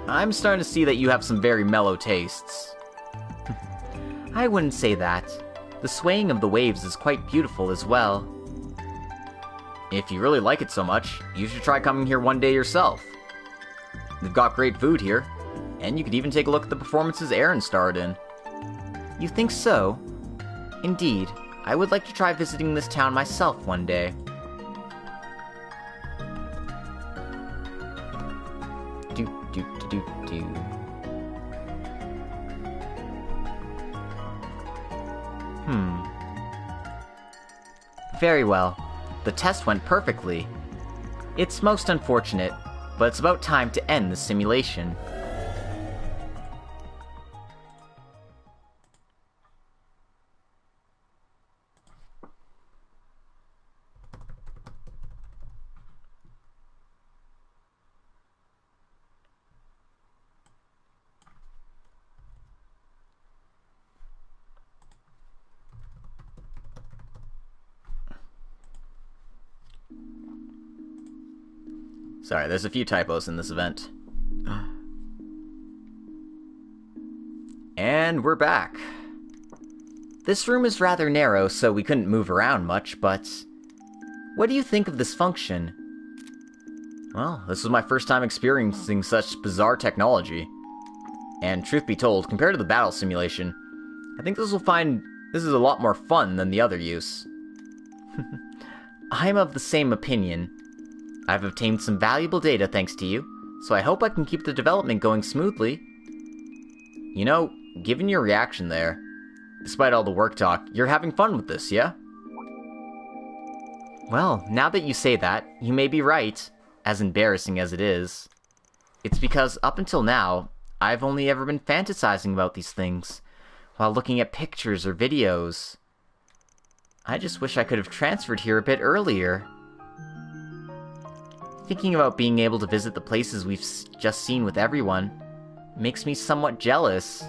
I'm starting to see that you have some very mellow tastes. I wouldn't say that. The swaying of the waves is quite beautiful as well. If you really like it so much, you should try coming here one day yourself. They've got great food here, and you could even take a look at the performances Aaron starred in. You think so? Indeed, I would like to try visiting this town myself one day. Very well. The test went perfectly. It's most unfortunate, but it's about time to end the simulation. Sorry, there's a few typos in this event. And we're back. This room is rather narrow, so we couldn't move around much, but... what do you think of this function? Well, this was my first time experiencing such bizarre technology. And truth be told, compared to the battle simulation, I think this is a lot more fun than the other use. I'm of the same opinion. I've obtained some valuable data thanks to you, so I hope I can keep the development going smoothly. You know, given your reaction there, despite all the work talk, you're having fun with this, yeah? Well, now that you say that, you may be right, as embarrassing as it is. It's because up until now, I've only ever been fantasizing about these things, while looking at pictures or videos. I just wish I could have transferred here a bit earlier. Thinking about being able to visit the places we've just seen with everyone makes me somewhat jealous.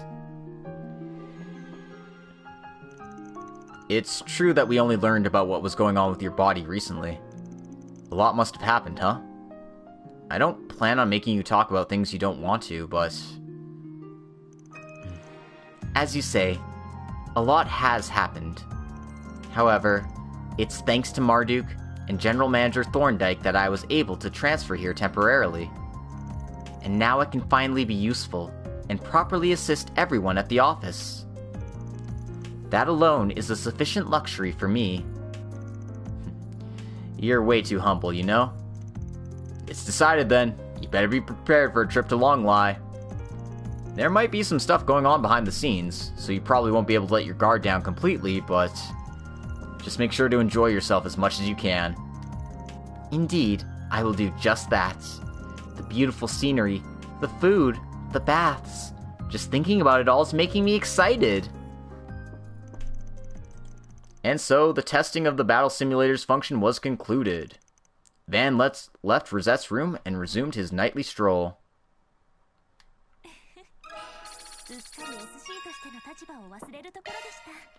It's true that we only learned about what was going on with your body recently. A lot must have happened, huh? I don't plan on making you talk about things you don't want to, but... As you say, a lot has happened. However, it's thanks to Marduk and General Manager Thorndyke that I was able to transfer here temporarily. And now I can finally be useful and properly assist everyone at the office. That alone is a sufficient luxury for me. You're way too humble, you know? It's decided then. You better be prepared for a trip to Longlai. There might be some stuff going on behind the scenes, so you probably won't be able to let your guard down completely, but... just make sure to enjoy yourself as much as you can. Indeed, I will do just that. The beautiful scenery, the food, the baths. Just thinking about it all is making me excited. And so, the testing of the battle simulator's function was concluded. Van left Rosette's room and resumed his nightly stroll.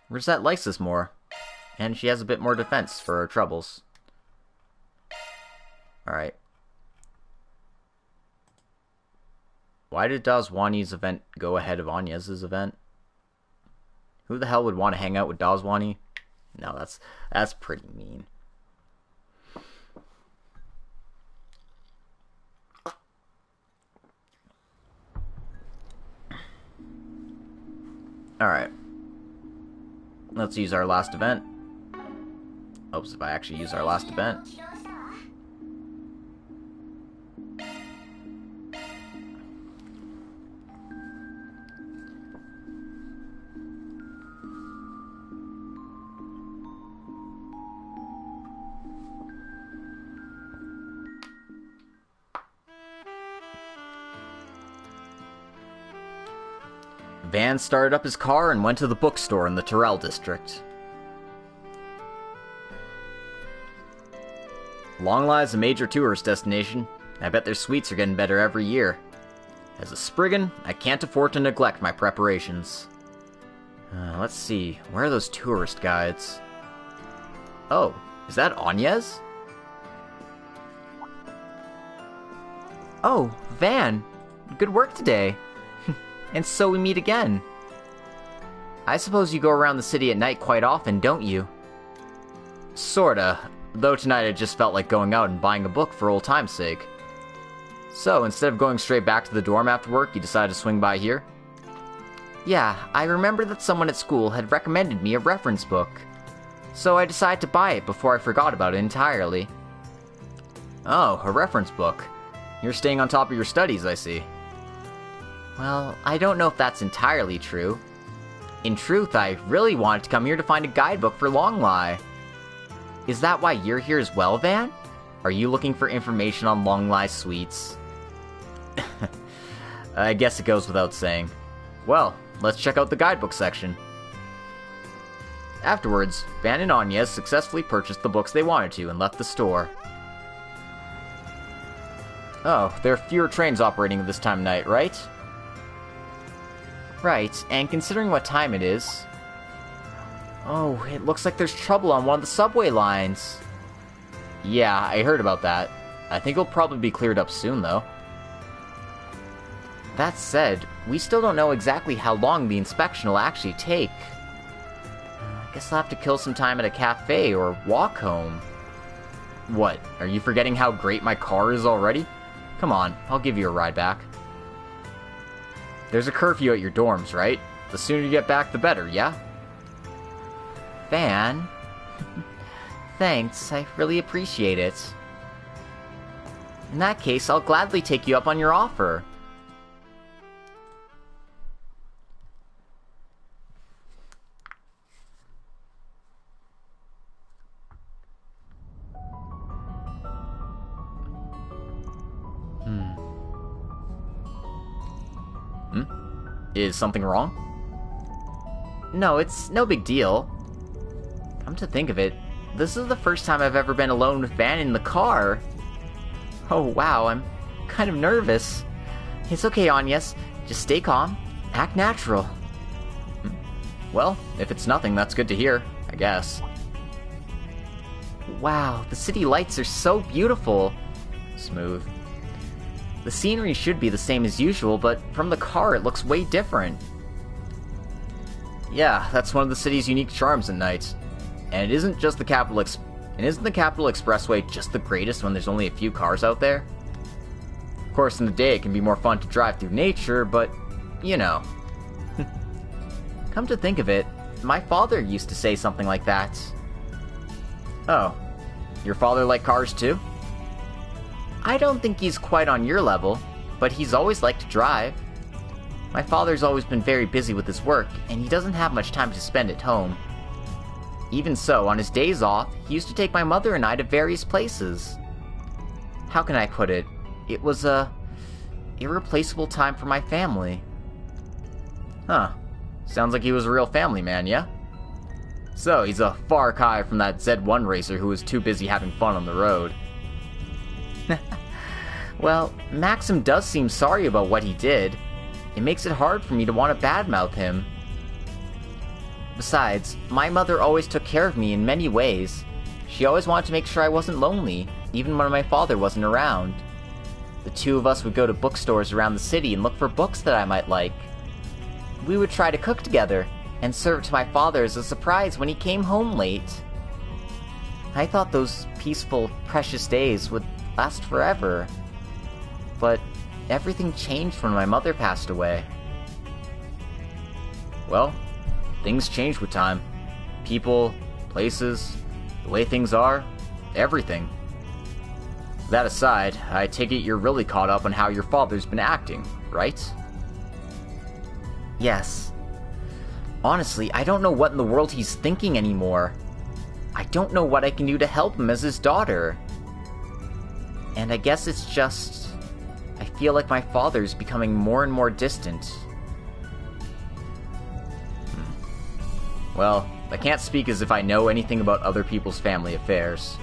Rosette likes this more, and she has a bit more defense for her troubles. Alright. Why did Dazwani's event go ahead of Anya's event? Who the hell would want to hang out with Dazwani? No, that's pretty mean. Alright. Let's use our last event. Oops, if I actually use our last event. Van started up his car and went to the bookstore in the Terrell district. Longlie is a major tourist destination. I bet their suites are getting better every year. As a Spriggan, I can't afford to neglect my preparations. Let's see, where are those tourist guides? Oh, is that Agnes? Oh, Van. Good work today. And so we meet again. I suppose you go around the city at night quite often, don't you? Sorta, though tonight I just felt like going out and buying a book for old time's sake. So, instead of going straight back to the dorm after work, you decided to swing by here? Yeah, I remember that someone at school had recommended me a reference book. So I decided to buy it before I forgot about it entirely. Oh, a reference book. You're staying on top of your studies, I see. Well, I don't know if that's entirely true. In truth, I really wanted to come here to find a guidebook for Longlie. Is that why you're here as well, Van? Are you looking for information on Longlie's suites? I guess it goes without saying. Well, let's check out the guidebook section. Afterwards, Van and Agnes successfully purchased the books they wanted to and left the store. Oh, there are fewer trains operating at this time of night, right? Right, and considering what time it is... Oh, it looks like there's trouble on one of the subway lines. Yeah, I heard about that. I think it'll probably be cleared up soon, though. That said, we still don't know exactly how long the inspection will actually take. I guess I'll have to kill some time at a cafe or walk home. What, are you forgetting how great my car is already? Come on, I'll give you a ride back. There's a curfew at your dorms, right? The sooner you get back, the better, yeah? Van? Thanks, I really appreciate it. In that case, I'll gladly take you up on your offer. Is something wrong? No, it's no big deal. Come to think of it, this is the first time I've ever been alone with Van in the car. Oh wow, I'm kind of nervous. It's okay, Agnes. Just stay calm. Act natural. Well, if it's nothing, that's good to hear, I guess. Wow, the city lights are so beautiful. Smooth. The scenery should be the same as usual, but from the car it looks way different. Yeah, that's one of the city's unique charms at night. And isn't the Capital Expressway just the greatest when there's only a few cars out there? Of course, in the day it can be more fun to drive through nature, but, you know. Come to think of it, my father used to say something like that. Oh, your father liked cars too? I don't think he's quite on your level, but he's always liked to drive. My father's always been very busy with his work, and he doesn't have much time to spend at home. Even so, on his days off, he used to take my mother and I to various places. How can I put it? It was a irreplaceable time for my family. Huh. Sounds like he was a real family man, yeah? So, he's a far cry from that Z1 racer who was too busy having fun on the road. Well, Maxim does seem sorry about what he did. It makes it hard for me to want to badmouth him. Besides, my mother always took care of me in many ways. She always wanted to make sure I wasn't lonely, even when my father wasn't around. The two of us would go to bookstores around the city and look for books that I might like. We would try to cook together, and serve it to my father as a surprise when he came home late. I thought those peaceful, precious days would last forever. But everything changed when my mother passed away. Well, things change with time. People, places, the way things are, everything. That aside, I take it you're really caught up on how your father's been acting, right? Yes. Honestly, I don't know what in the world he's thinking anymore. I don't know what I can do to help him as his daughter. And I guess it's just... I feel like my father's becoming more and more distant. Well, I can't speak as if I know anything about other people's family affairs.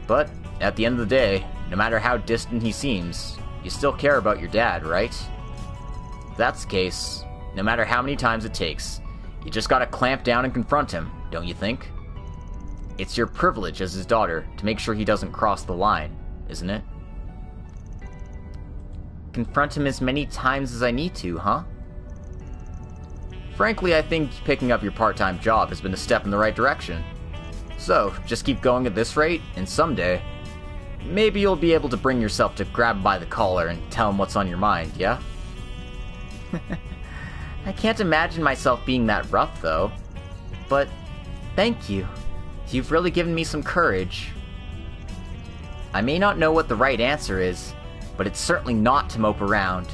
But, at the end of the day, no matter how distant he seems, you still care about your dad, right? If that's the case, no matter how many times it takes, you just gotta clamp down and confront him, don't you think? It's your privilege as his daughter to make sure he doesn't cross the line, isn't it? Confront him as many times as I need to, huh? Frankly, I think picking up your part-time job has been a step in the right direction. So, just keep going at this rate, and someday, maybe you'll be able to bring yourself to grab him by the collar and tell him what's on your mind, yeah? I can't imagine myself being that rough, though. But, thank you. You've really given me some courage. I may not know what the right answer is, but it's certainly not to mope around.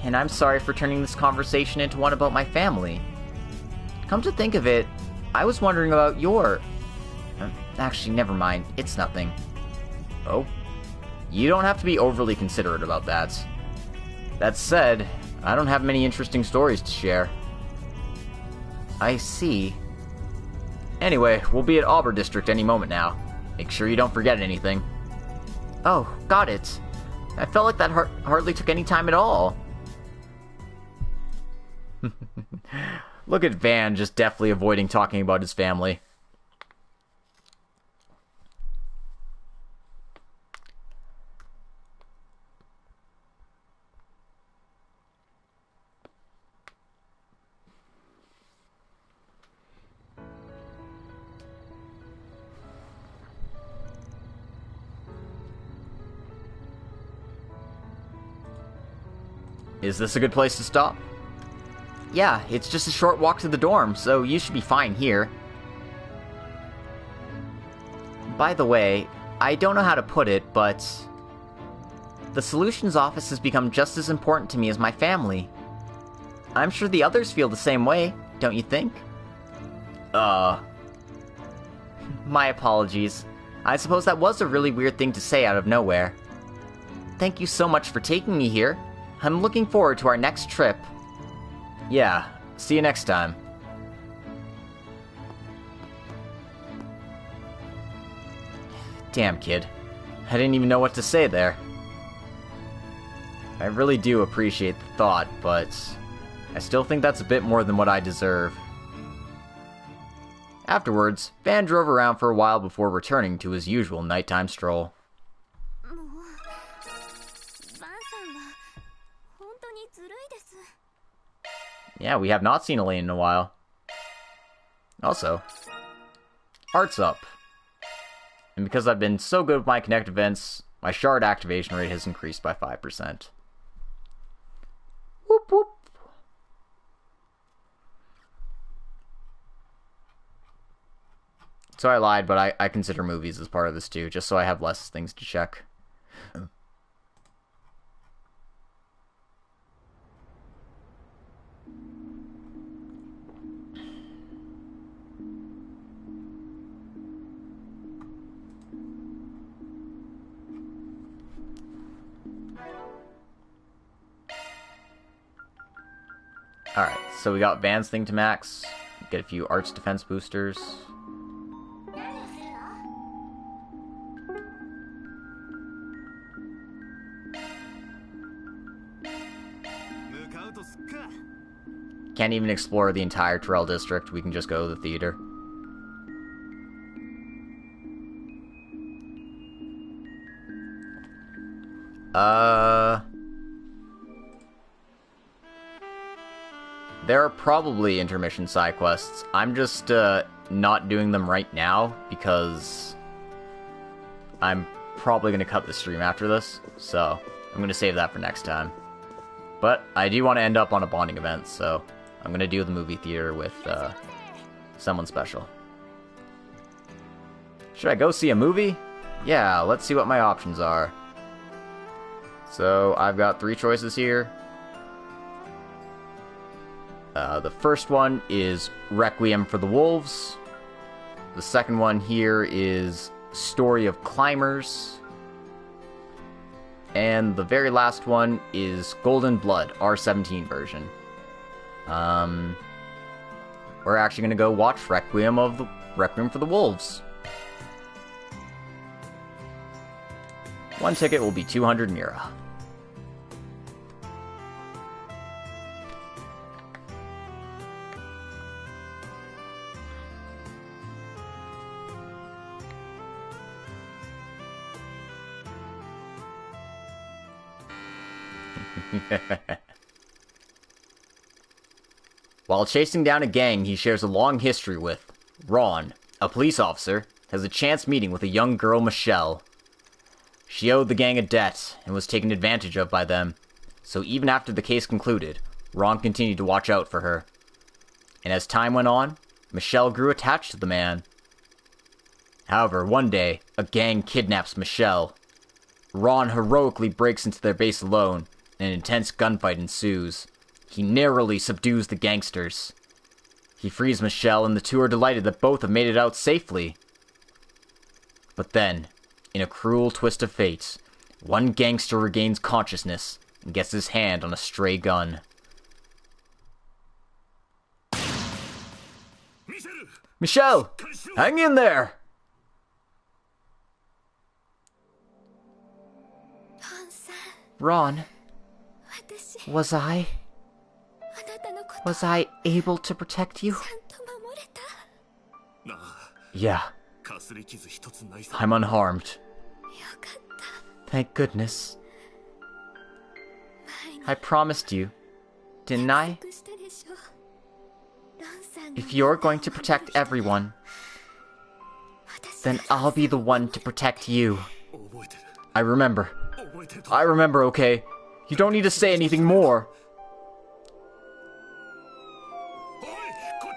And I'm sorry for turning this conversation into one about my family. Come to think of it, I was wondering about your... Actually, never mind. It's nothing. Oh? You don't have to be overly considerate about that. That said, I don't have many interesting stories to share. I see. Anyway, we'll be at Auburn District any moment now. Make sure you don't forget anything. Oh, got it. I felt like that hardly took any time at all. Look at Van just deftly avoiding talking about his family. Is this a good place to stop? Yeah, it's just a short walk to the dorm, so you should be fine here. By the way, I don't know how to put it, but... the solutions office has become just as important to me as my family. I'm sure the others feel the same way, don't you think? My apologies. I suppose that was a really weird thing to say out of nowhere. Thank you so much for taking me here. I'm looking forward to our next trip. Yeah, see you next time. Damn, kid. I didn't even know what to say there. I really do appreciate the thought, but I still think that's a bit more than what I deserve. Afterwards, Van drove around for a while before returning to his usual nighttime stroll. Yeah, we have not seen Elaine in a while. Also, art's up. And because I've been so good with my Connect events, my shard activation rate has increased by 5%. Whoop whoop. So I lied, but I consider movies as part of this too, just so I have less things to check. Alright, so we got Van's thing to max, get a few arts defense boosters. Can't even explore the entire Terrell district, we can just go to the theater. There are probably intermission side quests. I'm just, not doing them right now, because I'm probably gonna cut the stream after this, so I'm gonna save that for next time. But I do want to end up on a bonding event, so I'm gonna do the movie theater with, someone special. Should I go see a movie? Yeah, let's see what my options are. So, I've got 3 choices here. The first one is Requiem for the Wolves. The second one here is Story of Climbers. And the very last one is Golden Blood, R17 version. we're actually going to go watch Requiem for the Wolves. One ticket will be 200 Mira. While chasing down a gang he shares a long history with, Ron, a police officer, has a chance meeting with a young girl, Michelle. She owed the gang a debt and was taken advantage of by them, so even after the case concluded, Ron continued to watch out for her. And as time went on, Michelle grew attached to the man. However, one day, a gang kidnaps Michelle. Ron heroically breaks into their base alone, and an intense gunfight ensues. He narrowly subdues the gangsters. He frees Michelle, and the two are delighted that both have made it out safely. But then, in a cruel twist of fate, one gangster regains consciousness and gets his hand on a stray gun. Michelle! Hang in there! Ron, was I able to protect you? Yeah. I'm unharmed. Thank goodness. I promised you, didn't I? If you're going to protect everyone, then I'll be the one to protect you. I remember, okay? You don't need to say anything more.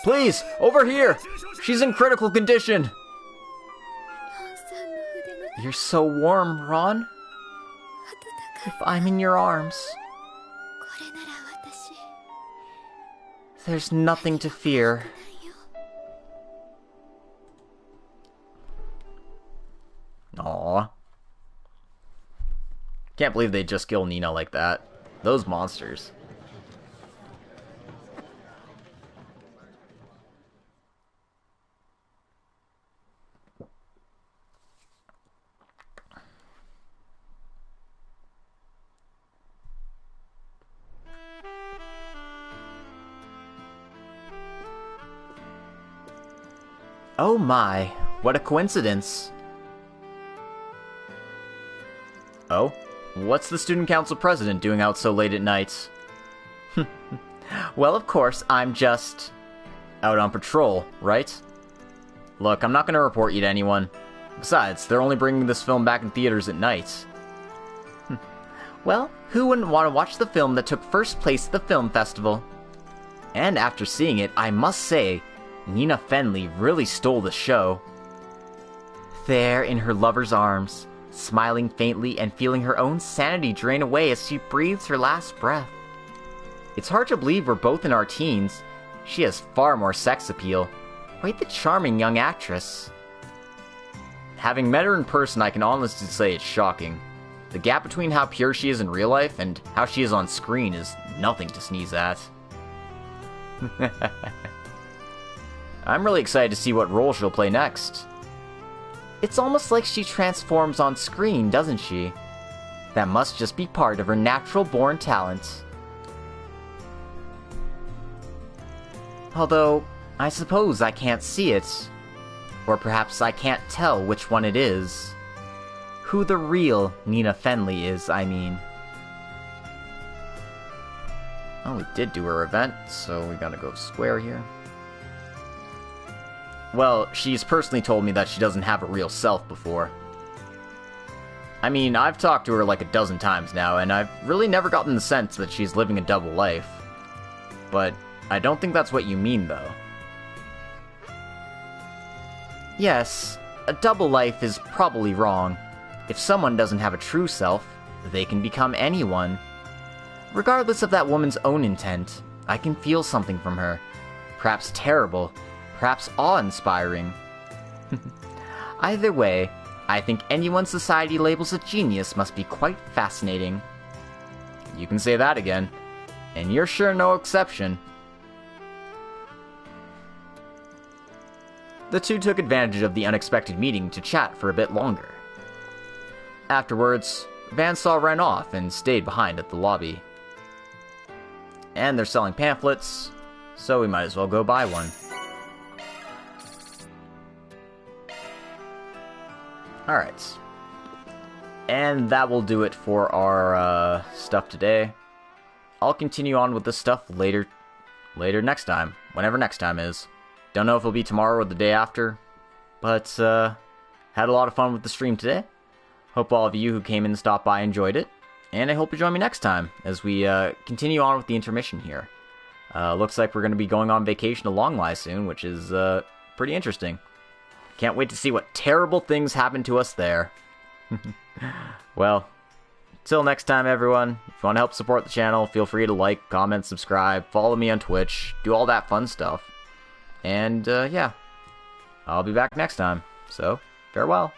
Please, over here! She's in critical condition! You're so warm, Ron. If I'm in your arms, there's nothing to fear. Aww. Can't believe they just killed Nina like that. Those monsters. Oh my, what a coincidence. Oh? What's the student council president doing out so late at night? Well, of course, I'm just out on patrol, right? Look, I'm not going to report you to anyone. Besides, they're only bringing this film back in theaters at night. Well, who wouldn't want to watch the film that took first place at the film festival? And after seeing it, I must say, Nina Fenley really stole the show. There in her lover's arms, smiling faintly and feeling her own sanity drain away as she breathes her last breath. It's hard to believe we're both in our teens. She has far more sex appeal. Quite the charming young actress. Having met her in person, I can honestly say it's shocking. The gap between how pure she is in real life and how she is on screen is nothing to sneeze at. I'm really excited to see what role she'll play next. It's almost like she transforms on screen, doesn't she? That must just be part of her natural-born talent. Although, I suppose I can't see it. Or perhaps I can't tell which one it is. Who the real Nina Fenley is, I mean. Oh, we did do her event, so we gotta go square here. Well, she's personally told me that she doesn't have a real self before. I mean, I've talked to her like a dozen times now, and I've really never gotten the sense that she's living a double life. But I don't think that's what you mean, though. Yes, a double life is probably wrong. If someone doesn't have a true self, they can become anyone. Regardless of that woman's own intent, I can feel something from her. Perhaps terrible, perhaps awe-inspiring. Either way, I think anyone society labels a genius must be quite fascinating. You can say that again, and you're sure no exception. The two took advantage of the unexpected meeting to chat for a bit longer. Afterwards, Van saw Ren off and stayed behind at the lobby. And they're selling pamphlets, so we might as well go buy one. Alright. And that will do it for our stuff today. I'll continue on with this stuff later next time, whenever next time is. Don't know if it'll be tomorrow or the day after, but had a lot of fun with the stream today. Hope all of you who came in and stopped by enjoyed it, and I hope you join me next time as we continue on with the intermission here. Looks like we're going to be going on vacation to Longlai soon, which is pretty interesting. Can't wait to see what terrible things happen to us there. Well, till next time, everyone. If you want to help support the channel, feel free to like, comment, subscribe, follow me on Twitch, do all that fun stuff. And, yeah, I'll be back next time. So, farewell.